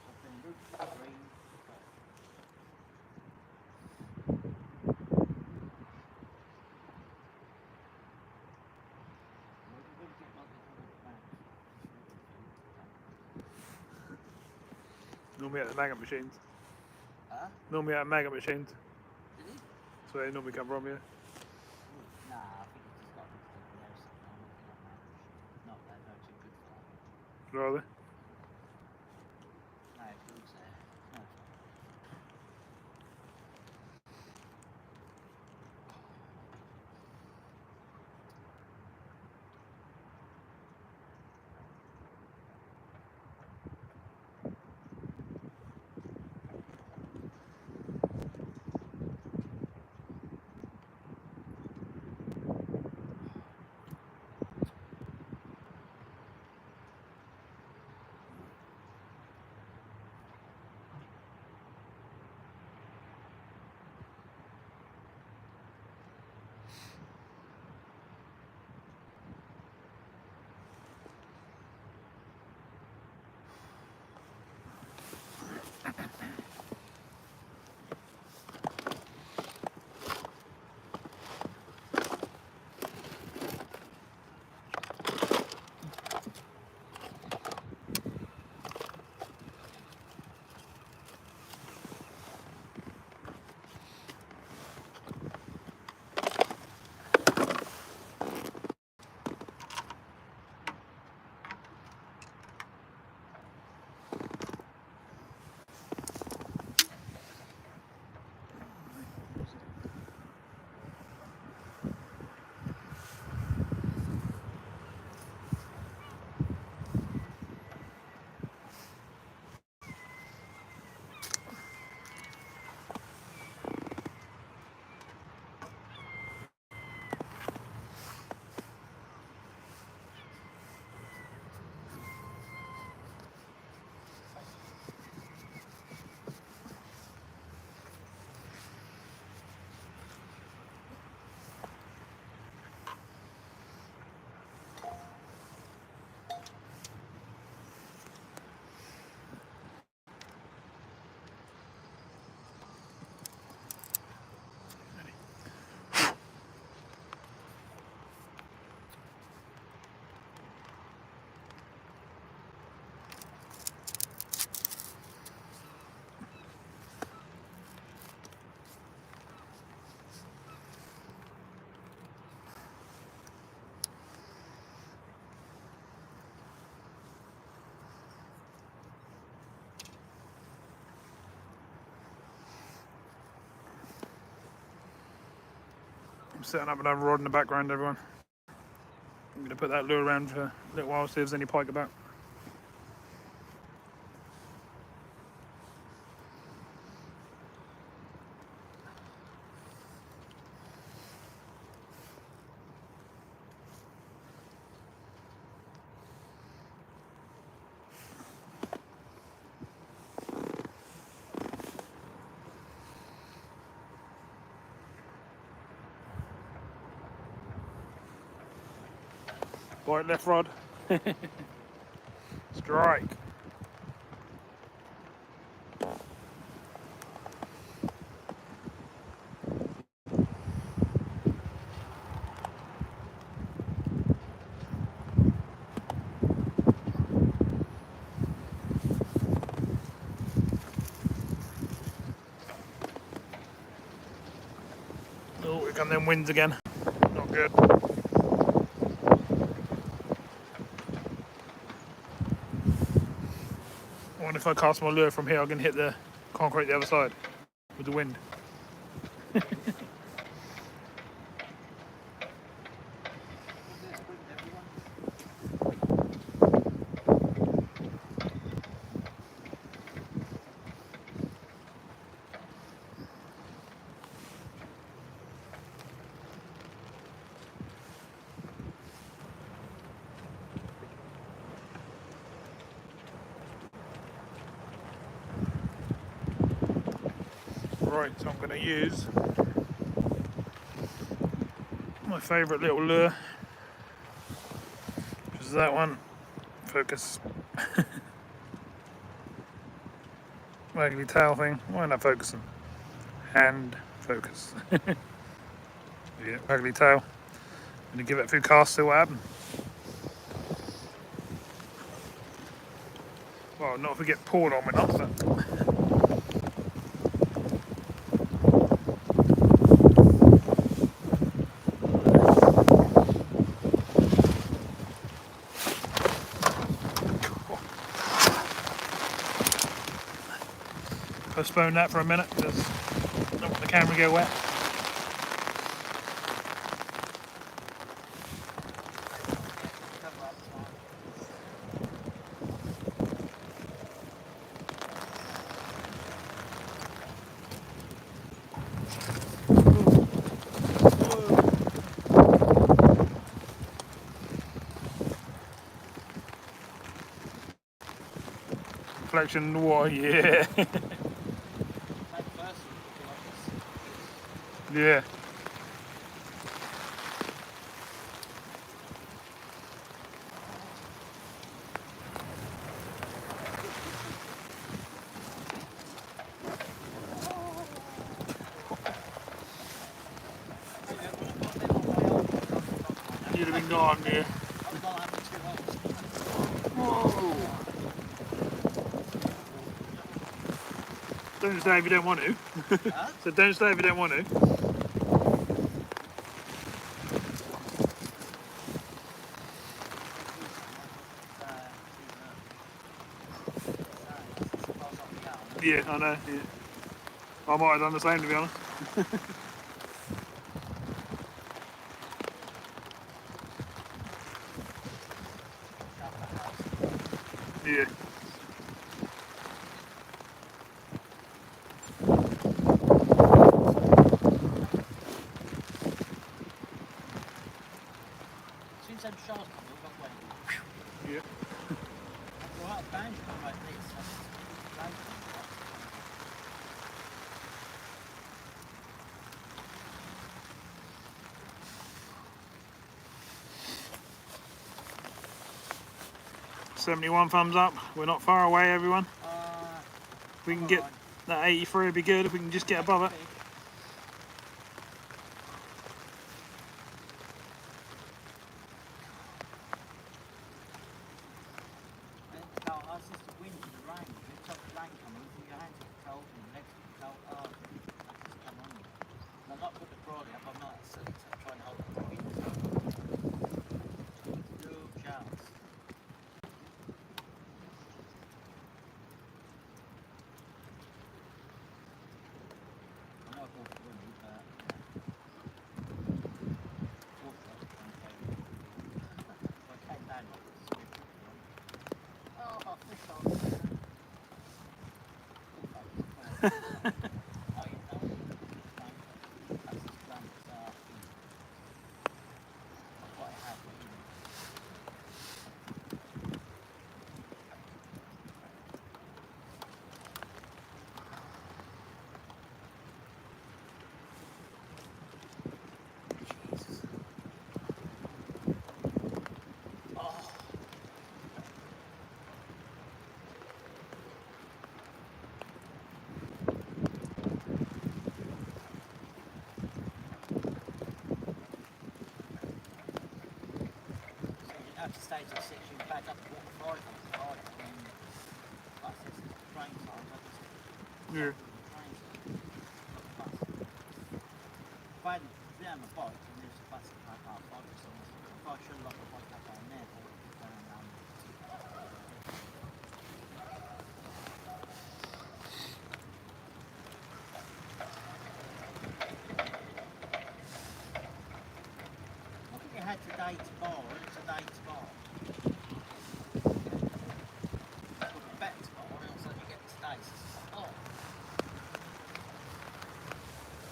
I've been Normally at the maggot machines. Huh? Normally at maggot machines. Did he? That's where they normally come from, yeah. Nah, I think it's just got to do with something. I'm looking at that machine. No, they're not too good for that. Rather. No, food's there. No, it's not. I'm setting up another rod in the background, everyone. I'm going to put that lure around for a little while, see if there's any pike about. Right, left rod. Strike. Oh, here come them winds again. Not good. I wonder if I cast my lure from here, I can hit the concrete the other side with the wind. Right, so I'm going to use my favourite little lure, which is that one. Focus. Waggly tail thing. Why not focusing? Hand focus. Yeah, waggly tail. I'm going to give it a few casts, see what happens. Well, not if we get poured on, we're not, but... Postpone that for a minute because I don't want the camera to go wet. Reflection in the water, yeah. Yeah. You'd have been gone, yeah. Whoa. Don't stay if you don't want to. Huh? So don't stay if you don't want to. Yeah, I know. Yeah. I might have done the same, to be honest. Yeah. Since them sharks come, we've got one. Yeah. Right, bands come like this. Bands come like this. $71 thumbs up. We're not far away, everyone. We can I'm get alright. that 83 would be good if we can just get above it. It's just the wind and the rain. It's like the rain coming, and your hands get cold and your legs get cold. Oh, that just come on you. And I've not put the brolly up. I'm not silly to try and hold the brolly. No chance. I know I've got the money, but I came down like this. Oh, fish on. Oh, you know, that's his plan. What I have, you know. Jesus. Oh. So you have to stay till 6, you can back up to walk 5 on the and like I said, since the train times, I just Yeah. the trains not the bus. If I hadn't been on my bike and there's a bus at like half 5 or something, if I should have locked my bike up down there, I would have gone down. What if you had today tomorrow and today tomorrow? We'll bet tomorrow and all of a sudden you get today. Oh.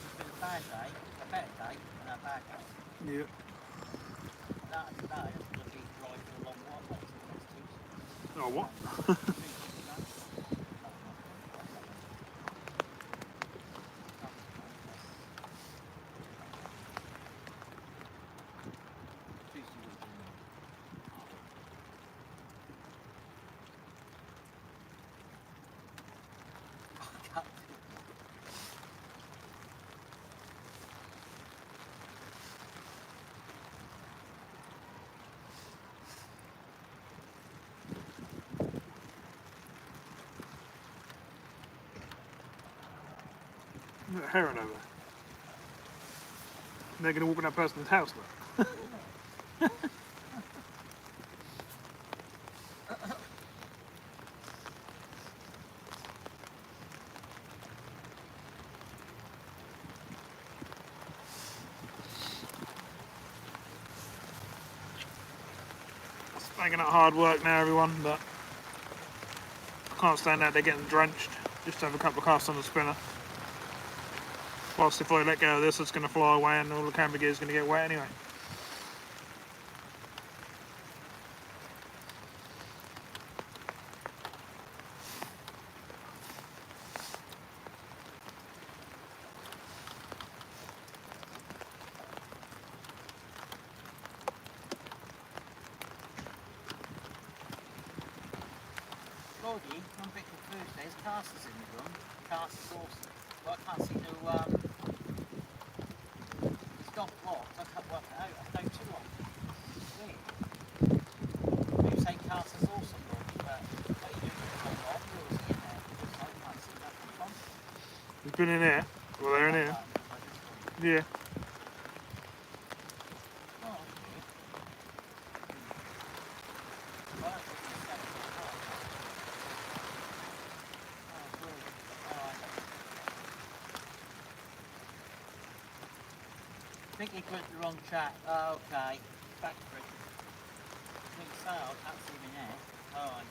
It's been a bad day, a better day, and a bad day. Yeah. That today, that's going to be dry for a long while. That's Tuesday. Oh, what? Look at a heron over there. They're going to walk in that person's house now. It's making it hard work now, everyone, but I can't stand out there getting drenched. Just have a couple of casts on the spinner. Whilst if I let go of this, it's going to fly away and all the camera gear is going to get wet anyway. Gordy, one bit confused, there's casters in the room. Casters awesome. But I can't see no, it's not blocked, I can't work it out. I don't too long. It's weird. You say casters awesome, Gordy, but what are you doing with the whole lot? Or is he in there? Because I can't see nothing from. He's been in here. Well, they're in here. Yeah. Oh, okay. Well, that's what you said. I think he put the wrong chat. Oh, okay. Back to it. I think so. I can't see him in there. Alright.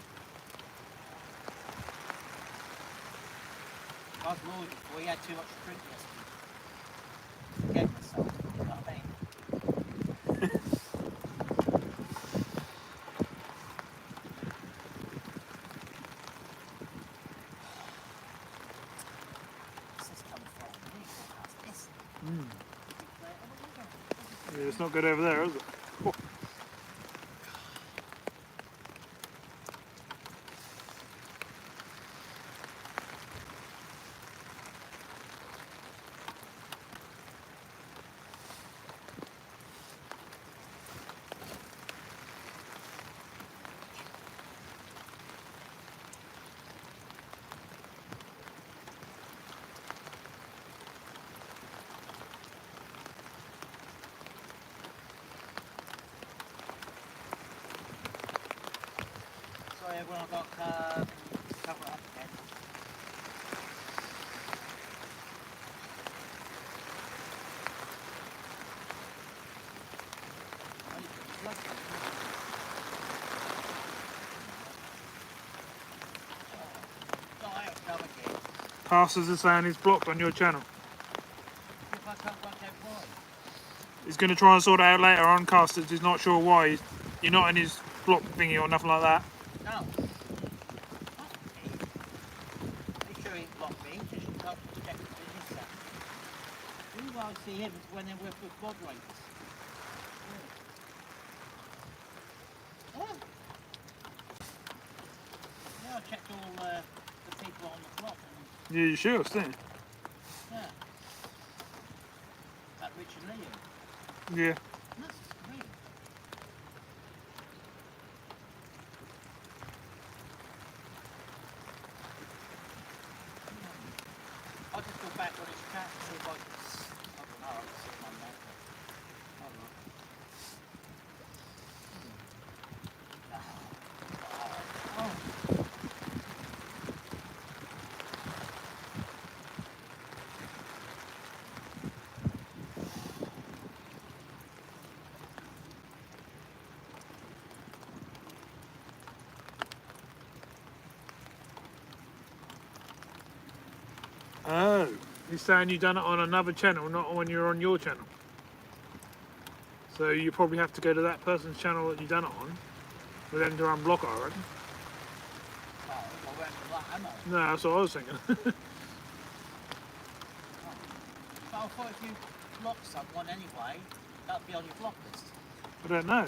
I was worried before. He had too much to drink yesterday. Forget myself. You know what I mean? Where's this coming from? Where is it? How's this? Yeah, it's not good over there, is it? Oh. Sorry everyone, I've got cover up again. Casters is saying he's blocked on your channel. If I can't work out why. He's going to try and sort it out later on. Casters, he's not sure why. You're not in his block thingy or nothing like that. No. Make sure he blocked me, just check the business set. The only way I see him is when they're with moderators. Yeah. Oh. Yeah, I checked all the people on the block. And, Yeah, you should, didn't you? yeah. That Rich and Liam. Yeah. That's great. I'll just go back on his chat and see if I can. I don't know, I can see him on there. I don't know. Oh, he's saying you done it on another channel, not when you're on your channel. So you probably have to go to that person's channel that you done it on for them to unblock it, I reckon. Oh, I went with that, am I? No, that's what I was thinking. But I thought if you block someone anyway, that'd be on your block list. I don't know.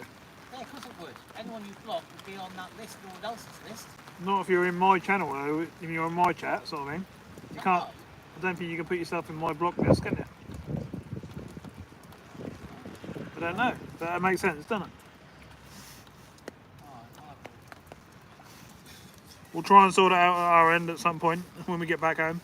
Yeah, of course it would. Anyone you block would be on that list, no one else's list. Not if you're in my channel though, if you're in my chat, sort of thing. You can't, I don't think you can put yourself in my block list, can you? I don't know, but that makes sense, doesn't it? We'll try and sort it out at our end at some point when we get back home.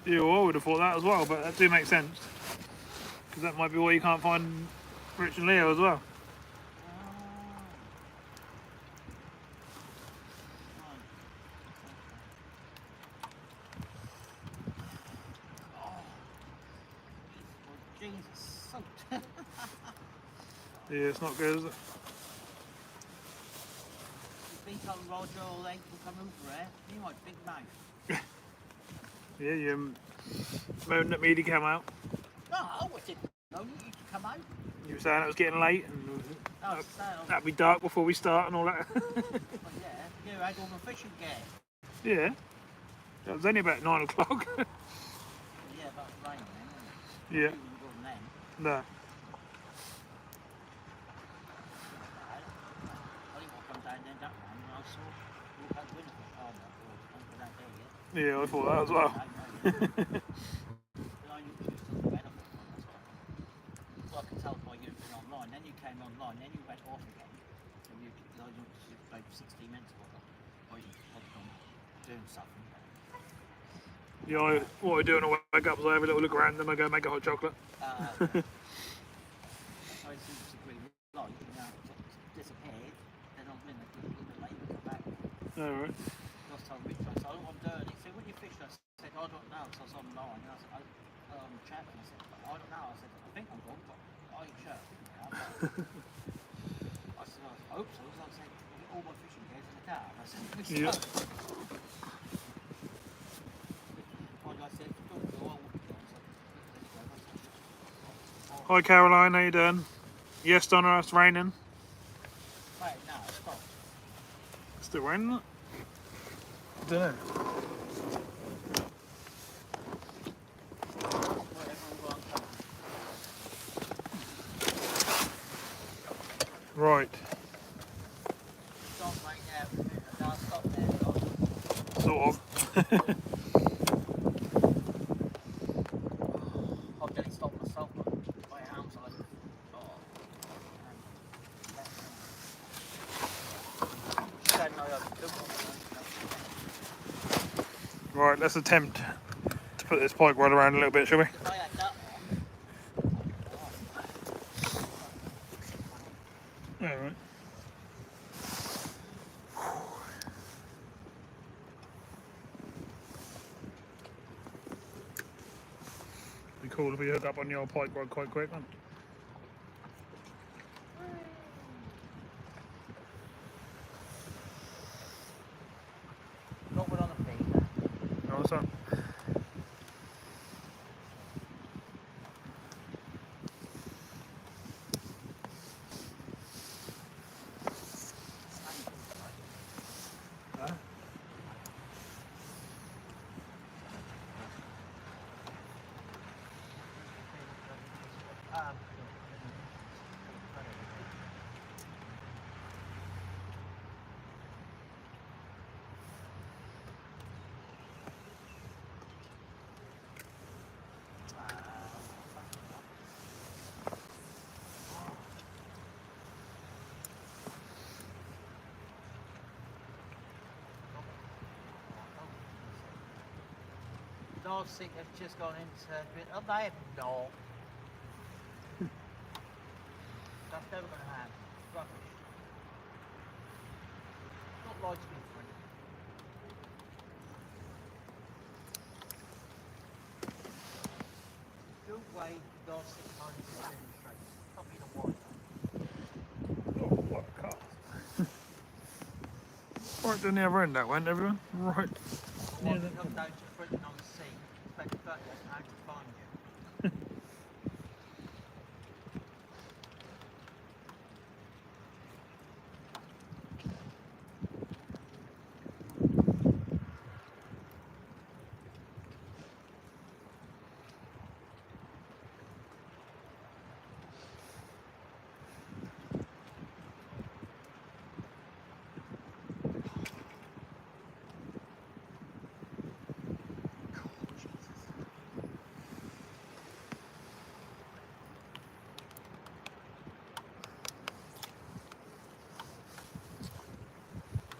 Yeah, well, I would have thought that as well, but that do make sense. Because that might be why you can't find Rich and Leo as well. Jeans are soaked. Yeah, it's not good, is it? You've been telling Roger all they can come over here. You might big mouth. Yeah, you moaned at me to come out. No, I didn't know you to come out. You were saying it was getting late and Oh, so. that'd be dark before we start and all that. Well, yeah, you had all the fishing gear. Yeah, it was only about 9 o'clock. Yeah, but it's raining then, isn't it? Yeah. You wouldn't go on then. No. I didn't want to come down there that one, and I saw walk out the window. Oh my God, don't go down there yet. Yeah, I thought that as well. I knew you was on the benefit one, that's what I thought. So I could tell by you'd been online, then you came online, then you went off again. So you like 16 minutes ago, or you had gone doing something. Yeah, what I do when I wake up is I have a little look around, then I go make a hot chocolate. Okay. I seem to agree with light, you know, it disappeared, then I'm in a little bit later, come back. Alright. Last time Rich, I said, I don't want to do it. He said, when you fish, I said, I don't know, so I was online, and I said, I'm chatting, I said, I don't know, I said, I think I'm going, but I ain't sure. I said, I hope so, so I said, I'll get all my fishing gears in the car. I said, Yeah. I said, don't go, I won't go. Hi Caroline, how you doing? Yes, Donna, it's raining. Wait, no, stop. It's still raining, isn't it? Don't know. Right. Stop right now. No, stop there. Stop. Sort of. I've done it stop myself, but my arms are like, Don't know how to do it. Right, let's attempt to put this pike rod around a little bit, shall we? If I had that on, Alright. Be cool if we hook up on the old pike rod quite quick, wouldn't it? not one on the feed. No, son. Huh? Dorset have just gone into it. Oh, they have not. That's never going to happen. Rubbish. Not like me, friend. Good way Dorset kind of demonstrates. Probably the water. Oh, what a cast. Right down the other end that went, everyone. Right. Or if you come down to Britain on the sea, expect that how to find you.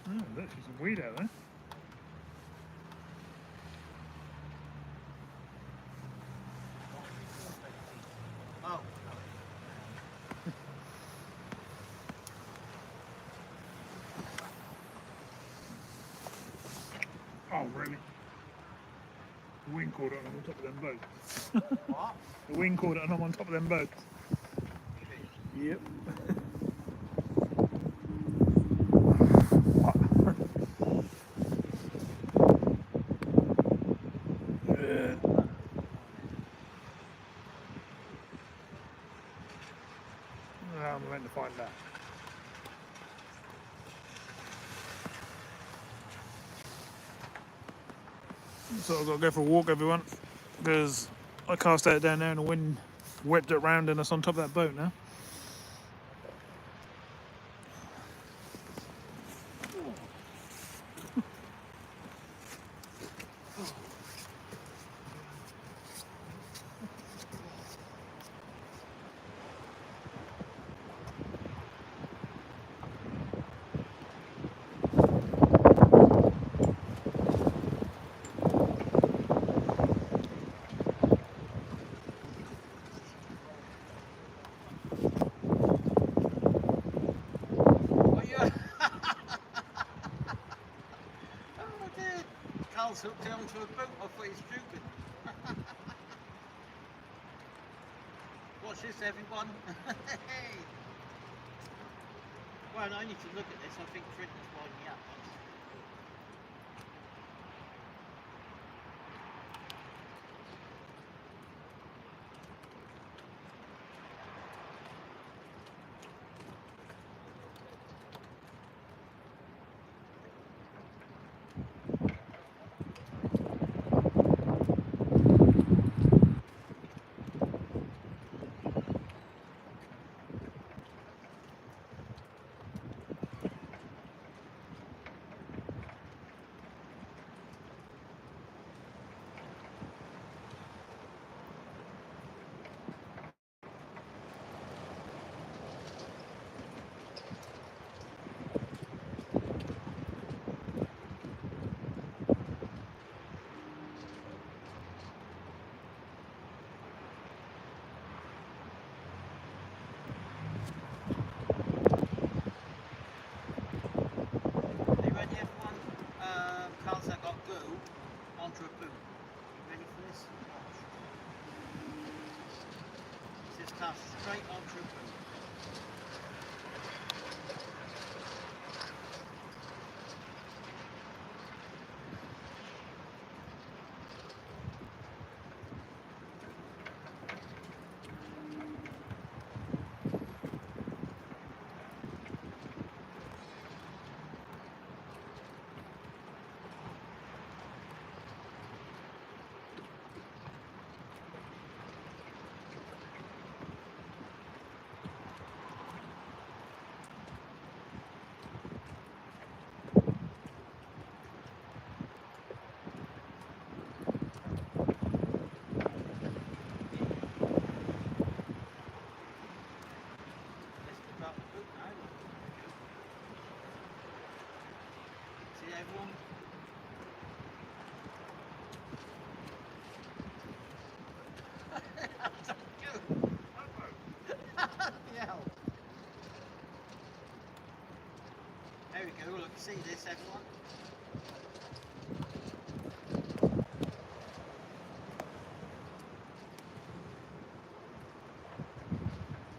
Oh, there's actually some weed out there. Oh, really? The wind caught it and I'm on top of them boats. What? The wind caught it and I'm on top of them boats. Yep. I'm going to find that. So I've got to go for a walk, everyone, because I cast that down there and the wind whipped it round and it's on top of that boat now. Carl's hooked onto a boat. I thought he's stupid. Watch this, everyone. Well, I need to look at this. I think Trenton's winding me up. Carl's got glue onto a boot. Ready for this? Watch. This is cast straight onto a boot. Everyone. Yeah. There we go, look, see this everyone?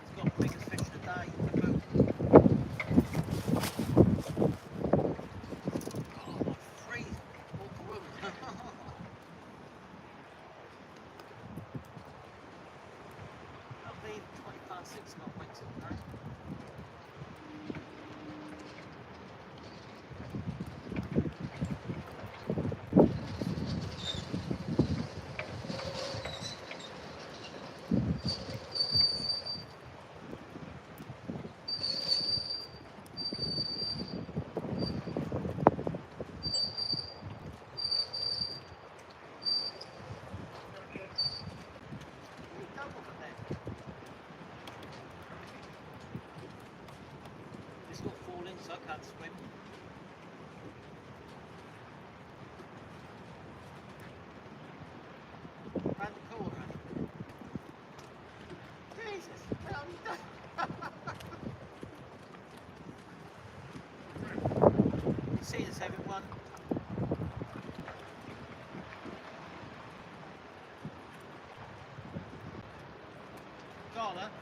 It's got the biggest fish of the day, the boat. That'll be 6 not went till now. Charlotte.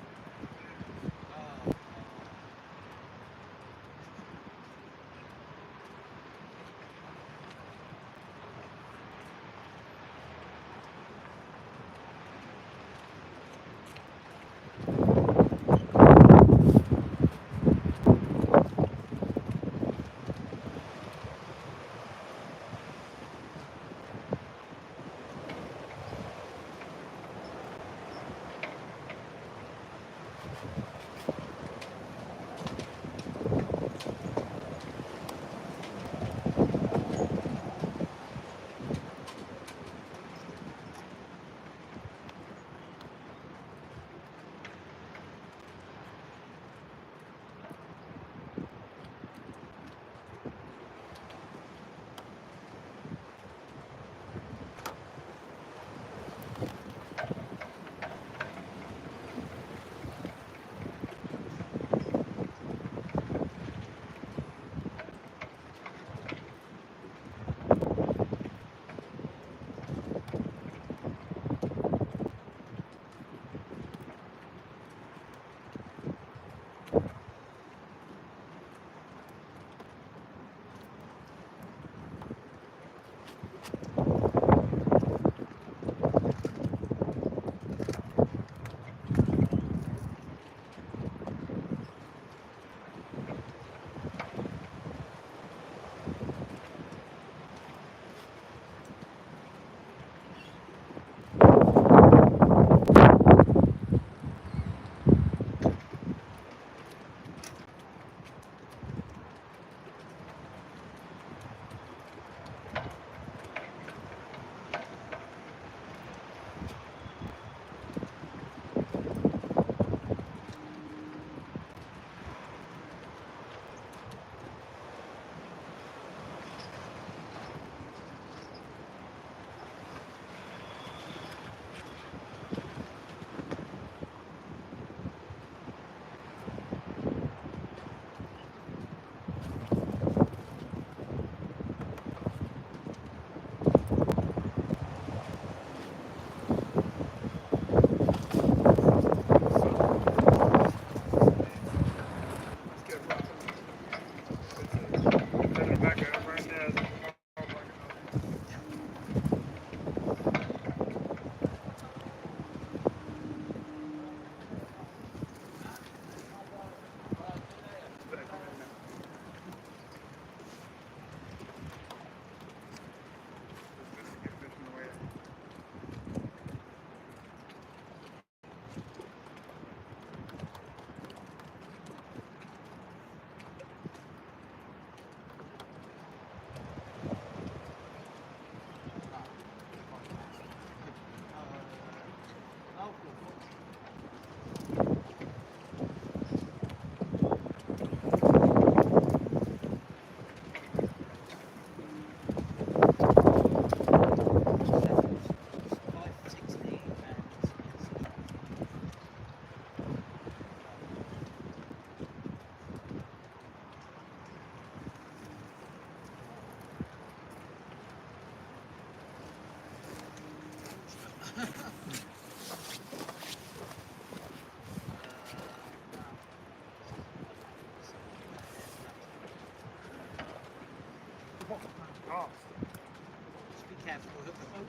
Just be careful with the boat.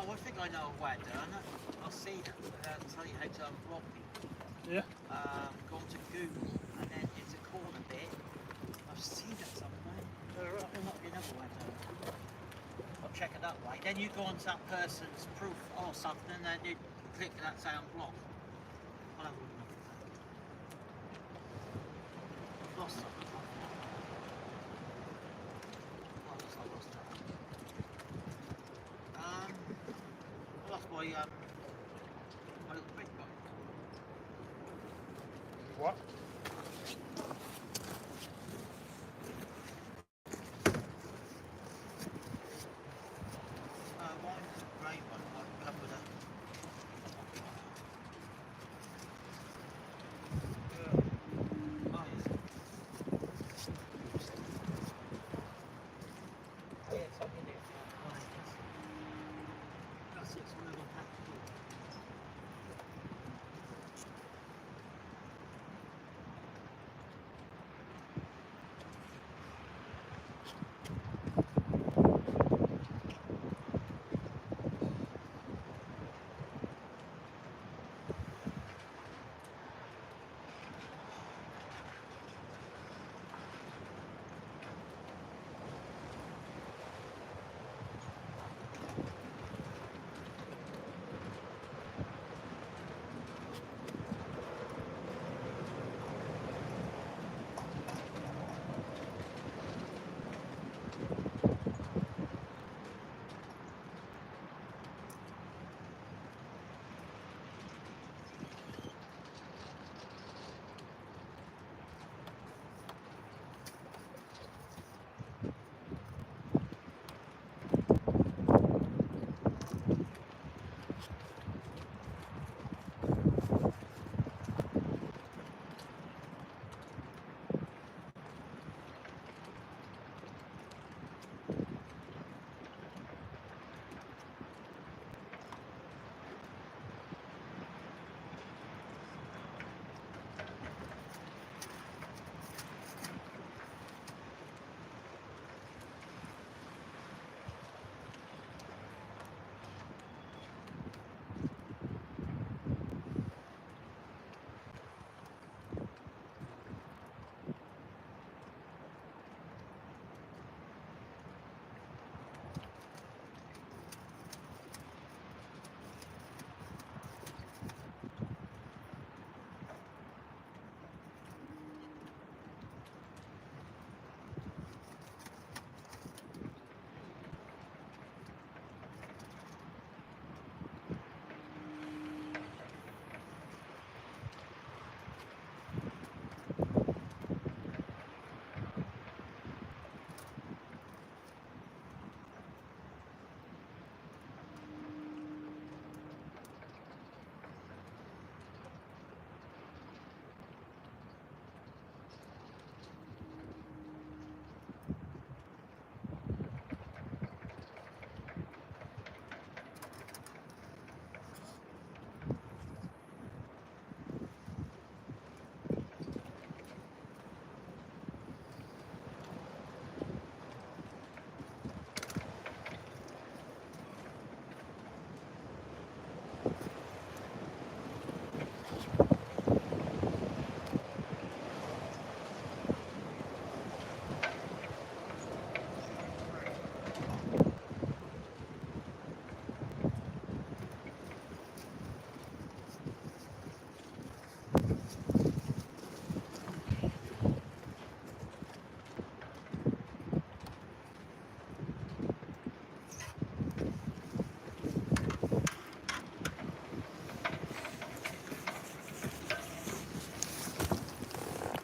I think I know a way to do it. I'll see that. I'll tell you how to unblock people. Yeah. Go to Google and then it's a corner bit. I've seen that somewhere. There might be another way to do it. I'll check it that way. Then you go onto that person's proof or something and then you click that say unblock. I'll have a look at that. I've lost something. my little fish boat. What? Mine's a grey one, one come with a... Oh, yes. Oh, yeah, it's up in there. That's it, so we're going to pack it all.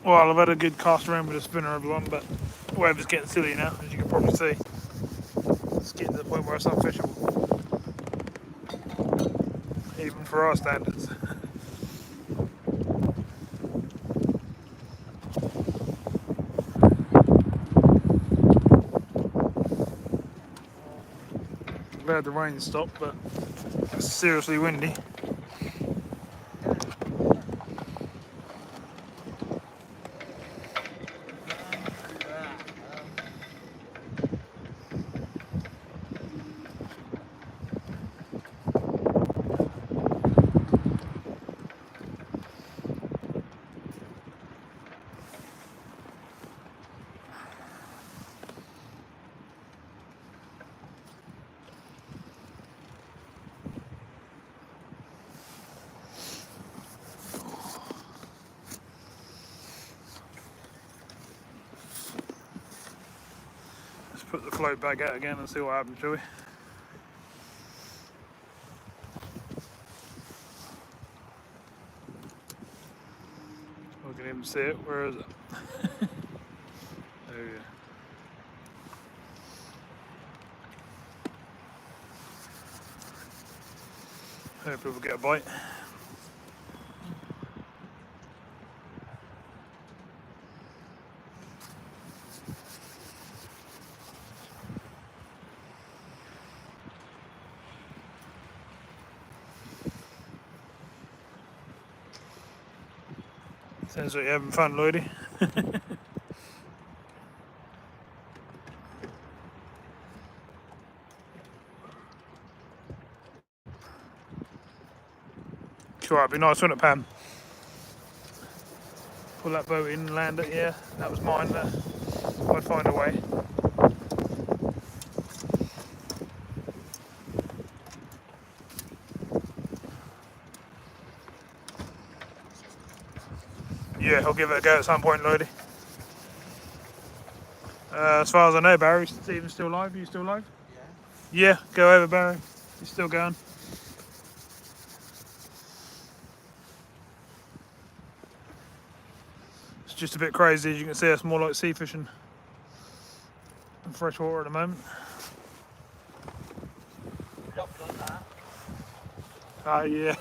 Well, I've had a good cast around with a spinner, everyone, but the weather's getting silly now, as you can probably see. It's getting to the point where it's unfishable, even for our standards. I'm glad the rain stopped, but it's seriously windy. Let's put the float back out again and see what happens, shall we? can even see it. Where is it? There we go. Hope people get a bite. Sounds like you're having fun, Lloydie. Sure, it'd be nice, wouldn't it, Pam? Pull that boat in, land it, yeah. That was mine, but I'd find a way. Yeah, I'll give it a go at some point, Lloydie. As far as I know, Barry, Stephen's still alive. Are you still alive? Yeah. Yeah, go over, Barry. He's still going. It's just a bit crazy, as you can see. It's more like sea fishing in fresh water at the moment. Locked like that. Ah, yeah.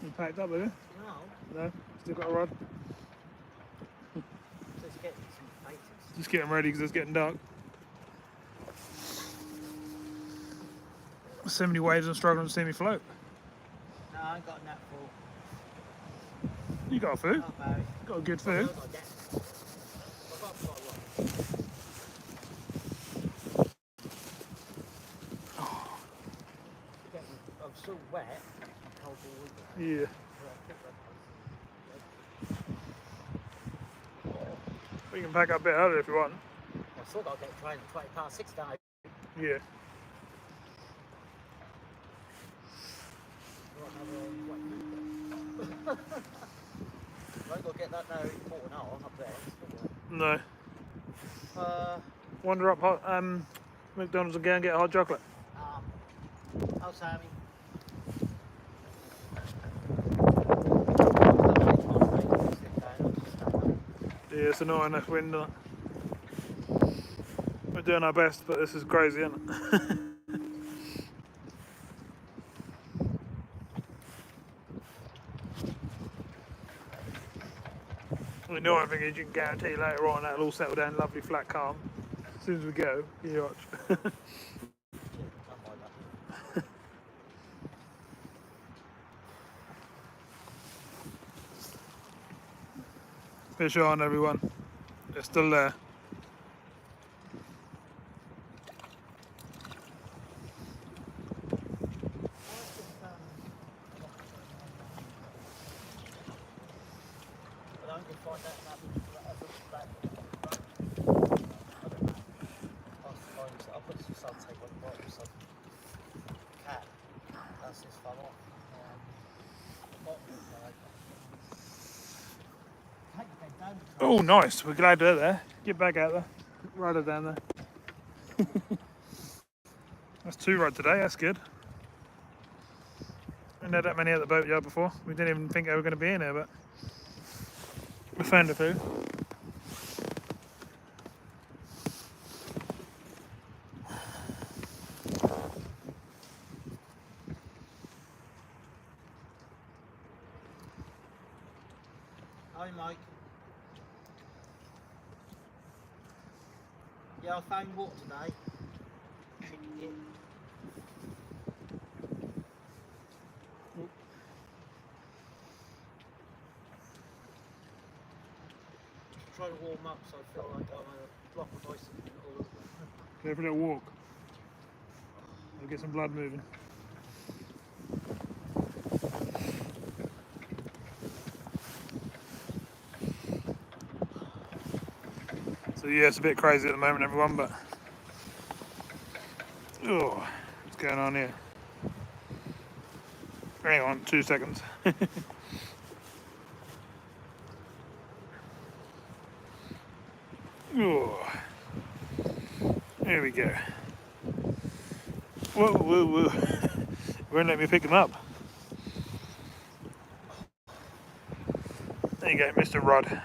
You packed up, have you? No. No? Still got a rod? Just getting some baiters. Just getting ready because it's getting dark. So many waves, I'm struggling to see me float. No, I ain't got that for. You got food? Oh, Barry. Got a good I've food. got that. I've got quite a lot. I'm still wet. I'm cold all week. Yeah. We can pack up a bit earlier if you want. I've still got to get trained at 20 past 6 now. Yeah. I ain't got to get that now in quarter an hour up there. No. Wander up hot, McDonald's again and get a hot chocolate. Oh, Sammy. Yeah, it's annoying this wind. Isn't it? We're doing our best, but this is crazy, isn't it? The annoying thing is you can guarantee later on that'll all settle down lovely flat calm. As soon as we go, you watch. Fish on, everyone. They're still there. Oh, nice. We're glad they're there. Get back out there. Ride her down there. That's 2 rod today. That's good. I haven't had that many at the boatyard before. We didn't even think they were going to be in here, but we found a few. Hi, Mike. Yeah, I found water today. Just trying to warm up so I feel like I'm a block of ice all over. Go for a little walk. We'll get some blood moving. So yeah, it's a bit crazy at the moment, everyone, but oh, what's going on here? Hang on, 2 seconds. Oh, there we go. Whoa, whoa, whoa. Won't let me pick him up. There you go, Mr. Rod.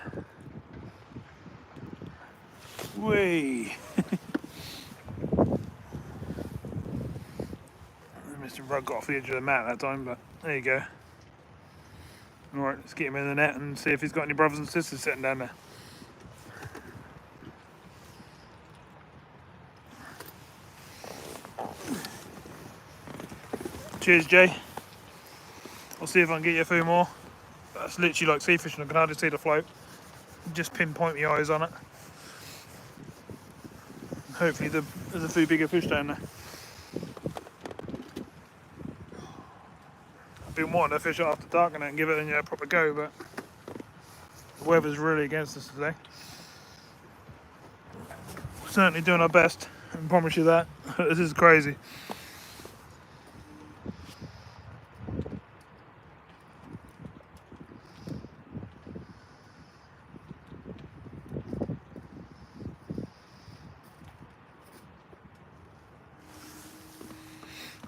Whee! Mr. Rod got off the edge of the mat that time, but there you go. Alright, let's get him in the net and see if he's got any brothers and sisters sitting down there. Cheers, Jay. I'll see if I can get you a few more. That's literally like sea fishing, I can hardly see the float. Just pinpoint my eyes on it. Hopefully there's a few bigger fish down there. I've been wanting to fish after dark and give it a proper go, but the weather's really against us today. We're certainly doing our best, I can promise you that. This is crazy.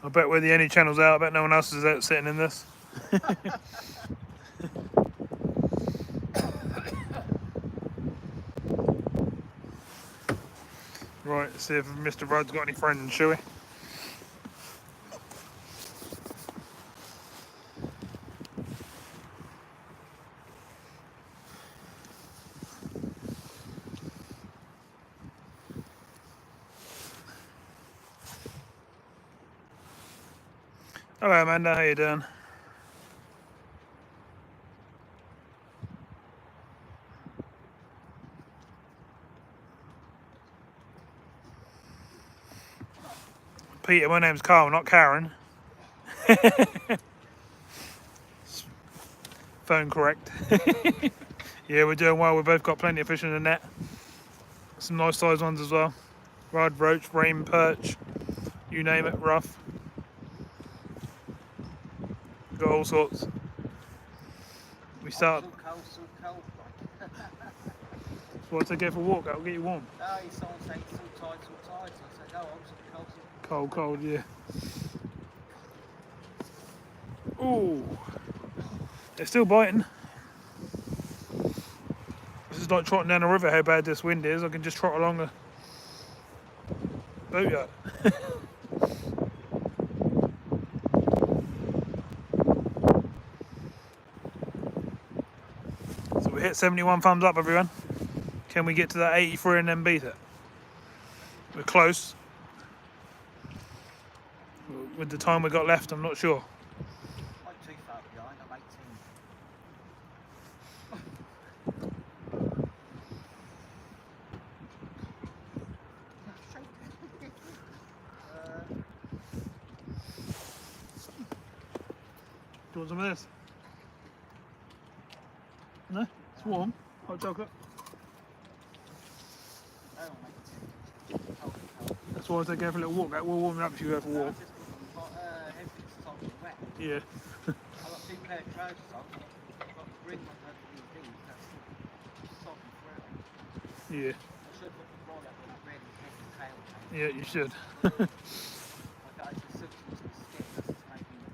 I bet we're the only channels out. I bet no one else is out sitting in this. Right, let's see if Mr. Rod's got any friends, shall we? Hello Amanda, how you doing? Peter, my name's Carl, not Karen. Phone correct. Yeah, we're doing well. We've both got plenty of fish in the net. Some nice sized ones as well. Rod, roach, bream, perch, you name it, rough. Got all sorts. We start. So cold. So what to go for a walk? That'll get you warm. No, someone saying it's so tight. So I said, no, I'm so cold. Cold, cold, yeah. Ooh, they're still biting. This is like trotting down a river. How bad this wind is! I can just trot along a boat yacht. So we hit 71 thumbs up, everyone. Can we get to that 83 and then beat it? We're close. With the time we got left, I'm not sure. I'm too far behind. I'm 18. Do you want some of this? No? It's warm. Hot chocolate. Oh, I'm 18. Cold. That's why I take go for a little walk. We'll warm it up if you go for a walk. Everything's soft and wet. Yeah. I've got 2 pair of trousers on. I've got the green ones over these. That's soft and Yeah. forever. I should put the ball up with a red head and tail change. Yeah, you should. I've got the silky skin. That's just making it.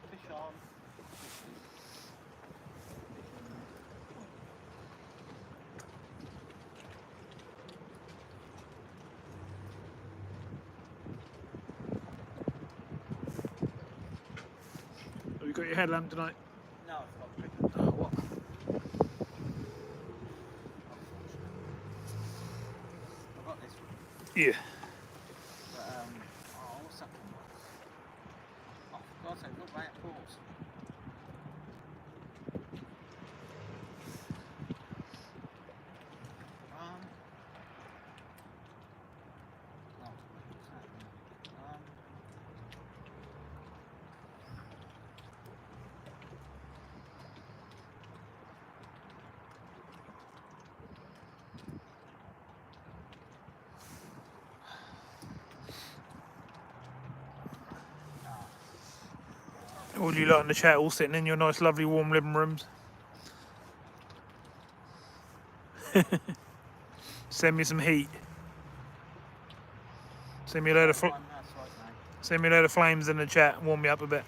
Fish on. Have you got your headlamp tonight? No, it's not Oh, what? I've got this one. Yeah. But, what's that one? Also, look right at Corse. All you lot in the chat all sitting in your nice lovely warm living rooms. Send me some heat. Send me a load of send me a load of flames in the chat and warm me up a bit.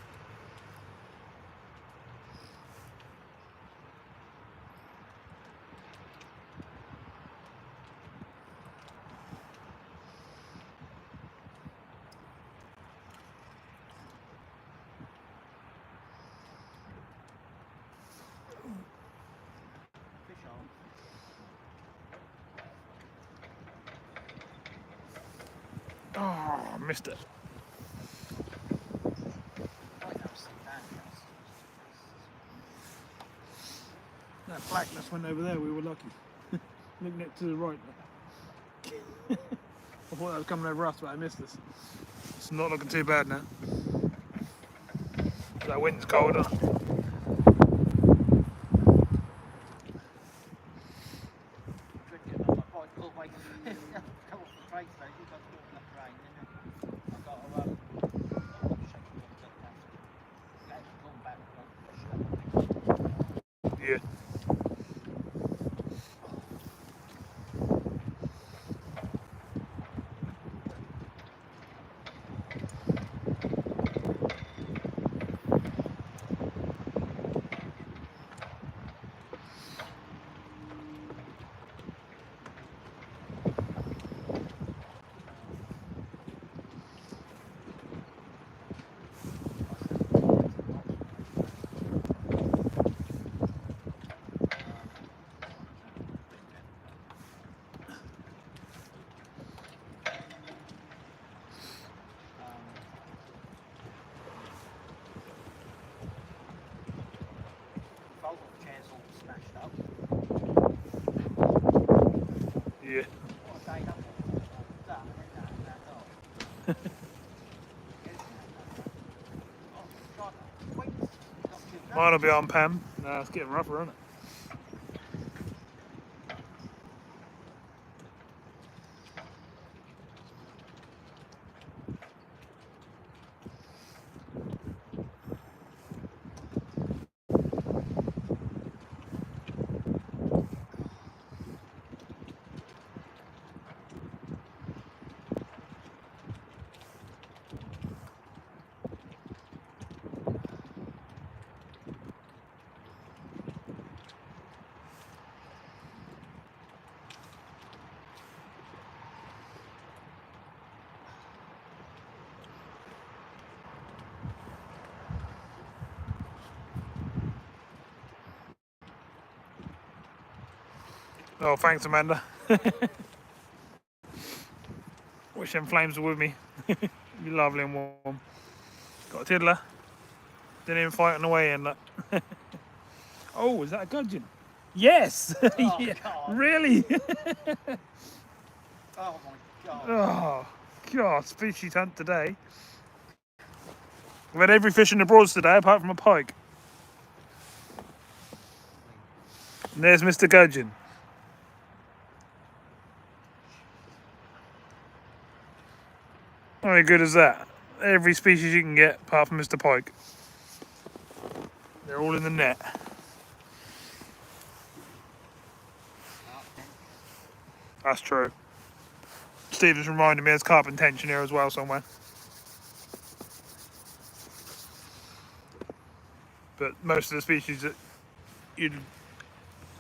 Oh, I missed it. That blackness went over there, we were lucky. Look next to the right. I thought that was coming over us, but I missed this. It's not looking too bad now. That wind's colder. Yeah. Yeah. Mine'll be on Pam. No, it's getting rougher, isn't it? Oh, thanks, Amanda. Wish them flames were with me. Be lovely and warm. Got a tiddler. Didn't even fight on the way in. Look. Oh, is that a gudgeon? Yes! Oh, yeah. God. Really? Oh my God. Oh, God, species hunt today. We've had every fish in the Broads today apart from a pike. And there's Mr. Gudgeon. How good is that? Every species you can get apart from Mr. Pike. They're all in the net. That's true. Steve just reminded me there's carp and tension here as well somewhere. But most of the species that you'd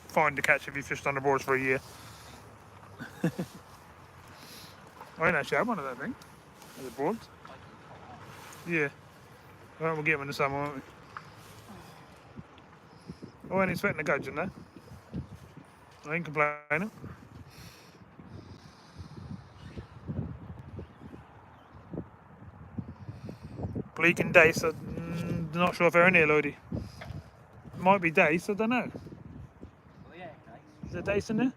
find to catch if you fished on the Broads for a year. I ain't actually had one of that thing. The Broads. Yeah. Well, we'll get them in the summer, won't we? I wasn't expecting a gudgeon there. I ain't complaining. Bleak and day, so not sure if they're in here, Lloydie. Might be dace, I don't know. Well, yeah, okay. Is there dace in there?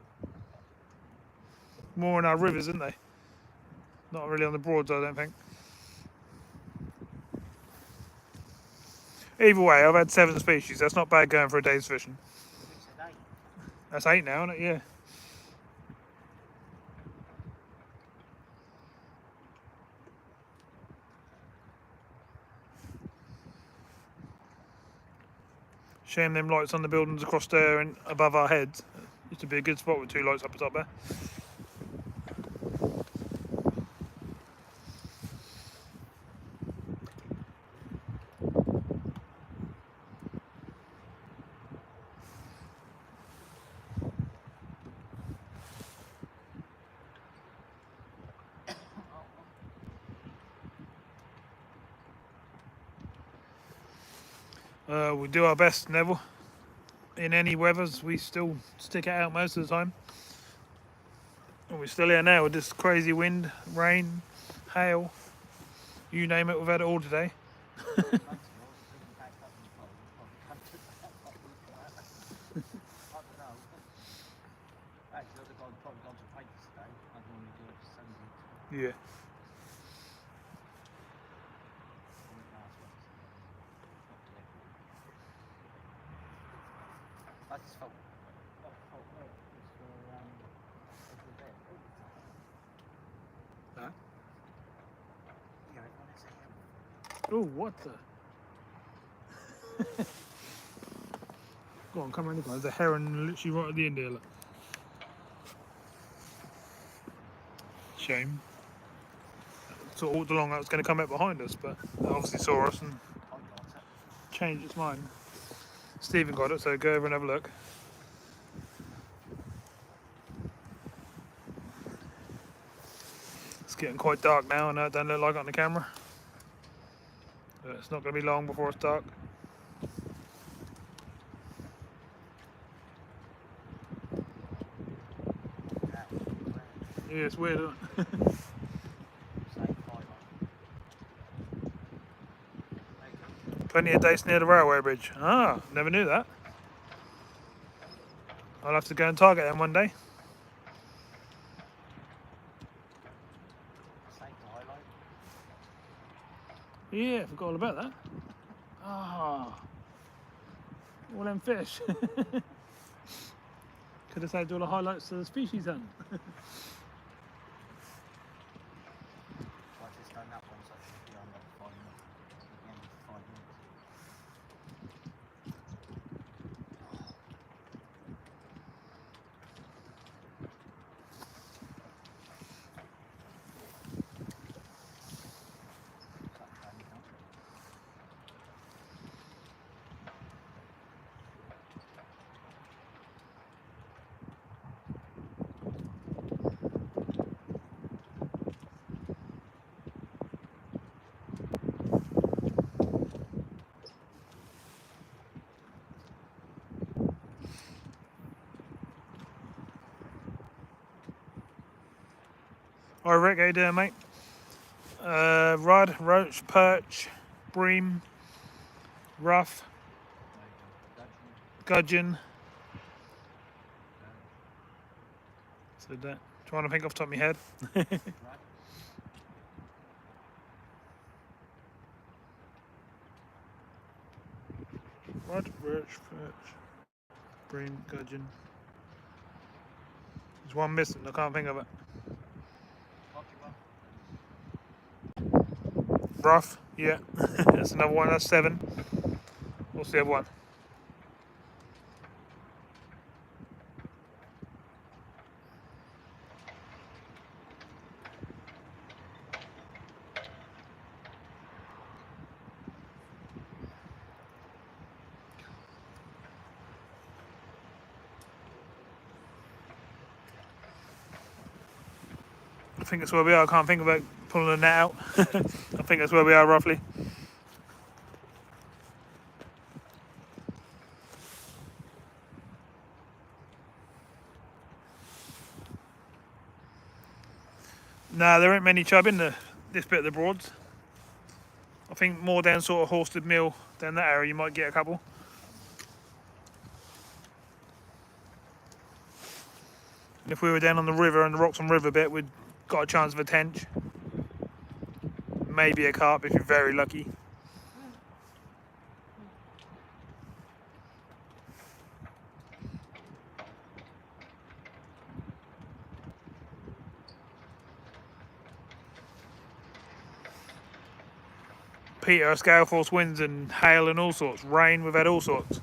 More in our rivers, isn't they? Not really on the Broads, I don't think. Either way, I've had 7 species. That's not bad going for a day's fishing. We said 8. That's 8 now, isn't it? Yeah. Shame them lights on the buildings across there and above our heads. Used to be a good spot with 2 lights up the top there. We do our best, Neville. In any weathers, we still stick it out most of the time. And we're still here now with this crazy wind, rain, hail. You name it, we've had it all today. Actually, I was thinking back up in the boat. I'll come to that. I don't know. Actually, I'd have probably gone to paint today. I'd normally do it for Sunday. Yeah. I just felt work was for there. Huh? Yeah, everyone has a helmet. Oh, what the? Go on, come around the corner. There's a heron literally right at the end here. Look. Shame. Sort of walked along, that was going to come up behind us, but it obviously saw us and I got it. changed its mind. Stephen got it, so go over and have a look. It's getting quite dark now, and it don't look like it on the camera. But it's not going to be long before it's dark. Yeah, it's weird, isn't it? Plenty of dace near the railway bridge. Ah, never knew that. I'll have to go and target them one day. Yeah, I forgot all about that. Ah, all them fish. Could have saved all the highlights of the species hunt. Hi Rick, how you doing, mate? Rudd, roach, perch, bream, rough, gudgeon. So that, trying to think off the top of my head. Rudd, roach, perch, bream, gudgeon. There's one missing, I can't think of it. Rough, yeah. That's another one, that's 7. What's the other one? I think that's where we are. I can't think about pulling the net out. I think that's where we are roughly. Nah, there ain't many chub in this bit of the Broads. I think more down sort of Horsted Mill, down that area, you might get a couple. And if we were down on the river and the Wroxham River bit, we'd got a chance of a tench. Maybe a carp if you're very lucky. Peter, scale force winds and hail and all sorts. Rain, we've had all sorts.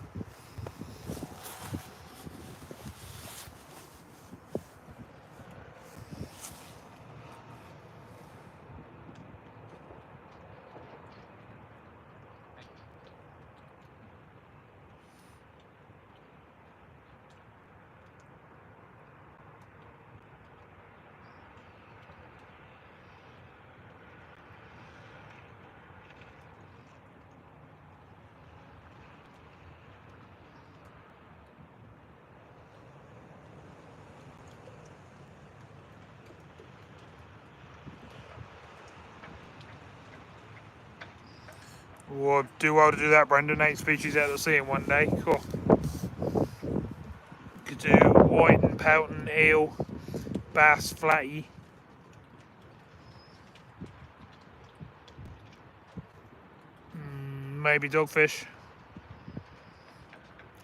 We'll do well to do that, Brendan. 8 species out of the sea in one day. Cool. Could do white and pouting, eel, bass, flatty. Maybe dogfish.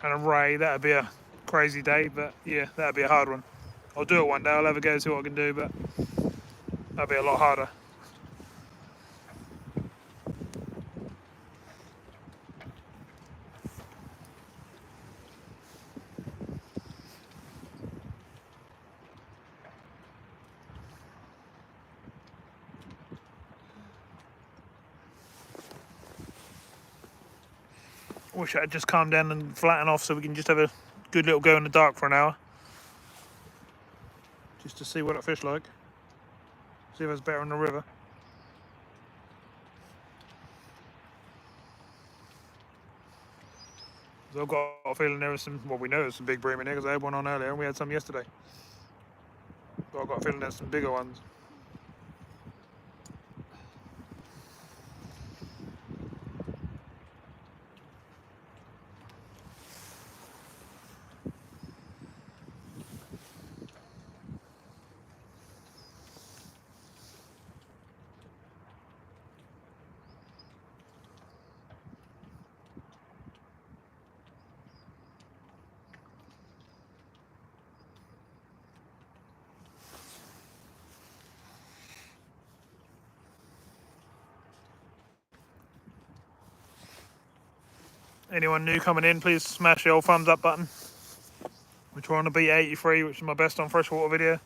And a ray. That'd be a crazy day, but yeah, that'd be a hard one. I'll do it one day. I'll have a go, see what I can do, but that'd be a lot harder. Wish I had just calmed down and flatten off so we can just have a good little go in the dark for an hour. Just to see what it fish like. See if it's better in the river. So I've got a feeling there was some, well, we know there's some big bream in there because I had one on earlier and we had some yesterday. But I've got a feeling there's some bigger ones. Anyone new coming in, please smash the old thumbs up button. We're trying to beat 83, which is my best on freshwater video.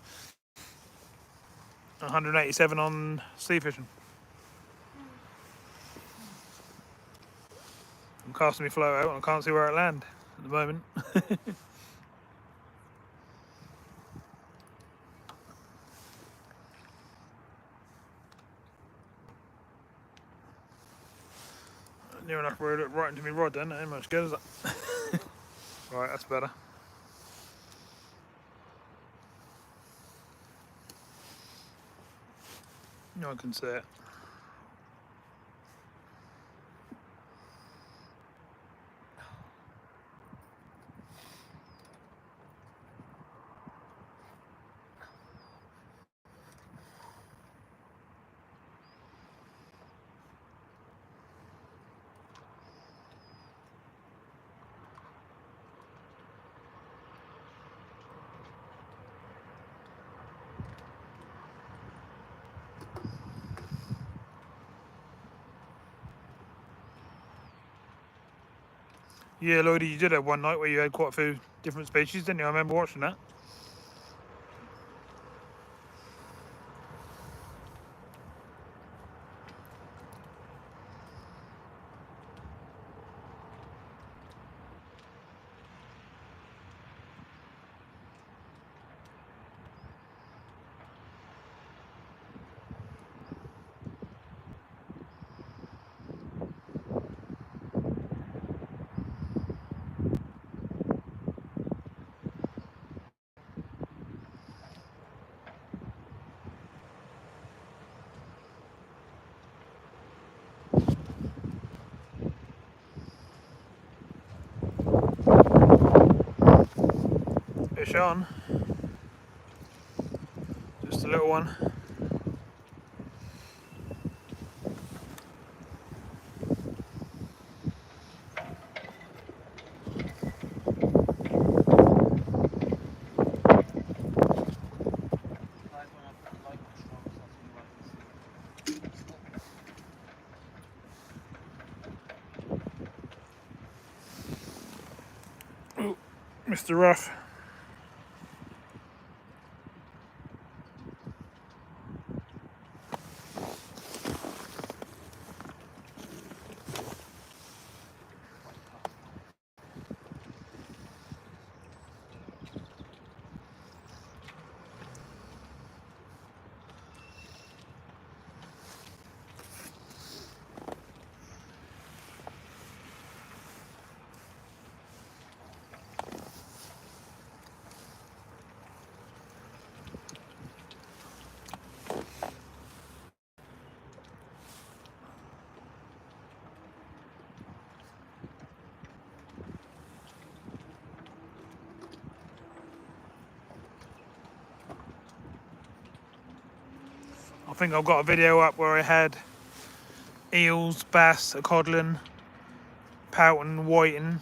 187 on sea fishing. I'm casting my float out and I can't see where it lands at the moment. Near enough rode it right into my rod then, that ain't much good, is it? Right, that's better. No one can see it. Yeah, Lloydie, you did have one night where you had quite a few different species, didn't you? I remember watching that. Fish on. Just a little one. Ooh, Mr. Rough. I think I've got a video up where I had eels, bass, a codlin, pouting, whiting.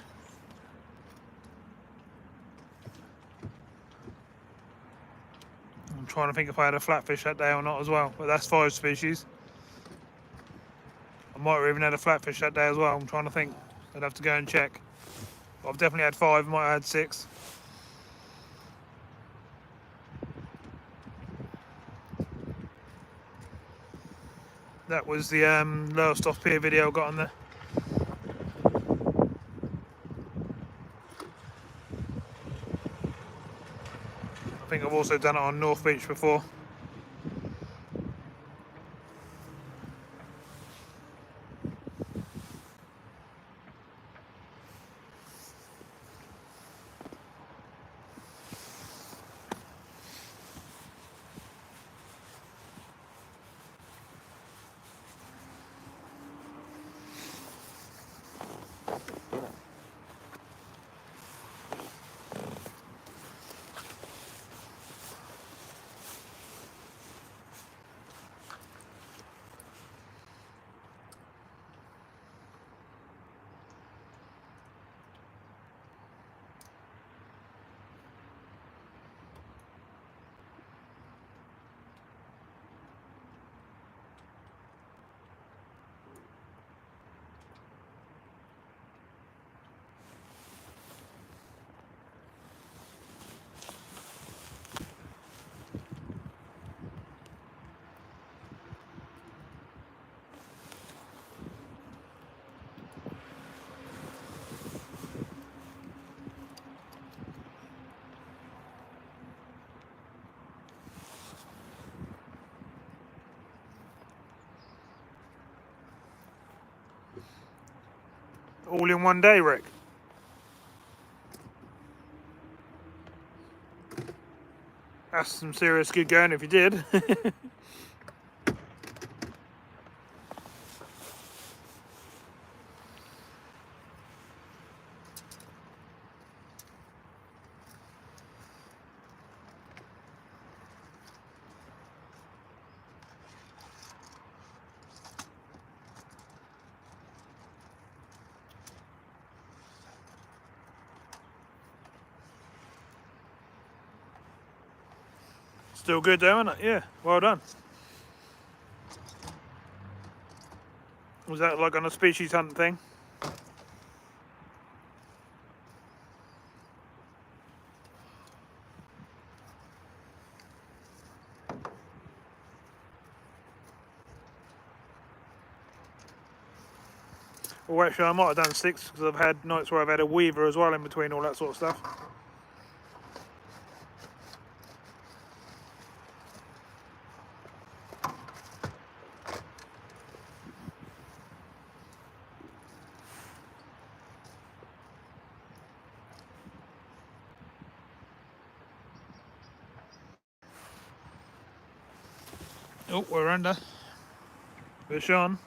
I'm trying to think if I had a flatfish that day or not as well, but that's 5 species. I might have even had a flatfish that day as well. I'm trying to think. I'd have to go and check. But I've definitely had 5, might have had 6. That was the lowest off pier video I got on there. I think I've also done it on North Beach before. All in one day, Rick. That's some serious good going if you did. Still good though, isn't it? Yeah, well done. Was that like on a species hunt thing? Well, actually, I might have done 6 because I've had nights where I've had a weaver as well in between all that sort of stuff. Oh, we're under. Fish on.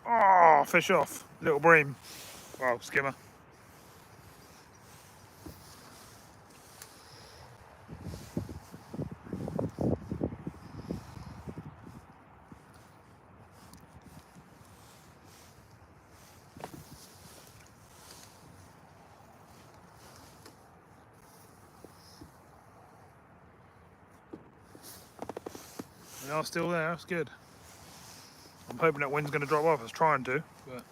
Oh, fish off. Little bream. Well, skimmer. They are still there, that's good. I'm hoping that wind's going to drop off, it's trying to, but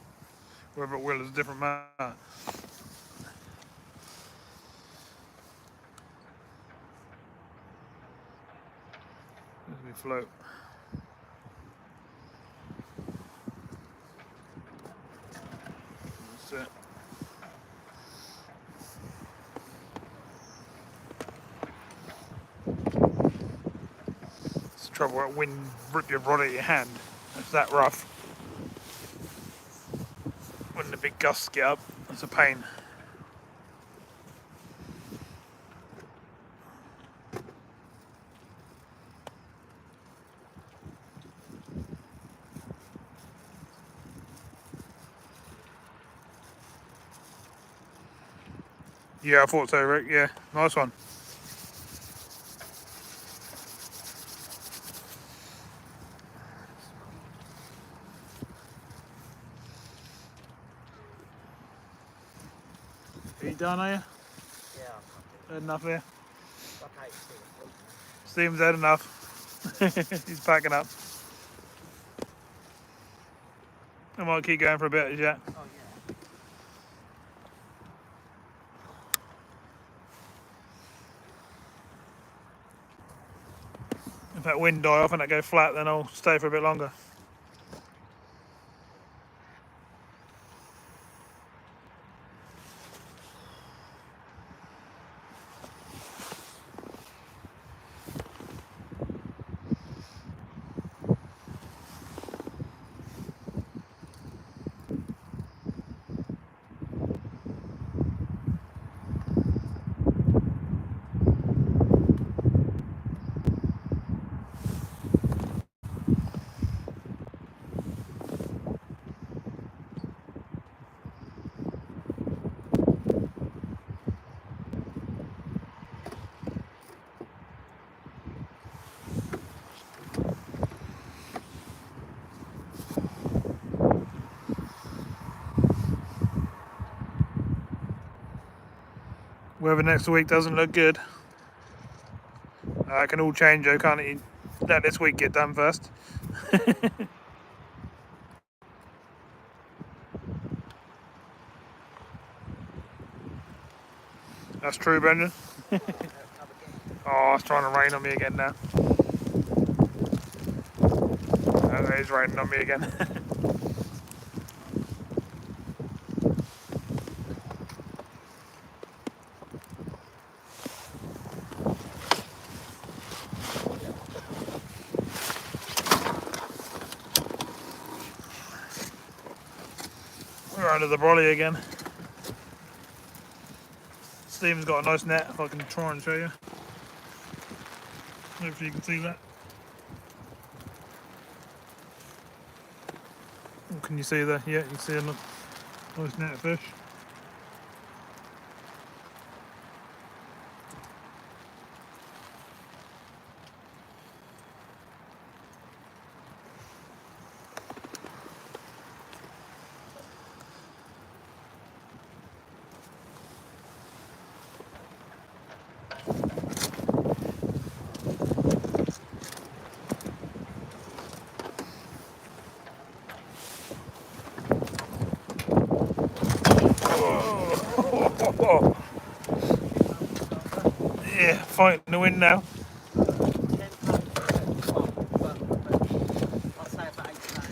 whether it will is a different matter. As we float. That's it. It's the trouble, that wind rip your rod out of your hand. It's that rough. When the big gusts get up, it's a pain. Yeah, I thought so, Rick. Yeah, nice one. Are you done, are you? Yeah, Had enough here? okay, Steven's had enough. He's packing up. I might keep going for a bit as yet. oh yeah. If that wind die off and it go flat, then I'll stay for a bit longer. Weather next week doesn't look good. It can all change though, can't it? Let this week get done first. That's true, Brendan. Oh, it's trying to rain on me again now. Oh, it is raining on me again. We're under the brolly again. Steven's got a nice net, if I can try and show you. Hopefully you can see that. Oh, can you see that? Yeah, you can see a nice net of fish. Yeah, fighting the wind now. 10 tons. I'll say about 8 tons.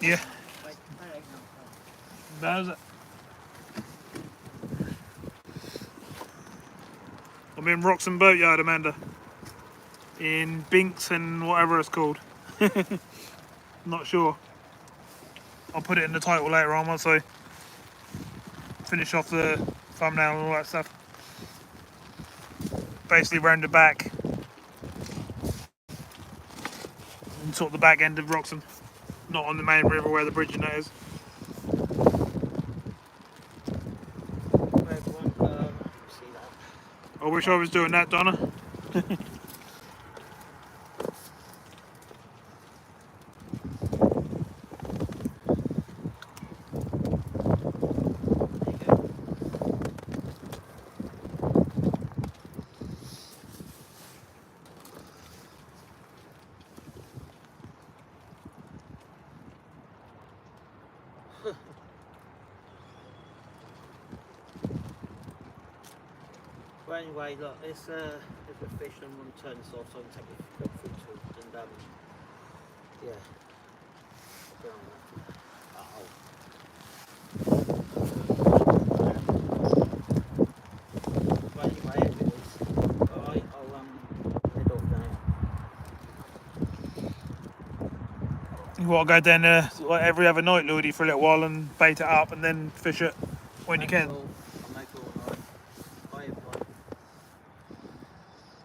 Yeah, Wait, 8 tons. how's it? I'm in Wroxham Boatyard, Amanda. In Binks and whatever it's called. Not sure. I'll put it in the title later on once I finish off the thumbnail and all that stuff. Basically round the back and sort of the back end of Wroxham, not on the main river where the bridge and that is. I wish I was doing that, Donna. Well, anyway, look, it's a fish and I'm going to turn this off so I can take the food to and yeah. Go on that. Well, anyway, it is. Alright, I'll head off now. You want to go down there like every other night, Lloydie, for a little while and bait it up and then fish it when you can. I'll make it all right. Bye, everyone.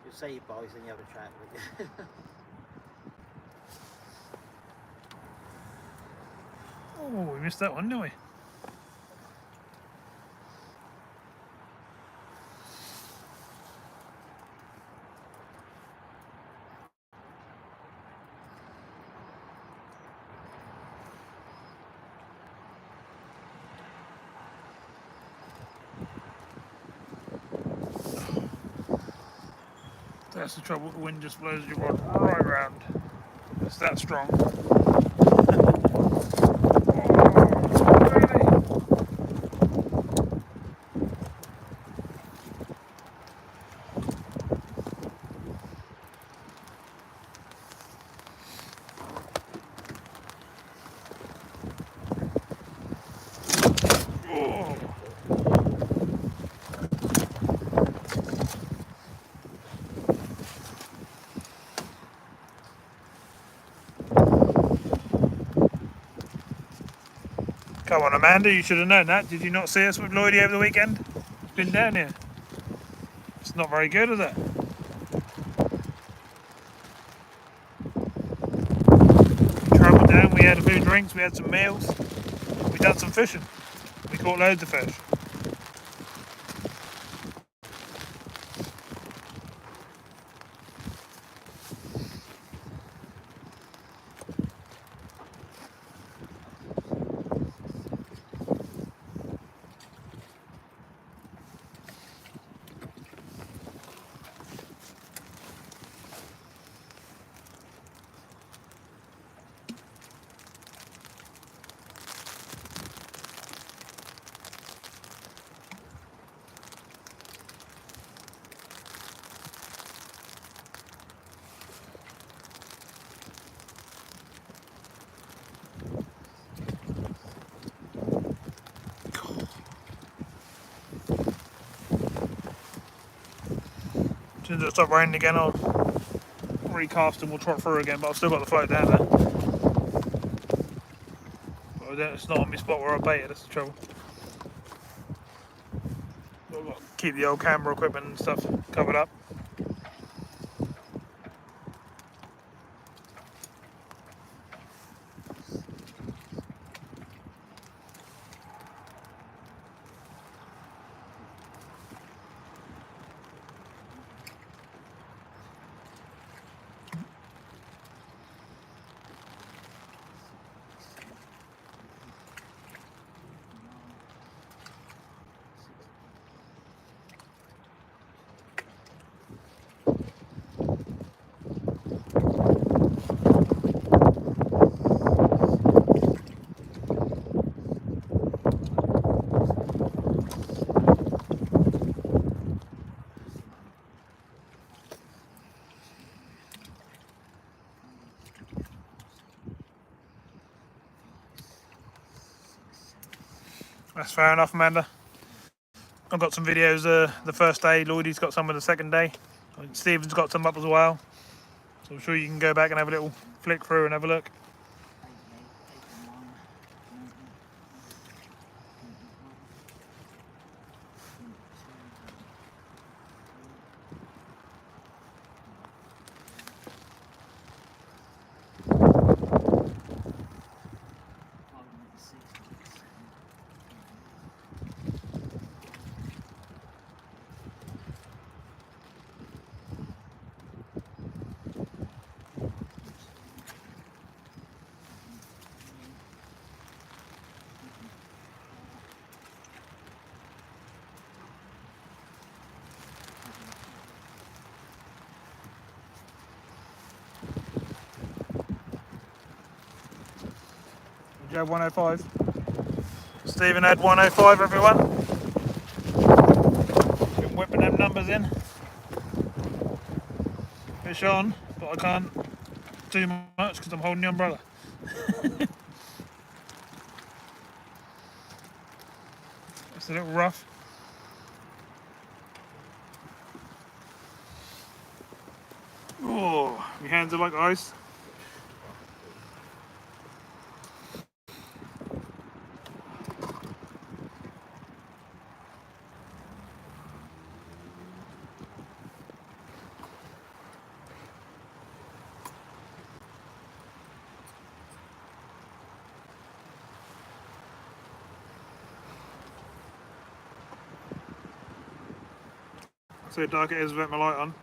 You'll say your buys and you have a chat with you. Oh, we missed that one, didn't we? That's the trouble, the wind just blows you right round. It's that strong. Come on, Amanda, you should have known that. Did you not see us with Lloydie over the weekend? It's been down here. It's not very good, is it? We travelled down, we had a few drinks, we had some meals, we done some fishing. We caught loads of fish. As soon as it stops raining again, I'll recast and we'll trot through again, but I've still got the float down there. But it's not on my spot where I bait it, that's the trouble. I've got to keep the old camera equipment and stuff covered up. That's fair enough, Amanda. I've got some videos the first day, Lloydie's got some of the second day. I think Stephen's got some up as well. So I'm sure you can go back and have a little flick through and have a look. You had 105. Stephen had 105, everyone. Been whipping them numbers in. Fish on, but I can't do much because I'm holding the umbrella. It's a little rough. Oh, my hands are like ice. See how dark it is without my light on.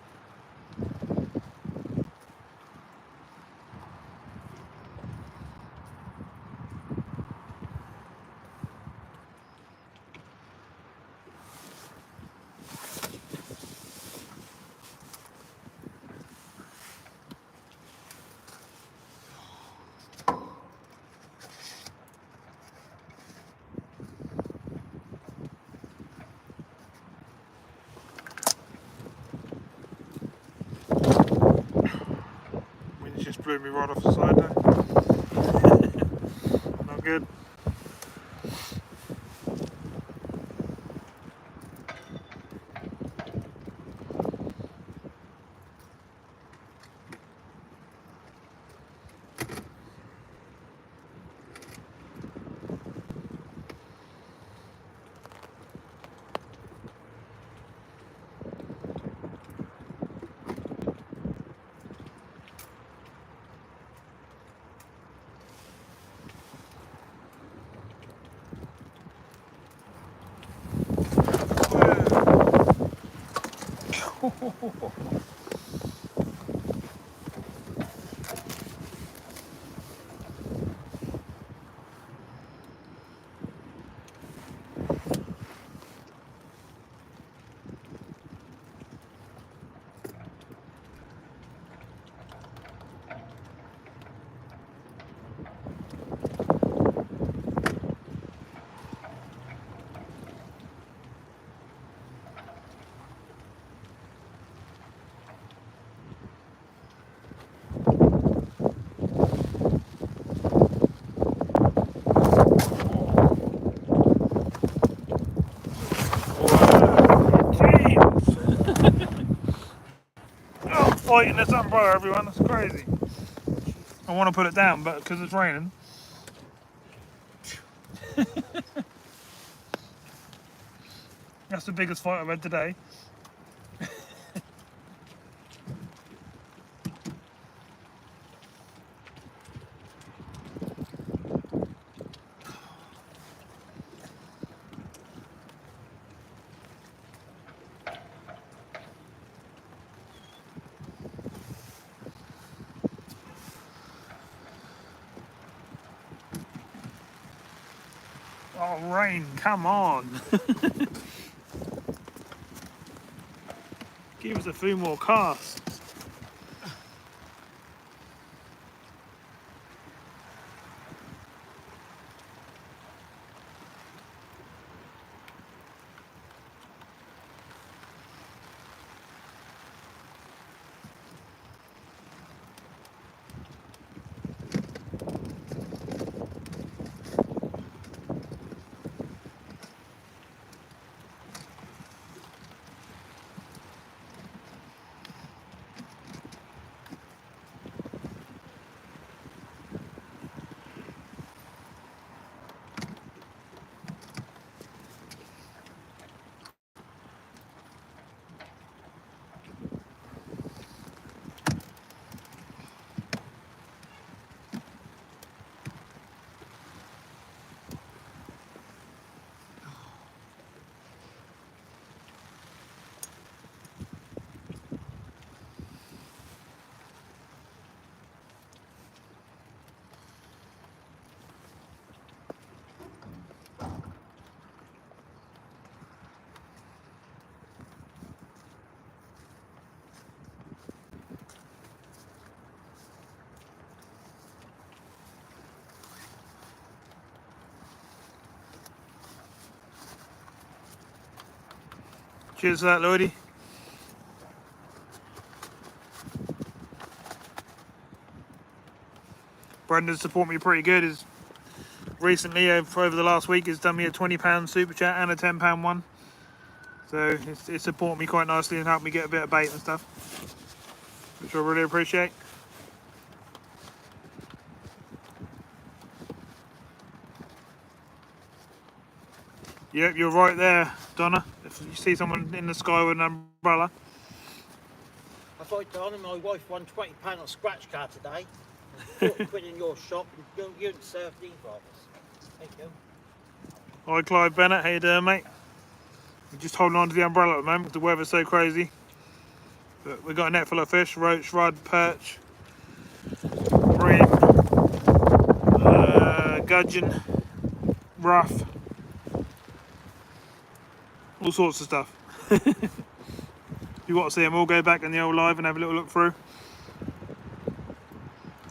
Wind just blew me right off the side there. Not good. Fighting this umbrella, everyone. That's crazy. I want to put it down, but because it's raining. That's the biggest fight I've had today. Oh, rain, come on. Give us a few more casts. Cheers for that, Lloydie. Brendan's supported me pretty good. He's recently, over the last week, has done me a £20 super chat and a £10 one. So it's supported me quite nicely and helped me get a bit of bait and stuff, which I really appreciate. Yep, you're right there, Donna. If you see someone in the sky with an umbrella. I thought, Donna, my wife won £20 on scratch card today. 40 quid in your shop, and you didn't serve these drivers. Thank you. Hi Clive Bennett, how you doing, mate? We're just holding on to the umbrella at the moment because the weather's so crazy. But we've got a net full of fish: roach, rudd, perch, bream, gudgeon, rough, all sorts of stuff. If you want to see them all, go back in the old live and have a little look through.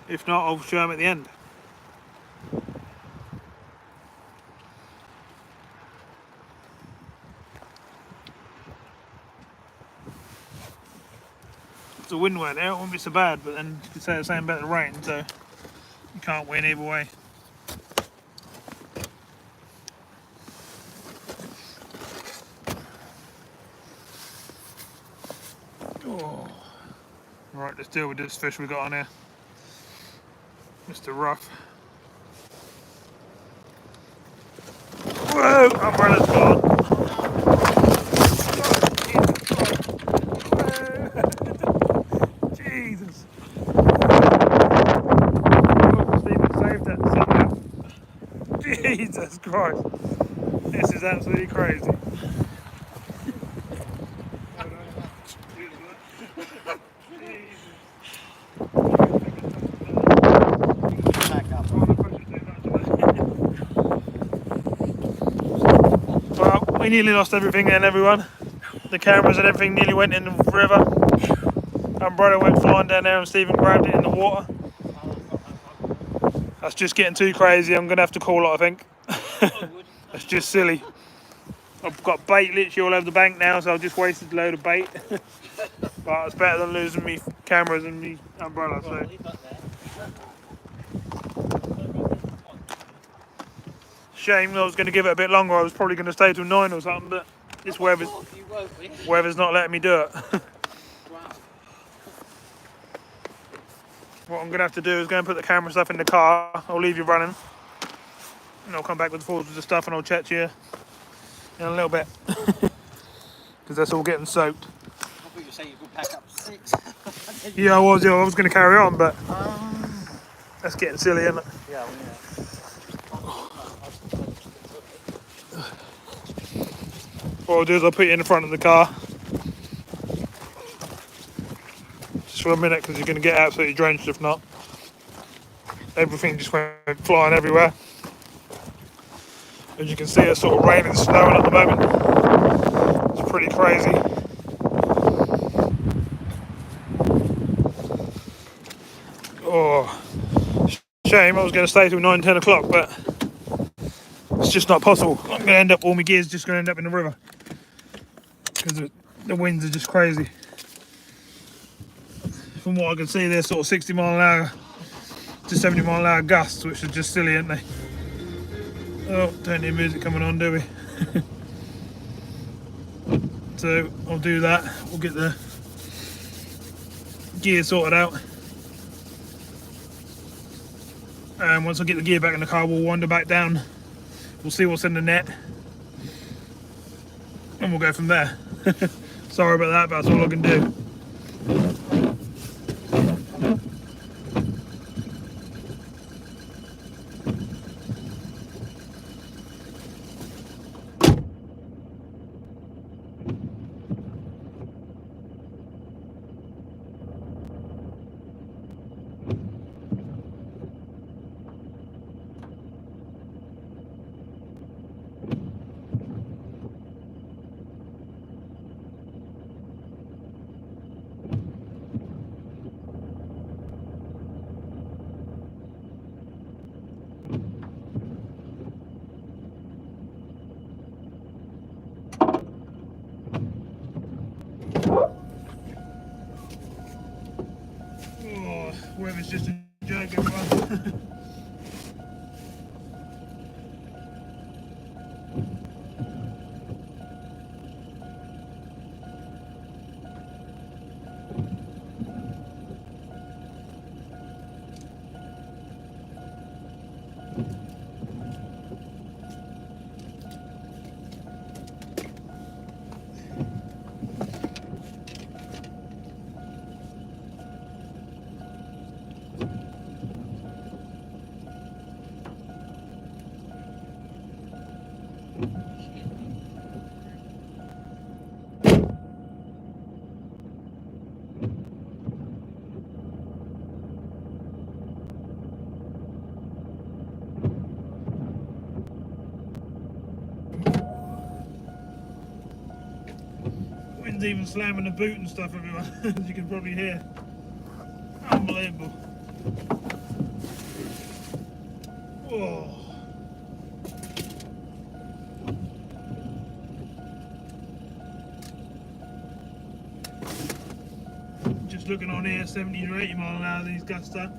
If not, I'll show them at the end. If the wind weren't there, it wouldn't be so bad, but then you could say the same about the rain, so you can't win either way. Oh. Right, let's deal with this fish we got on here. Mr. Rough. Whoa! Umbrella's gone. Jesus. Oh, Stephen saved that somehow. Jesus Christ. This is absolutely crazy. Well, we nearly lost everything then, everyone. The cameras and everything nearly went in the river. Umbrella went flying down there and Stephen grabbed it in the water. That's just getting too crazy. I'm going to have to call it, I think. That's just silly. I've got bait literally all over the bank now, so I've just wasted a load of bait. But it's better than losing me cameras and me umbrella. So. Shame, I was going to give it a bit longer. I was probably going to stay till 9 or something, but this weather's not letting me do it. What I'm going to have to do is go and put the camera stuff in the car. I'll leave you running. And I'll come back with the forwards with the stuff and I'll chat to you in a little bit. Because that's all getting soaked. I thought you were saying you could pack up 6. Yeah, I was going to carry on, but that's getting silly, isn't it? Yeah, What I'll do is I'll put you in the front of the car. Just for a minute, because you're going to get absolutely drenched if not. Everything just went flying everywhere. As you can see, it's sort of raining and snowing at the moment. It's pretty crazy. Oh, shame. I was going to stay till 9, 10 o'clock, but it's just not possible. I'm going to end up, all my gear's just going to end up in the river. Because the winds are just crazy. From what I can see, they're sort of 60 mile an hour to 70 mile an hour gusts, which are just silly, aren't they? Oh, don't need music coming on, do we? So I'll do that. We'll get the gear sorted out. And once I get the gear back in the car, we'll wander back down. We'll see what's in the net. And we'll go from there. Sorry about that, but that's all I can do. Wind's even slamming the boot and stuff, everyone, as you can probably hear. Unbelievable. Whoa. Just looking on here, 70 or 80 mile an hour these gusts are.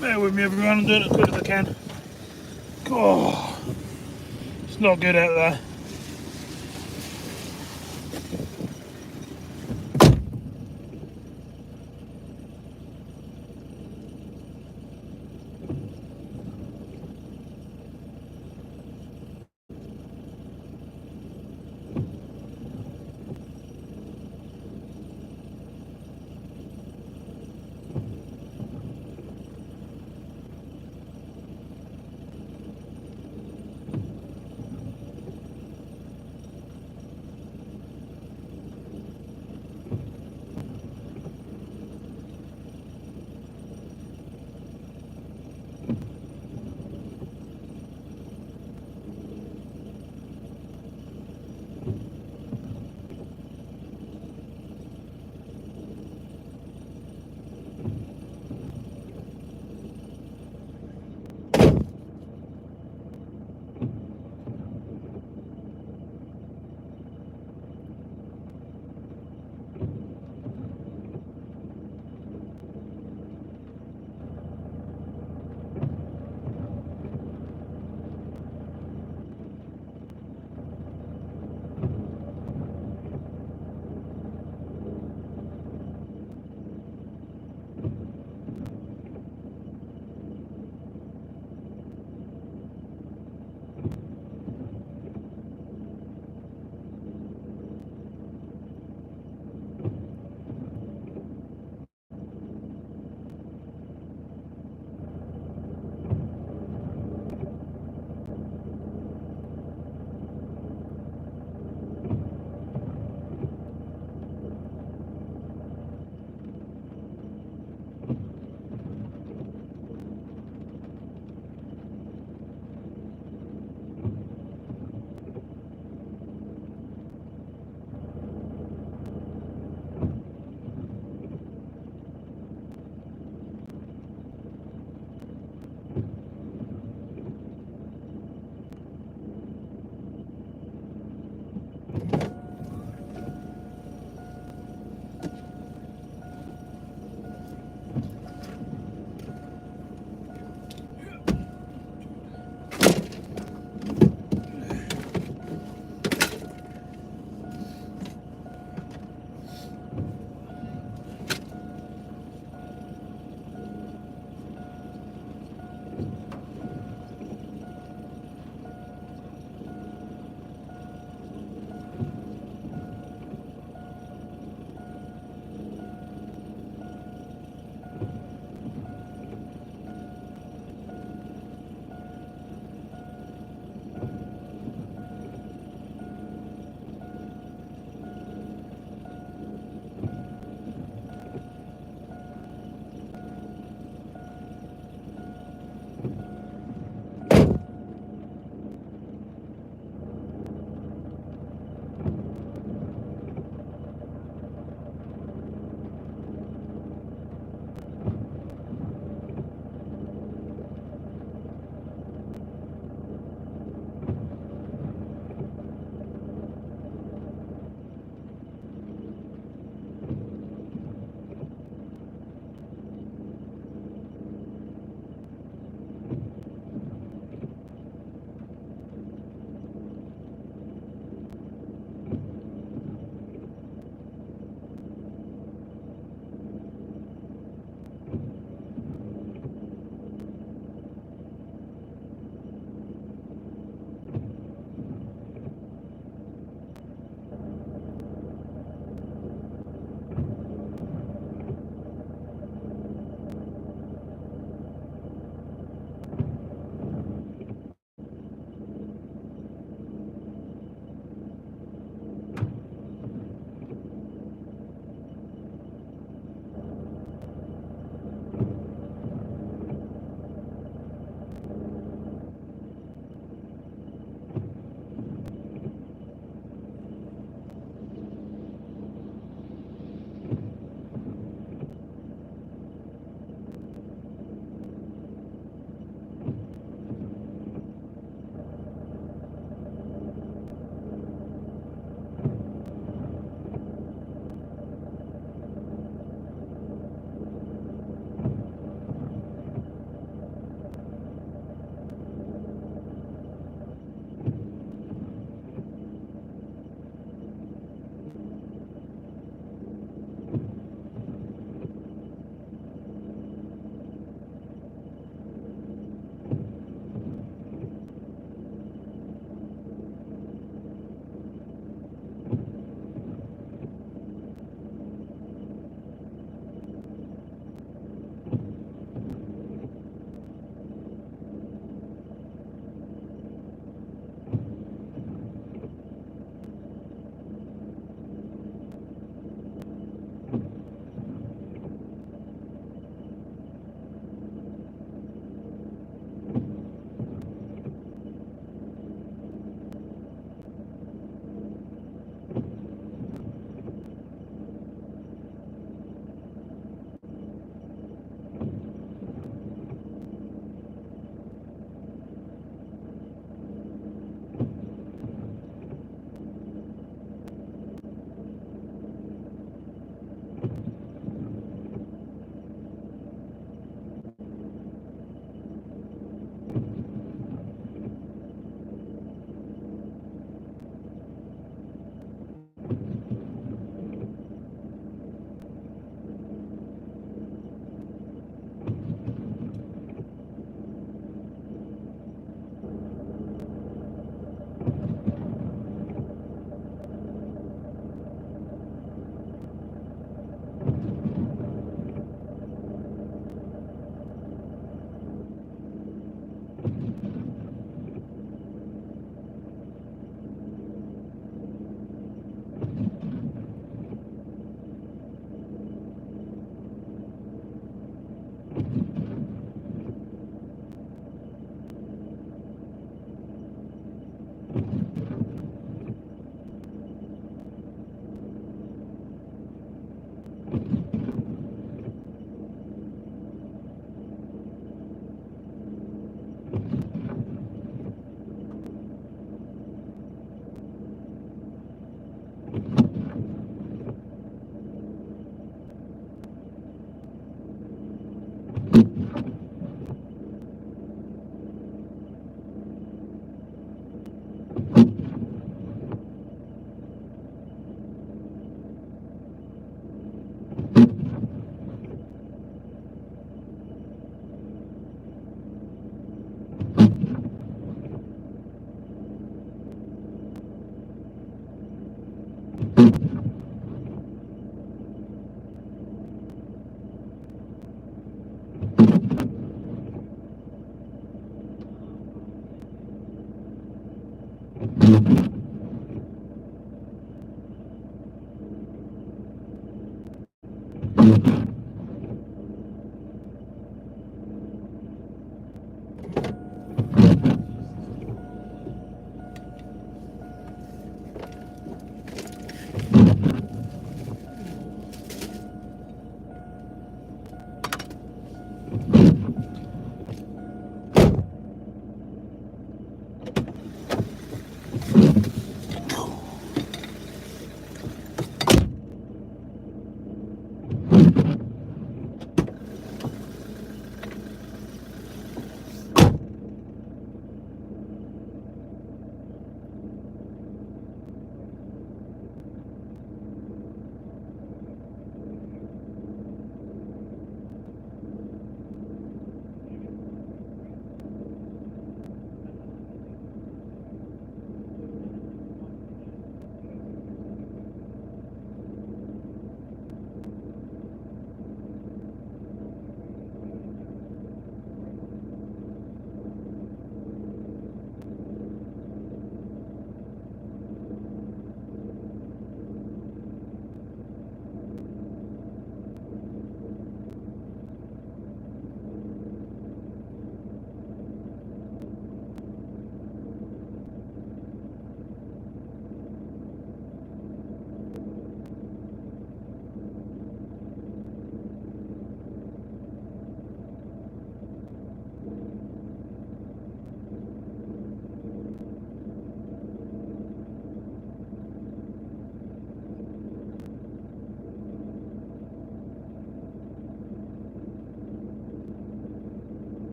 Bear with me everyone, I'm doing it as quick as I can. God, it's not good out there.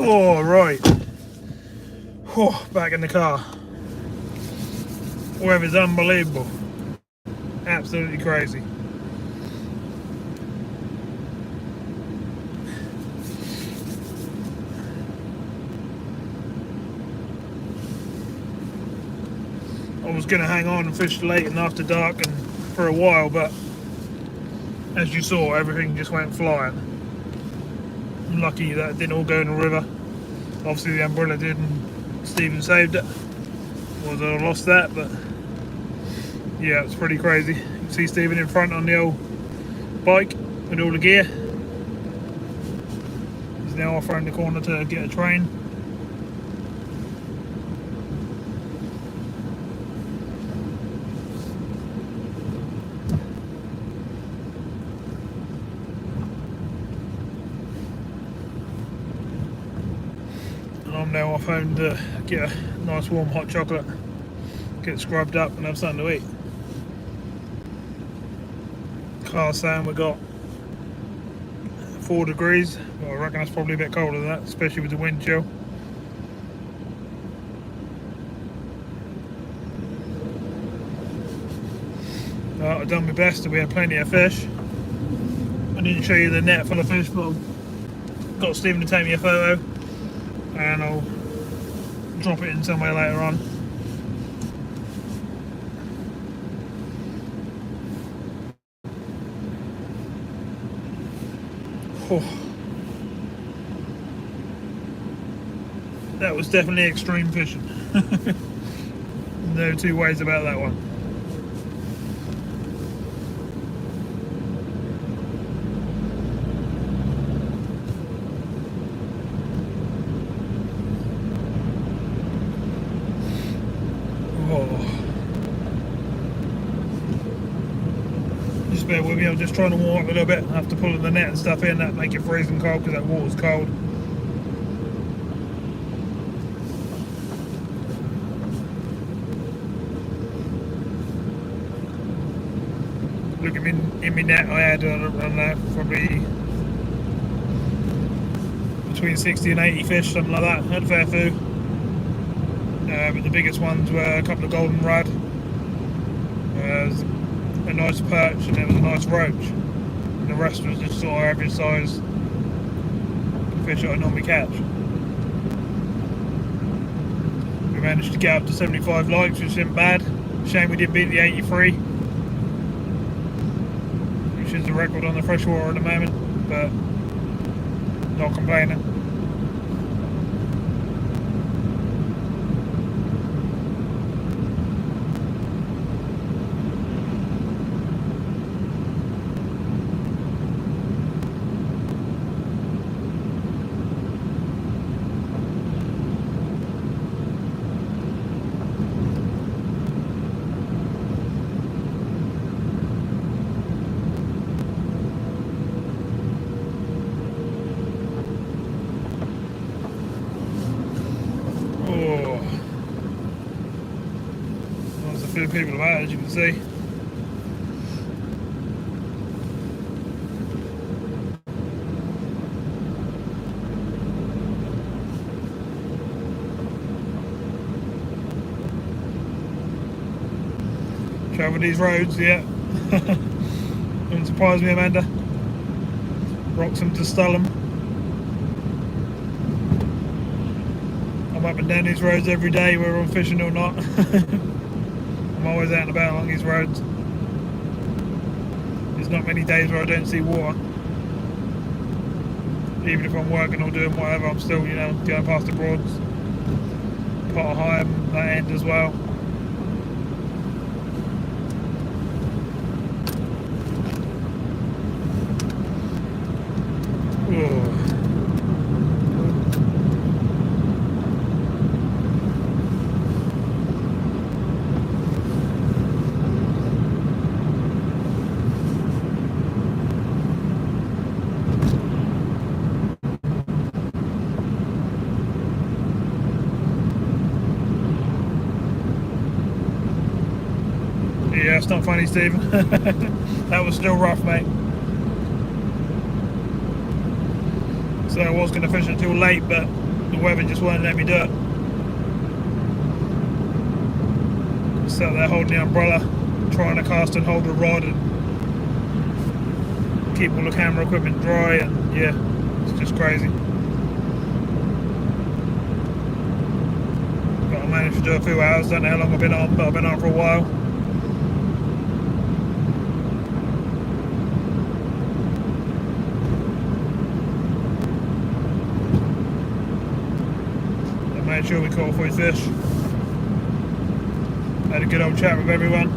Oh, right. Oh, back in the car. Weather's unbelievable. Absolutely crazy. I was going to hang on and fish late and after dark and for a while, but as you saw, everything just went flying. I'm lucky that it didn't all go in the river. Obviously the umbrella did and Stephen saved it. Otherwise I'd have lost that, but yeah, it's pretty crazy. You can see Stephen in front on the old bike with all the gear. He's now off around the corner to get a train. I'm now off home to get a nice warm hot chocolate, get scrubbed up and have something to eat. Car's saying we got 4 degrees. Well, I reckon that's probably a bit colder than that, especially with the wind chill. I've done my best and we had plenty of fish. I didn't show you the net full of fish, but I've got Stephen to take me a photo and I'll drop it in somewhere later on. Oh. That was definitely extreme fishing. No two ways about that one. Just bear with me, I'm just trying to warm up a little bit. I have to pull the net and stuff in, that make it freezing cold because that water's cold. Look at me in my net, I had I don't know, probably between 60 and 80 fish, something like that. I had a fair few. But the biggest ones were a couple of golden rudd, a nice perch, and there was a nice roach. And the rest was just sort of average size fish that I normally catch. We managed to get up to 75 likes, which isn't bad. Shame we didn't beat the 83, which is the record on the freshwater at the moment, but not complaining. People about, as you can see. Travel these roads, yeah. Don't surprise me, Amanda. Wroxham to Sturham. I'm up and down these roads every day, whether I'm fishing or not. I'm always out and about along these roads. There's not many days where I don't see water. Even if I'm working or doing whatever, I'm still, you know, going past the Broads, Potter High, that end as well. Whoa. Yeah, it's not funny, Stephen. That was still rough, mate. So I was going to fish until late, but the weather just won't let me do it. Sat there holding the umbrella, trying to cast and hold the rod and keep all the camera equipment dry, and yeah, it's just crazy. But I managed to do a few hours. Don't know how long I've been on, but I've been on for a while. I made sure we caught a few fish. Had a good old chat with everyone.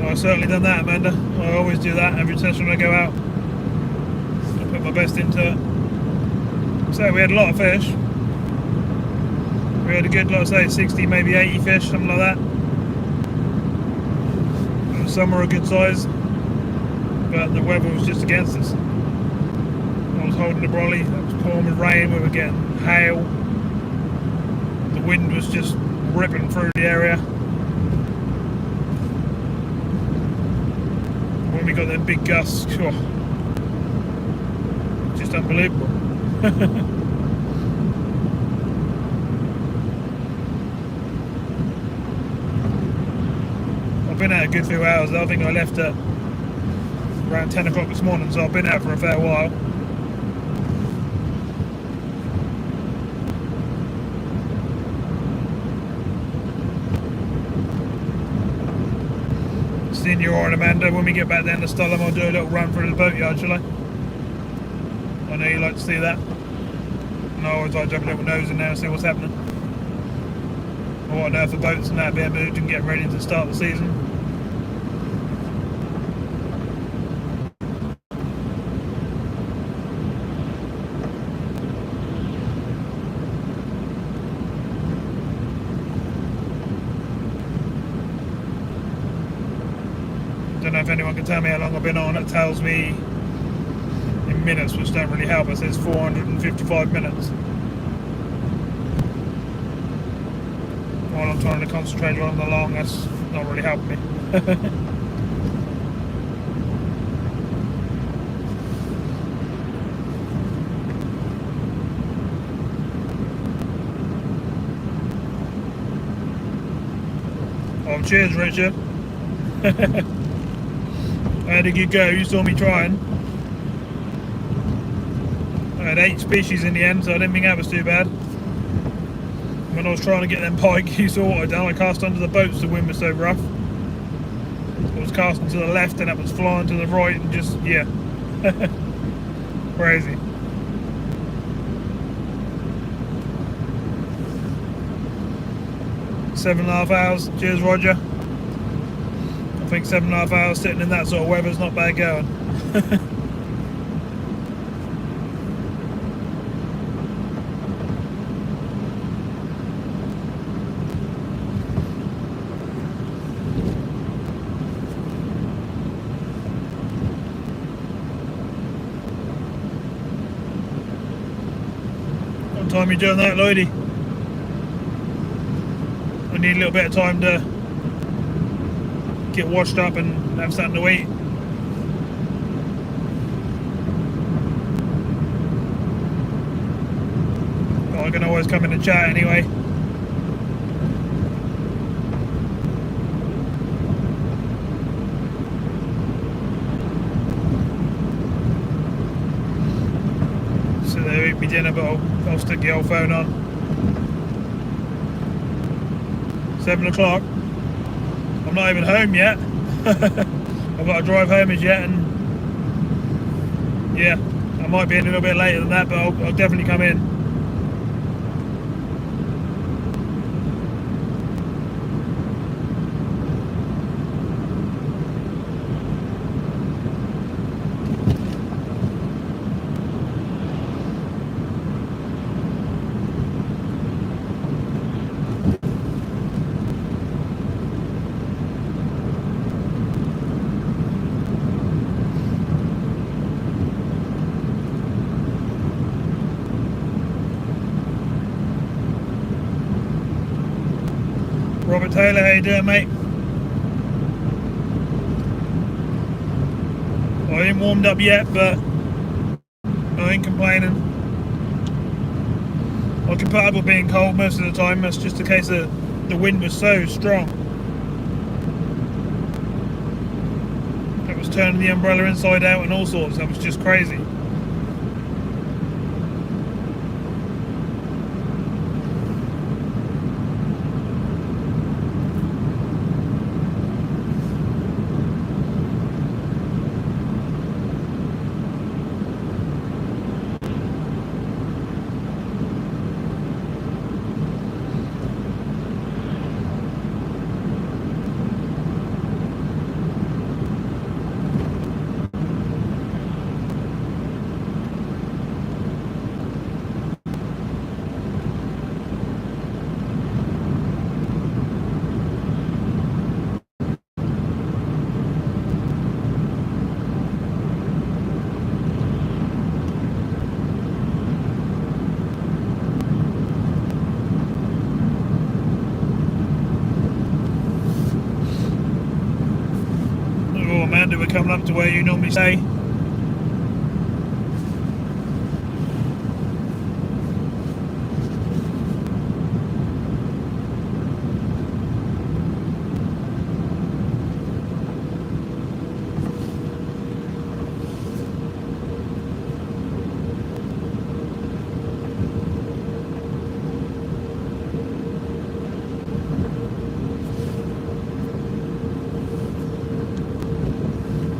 I've certainly done that, Amanda. I always do that every session I go out. I put my best into it. So we had a lot of fish. We had a good, like I say, 60, maybe 80 fish, something like that. And some were a good size, but the weather was just against us. I was holding the brolly, it was pouring with rain, we were getting hail. The wind was just ripping through the area. When we got them big gusts, oh, just unbelievable. I've been out a good few hours. I think I left at around 10 o'clock this morning, so I've been out for a fair while. Senior and Amanda, when we get back down to Stalham, I'll do a little run through the boatyard, shall I? I know you like to see that. And I always like to have a little nose in there and see what's happening. What on earth the boats and that being moved and getting ready to start the season. Don't know if anyone can tell me how long I've been on. It tells me in minutes, which don't really help. It says 455 minutes. While I'm trying to concentrate on the long, that's not really helping me. Oh, cheers, Richard. How did you go? You saw me trying. I had 8 species in the end, so I didn't think that was too bad. When I was trying to get them pike, you saw what I done. I cast under the boats, the wind was so rough. I was casting to the left and it was flying to the right and just, yeah. Crazy. Seven and a half hours. Cheers, Roger. I think 7.5 hours sitting in that sort of weather's not bad going. What time are you doing that, Lloydie? I need a little bit of time to get washed up and have something to eat. But I can always come in and chat anyway. So there eat me dinner, but I'll stick the old phone on. 7 o'clock. I'm not even home yet. I've got to drive home as yet, and yeah, I might be in a little bit later than that, but I'll definitely come in. Taylor, how you doing, mate? I ain't warmed up yet, but I ain't complaining. I can put up with being cold most of the time. That's just a case of the wind was so strong. It was turning the umbrella inside out and all sorts. That was just crazy. Oh, Amanda, we're coming up to where you normally stay.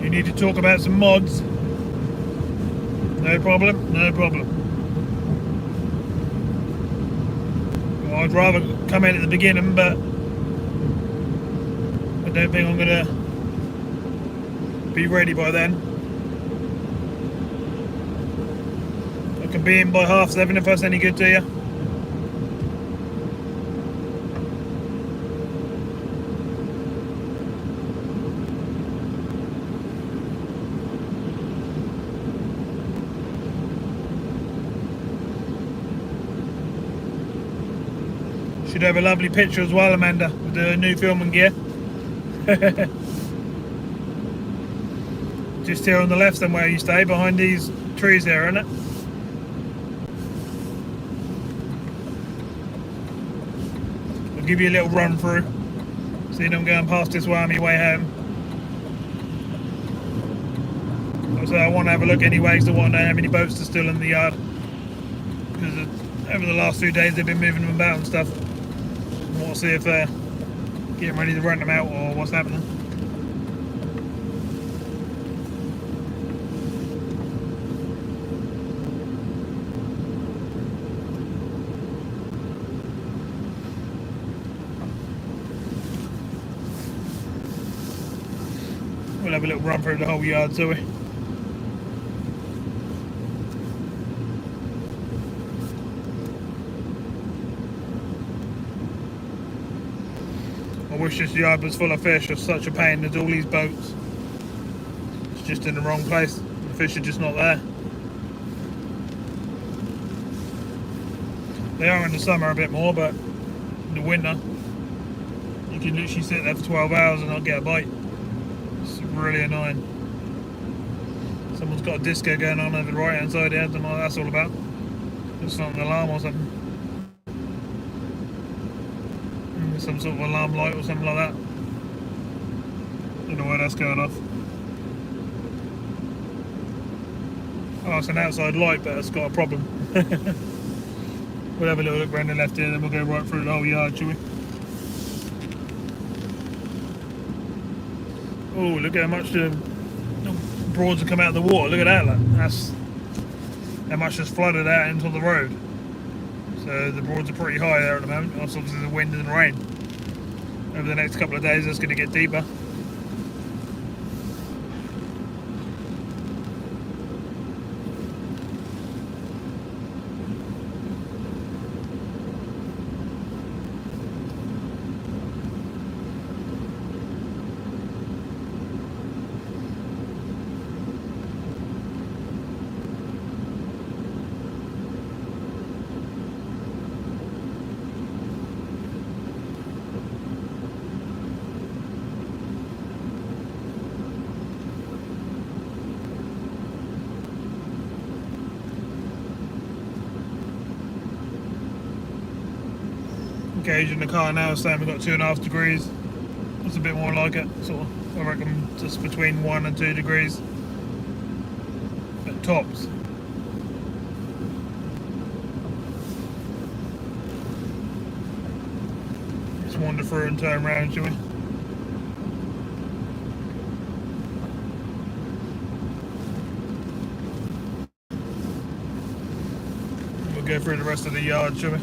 You need to talk about some mods. No problem, no problem. Well, I'd rather come in at the beginning, but I don't think I'm gonna be ready by then. I can be in by 7:30 if that's any good to you. Should have a lovely picture as well, Amanda, with the new filming gear. Just here on the left somewhere you stay, behind these trees here, isn't it? I'll give you a little run through, seeing I'm going past this way on my way home. So I want to have a look anyway, because I want to know how many boats are still in the yard. Because over the last 2 days they've been moving them about and stuff. I want to see if they're getting ready to rent them out or what's happening. We'll have a little run through the whole yard, shall we? I wish this yard was full of fish. It's such a pain. There's all these boats. It's just in the wrong place. The fish are just not there. They are in the summer a bit more, but in the winter you can literally sit there for 12 hours and not get a bite. It's really annoying. Someone's got a disco going on over the right hand side here. I don't know what that's all about. It's not an alarm or something. Some sort of alarm light or something like that. Don't know where that's going off. Oh, it's an outside light, but it's got a problem. We'll have a little look around the left here, then we'll go right through the whole yard, shall we? Oh, look how much the broads have come out of the water. Look at that, look. That's how much has flooded out into the road. So the broads are pretty high there at the moment. That's obviously the wind and the rain. Over the next couple of days that's going to get deeper. Gauge in the car now is saying we've got 2.5 degrees. That's a bit more like it, sort of, I reckon just between 1 and 2 degrees at tops. Let's wander through and turn around, shall we? We'll go through the rest of the yard, shall we?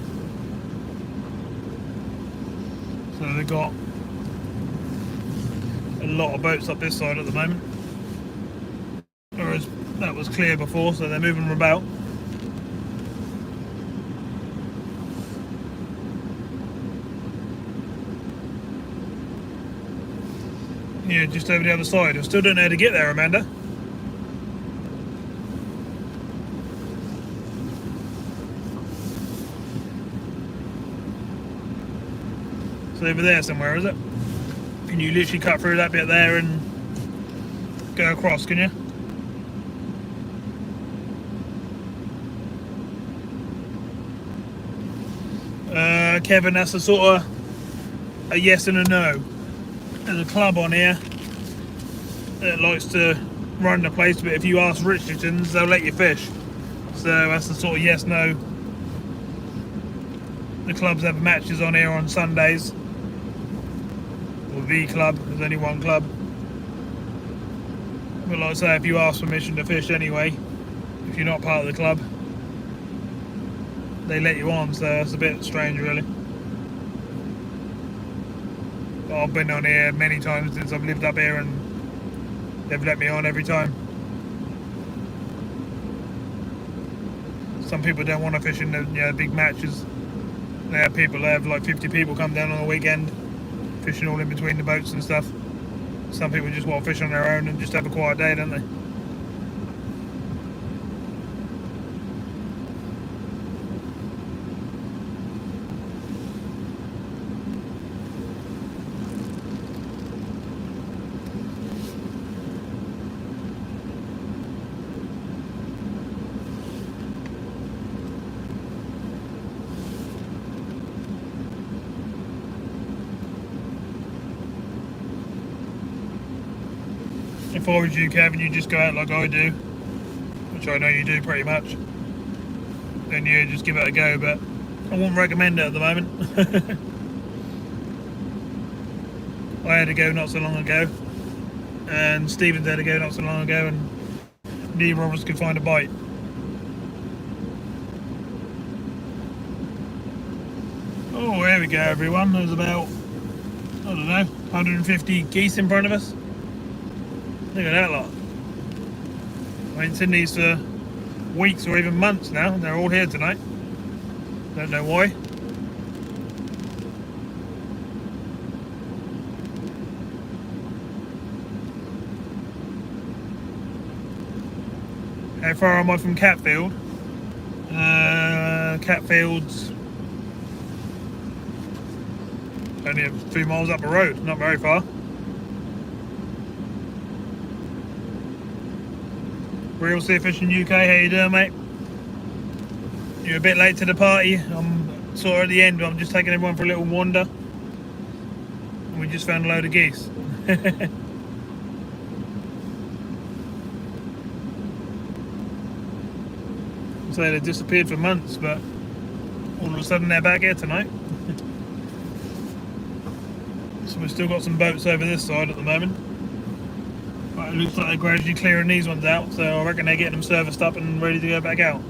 So they've got a lot of boats up this side at the moment, whereas that was clear before, so they're moving them about. Yeah, just over the other side. I still don't know how to get there, Amanda. It's over there somewhere, is it? Can you literally cut through that bit there and go across, can you? Kevin, that's a sort of a yes and a no. There's a club on here that likes to run the place, but if you ask Richardson's, they'll let you fish. So that's the sort of yes no. The clubs have matches on here on Sundays. Or the club, there's only one club. But like I say, if you ask permission to fish anyway, if you're not part of the club, they let you on, so that's a bit strange really. But I've been on here many times since I've lived up here and they've let me on every time. Some people don't want to fish in the big matches. They have people, they have like 50 people come down on the weekend, fishing all in between the boats and stuff. Some people just want to fish on their own and just have a quiet day, don't they? If I was you, Kevin, you just go out like I do, which I know you do pretty much, then you just give it a go, but I wouldn't recommend it at the moment. I had a go not so long ago, and Stephen's had a go not so long ago, and neither of us could find a bite. Oh, here we go, everyone. There's about, I don't know, 150 geese in front of us. Look at that lot. I ain't seen these for weeks or even months now, and they're all here tonight. Don't know why. How far am I from Catfield? Catfield's only a few miles up the road, not very far. Real Sea Fishing UK, how you doing, mate? You're a bit late to the party. I'm sort of at the end, but I'm just taking everyone for a little wander. And we just found a load of geese. So they disappeared for months, but all of a sudden they're back here tonight. So we've still got some boats over this side at the moment. But it looks like they're gradually clearing these ones out, so I reckon they're getting them serviced up and ready to go back out.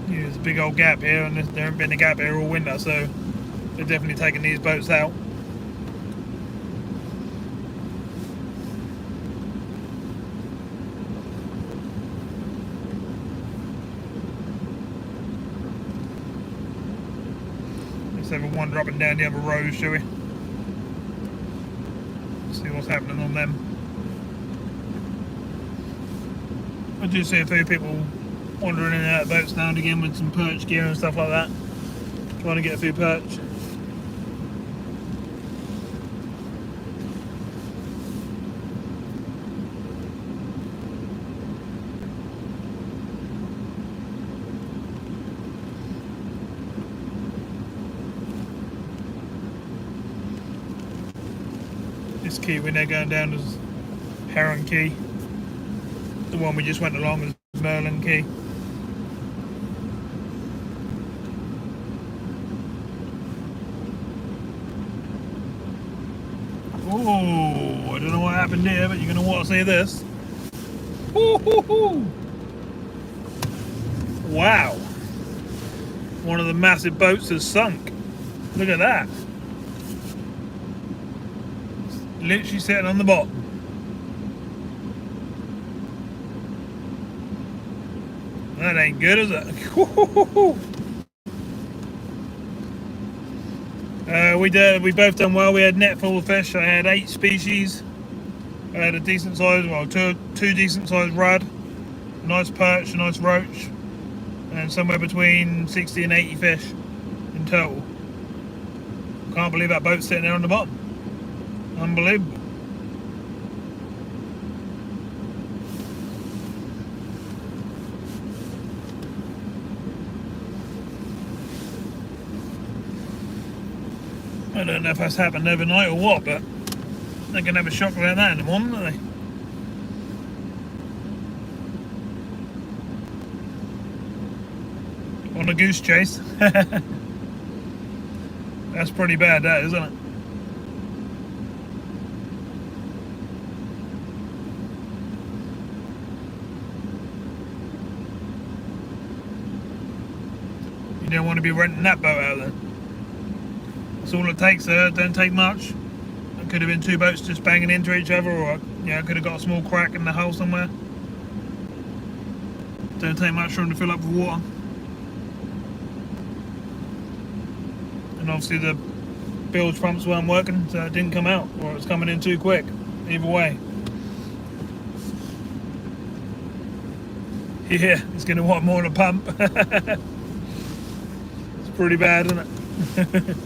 There's a big old gap here, and there hasn't been a gap here all winter, so they're definitely taking these boats out. Let's have a wander up and down the other road, shall we? See what's happening on them. I do see a few people wandering in and out of boats now and again with some perch gear and stuff like that, trying to get a few perch. This key we're now going down is Heron Key. The one we just went along is Merlin Key. Oh, I don't know what happened here, but you're going to want to see this. Woo-hoo-hoo. Wow. One of the massive boats has sunk. Look at that. Literally sitting on the bottom. That ain't good, is it? We both done well. We had net full of fish. I had 8 species. I had a decent size, well, two decent sized rudd, a nice perch, a nice roach, and somewhere between 60 and 80 fish in total. Can't believe that boat's sitting there on the bottom. Unbelievable. I don't know if that's happened overnight or what, but they can have a shock like that in the morning, don't they? On a goose chase. That's pretty bad, that, isn't it? You don't want to be renting that boat out there. That's all it takes there. It don't take much. It could have been 2 boats just banging into each other, or it could have got a small crack in the hull somewhere. Don't take much for them to fill up with water. And obviously the bilge pumps weren't working, so it didn't come out, or it was coming in too quick. Either way. Yeah, it's going to want more than a pump. It's pretty bad, isn't it?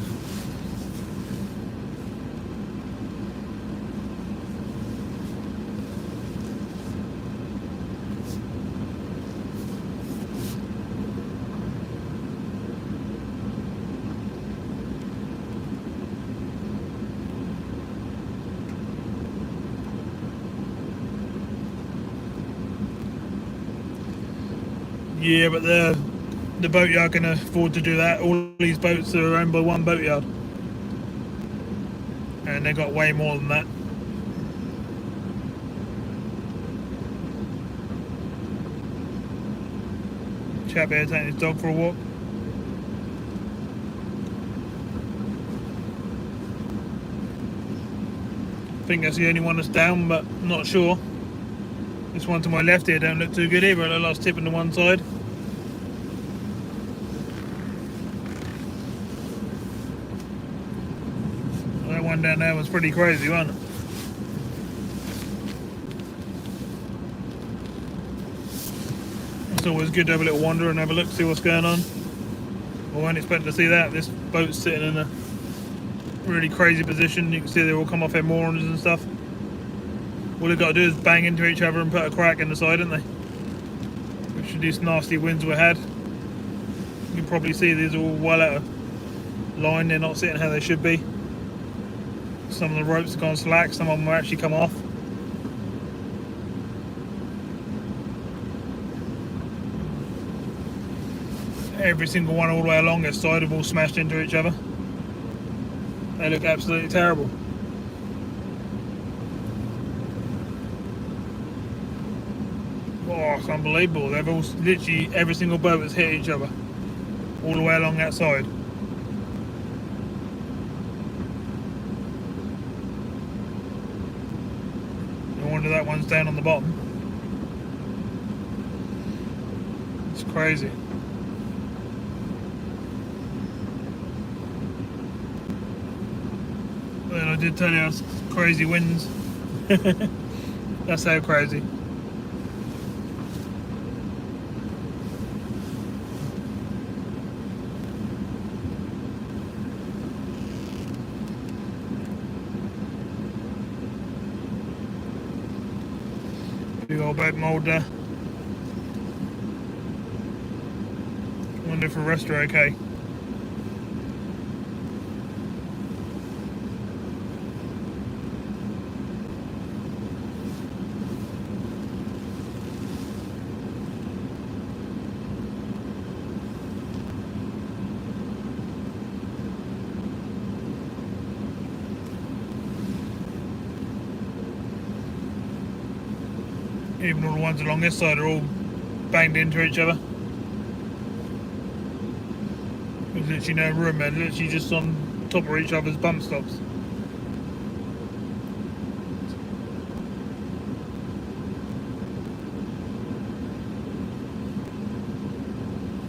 Yeah, but the boatyard can afford to do that. All these boats are owned by one boatyard, and they got way more than that. Chap here taking his dog for a walk. I think that's the only one that's down, but I'm not sure. This one to my left here don't look too good either. I lost tipping to one side. That one down there was pretty crazy, wasn't it? It's always good to have a little wander and have a look, see what's going on. I wasn't expecting to see that. This boat's sitting in a really crazy position. You can see they all come off their moorings and stuff. All they've got to do is bang into each other and put a crack in the side, don't they? Which are these nasty winds we had. You can probably see these are all well out of line. They're not sitting how they should be. Some of the ropes have gone slack, some of them have actually come off. Every single one all the way along this side have all smashed into each other. They look absolutely terrible. Oh, it's unbelievable. They've all, literally every single boat has hit each other all the way along that side. No wonder that one's down on the bottom. It's crazy. Well, I did tell you it's crazy winds. That's how crazy. Big old boat mould there. Wonder if the rest are okay. Even all the ones along this side are all banged into each other. There's literally no room, they're literally just on top of each other's bump stops.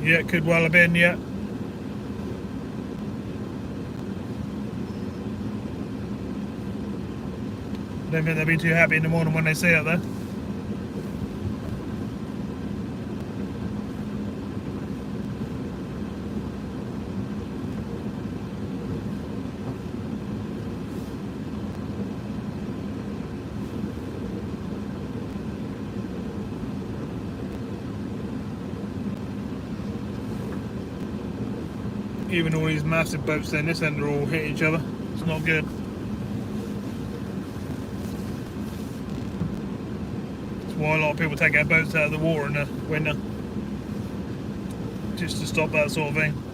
Yeah, it could well have been, yeah. Don't think they'll be too happy in the morning when they see it though. Even all these massive boats in this end are all hit each other. It's not good. That's why a lot of people take their boats out of the water in the winter, just to stop that sort of thing.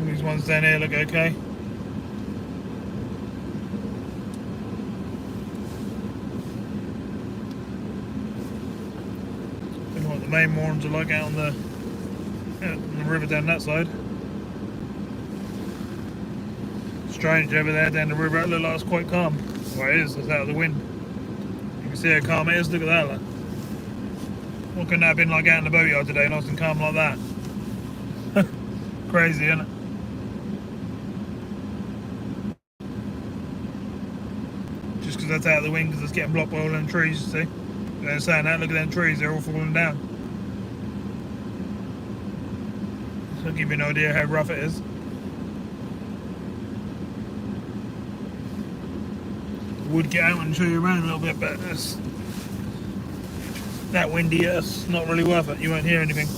These ones down here look okay. Don't know what the main ones are like out on the river down that side. Strange over there down the river, it looks like it's quite calm. Well, it is, it's out of the wind. You can see how calm it is, look at that. Look. What couldn't that have been like out in the boatyard today, nice and calm like that? Crazy, isn't it? Just because that's out of the wind, because it's getting blocked by all them trees, you see. They're saying that, look at them trees, they're all falling down. So I'll give you an idea how rough it is. I would get out and show you around a little bit, but it's that windy, it's not really worth it, you won't hear anything.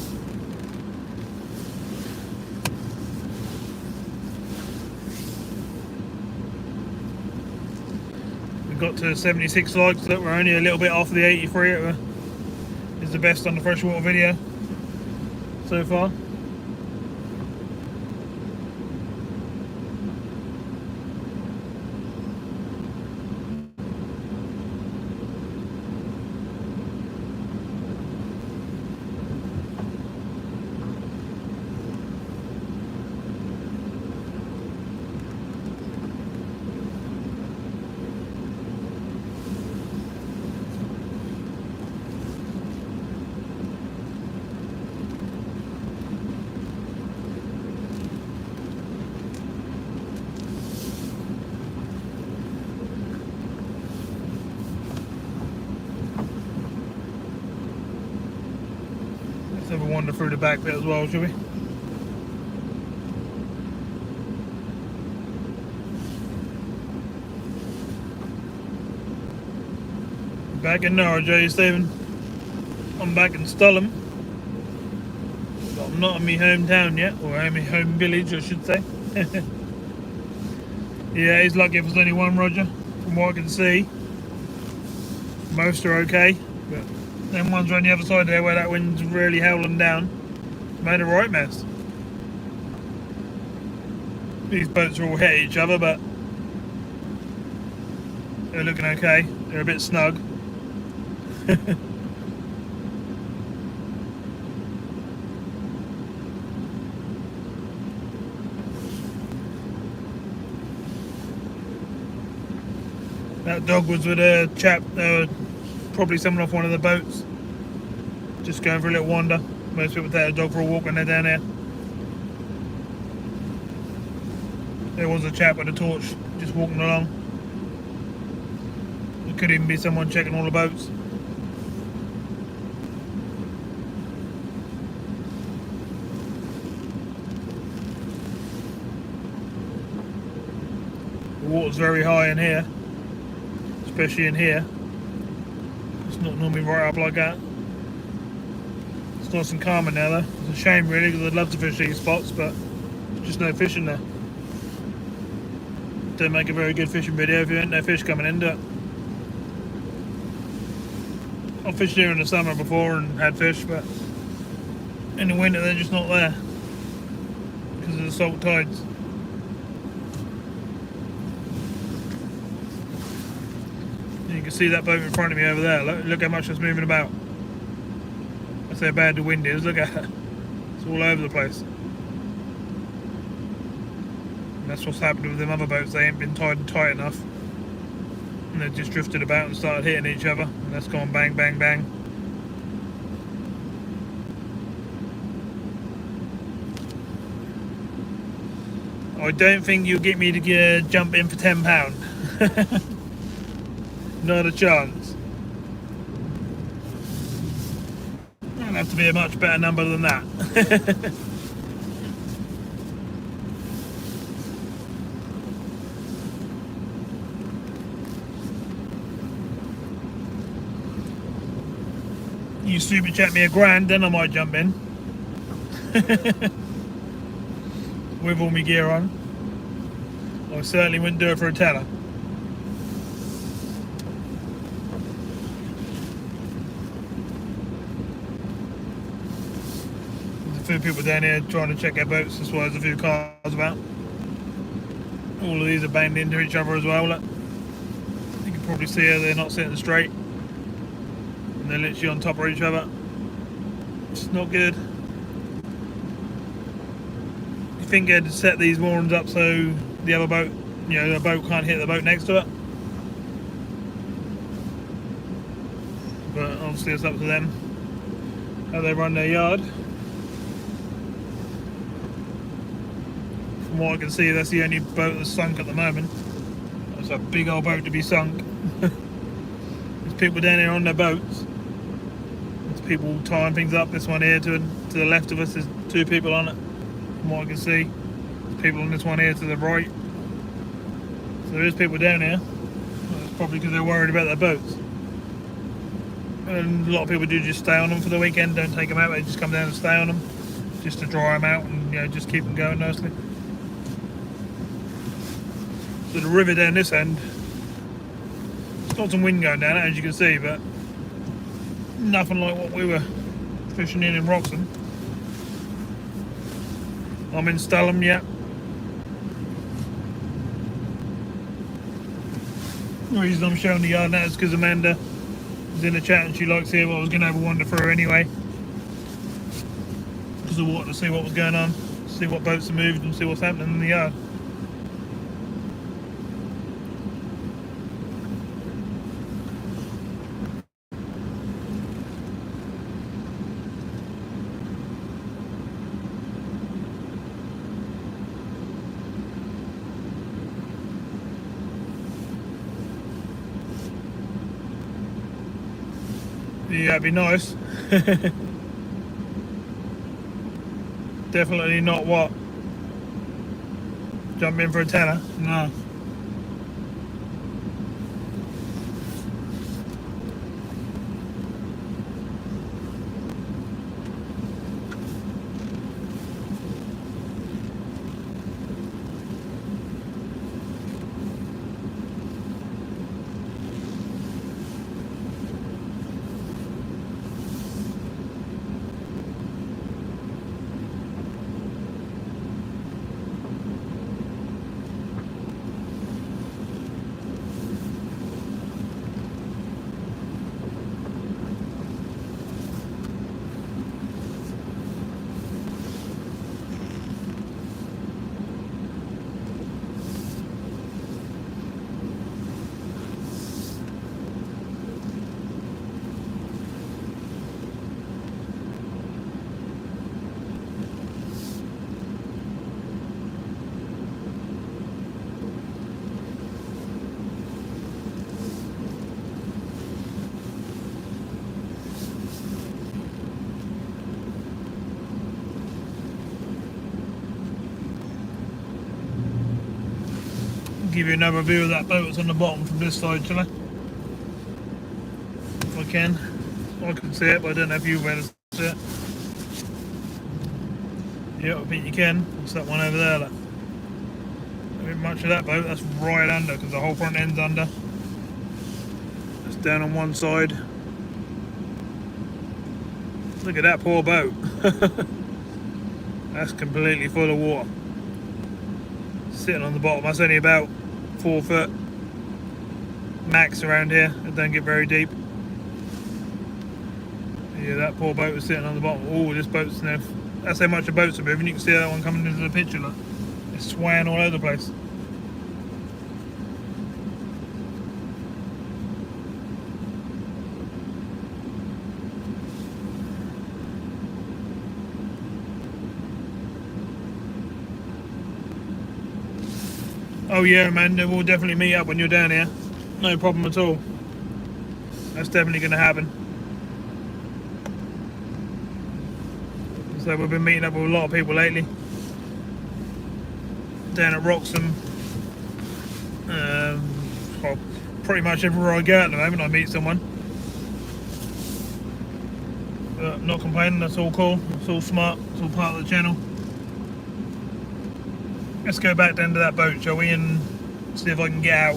Got to 76 likes, look, we're only a little bit off the 83. It is the best on the freshwater video so far. Let's have a wander through the back bit as well, shall we? Back in Norwich, Stephen. I'm back in Sturlam. But I'm not in my hometown yet, or my home village, I should say. Yeah, he's lucky if there's only one, Roger, from what I can see. Most are okay, but them ones are on the other side there where that wind's really howling down. Made a right mess. These boats are all hit each other, but they're looking okay. They're a bit snug. That dog was with a chap, probably someone off one of the boats, just going for a little wander. Most people take a dog for a walk when they're down here. There was a chap with a torch just walking along. There could even be someone checking all the boats. The water's very high in here, especially in here. It's not normally right up like that. It's nice and calm in there though. It's a shame really, because I'd love to fish these spots, but there's just no fish in there. Don't make a very good fishing video if you ain't no fish coming into it. I've fished here in the summer before and had fish, but in the winter they're just not there because of the salt tides. You can see that boat in front of me over there. Look how much it's moving about. That's how bad the wind is. Look at it. It's all over the place. And that's what's happened with them other boats. They ain't been tied tight enough. And they've just drifted about and started hitting each other. And that's gone bang, bang, bang. I don't think you'll get me to jump in for £10. Not a chance. It'll have to be a much better number than that. You super chat me £1,000, then I might jump in. With all my gear on. I certainly wouldn't do it for a tenner. There's a few people down here trying to check their boats, as well as a few cars about. All of these are banged into each other as well. Look. You can probably see how they're not sitting straight. And they're literally on top of each other. It's not good. You think they'd set these moorings up so the other boat, you know, the boat can't hit the boat next to it? But obviously it's up to them how they run their yard. From what I can see, that's the only boat that's sunk at the moment. That's a big old boat to be sunk. There's people down here on their boats. There's people tying things up. This one here to the left of us, there's 2 people on it. From what I can see, there's people on this one here to the right. So there is people down here. Well, that's probably because they're worried about their boats. And a lot of people do just stay on them for the weekend, don't take them out, they just come down and stay on them just to dry them out and, you know, just keep them going nicely. So the river down this end, it's got some wind going down it, as you can see, but nothing like what we were fishing in Wroxham. I'm in Stalham yet. The reason I'm showing the yard now is because Amanda was in the chat and she likes to hear what I was going to have a wander through anyway. Because I wanted to see what was going on, see what boats are moved and see what's happening in the yard. Yeah, it'd be nice. Definitely not what? Jump in for a tenner? No. give you another view of that boat that's on the bottom from this side, shall I? If I can. I can see it, but I don't know if you'll be able to see it. Yeah, I think you can. It's that one over there, look. Not really much of that boat, that's right under, because the whole front end's under. It's down on one side. Look at that poor boat. That's completely full of water. Sitting on the bottom, that's only about 4 foot max around here. It don't get very deep. Yeah, that poor boat was sitting on the bottom. Oh, this boat's now. That's how much the boats are moving. You can see that one coming into the picture. Look, it's swaying all over the place. Oh yeah, man, we'll definitely meet up when you're down here. No problem at all. That's definitely going to happen. So we've been meeting up with a lot of people lately. Down at Wroxham. Well, pretty much everywhere I go at the moment I meet someone. But I'm not complaining, that's all cool. It's all smart, it's all part of the channel. Let's go back down to that boat, shall we, and see if I can get out.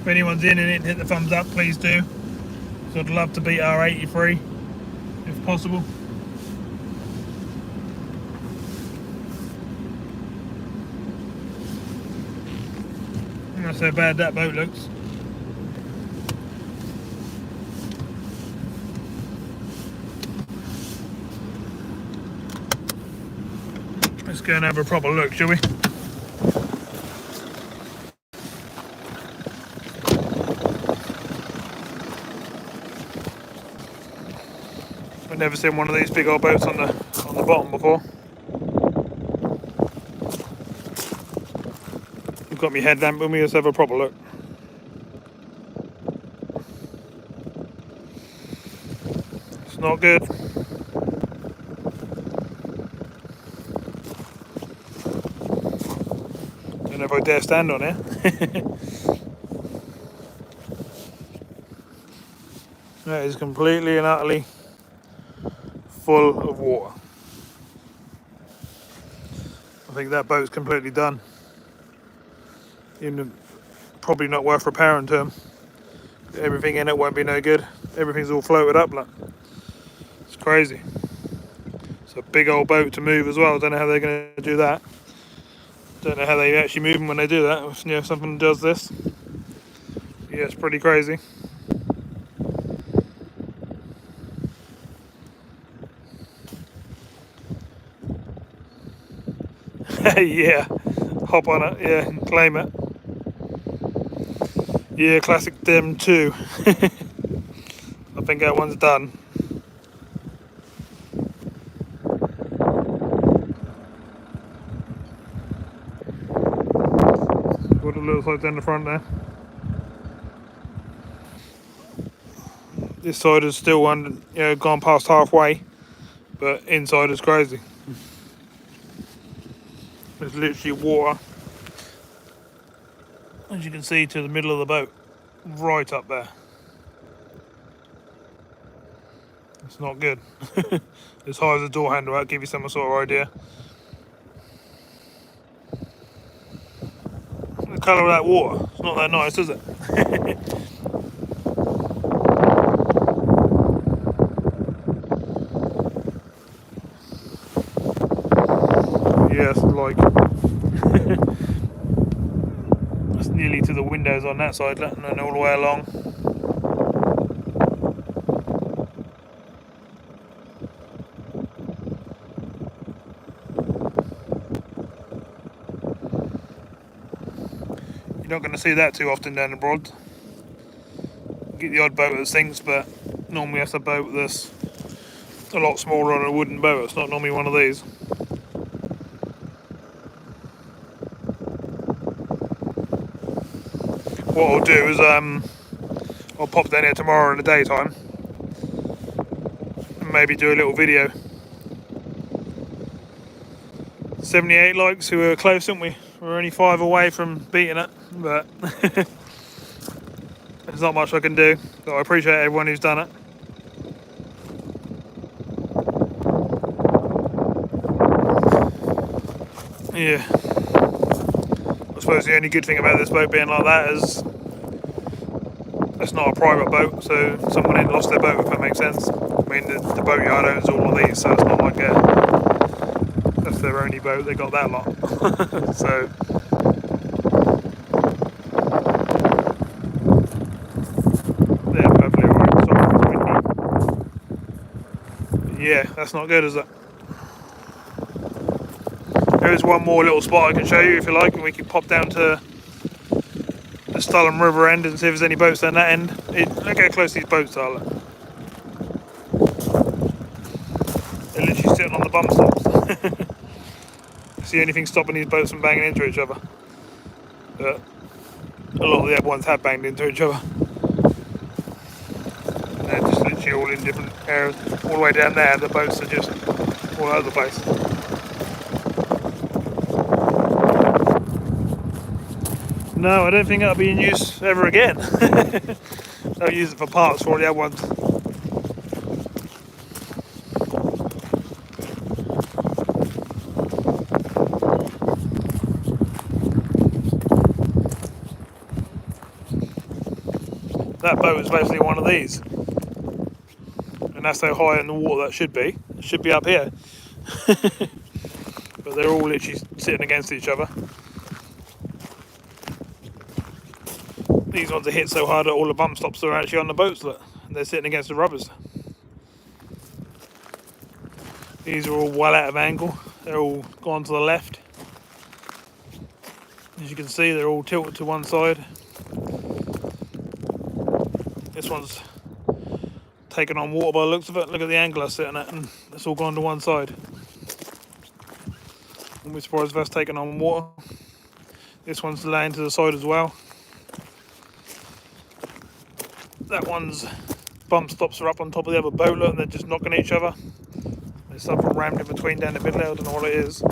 If anyone's in it, hit the thumbs up, please do. So I'd love to beat our 83, if possible. That's how bad that boat looks. Let's go and have a proper look, shall we? I've never seen one of these big old boats on the bottom before. I've got my headlamp with me, let's have a proper look. It's not good. Don't know if I dare stand on it. That is completely and utterly full of water. I think that boat's completely done. Even probably not worth repairing to them. Everything in it won't be no good. Everything's all floated up, like. It's crazy. It's a big old boat to move as well. Don't know how they're going to do that. Don't know how they actually move them when they do that. If, you know, something does this. Yeah, it's pretty crazy. Yeah, hop on it, yeah, and claim it. Yeah, classic Dem 2. I think that one's done. What it looks like down the front there. This side is still gone past halfway, but inside is crazy. There's literally water, as you can see, to the middle of the boat, right up there. It's not good. As high as the door handle, that'll give you some sort of idea. The colour of that water, it's not that nice, is it? Yes, like that's nearly to the windows on that side, and all the way along. You're not going to see that too often down the Broad. You get the odd boat that sinks, but normally that's a boat that's a lot smaller than a wooden boat. It's not normally one of these. What I'll do is I'll pop down here tomorrow in the daytime maybe do a little video. 78 likes, we were close, didn't we? We're only 5 away from beating it, but there's not much I can do. So I appreciate everyone who's done it. Yeah. I suppose the only good thing about this boat being like that is it's not a private boat, so someone ain't lost their boat, if that makes sense. I mean, the boatyard owns all of these, so it's not like that's their only boat, they got that lot. So they're perfectly alright. Sorry, it's windy. Yeah, that's not good, is it? There is one more little spot I can show you if you like, and we can pop down to the Stalham River end and see if there's any boats down that end. Look how close these boats are. Look. They're literally sitting on the bump stops. See anything stopping these boats from banging into each other? But a lot of the other ones have banged into each other. And they're just literally all in different areas. All the way down there, the boats are just all over the place. No, I don't think that'll be in use ever again. They'll use it for parts for all the other ones. That boat is basically one of these. And that's how high in the water that should be. It should be up here. But they're all literally sitting against each other. These ones are hit so hard that all the bump stops are actually on the boats, look, and they're sitting against the rubbers. These are all well out of angle, they're all gone to the left. As you can see, they're all tilted to one side. This one's taken on water by the looks of it. Look at the angle I'm sitting at, and it's all gone to one side. I'm surprised if that's taken on water. This one's laying to the side as well. That one's bump stops are up on top of the other boat, look, and they're just knocking each other. There's something rammed in between down the middle there, I don't know what it is. So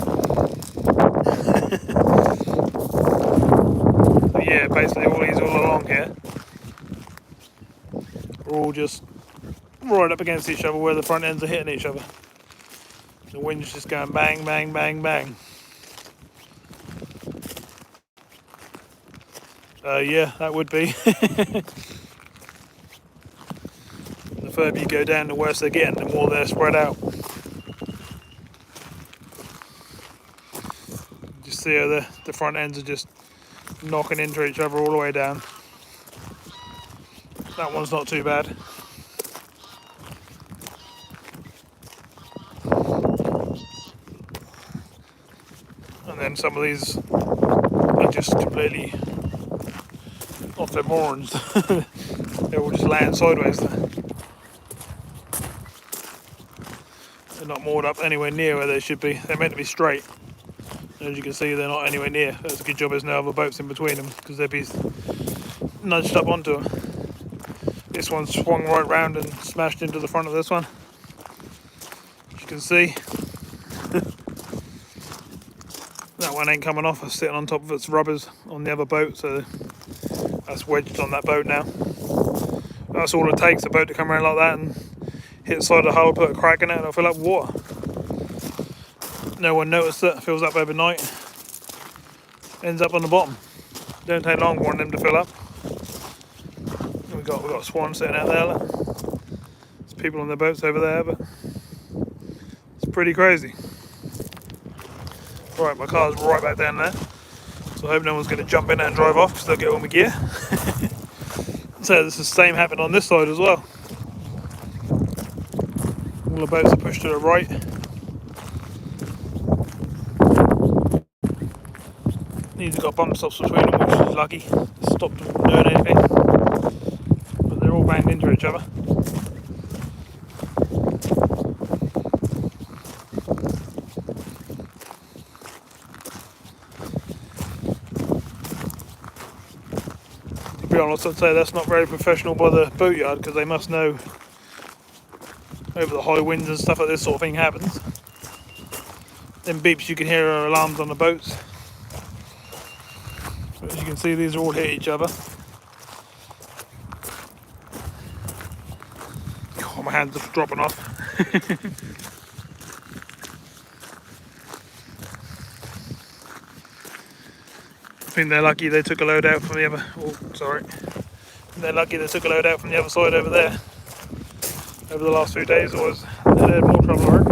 yeah, basically all these all along here are all just right up against each other where the front ends are hitting each other. The wind's just going bang, bang, bang, bang. Yeah, that would be. The further you go down, the worse they're getting, the more they're spread out. Just see how the front ends are just knocking into each other all the way down. That one's not too bad. And then some of these are just completely off their moorings. They're all just laying sideways there. They're not moored up anywhere near where they should be. They're meant to be straight. And as you can see, they're not anywhere near. That's a good job there's no other boats in between them, because they'd be nudged up onto them. This one swung right round and smashed into the front of this one. As you can see, that one ain't coming off. It's sitting on top of its rubbers on the other boat, so that's wedged on that boat now. That's all it takes, a boat to come around like that and hit the side of the hull, put a crack in it, and it'll fill up with water. No one noticed it, fills up overnight, ends up on the bottom. Don't take long for them to fill up. We've got swans sitting out there, look. There's people on their boats over there, but it's pretty crazy. Right, my car's right back down there, so I hope no one's going to jump in and drive off because they'll get all my gear. So this is the same happened on this side as well. All the boats are pushed to the right. These have got bump stops between them, which is lucky. Stopped them from doing anything. But they're all banged into each other. To be honest, I'd say that's not very professional by the boatyard, because they must know over the high winds and stuff like this sort of thing happens. Then beeps you can hear are alarms on the boats. So as you can see, these are all hit each other. God, my hands are dropping off. I think they're lucky they took a load out from the other. Oh, sorry. They're lucky they took a load out from the other side over there. Over the last few days, it was they had more trouble around.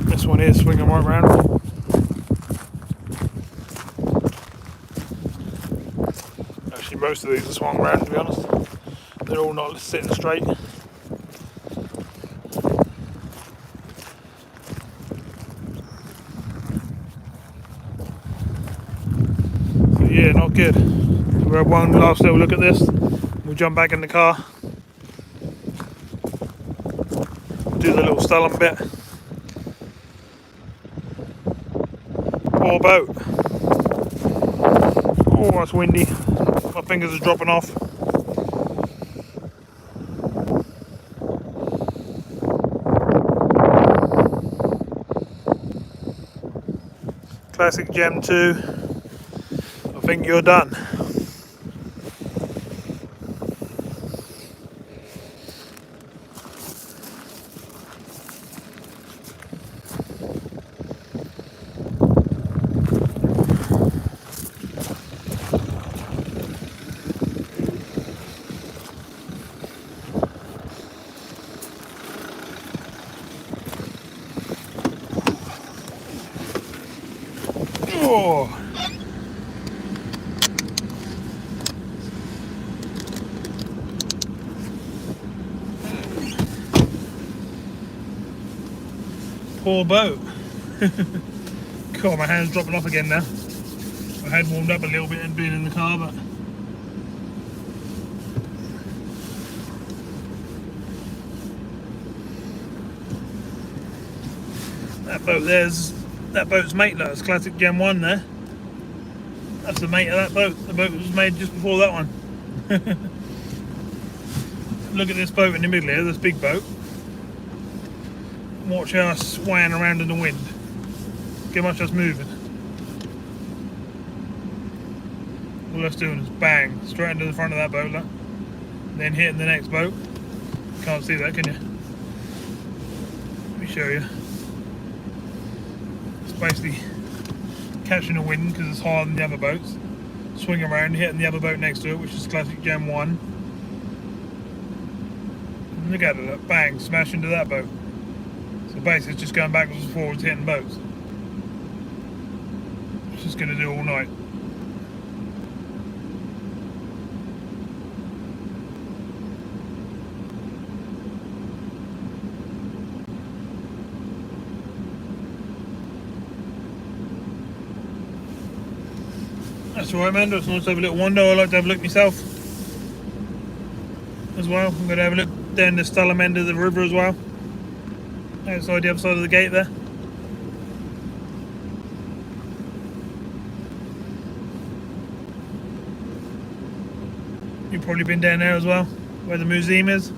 This one here swinging right round. Actually, most of these are swung round, to be honest. They're all not sitting straight. So yeah, not good. We'll have one last little look at this. We'll jump back in the car. Do the little Stalin bit. Poor boat. Oh, that's windy. My fingers are dropping off. Classic Gem 2. I think you're done. Oh. Poor boat. God, my hand's dropping off again now. I had warmed up a little bit and being in the car, but that boat's mate. That's classic Gem 1 there. That's the mate of that boat. The boat was made just before that one. Look at this boat in the middle here, this big boat. Watch how it's swaying around in the wind. Look how much that's moving. All that's doing is bang, straight into the front of that boat, look. Then hitting the next boat. Can't see that, can you? Let me show you. It's basically catching the wind because it's higher than the other boats. Swing around, hitting the other boat next to it, which is classic Gem 1. And look at it, look, bang, smash into that boat. So basically it's just going backwards and forwards, hitting boats. It's just going to do all night. That's alright, man. It's nice to have a little wander. I like to have a look myself as well. I'm going to have a look down the Stalin end of the river as well. Outside the other side of the gate there. You've probably been down there as well, where the museum is.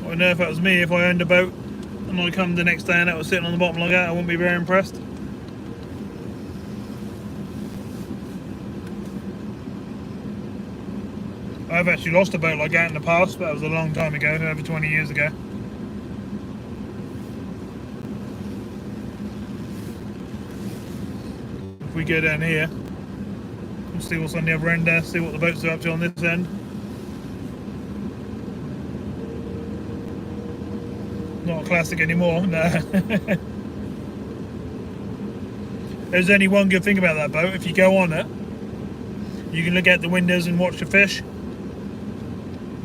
I know if that was me, if I owned a boat and I come the next day and that was sitting on the bottom like that, I wouldn't be very impressed. I've actually lost a boat like that in the past, but that was a long time ago, over 20 years ago. If we go down here, we'll see what's on the other end there, see what the boats are up to on this end. Not a classic anymore, no. There's only one good thing about that boat. If you go on it, you can look out the windows and watch the fish,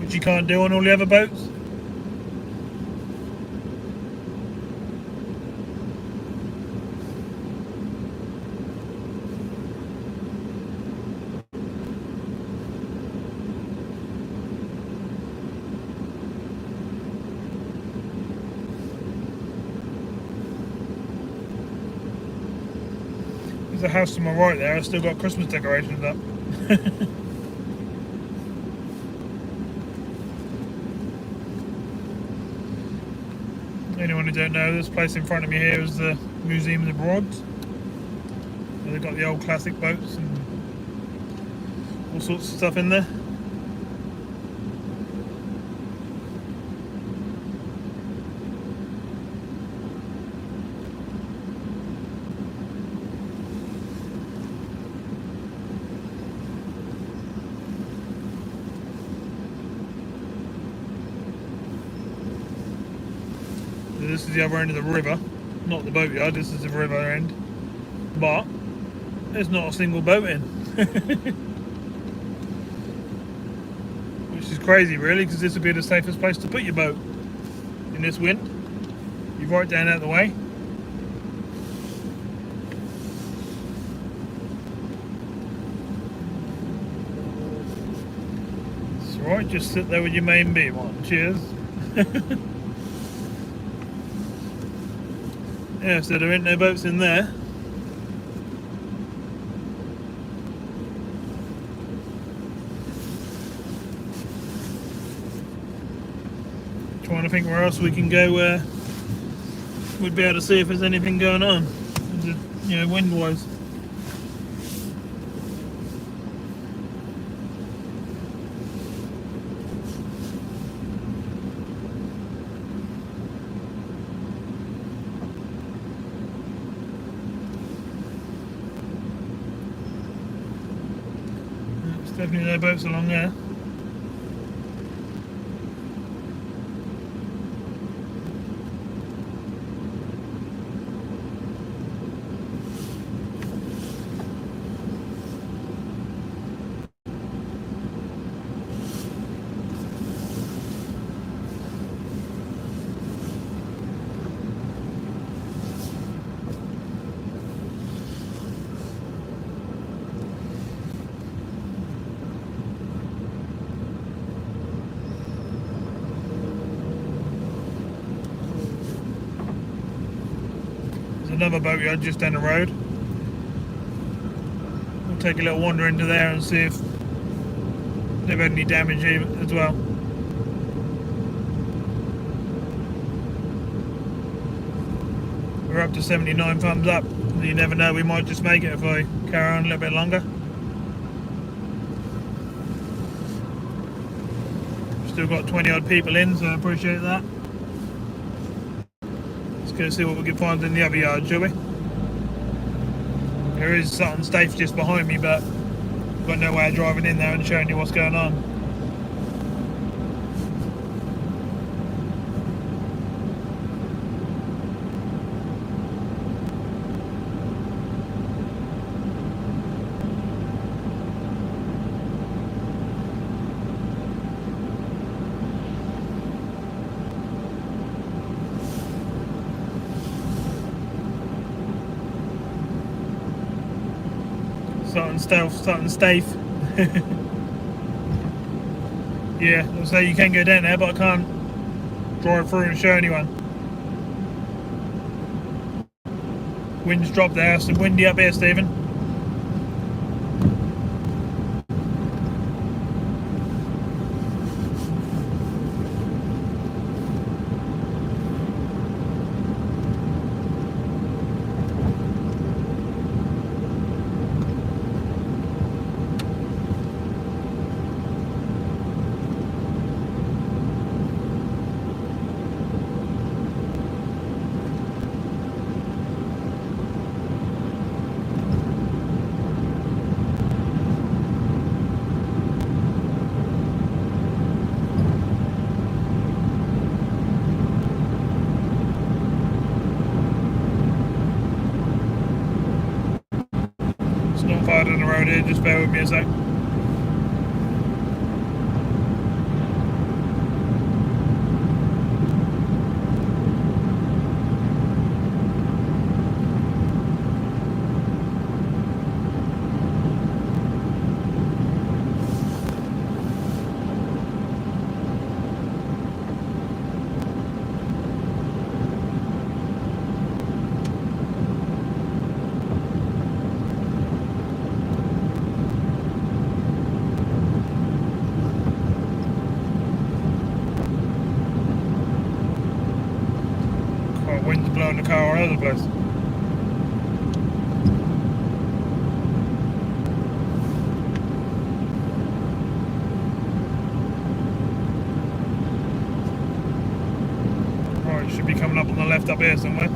which you can't do on all the other boats. There's a house to my right there. I've still got Christmas decorations up. Anyone who don't know, this place in front of me here is the Museum of the Broads. They've got the old classic boats and all sorts of stuff in there. This is the other end of the river, not the boatyard, this is the river end, but there's not a single boat in. Which is crazy really, because this would be the safest place to put your boat in this wind. You're right down out of the way. It's alright, just sit there with your main beam on. Cheers. Yeah, so there ain't no boats in there. Trying to think where else we can go where we'd be able to see if there's anything going on, you know, wind-wise. Definitely no boats along there. Another boatyard just down the road. We'll take a little wander into there and see if they've had any damage as well. We're up to 79 thumbs up. You never know, we might just make it if I carry on a little bit longer. Still got 20 odd people in, so I appreciate that. Go see what we can find in the other yard, shall we? There is something safe just behind me, but I've got no way of driving in there and showing you what's going on. Starting safe. Yeah, I'll say you can go down there, but I can't drive through and show anyone. Wind's dropped there, it's windy up here, Stephen. Not far down the road here, just bear with me a sec. blowing the car all over the place. Right, should be coming up on the left up here somewhere.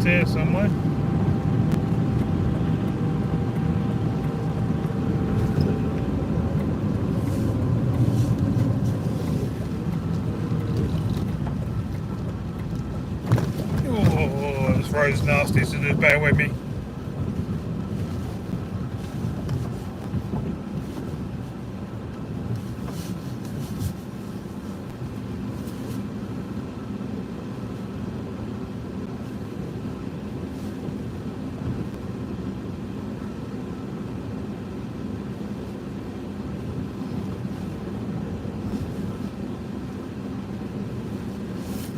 Here somewhere. Oh, this road's nasty, so just bear with me.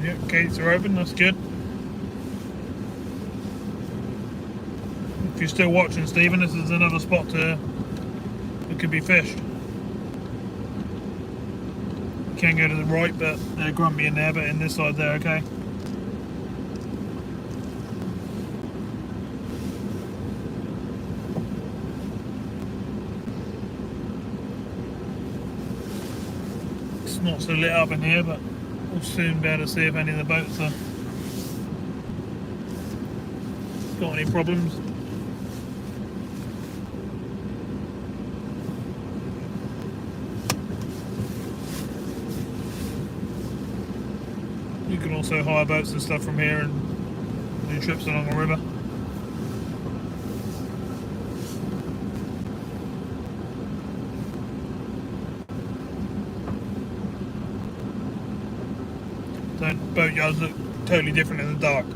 Yep, gates are open, that's good. If you're still watching, Stephen, this is another spot that could be fished. You can go to the right, but they're grumpy in there, but in this side they're okay. It's not so lit up in here, but we'll soon be able to see if any of the boats are got any problems. You can also hire boats and stuff from here and do trips along the river. So boat yards look totally different in the dark.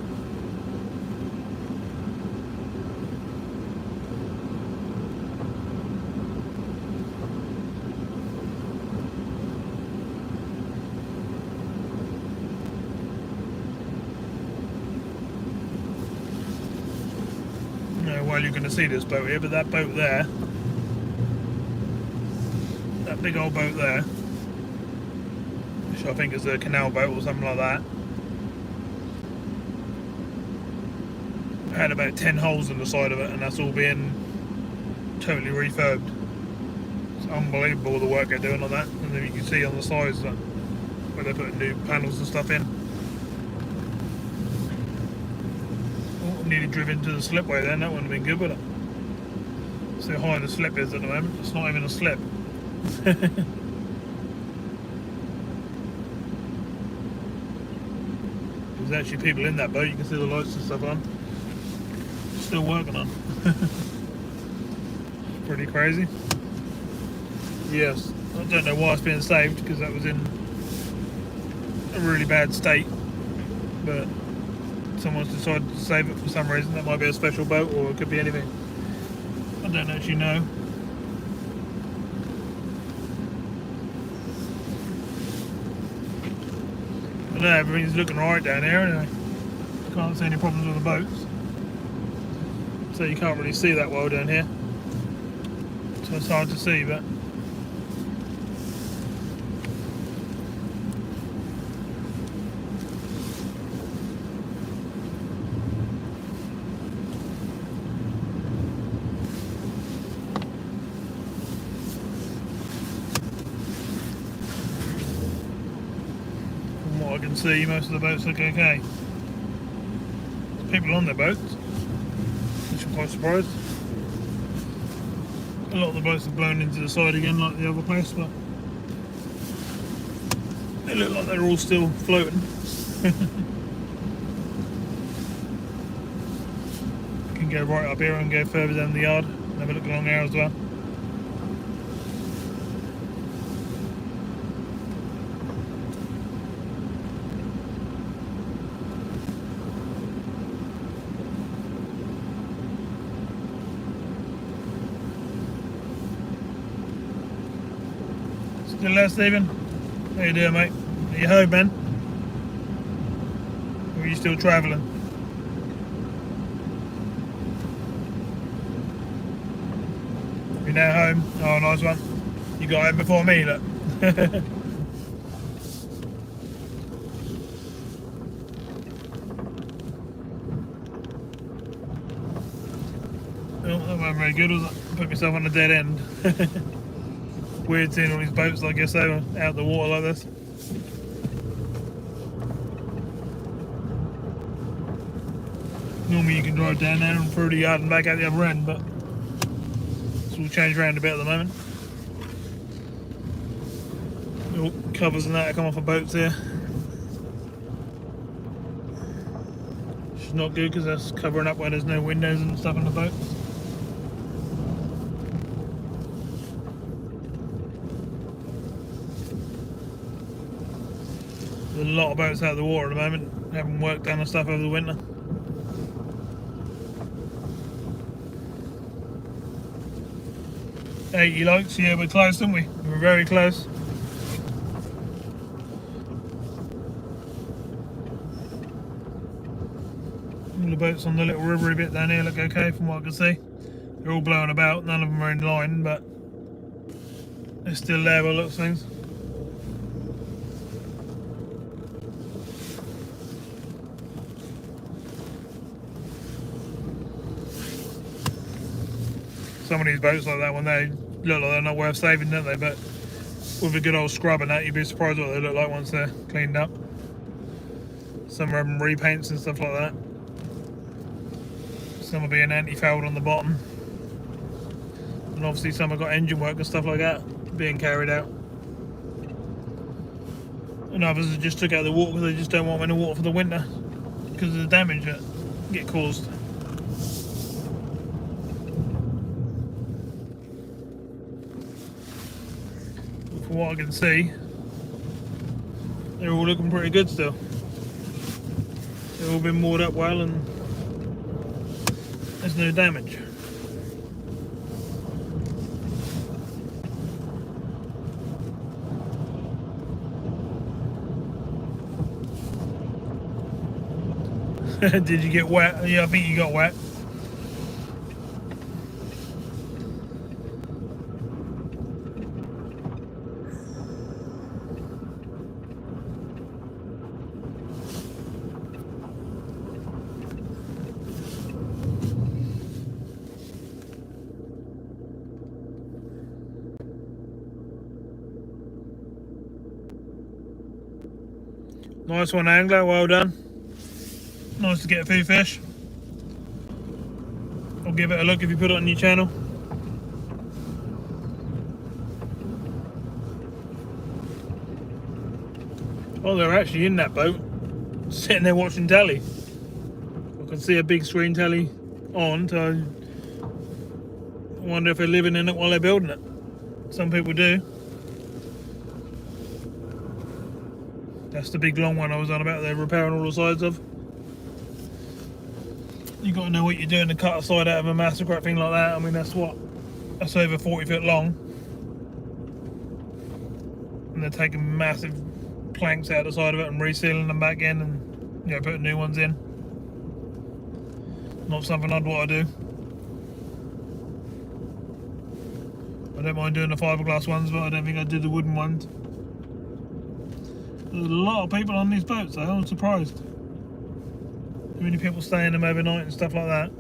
Well, you're going to see this boat here, but that boat there, that big old boat there, which I think is a canal boat or something like that, had about 10 holes in the side of it, and that's all being totally refurbed. It's unbelievable the work they're doing on that, and then you can see on the sides that where they're putting new panels and stuff in. Nearly driven into the slipway then, that wouldn't have been good, would it? See how high the slip is at the moment, it's not even a slip. There's actually people in that boat, you can see the lights and stuff on. Still working on. Pretty crazy. Yes, I don't know why it's being saved, because that was in a really bad state, but someone's decided to save it for some reason. That might be a special boat, or it could be anything. I don't actually know. I know everything's looking alright down here anyway. Can't see any problems with the boats. So you can't really see that well down here. So it's hard to see, but I can see most of the boats look okay. There's people on their boats, which I'm quite surprised. A lot of the boats have blown into the side again like the other place, but they look like they're all still floating. You can go right up here and go further down the yard and have a look along there as well. Still there, Stephen? How you doing, mate? Are you home, man? Or are you still travelling? You're now home? Oh, nice one. You got home before me, look. Oh, that wasn't very good, was it? Put myself on a dead end. Weird seeing all these boats, I guess, over out the water like this. Normally you can drive down there and through the yard and back out the other end, but it's all changed around a bit at the moment. Little covers and that come off of boats here. Which is not good because that's covering up where there's no windows and stuff in the boats. There's a lot of boats out of the water at the moment, having work done and stuff over the winter. Hey, you likes? Yeah, we're close, aren't we? We're very close. All the boats on the little rivery bit down here look okay from what I can see. They're all blowing about, none of them are in line, but they're still there by the looks of things. Some of these boats like that one, they look like they're not worth saving, don't they? But with a good old scrub and that, you'd be surprised what they look like once they're cleaned up. Some of them repaints and stuff like that. Some will be an anti-fouled on the bottom. And obviously some have got engine work and stuff like that being carried out. And others just took out of the water because they just don't want them in the water for the winter because of the damage that get caused. From what I can see, they're all looking pretty good still. They've all been moored up well and there's no damage. Did you get wet? Yeah, I think you got wet. Nice one, angler, well done. Nice to get a few fish. I'll give it a look if you put it on your channel. Oh, they're actually in that boat, sitting there watching telly. I can see a big screen telly on, so I wonder if they're living in it while they're building it. Some people do. That's the big long one I was on about, they're repairing all the sides of. You got to know what you're doing to cut a side out of a master crap thing like that. I mean, that's over 40 foot long. And they're taking massive planks out the side of it and resealing them back in and, you know, putting new ones in. Not something I'd want to do. I don't mind doing the fiberglass ones, but I don't think I'd do the wooden ones. There's a lot of people on these boats, though. I'm surprised. How many people stay in them overnight and stuff like that.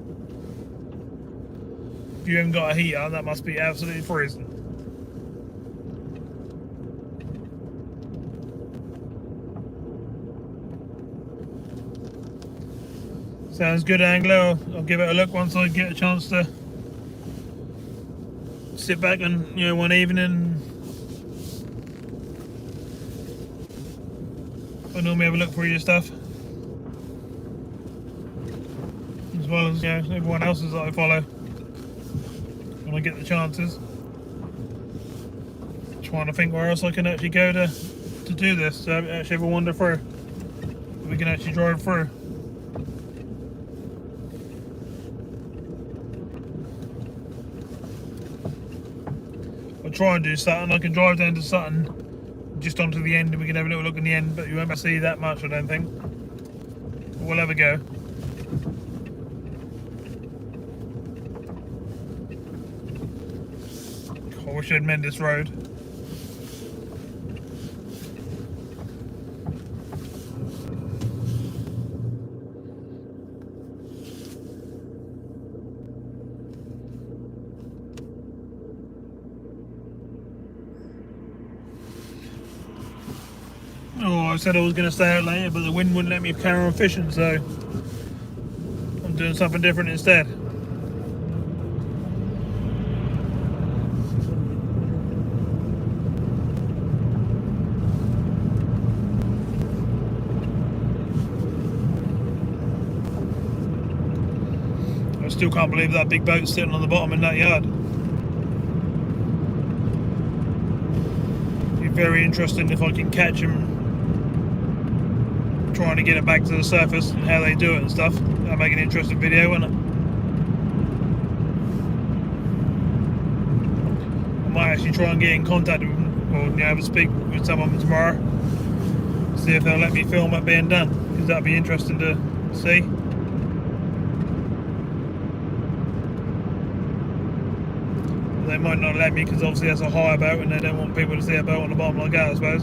If you haven't got a heater, that must be absolutely freezing. Sounds good, angler. I'll give it a look once I get a chance to sit back and, you know, one evening. I normally have a look through your stuff, as well as, you know, everyone else's that I follow when I get the chances. Trying to think where else I can actually go to do this, to actually ever wander through. We can actually drive through. I We'll try and do Sutton. I can drive down to Sutton, just onto the end, and we can have a little look in the end, but you won't be able to see that much, I don't think. But we'll have a go. I wish I'd mend this road. Oh, I said I was going to stay out later, but the wind wouldn't let me carry on fishing, so I'm doing something different instead. I still can't believe that big boat's sitting on the bottom in that yard. It'd be very interesting if I can catch him trying to get it back to the surface and how they do it and stuff. That'll make an interesting video, won't it? I might actually try and get in contact with them, or have a speak with some of them tomorrow. See if they'll let me film it being done, because that'd be interesting to see. They might not let me because obviously that's a hire boat and they don't want people to see a boat on the bottom like that, I suppose.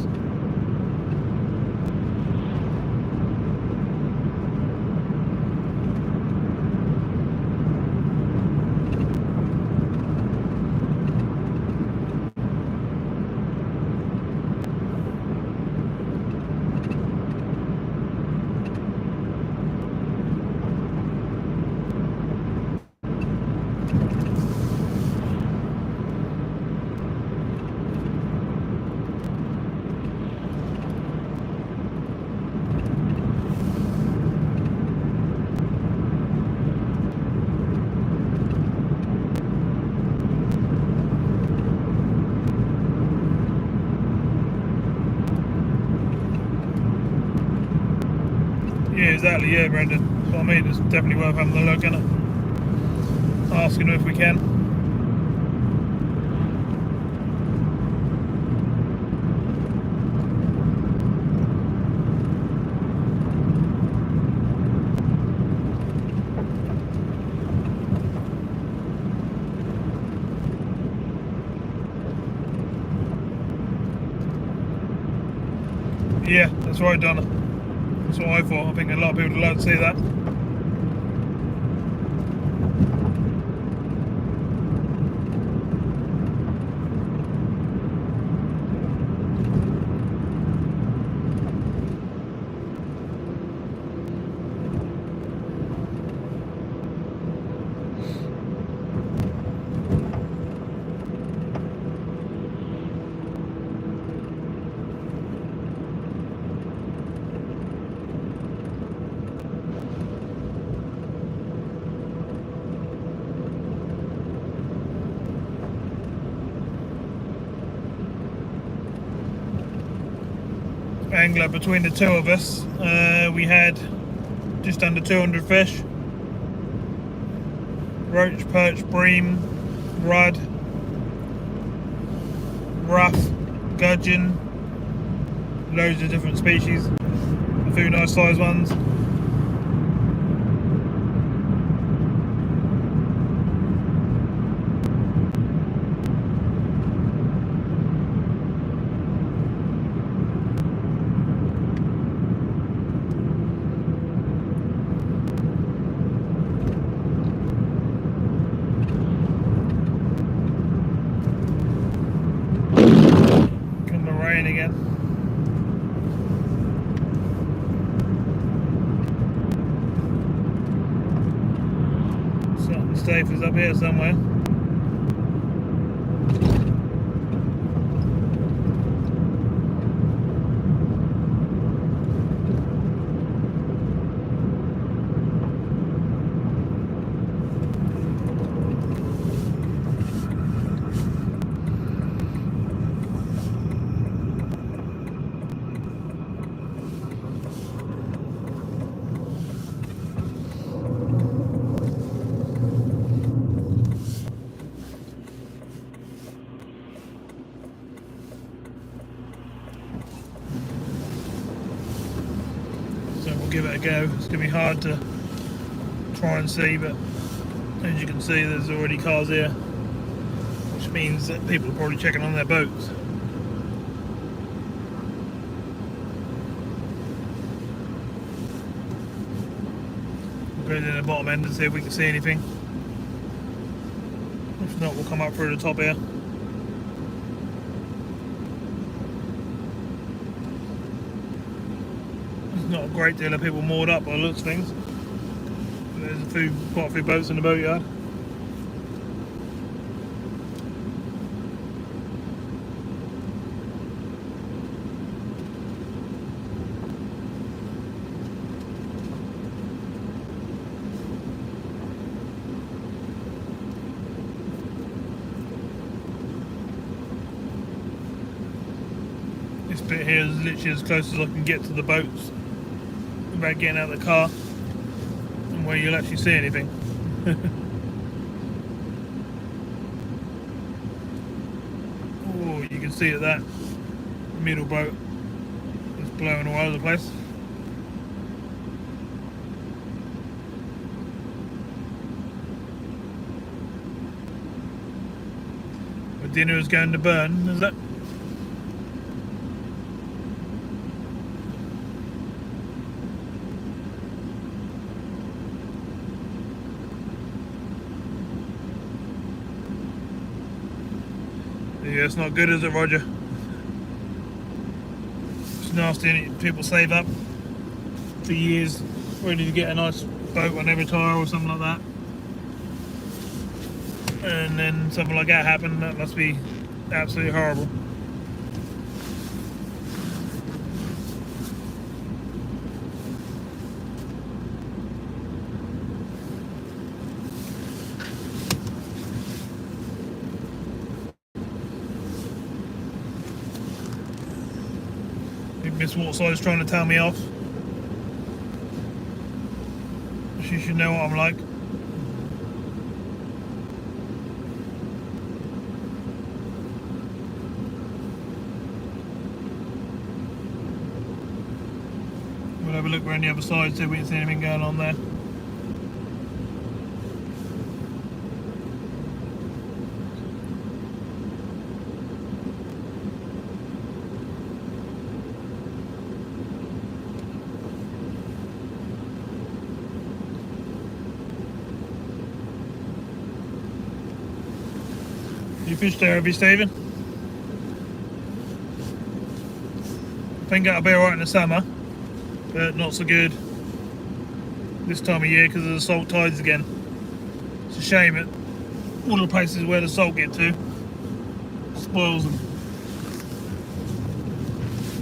Yeah, exactly, yeah, Brendan. That's what I mean, it's definitely worth having a look, isn't it? Asking them if we can. Yeah, that's right, Donna. That's what I thought. I think a lot of people would like to see that. Angler between the two of us, we had just under 200 fish. Roach, perch, bream, rudd, rough, gudgeon, loads of different species, a few nice sized ones. Again. Something safe is up here somewhere. We'll give it a go. It's going to be hard to try and see, but as you can see, there's already cars here, which means that people are probably checking on their boats. We'll go to the bottom end and see if we can see anything. If not, we'll come up through the top here. There's not a great deal of people moored up by the looks of things. There's quite a few boats in the boatyard. This bit here is literally as close as I can get to the boats without getting out of the car, and where you'll actually see anything. Oh, you can see that middle boat is blowing all over the place. The dinner is going to burn, is that? Yeah, it's not good, is it, Roger? It's nasty. People save up for years ready to get a nice boat when they retire or something like that, and then something like that happened. That must be absolutely horrible. Miss Waterside's trying to tell me off. She should know what I'm like. We'll have a look around the other side, see if we can see anything going on there. You fished there, have you, Stephen? I think that'll be alright in the summer, but not so good this time of year because of the salt tides again. It's a shame it. All the places where the salt get to spoils them.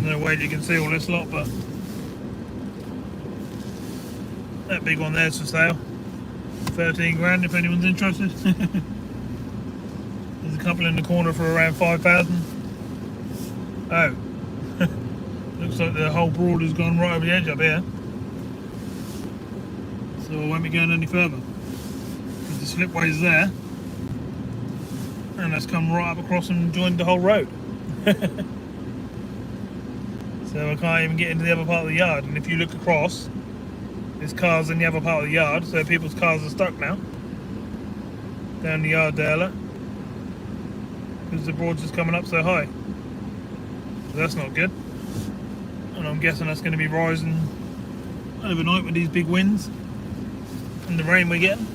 No way you can see all this lot, but that big one there's for sale. 13 grand if anyone's interested. There's a couple in the corner for around 5,000. Oh, looks like the whole broad has gone right over the edge up here. So I won't be going any further. The slipway's there, and that's come right up across and joined the whole road. So I can't even get into the other part of the yard. And if you look across, there's cars in the other part of the yard, so people's cars are stuck now down the yard there, look, because the broad's just coming up so high. So that's not good, and I'm guessing that's going to be rising overnight with these big winds and the rain we're getting.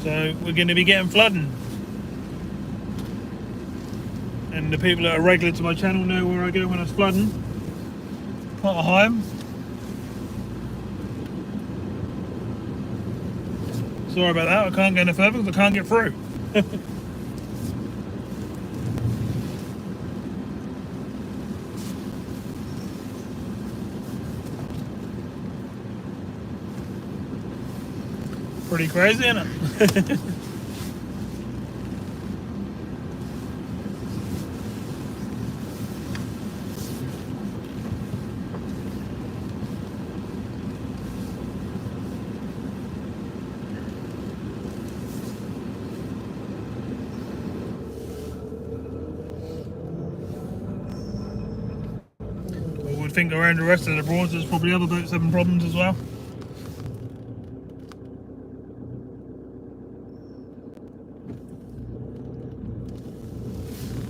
So we're going to be getting flooding, and the people that are regular to my channel know where I go when it's flooding. Potterheim. Sorry about that, I can't go any further because I can't get through. Pretty crazy, isn't it? think around the rest of the Broads there's probably other boats having problems as well.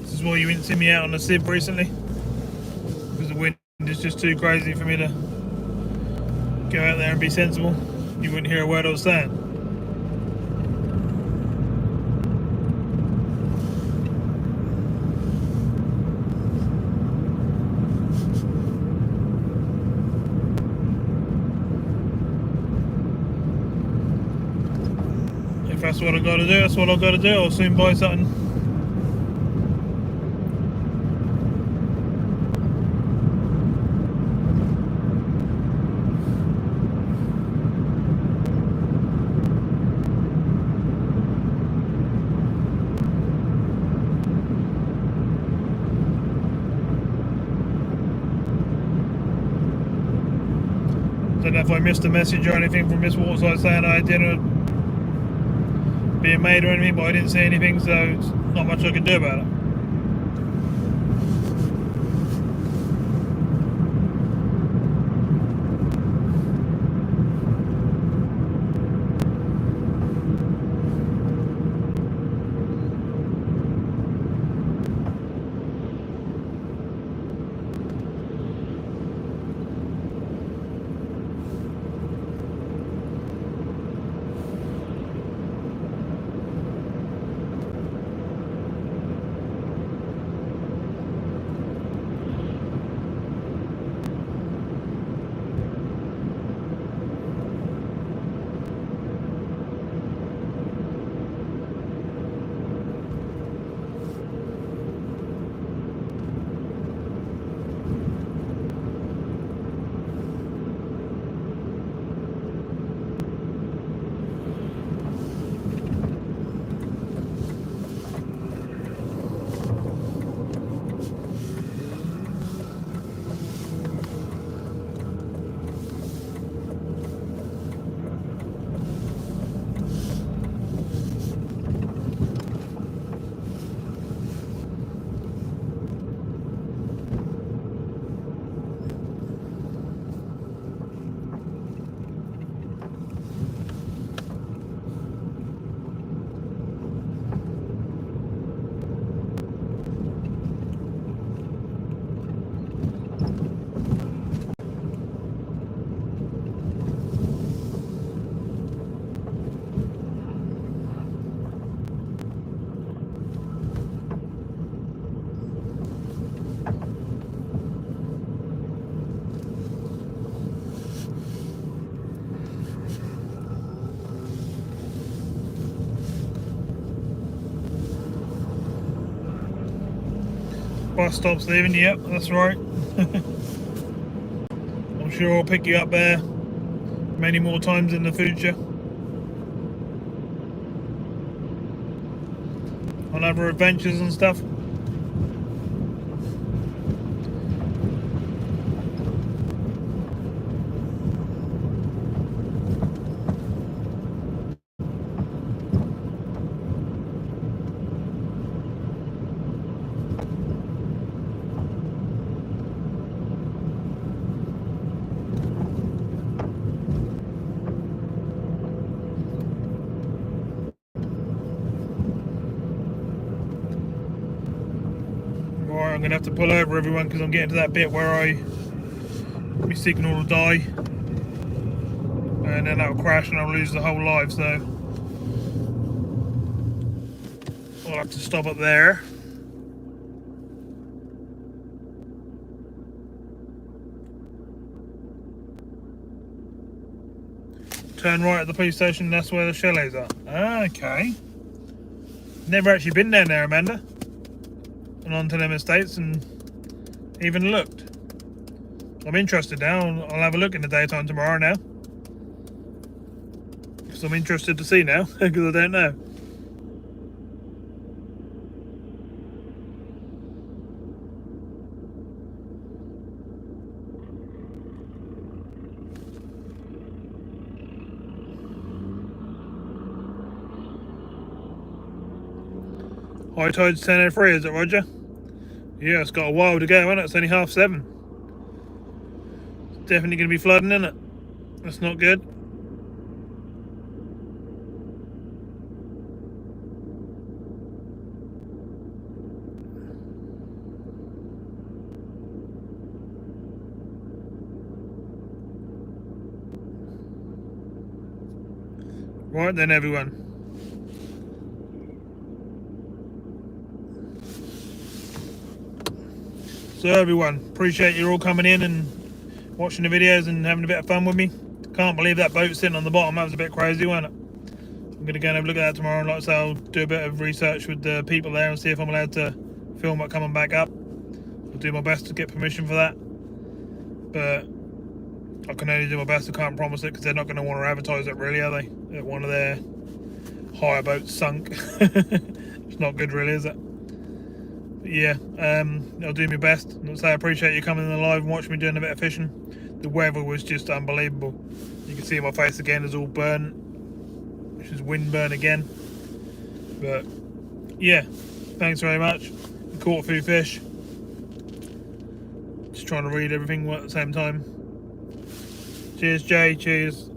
This is why you didn't see me out on the Civ recently, because the wind is just too crazy for me to go out there and be sensible. You wouldn't hear a word I was saying. If that's what I got to do, that's what I've got to do. I'll soon buy something. Don't know if I missed a message or anything from Miss Waterside saying I had dinner being made or anything, but I didn't see anything, so it's not much I can do about it. Bus stop's leaving, yep, that's right. I'm sure I'll pick you up there many more times in the future on other adventures and stuff. Right, I'm going to have to pull over everyone because I'm getting to that bit where my signal will die and then that'll crash and I'll lose the whole live, so I'll have to stop up there. Turn right at the police station, that's where the chalets are. Okay. Never actually been down there, Amanda. And onto them estates and even looked. I'm interested now. I'll have a look in the daytime tomorrow now. Because I'm interested to see now, because I don't know. High tide's 10:03, is it, Roger? Yeah, it's got a while to go, hasn't it? It's only 7:30. definitely going to be flooding, isn't it? That's not good. Right then, everyone. So everyone, appreciate you all coming in and watching the videos and having a bit of fun with me. Can't believe that boat sitting on the bottom. That was a bit crazy, wasn't it? I'm going to go and have a look at that tomorrow. Like I say, I'll do a bit of research with the people there and see if I'm allowed to film it coming back up. I'll do my best to get permission for that. But I can only do my best. I can't promise it because they're not going to want to advertise it, really, are they? That one of their hire boats sunk. It's not good, really, is it? But yeah, I'll do my best. And I'll say I appreciate you coming in the live and watching me doing a bit of fishing. The weather was just unbelievable. You can see my face again is all burnt, which is wind burn again. But yeah, thanks very much. Caught a few fish. Just trying to read everything at the same time. Cheers, Jay. Cheers,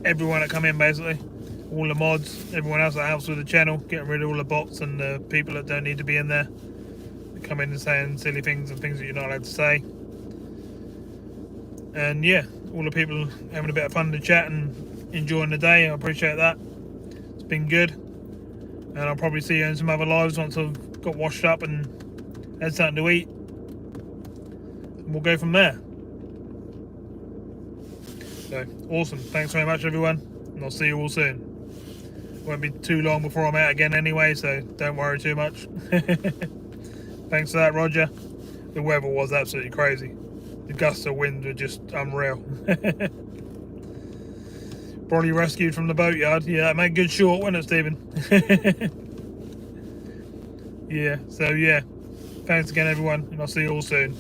everyone that come in, basically. All the mods, everyone else that helps with the channel, getting rid of all the bots and the people that don't need to be in there. They come in and saying silly things and things that you're not allowed to say. And yeah, all the people having a bit of fun in the chat and enjoying the day. I appreciate that. It's been good. And I'll probably see you in some other lives once I've got washed up and had something to eat. And we'll go from there. So, awesome. Thanks very much, everyone. And I'll see you all soon. Won't be too long before I'm out again anyway, so don't worry too much. Thanks for that, Roger. The weather was absolutely crazy. The gusts of wind were just unreal. Probably rescued from the boatyard. Yeah, that made good short, wasn't it, Stephen? Yeah, so yeah. Thanks again, everyone, and I'll see you all soon.